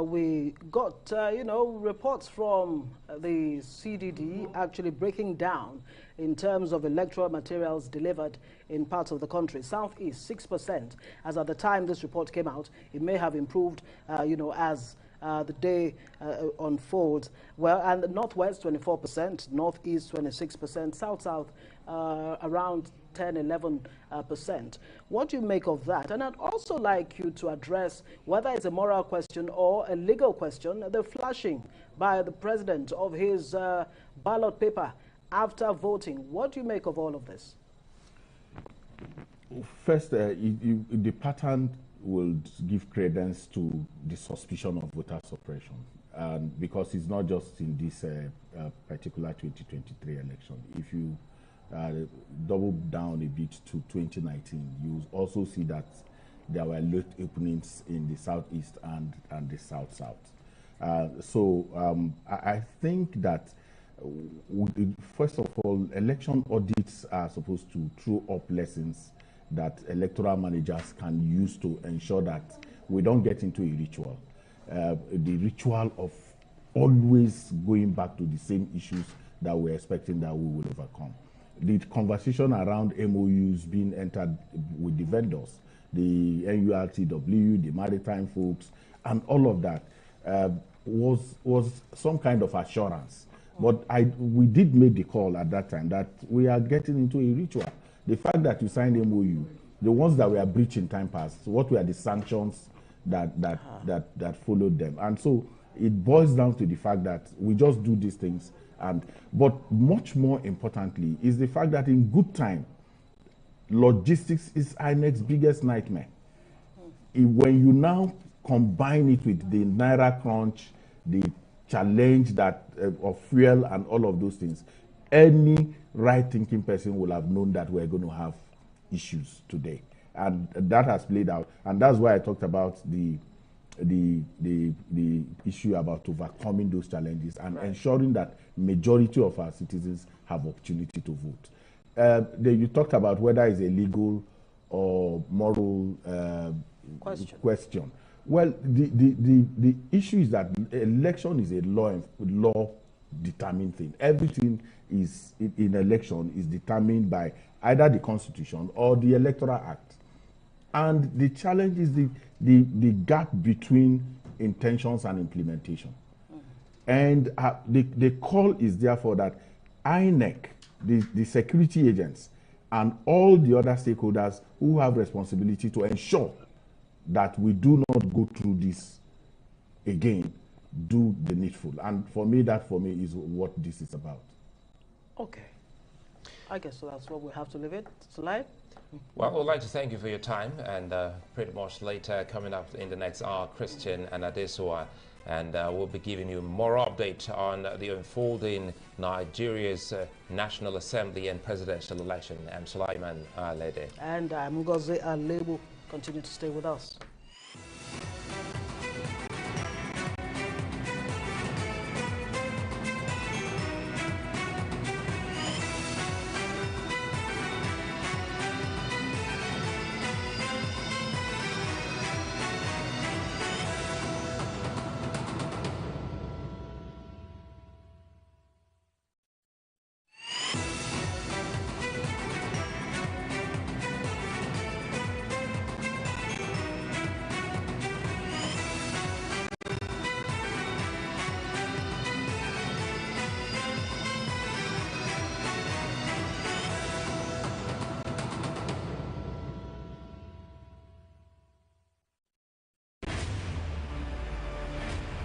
We got, reports from the CDD actually breaking down in terms of electoral materials delivered in parts of the country. Southeast, 6%, as at the time this report came out. It may have improved, as the day unfolds. Well, and the Northwest 24%, Northeast 26%, South around 10–11%. What do you make of that? And I'd also like you to address whether it's a moral question or a legal question, the flashing by the president of his ballot paper after voting. What do you make of all of this? First, the pattern will give credence to the suspicion of voter suppression, because it's not just in this particular 2023 election. If you double down a bit to 2019, you also see that there were late openings in the southeast and the south-south. I think that first of all, election audits are supposed to throw up lessons that electoral managers can use to ensure that we don't get into a ritual. The ritual of always going back to the same issues that we're expecting that we will overcome. The conversation around MOUs being entered with the vendors, the NURTW, the maritime folks, and all of that was some kind of assurance. But we did make the call at that time that we are getting into a ritual. The fact that you signed MOU, the ones that were breached in time past, what were the sanctions that followed them? And so it boils down to the fact that we just do these things. But much more importantly is the fact that in good time, logistics is INEC's biggest nightmare. When you now combine it with the Naira crunch, the challenge that of fuel and all of those things, any right-thinking person will have known that we're going to have issues today, and that has played out. And that's why I talked about the issue about overcoming those challenges and ensuring that majority of our citizens have opportunity to vote. You talked about whether it's a legal or moral question. Well, the issue is that election is a law-determined thing. Everything is in election is determined by either the Constitution or the Electoral Act. And the challenge is the gap between intentions and implementation. And the call is therefore that INEC, the security agents, and all the other stakeholders who have responsibility to ensure that we do not go through this again, do the needful. And for me, is what this is about. Okay. I guess so that's what we have to leave it. Live. Well, we'd like to thank you for your time, and pretty much later, coming up in the next hour, Christian and Adesua, and we'll be giving you more update on the unfolding Nigeria's National Assembly and presidential election. I'm Sulaiman Lede. And I'm Ngozi Alebu. Continue to stay with us.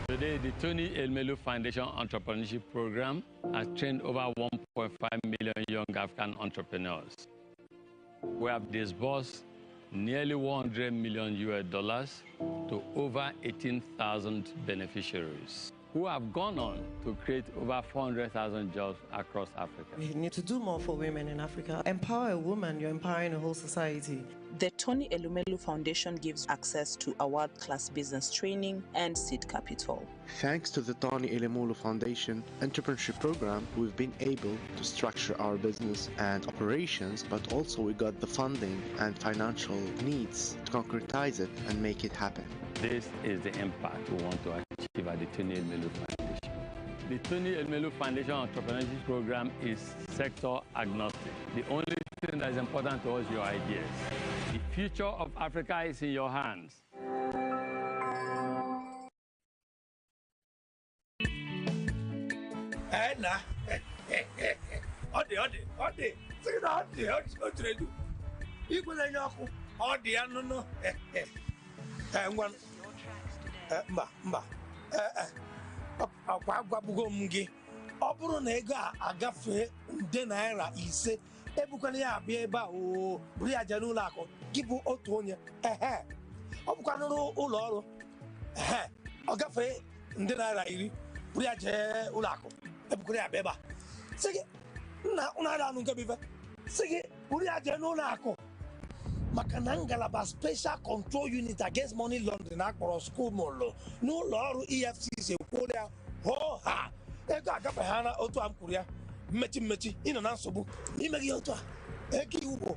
Today, the Tony Elmelu Foundation Entrepreneurship Program has trained over 1.5 million young African entrepreneurs. We have disbursed nearly $100 million to over 18,000 beneficiaries who have gone on to create over 400,000 jobs across Africa. We need to do more for women in Africa. Empower a woman, you're empowering a whole society. The Tony Elumelu Foundation gives access to a world-class business training and seed capital. Thanks to the Tony Elumelu Foundation Entrepreneurship Program, we've been able to structure our business and operations, but also we got the funding and financial needs to concretize it and make it happen. This is the impact we want to achieve at the Tony Elumelu Foundation. The Tony Elumelu Foundation Entrepreneurship Program is sector agnostic. The only thing that is important to us is your ideas. The future of Africa is in your hands. na ode sị na ọ tụrụ edu igwe na-enye ọkụ ọ dị ya nụnụ ngwa mba akwa agwagbugo m gị ọ bụrụ na ego a agafee nde naira 5 ebukwana ya abịa ebe a o buru ya jee n'ụlọ akụ gị bụ otu onye ọ bụkwa n'ụlọ ọrụ ọ gafee nde naira 10 buru ya jee ụlọ akụ ebukwana ya abịa ebe a sị gị nna ada anụ nke bife sị gị buru ya jee n'ụlọ akụ maka na ngalaba special control unit against money laundering akpọrọ school molo n'ụlọ ọrụ EFCC ekwuola ya hoo ha ego agafe ha na otu a m kwuru ya mmechi ịnọ na nsogbu n'ime gị otu a ego iwu bụ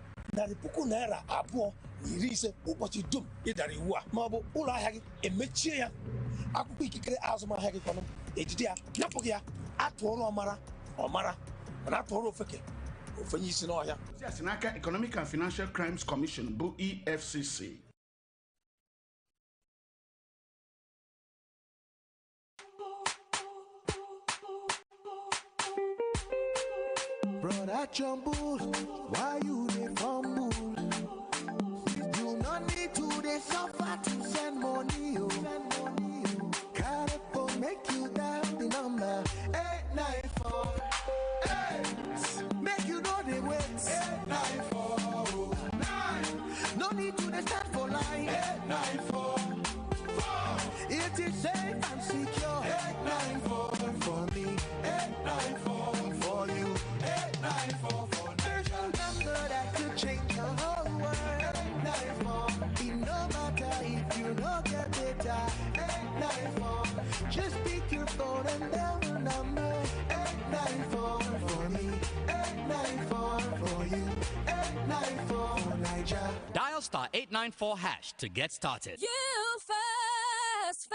Naira 250 ụbọchị dum ịdara iwu a ma ọ bụ ụlọ ahịa gị emechie ya akwụkwọ ikikere azụmahịa gị kwanụ ejide ya nyapụ gị ya atụọrọ ọmara mana atụọrọ ofeke ofenye isi n'ọhịa si n'aka Economic and Financial Crimes Commission bụ EFCC. Brother Jumble, why you dey fumble? You no need to dey suffer to send money, oh. Carry phone, make you dial the number 894. Make you know they wait. 894. No need to dey stand for line. 894. It is safe and secure. 894 for me. 894 for you. 894 for Nigeria. Number that could change the whole world. 894. It no matter if you don't get data. 894. Just pick your phone and dial the number. 894 for me. 894 for you. 894 for Nigeria. Dial *894# to get started. You fast.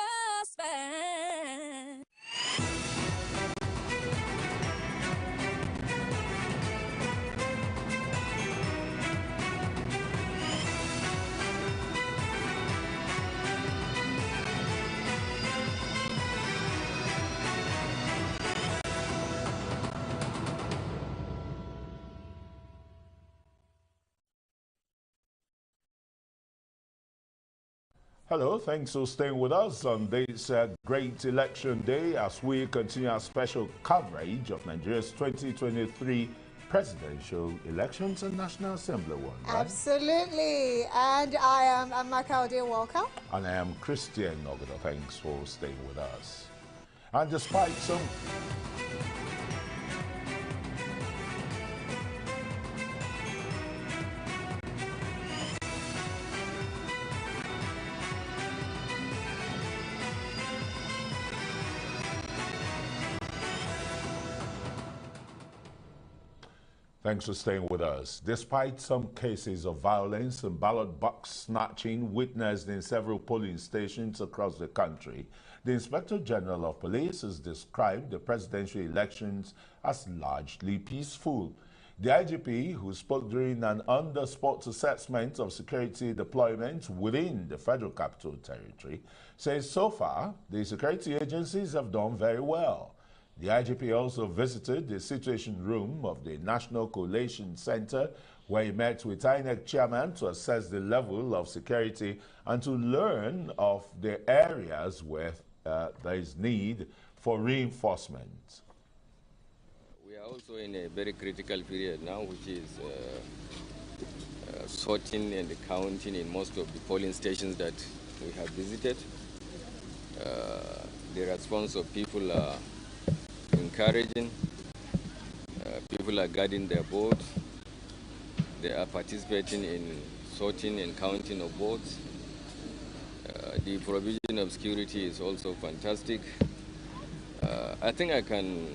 Hello, thanks for staying with us on this great election day as we continue our special coverage of Nigeria's 2023 presidential elections and National Assembly one. Right? Absolutely. And I am Amaka Ode, welcome. And I am Christian Ogodo. Thanks for staying with us. And despite some... Thanks for staying with us. Despite some cases of violence and ballot box snatching witnessed in several polling stations across the country, the Inspector General of Police has described the presidential elections as largely peaceful. The IGP, who spoke during an on-the-spot assessment of security deployment within the Federal Capital Territory, says so far the security agencies have done very well. The IGP also visited the Situation Room of the National Coalition Center, where he met with INEC chairman to assess the level of security and to learn of the areas where there is need for reinforcement. We are also in a very critical period now, which is sorting and counting in most of the polling stations that we have visited. The response of people are encouraging. People are guarding their votes. They are participating in sorting and counting of votes. The provision of security is also fantastic. I think I can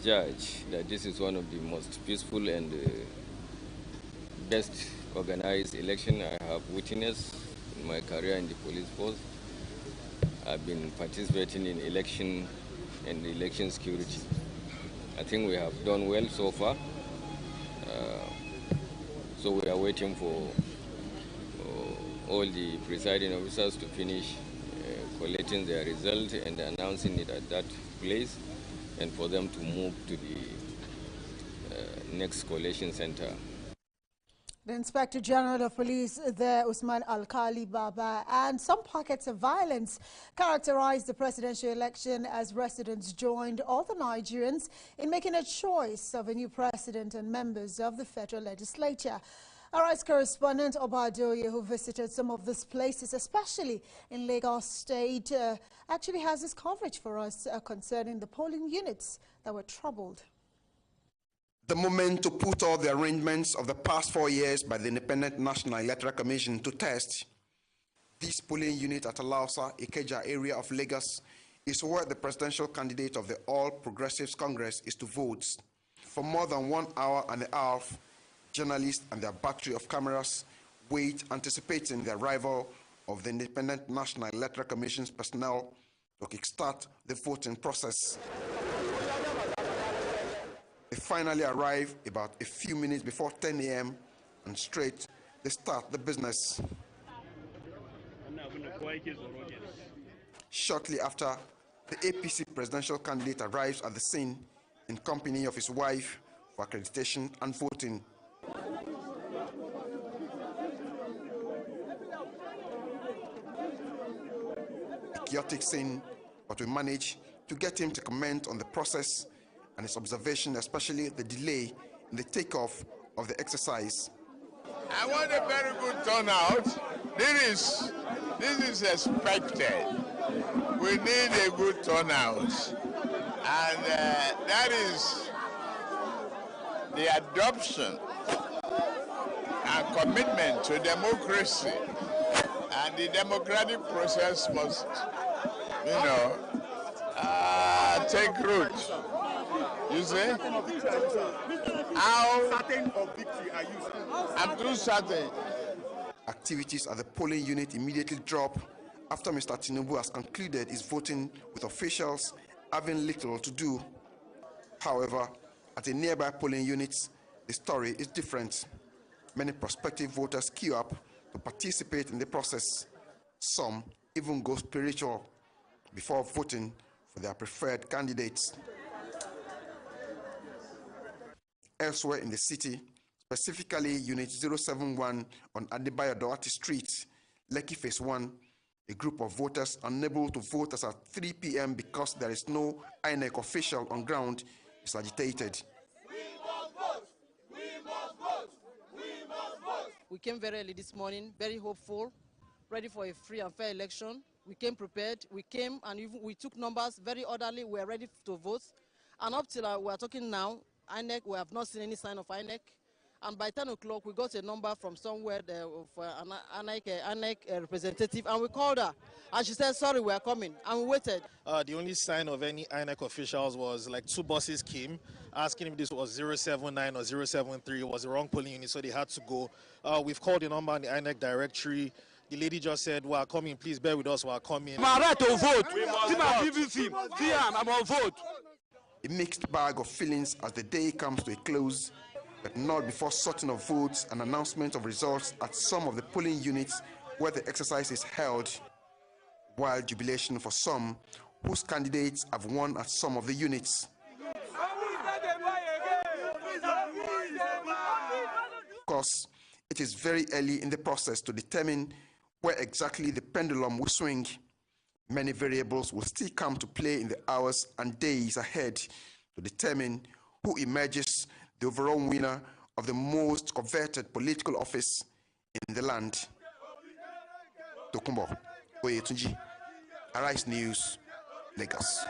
judge that this is one of the most peaceful and best organized election I have witnessed in my career in the police force. I've been participating in election and election security. I think we have done well so far. So we are waiting for all the presiding officers to finish collecting their result and announcing it at that place. and for them to move to the next collation center. The Inspector General of Police there, Usman Alkali Baba, and some pockets of violence characterized the presidential election as residents joined other Nigerians in making a choice of a new president and members of the federal legislature. Our rights correspondent Obadoye, who visited some of these places, especially in Lagos State, actually has this coverage for us concerning the polling units that were troubled. The moment to put all the arrangements of the past 4 years by the Independent National Electoral Commission to test. This polling unit at Alausa, Ikeja area of Lagos is where the presidential candidate of the All Progressives Congress is to vote. For more than 1 hour and a half, journalists and their battery of cameras wait anticipating the arrival of the Independent National Electoral Commission's personnel to kickstart the voting process. They finally arrive about a few minutes before 10 a.m. and straight they start the business. Shortly after, the APC presidential candidate arrives at the scene in company of his wife for accreditation and voting. A chaotic scene, but we managed to get him to comment on the process and his observation, especially the delay in the takeoff of the exercise. I want a very good turnout. This is expected. We need a good turnout. And that is the adoption and commitment to democracy. And the democratic process must, take root. You say? How certain of victory are you? I'm too certain. Activities at the polling unit immediately drop after Mr. Tinubu has concluded his voting with officials having little to do. However, at a nearby polling unit, the story is different. Many prospective voters queue up to participate in the process. Some even go spiritual before voting for their preferred candidates. Elsewhere in the city, specifically Unit 071 on Adebayo Doati Street, Lekki Phase 1, a group of voters unable to vote as at 3 p.m. because there is no INEC official on ground is agitated. We must vote! We must vote! We must vote! We came very early this morning, very hopeful, ready for a free and fair election. We came prepared. We came and even we took numbers very orderly. We are ready to vote. And up till we are talking now, INEC, we have not seen any sign of INEC. And by 10 o'clock, we got a number from somewhere of an INEC representative, and we called her. And she said, sorry, we are coming. And we waited. The only sign of any INEC officials was like 2 buses came, asking if this was 079 or 073. It was the wrong polling unit, so they had to go. We've called the number on the INEC directory. The lady just said, we are coming, please bear with us, we are coming. My right to vote. I'm on vote. A mixed bag of feelings as the day comes to a close, but not before sorting of votes and announcement of results at some of the polling units where the exercise is held, while jubilation for some whose candidates have won at some of the units. Of course, it is very early in the process to determine where exactly the pendulum will swing. Many variables will still come to play in the hours and days ahead to determine who emerges the overall winner of the most coveted political office in the land. Tokumbo Oyetunji, Arise News, Lagos.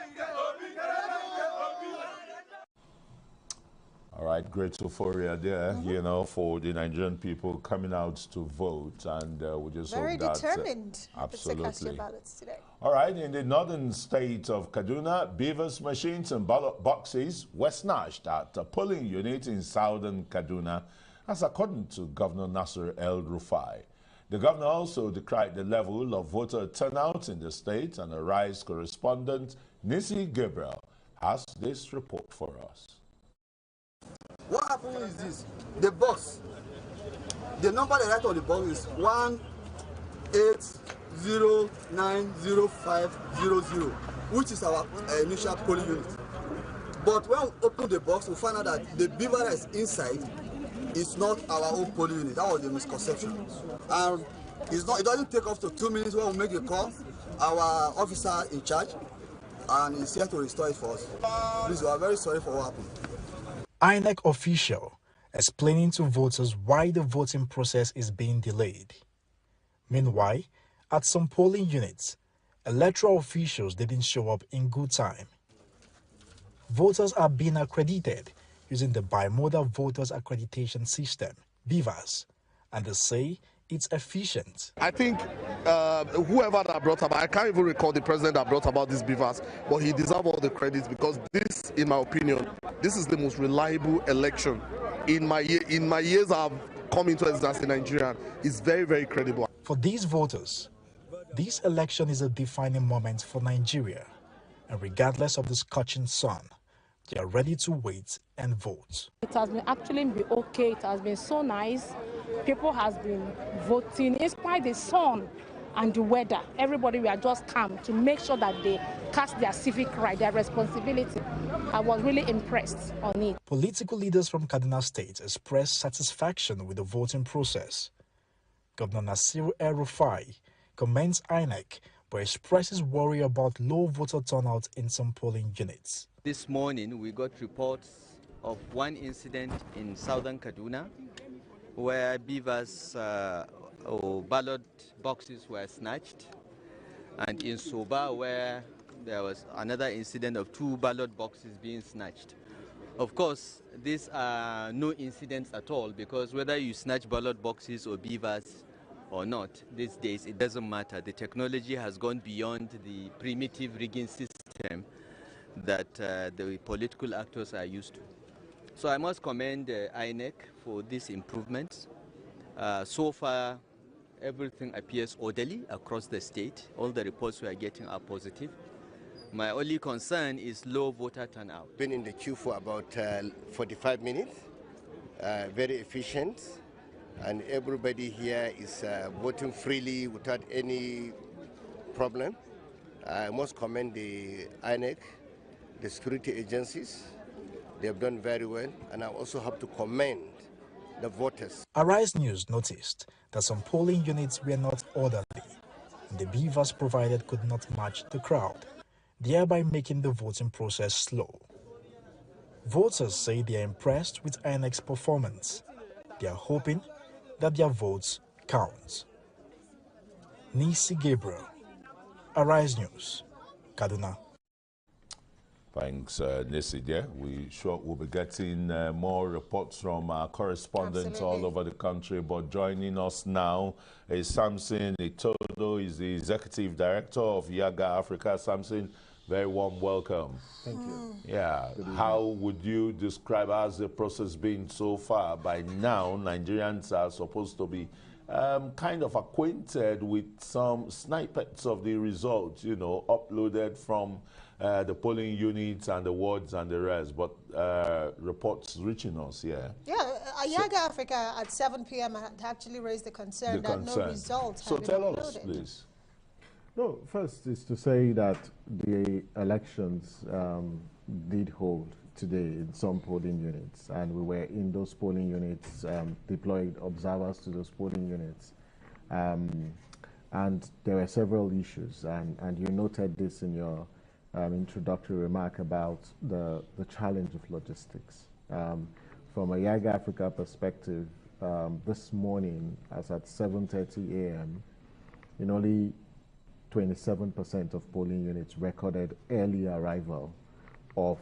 All right, great euphoria there, you know, for the Nigerian people coming out to vote, and we just very hope that determined absolutely. to cast your ballots today. All right, in the northern state of Kaduna, beavers, machines, and ballot boxes were snatched at a polling unit in southern Kaduna, as according to Governor Nasir El-Rufai. The governor also decried the level of voter turnout in the state, and Arise correspondent Nisi Gabriel has this report for us. What happened is this: the box, the number they write on the box is 18090500, which is our initial polling unit. But when we open the box, we find out that the beaver that is inside is not our own polling unit. That was the misconception. And it doesn't take up to 2 minutes when we make a call. Our officer in charge, and he's here to restore it for us. Please, we are very sorry for what happened. INEC official explaining to voters why the voting process is being delayed. Meanwhile, at some polling units, electoral officials didn't show up in good time. Voters are being accredited using the Bimodal Voters Accreditation System, BVAS, and they say it's efficient. I think whoever that brought about, I can't even recall the president that brought about this BVAS, but he deserves all the credits because this, in my opinion, this is the most reliable election in my years I've come into existence in Nigeria. It's very, very credible. For these voters, this election is a defining moment for Nigeria, and regardless of the scorching sun, they are ready to wait and vote. It has actually been okay. It has been so nice. People has been voting in spite of the sun and the weather. Everybody were just calm to make sure that they cast their civic right, their responsibility. I was really impressed on it. Political leaders from Kaduna State expressed satisfaction with the voting process. Governor Nasiru El-Rufai commends INEC but expresses worry about low voter turnout in some polling units. This morning we got reports of one incident in southern Kaduna where beavers or ballot boxes were snatched, and in Soba where there was another incident of 2 ballot boxes being snatched. Of course, these are no incidents at all because whether you snatch ballot boxes or beavers or not, these days it doesn't matter. The technology has gone beyond the primitive rigging system that the political actors are used to. So I must commend INEC for these improvements. So far, everything appears orderly across the state. All the reports we are getting are positive. My only concern is low voter turnout. Been in the queue for about 45 minutes, very efficient, and everybody here is voting freely without any problem. I must commend the INEC, the security agencies. They have done very well, and I also have to commend the voters. Arise News noticed that some polling units were not orderly, and the beavers provided could not match the crowd, thereby making the voting process slow. Voters say they are impressed with INEC's performance. They are hoping that their votes count. Nisi Gabriel, Arise News, Kaduna. Thanks, Nisi. We sure will be getting more reports from our correspondents all over the country. But joining us now is Samson Itodo. He's the executive director of Yaga Africa. Samson, very warm welcome. Thank you. Yeah. How would you describe how's the process been so far? By now, Nigerians are supposed to be kind of acquainted with some snippets of the results, you know, uploaded from the polling units and the wards and the rest, but reports reaching us, yeah. Yeah, Yaga Africa at 7 p.m. had actually raised the concern that no results have been uploaded. Us, please. No, first is to say that the elections did hold today in some polling units, and we were in those polling units, deployed observers to those polling units. And there were several issues, and you noted this in your introductory remark about the challenge of logistics. From a Yaga Africa perspective, this morning, as at 7:30 a.m., in only 27% of polling units recorded early arrival of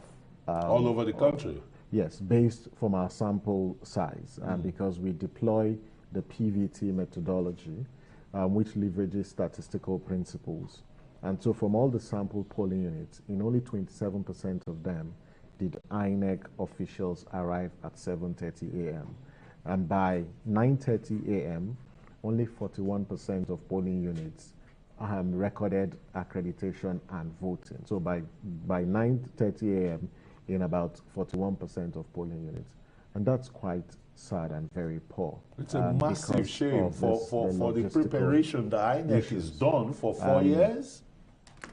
all over the country. Yes, based from our sample size, and because we deploy the PVT methodology, which leverages statistical principles. And so from all the sample polling units, in only 27% of them did INEC officials arrive at 7:30 a.m. And by 9:30 a.m., only 41% of polling units recorded accreditation and voting. So by 9:30 a.m., in about 41% of polling units. And that's quite sad and very poor. It's a massive shame for the preparation that INEC is done for 4 years.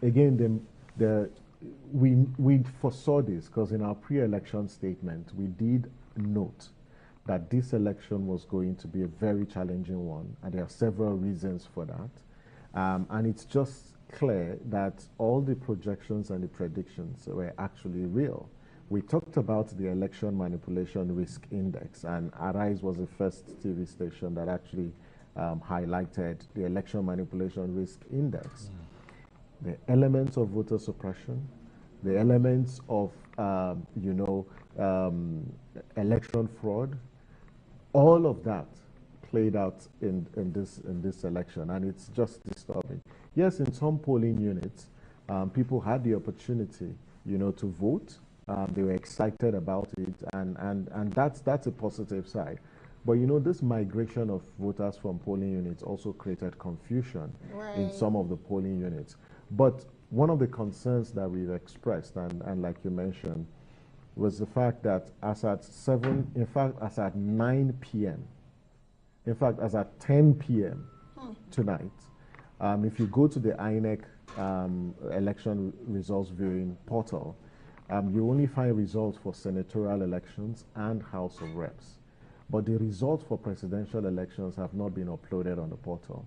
Again, the we foresaw this because in our pre-election statement, we did note that this election was going to be a very challenging one, and there are several reasons for that. And it's just clear that all the projections and the predictions were actually real. We talked about the election manipulation risk index, and Arise was the first TV station that actually highlighted the election manipulation risk index. The elements of voter suppression, the elements of, election fraud, all of that played out in this election, and it's just disturbing. Yes, in some polling units, people had the opportunity, to vote. They were excited about it, and that's a positive side. But this migration of voters from polling units also created confusion in some of the polling units. But one of the concerns that we've expressed, and like you mentioned, was the fact that as at 9 p.m., in fact, as at 10 p.m. tonight, if you go to the INEC election results viewing portal, you only find results for senatorial elections and House of Reps. But the results for presidential elections have not been uploaded on the portal.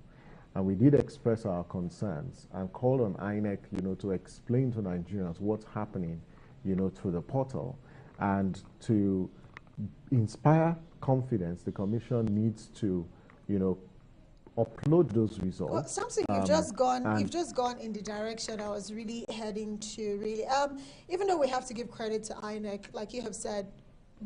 And we did express our concerns and called on INEC, to explain to Nigerians what's happening, through the portal. And to inspire confidence, the Commission needs to, upload those results. Well, Samson, you've just gone in the direction I was really heading to. Really, even though we have to give credit to INEC, like you have said,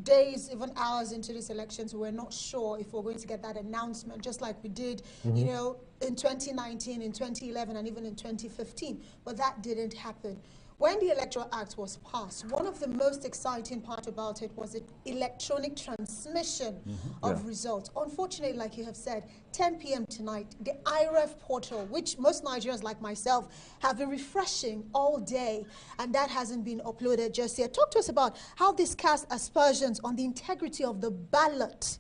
days, even hours into this elections, we were not sure if we're going to get that announcement, just like we did, in 2019, in 2011, and even in 2015. But that didn't happen. When the Electoral Act was passed, one of the most exciting part about it was the electronic transmission of results. Unfortunately, like you have said, 10 p.m. tonight, the IREF portal, which most Nigerians like myself have been refreshing all day, and that hasn't been uploaded just yet. Talk to us about how this casts aspersions on the integrity of the ballot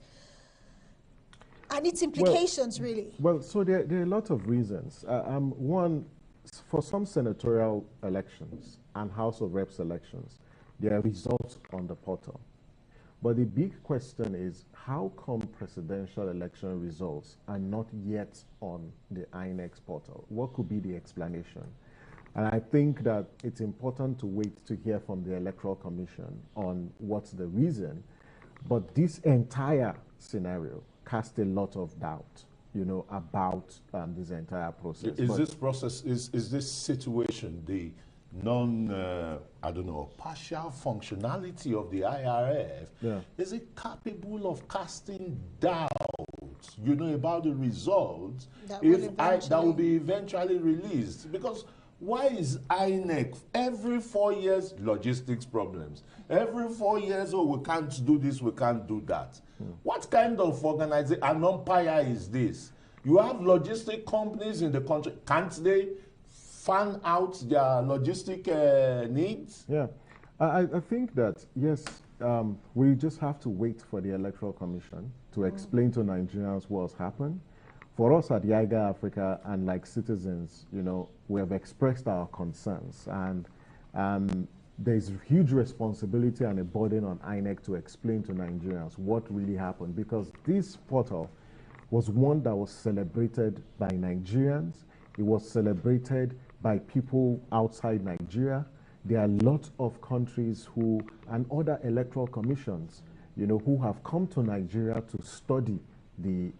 and its implications, really. Well, so there are a lot of reasons. One, for some senatorial elections and House of Reps elections, there are results on the portal. But the big question is, how come presidential election results are not yet on the INEC portal? What could be the explanation? And I think that it's important to wait to hear from the Electoral Commission on what's the reason. But this entire scenario casts a lot of doubt, about this entire process. Is this situation the partial functionality of the IRF? Is it capable of casting doubt, about the results that will be eventually released? Because why is INEC every 4 years logistics problems? Every 4 years, we can't do this, we can't do that. What kind of organization, an umpire is this? You have logistic companies in the country. Can't they fan out their logistic needs? Yeah, I think that, yes, we just have to wait for the Electoral Commission to explain to Nigerians what's happened. For us at Yiga Africa and like citizens, we have expressed our concerns, and there's huge responsibility and a burden on INEC to explain to Nigerians what really happened, because this portal was one that was celebrated by Nigerians. It was celebrated by people outside Nigeria. There are lots of countries and other electoral commissions, who have come to Nigeria to study the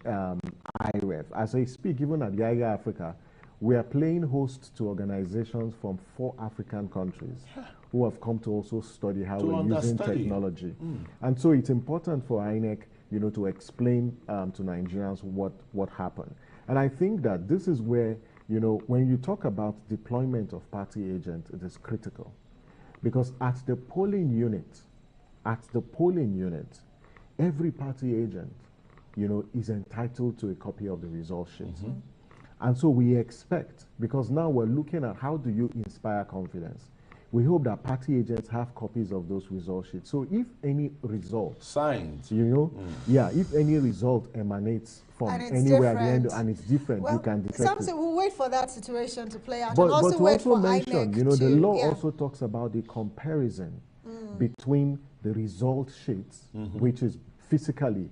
IREF. As I speak, even at Yiga Africa, we are playing host to organizations from 4 African countries who have come to also study how we're using technology. And so it's important for INEC, to explain to Nigerians what happened. And I think that this is where, when you talk about deployment of party agents, it is critical. Because at the polling unit, every party agent, is entitled to a copy of the result sheet. And so we expect, because now we're looking at how do you inspire confidence. we hope that party agents have copies of those result sheets. So if any result signed, you know, if any result emanates from anywhere at the end and it's different, you can detect it. We'll wait for that situation to play out, But, and also to wait also for mention, INEC you know, the to, law also talks about the comparison between the result sheets, which is physically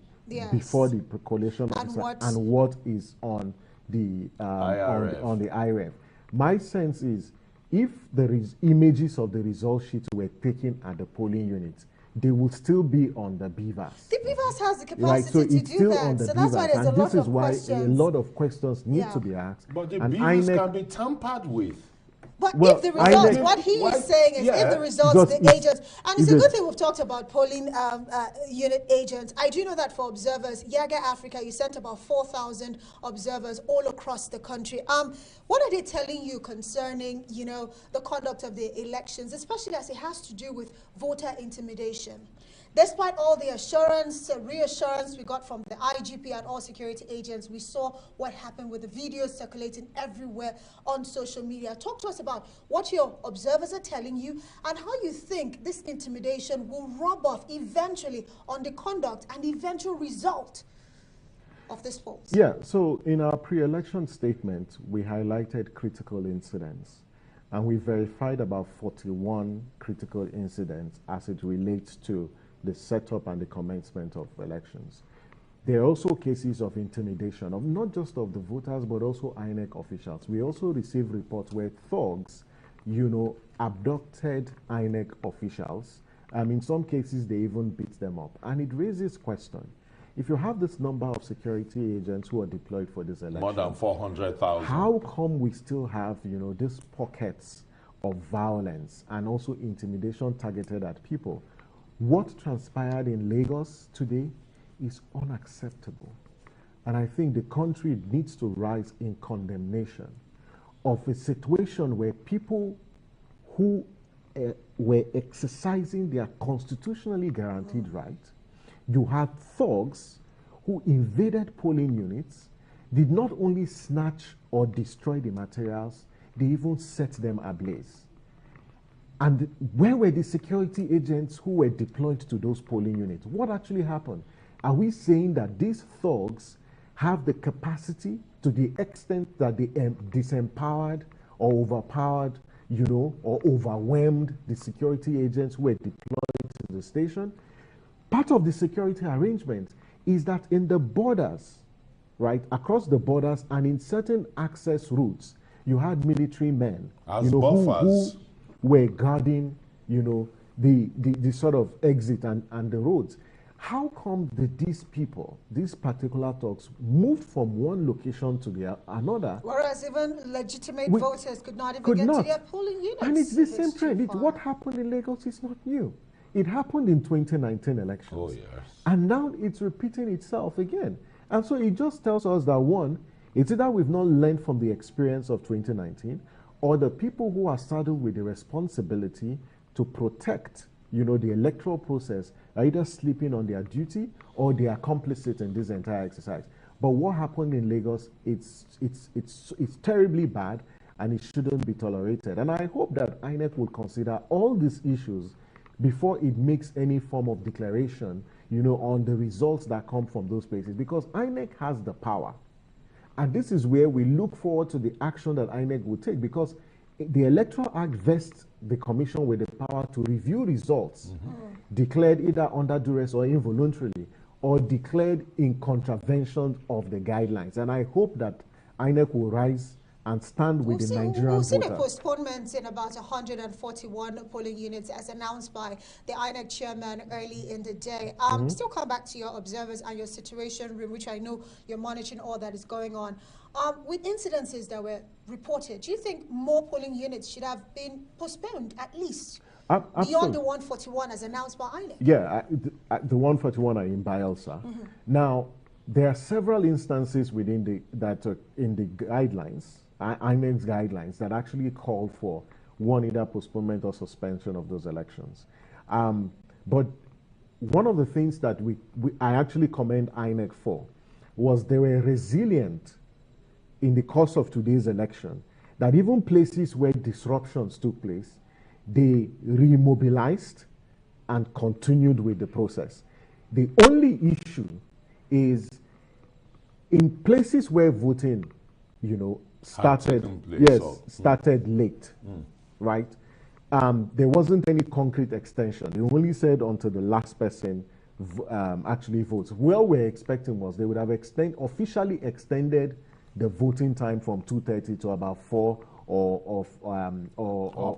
before the collation officer, and what is on the on the IREF. My sense is, if there is images of the result sheets were taken at the polling units, they will still be on the BVAS. The BVAS has the capacity Right, so to it's do still that. on the So that's BVAS, why there's and a lot this is of why questions. a lot of questions need to be asked. But the and BVAS INEC can be tampered with. But well, if the results, INEC what he is saying is, if the results, because the agents, and it's a it good is- thing we've talked about polling unit agents. I do know that for observers, Yaga Africa, you sent about 4,000 observers all across the country. What are they telling you concerning, you know, the conduct of the elections, especially as it has to do with voter intimidation? Despite all the assurance, reassurance we got from the IGP and all security agents, we saw what happened with the videos circulating everywhere on social media. Talk to us about what your observers are telling you and how you think this intimidation will rub off eventually on the conduct and eventual result of this polls. Yeah, so in our pre-election statement, we highlighted critical incidents, and we verified about 41 critical incidents as it relates to the setup and the commencement of elections. There are also cases of intimidation, of not just of the voters, but also INEC officials. We also received reports where thugs, you know, abducted INEC officials. In some cases, they even beat them up. And it raises question. If you have this number of security agents who are deployed for this election, More than 400,000. how come we still have, you know, these pockets of violence and also intimidation targeted at people? What transpired in Lagos today is unacceptable. And I think the country needs to rise in condemnation of a situation where people who were exercising their constitutionally guaranteed right, you had thugs who invaded polling units, did not only snatch or destroy the materials, they even set them ablaze. And where were the security agents who were deployed to those polling units? What actually happened? Are we saying that these thugs have the capacity to the extent that they disempowered or overpowered, you know, or overwhelmed the security agents who were deployed to the station? Part of the security arrangement is that in the borders, right, across the borders and in certain access routes, you had military men, As you know, buffers. who were guarding, you know, the sort of exit and the roads. How come that these people, these particular thugs, moved from one location to another? Whereas even legitimate voters could not even get to their polling units. And it's the if same trend. too What far. happened in Lagos is not new. It happened in 2019 elections. Oh, yes. And now it's repeating itself again. And so it just tells us that, one, it's either we've not learned from the experience of 2019, or the people who are saddled with the responsibility to protect, you know, the electoral process are either sleeping on their duty or they are complicit in this entire exercise. But what happened in Lagos, it's terribly bad, and it shouldn't be tolerated. And I hope that INEC will consider all these issues before it makes any form of declaration, you know, on the results that come from those places, because INEC has the power. And this is where we look forward to the action that INEC will take, because the Electoral Act vests the Commission with the power to review results declared either under duress or involuntarily, or declared in contravention of the guidelines. And I hope that INEC will rise and stand with the Nigerian We've seen a voters. postponement in about 141 polling units as announced by the INEC chairman early in the day. Still come back to your observers and your situation room, which I know you're monitoring all that is going on. With incidences that were reported, do you think more polling units should have been postponed at least beyond the 141 as announced by INEC? Yeah, the 141 are in Bielsa. Now, there are several instances within in the guidelines, INEC's guidelines, that actually call for one, either postponement or suspension of those elections. But one of the things that I actually commend INEC for was they were resilient in the course of today's election, that even places where disruptions took place, they remobilized and continued with the process. The only issue is in places where voting, started, started late, right? There wasn't any concrete extension. They only said until the last person actually votes. What we're expecting was they would have officially extended the voting time from 2:30 to about 4 or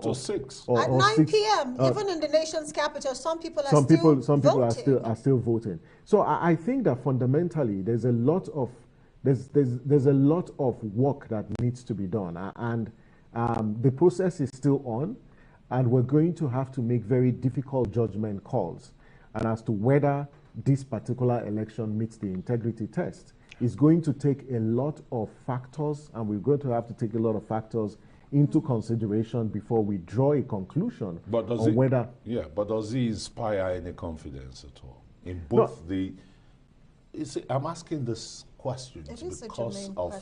to 6 at 9 6, p.m. Even in the nation's capital, some people are some still people voting. are still voting. So I think that fundamentally there's a lot of work that needs to be done, and the process is still on, and we're going to have to make very difficult judgment calls, and as to whether this particular election meets the integrity test. It's going to take a lot of factors, and we're going to have to take a lot of factors into consideration before we draw a conclusion on whether... Yeah, but does he inspire any confidence at all? In both I'm asking this question because of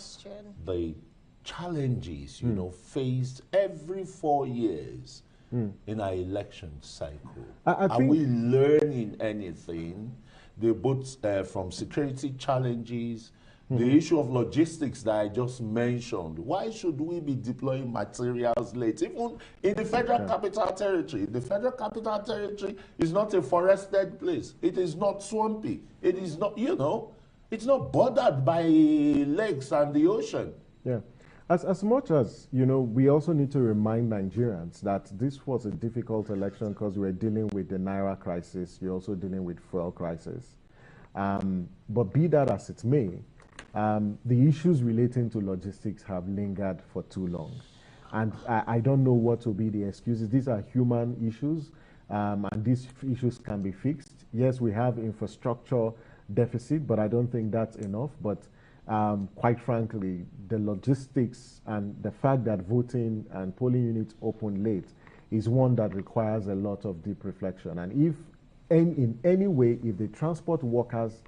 the challenges, faced every 4 years in our election cycle. Are we learning anything? They both from security challenges, the issue of logistics that I just mentioned. Why should we be deploying materials late? Even in the Federal Capital Territory. The Federal Capital Territory is not a forested place. It is not swampy. It is not, it's not bordered by lakes and the ocean. Yeah. As much as, we also need to remind Nigerians that this was a difficult election because we're dealing with the Naira crisis. You're also dealing with fuel crisis. But be that as it may, the issues relating to logistics have lingered for too long. And I don't know what will be the excuses. These are human issues, and these issues can be fixed. Yes, we have infrastructure deficit, but I don't think that's enough. But quite frankly, the logistics and the fact that voting and polling units open late is one that requires a lot of deep reflection. And if in any way, if the transport workers,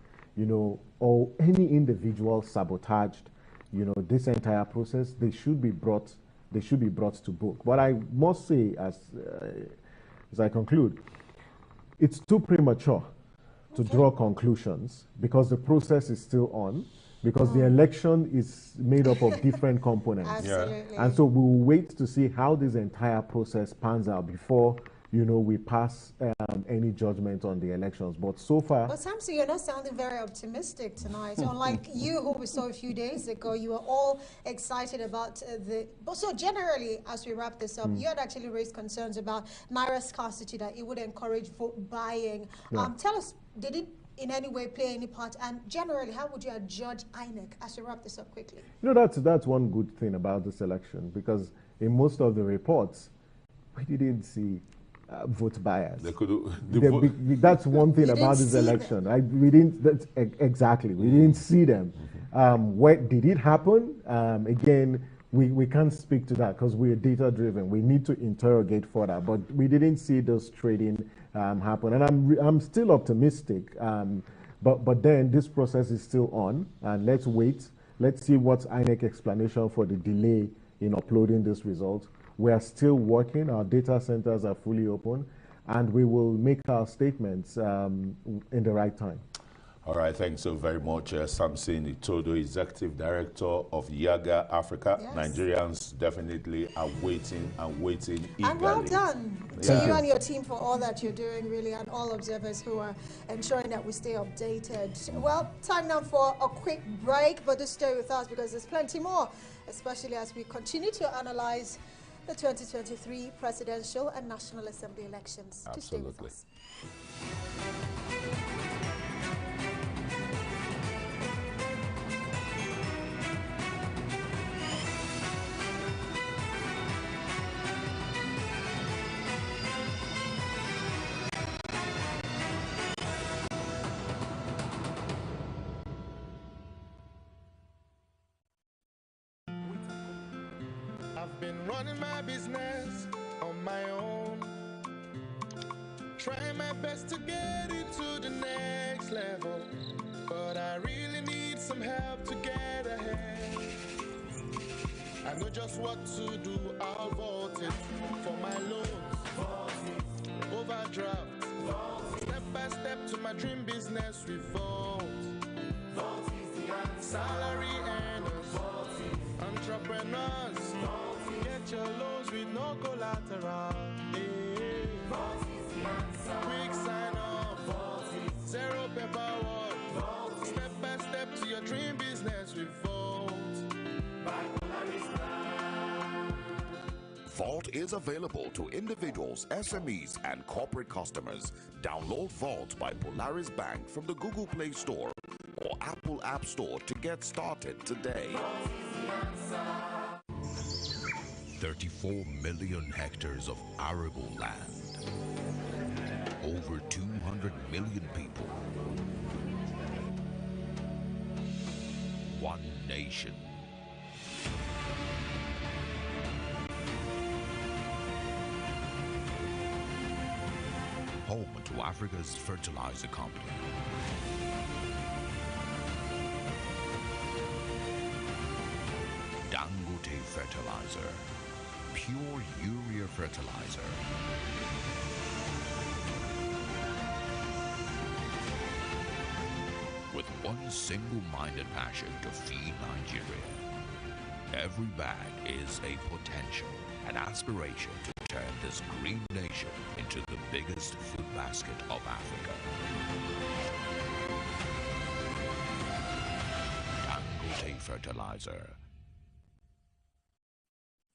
or any individual sabotaged, this entire process, they should be brought to book. But I must say, as I conclude, it's too premature to draw conclusions because the process is still on, because the election is made up of different components. Absolutely. And so we'll wait to see how this entire process pans out before we pass any judgment on the elections. But so far... But Samson, you're not sounding very optimistic tonight. Unlike you, who we saw a few days ago, you were all excited about But so generally, as we wrap this up, you had actually raised concerns about Naira scarcity, that it would encourage vote buying. Yeah. Tell us, did it in any way play any part? And generally, how would you judge INEC as we wrap this up quickly? That's one good thing about this election, because in most of the reports, we didn't see vote buyers. That's one thing about this election. We didn't. Exactly. We didn't see them. Where did it happen? Again, we can't speak to that because we're data driven. We need to interrogate further. But we didn't see those trading happen, and I'm still optimistic. But then this process is still on, and let's wait. Let's see what's INEC explanation for the delay in uploading this result. We are still working. Our data centers are fully open, and we will make our statements in the right time. All right, thanks so very much, Samson Itodo, Executive Director of Yaga Africa. Yes. Nigerians definitely are waiting eagerly. And well done to you and your team for all that you're doing, really, and all observers who are ensuring that we stay updated. Well, time now for a quick break, but do stay with us because there's plenty more, especially as we continue to analyze the 2023 presidential and National Assembly elections. Absolutely. To stay with us. I've been running my business on my own, trying my best to get it to the next level, but I really need some help to get ahead. I know just what to do, I'll vote it. For my loans, overdraft, step by step to my dream business, we vote. Salary earners, entrepreneurs, get your loans with no collateral. Quick sign up, zero paperwork, step by step to your dream business, we vote. Vault is available to individuals, SMEs, and corporate customers. Download Vault by Polaris Bank from the Google Play Store or Apple App Store to get started today. 34 million hectares of arable land. Over 200 million people. One nation. Home to Africa's fertilizer company. Dangote Fertilizer. Pure urea fertilizer. With one single-minded passion to feed Nigeria. Every bag is a potential, an aspiration to turn this green nation into the biggest food basket of Africa. Dangote Fertilizer.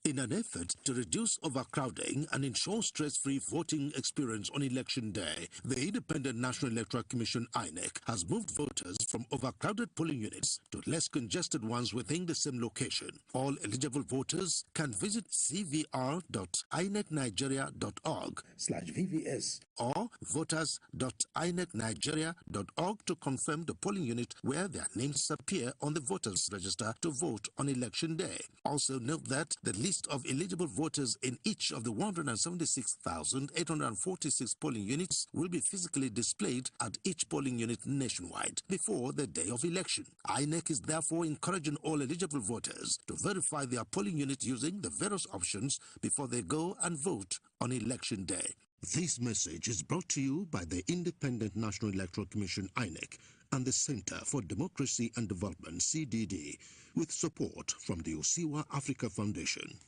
In an effort to reduce overcrowding and ensure stress-free voting experience on election day, the Independent National Electoral Commission (INEC) has moved voters from overcrowded polling units to less congested ones within the same location. All eligible voters can visit cvr.inecnigeria.org/VVS or voters.inecnigeria.org to confirm the polling unit where their names appear on the voters register to vote on election day. Also note that the list of eligible voters in each of the 176,846 polling units will be physically displayed at each polling unit nationwide before the day of election. INEC is therefore encouraging all eligible voters to verify their polling unit using the various options before they go and vote on election day. This message is brought to you by the Independent National Electoral Commission (INEC) and the Center for Democracy and Development (CDD), with support from the Osiwa Africa Foundation.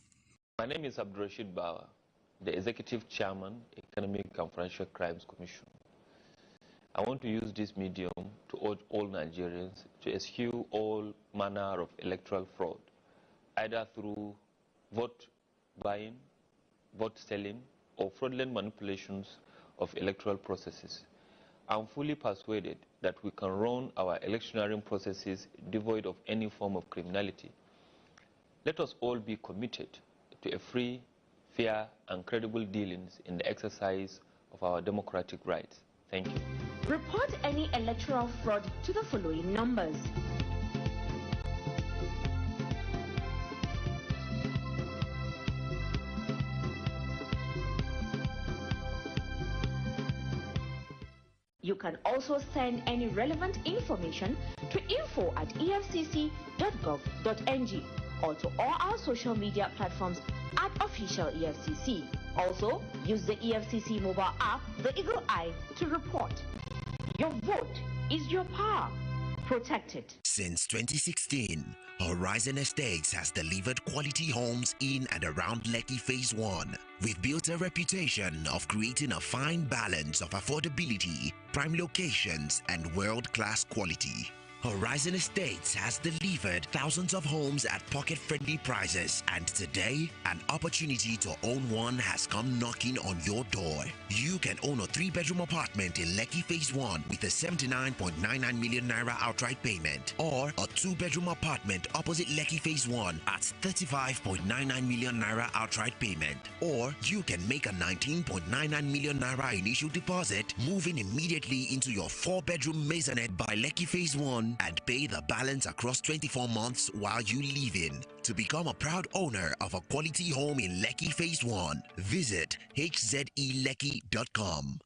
My name is Abdurrashid Bawa, the Executive Chairman, Economic and Financial Crimes Commission. I want to use this medium to urge all Nigerians to eschew all manner of electoral fraud, either through vote buying, vote selling, or fraudulent manipulations of electoral processes. I'm fully persuaded that we can run our electioneering processes devoid of any form of criminality. Let us all be committed to a free, fair, and credible dealings in the exercise of our democratic rights. Thank you. Report any electoral fraud to the following numbers. You can also send any relevant information to info@efcc.gov.ng or to all our social media platforms at official EFCC. Also, use the EFCC mobile app, the Eagle Eye, to report. Your vote is your power. Protect it. Since 2016, Horizon Estates has delivered quality homes in and around Lekki Phase 1. We've built a reputation of creating a fine balance of affordability, prime locations, and world-class quality. Horizon Estates has delivered thousands of homes at pocket-friendly prices, and today, an opportunity to own one has come knocking on your door. You can own a 3-bedroom apartment in Lekki Phase 1 with a 79.99 million naira outright payment, or a 2-bedroom apartment opposite Lekki Phase 1 at 35.99 million naira outright payment, or you can make a 19.99 million naira initial deposit, moving immediately into your 4-bedroom maisonette by Lekki Phase 1 and pay the balance across 24 months while you live in. To become a proud owner of a quality home in Lekki Phase 1, visit hzelekki.com.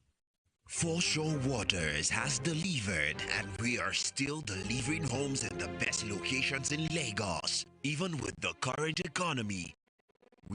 Foreshore Waters has delivered, and we are still delivering homes in the best locations in Lagos. Even with the current economy,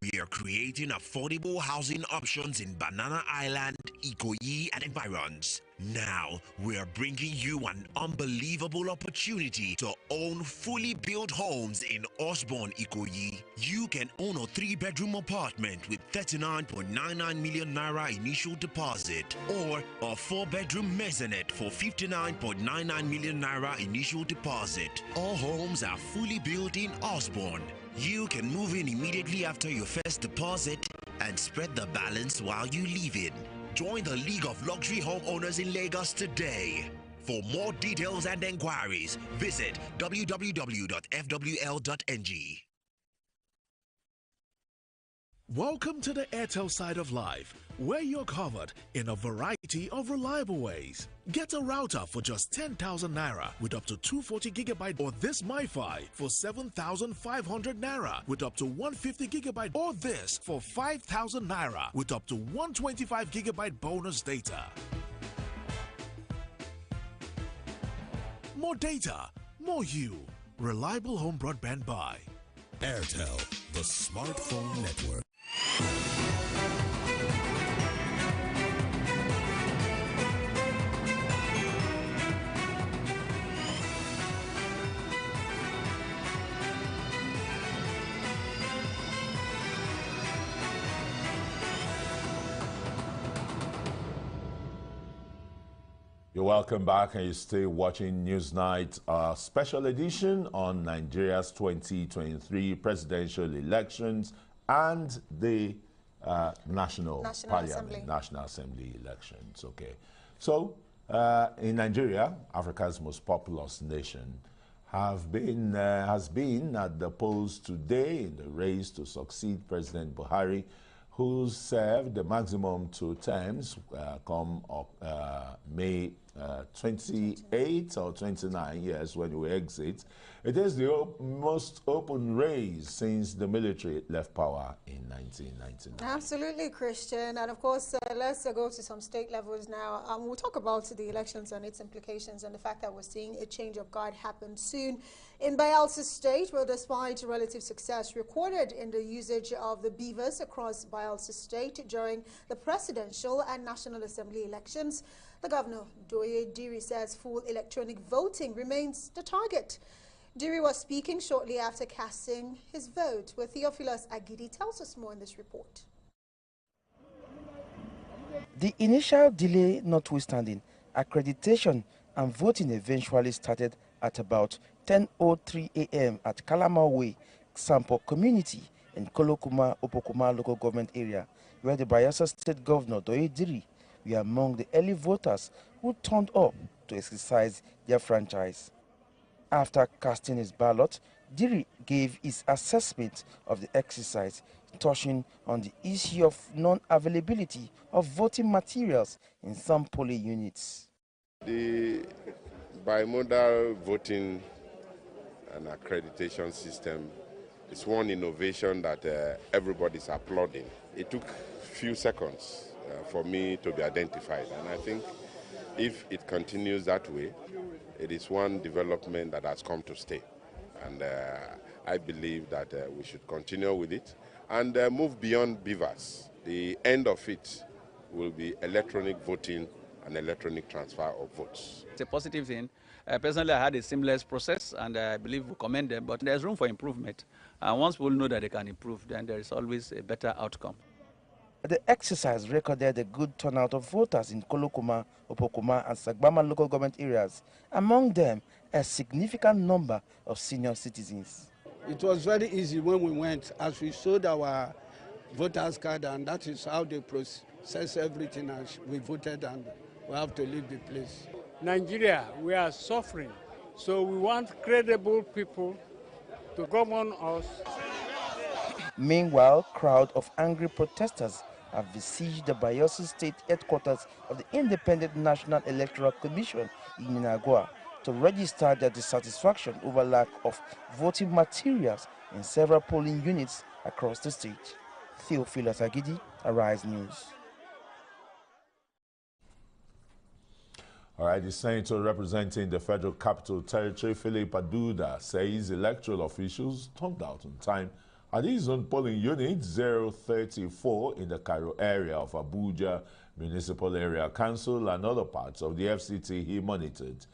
we are creating affordable housing options in Banana Island, Ikoyi, and environs. Now, we are bringing you an unbelievable opportunity to own fully built homes in Osborne, Ikoyi. You can own a 3-bedroom apartment with 39.99 million naira initial deposit, or a 4-bedroom maisonette for 59.99 million naira initial deposit. All homes are fully built in Osborne. You can move in immediately after your first deposit and spread the balance while you live in. Join the League of Luxury Homeowners in Lagos today. For more details and enquiries, visit www.fwl.ng. Welcome to the Airtel side of life, where you're covered in a variety of reliable ways. Get a router for just 10,000 naira with up to 240 gigabyte, or this MiFi for 7,500 naira with up to 150 gigabyte, or this for 5,000 naira with up to 125 gigabyte bonus data. More data, more you. Reliable home broadband by Airtel, the smartphone network. You're welcome back, and you stay watching Newsnight, a special edition on Nigeria's 2023 presidential elections and the National Assembly elections. Okay, so in Nigeria, Africa's most populous nation, has been at the polls today in the race to succeed President Buhari, who served the maximum 2 terms come May 28 or 29 years when we exit. It is the most open race since the military left power in 1999. Absolutely, Christian. And of course, let's go to some state levels now. We'll talk about the elections and its implications and the fact that we're seeing a change of guard happen soon in Bayelsa State, where despite relative success recorded in the usage of the beavers across Bayelsa State during the presidential and National Assembly elections, the governor, Doye Diri, says full electronic voting remains the target. Diri was speaking shortly after casting his vote, where Theophilus Agidi tells us more in this report. The initial delay notwithstanding, accreditation and voting eventually started at about 10:03 a.m. at Kalama Way, Sampo community in Kolokuma, Opokuma local government area, where the Bayelsa State Governor Doye Diri were among the early voters who turned up to exercise their franchise. After casting his ballot, Diri gave his assessment of the exercise, touching on the issue of non-availability of voting materials in some polling units. The bimodal voting and accreditation system is one innovation that everybody's applauding. It took few seconds for me to be identified, and I think if it continues that way, it is one development that has come to stay, and I believe that we should continue with it and move beyond beavers. The end of it will be electronic voting and electronic transfer of votes. It's a positive thing. Personally, I had a seamless process, and I believe we commend them, but there's room for improvement. And once we'll know that they can improve, then there is always a better outcome. The exercise recorded a good turnout of voters in Kolokuma, Opokuma, and Sagbama local government areas. Among them, a significant number of senior citizens. It was very easy when we went, as we showed our voters card, and that is how they process everything as we voted, and we have to leave the place. Nigeria, we are suffering, so we want credible people to govern us. Meanwhile, crowd of angry protesters have besieged the Bayelsa State headquarters of the Independent National Electoral Commission in Inagua to register their dissatisfaction over lack of voting materials in several polling units across the state. Theophilus Agidi, Arise News. All right, the senator representing the Federal Capital Territory, Philip Aduda, says electoral officials turned out on time at his own polling unit 034 in the Cairo area of Abuja Municipal Area Council and other parts of the FCT he monitored.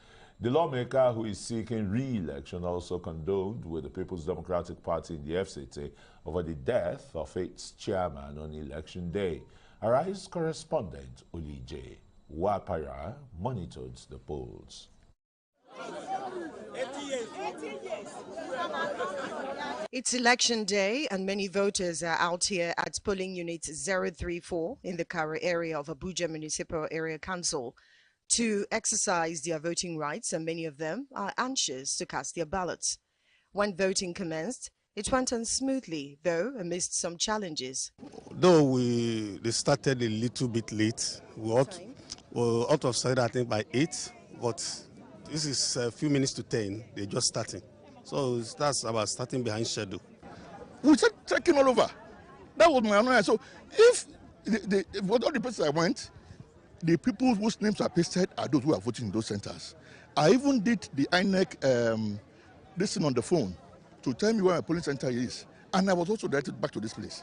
The lawmaker, who is seeking re-election, also condoled with the People's Democratic Party in the FCT over the death of its chairman on election day. Arise correspondent Olije Wapara monitored the polls. It's election day and many voters are out here at polling unit 034 in the Cairo area of Abuja Municipal Area Council to exercise their voting rights, and many of them are anxious to cast their ballots. When voting commenced, it went on smoothly, though amidst some challenges. Though they started a little bit late, we out of sight I think by 8, but this is a few minutes to 10, they're just starting. So that's about starting behind schedule. We started checking all over. That was my annoyance. So if with all the places I went, the people whose names are pasted are those who are voting in those centers. I even did the INEC this thing on the phone to tell me where my polling center is. And I was also directed back to this place.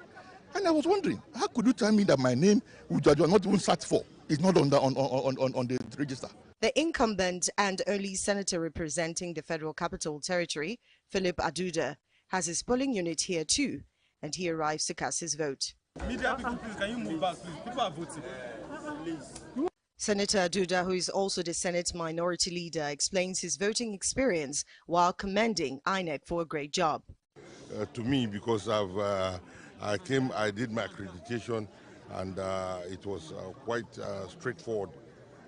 And I was wondering, how could you tell me that my name, which I was not even searched for, is not on the register? The incumbent and only senator representing the Federal Capital Territory, Philip Aduda, has his polling unit here too, and he arrives to cast his vote. Media people, please, can you move back, please? People are voting. Senator Aduda, who is also the Senate Minority Leader, explains his voting experience while commending INEC for a great job. To me, because I did my accreditation, and it was quite straightforward.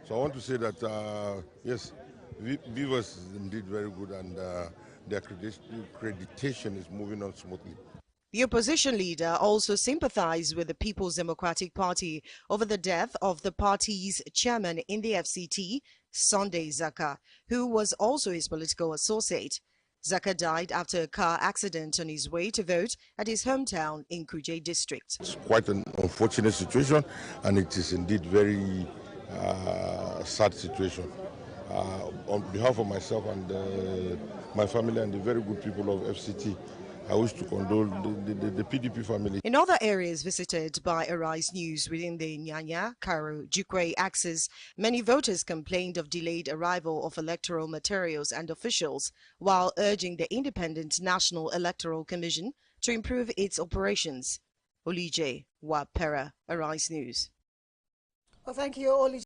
So I want to say that, yes, Vivas is indeed very good, and the accreditation is moving on smoothly. The opposition leader also sympathized with the People's Democratic Party over the death of the party's chairman in the FCT, Sunday Zaka, who was also his political associate. Zaka died after a car accident on his way to vote at his hometown in Kuje district. It's quite an unfortunate situation, and it is indeed very sad situation. On behalf of myself and my family and the very good people of FCT, I wish to condole the PDP family. In other areas visited by Arise News within the Nyanya, Cairo, Jukwe axis, many voters complained of delayed arrival of electoral materials and officials, while urging the Independent National Electoral Commission to improve its operations. Olije Wapera, Arise News. Well, thank you, Olije.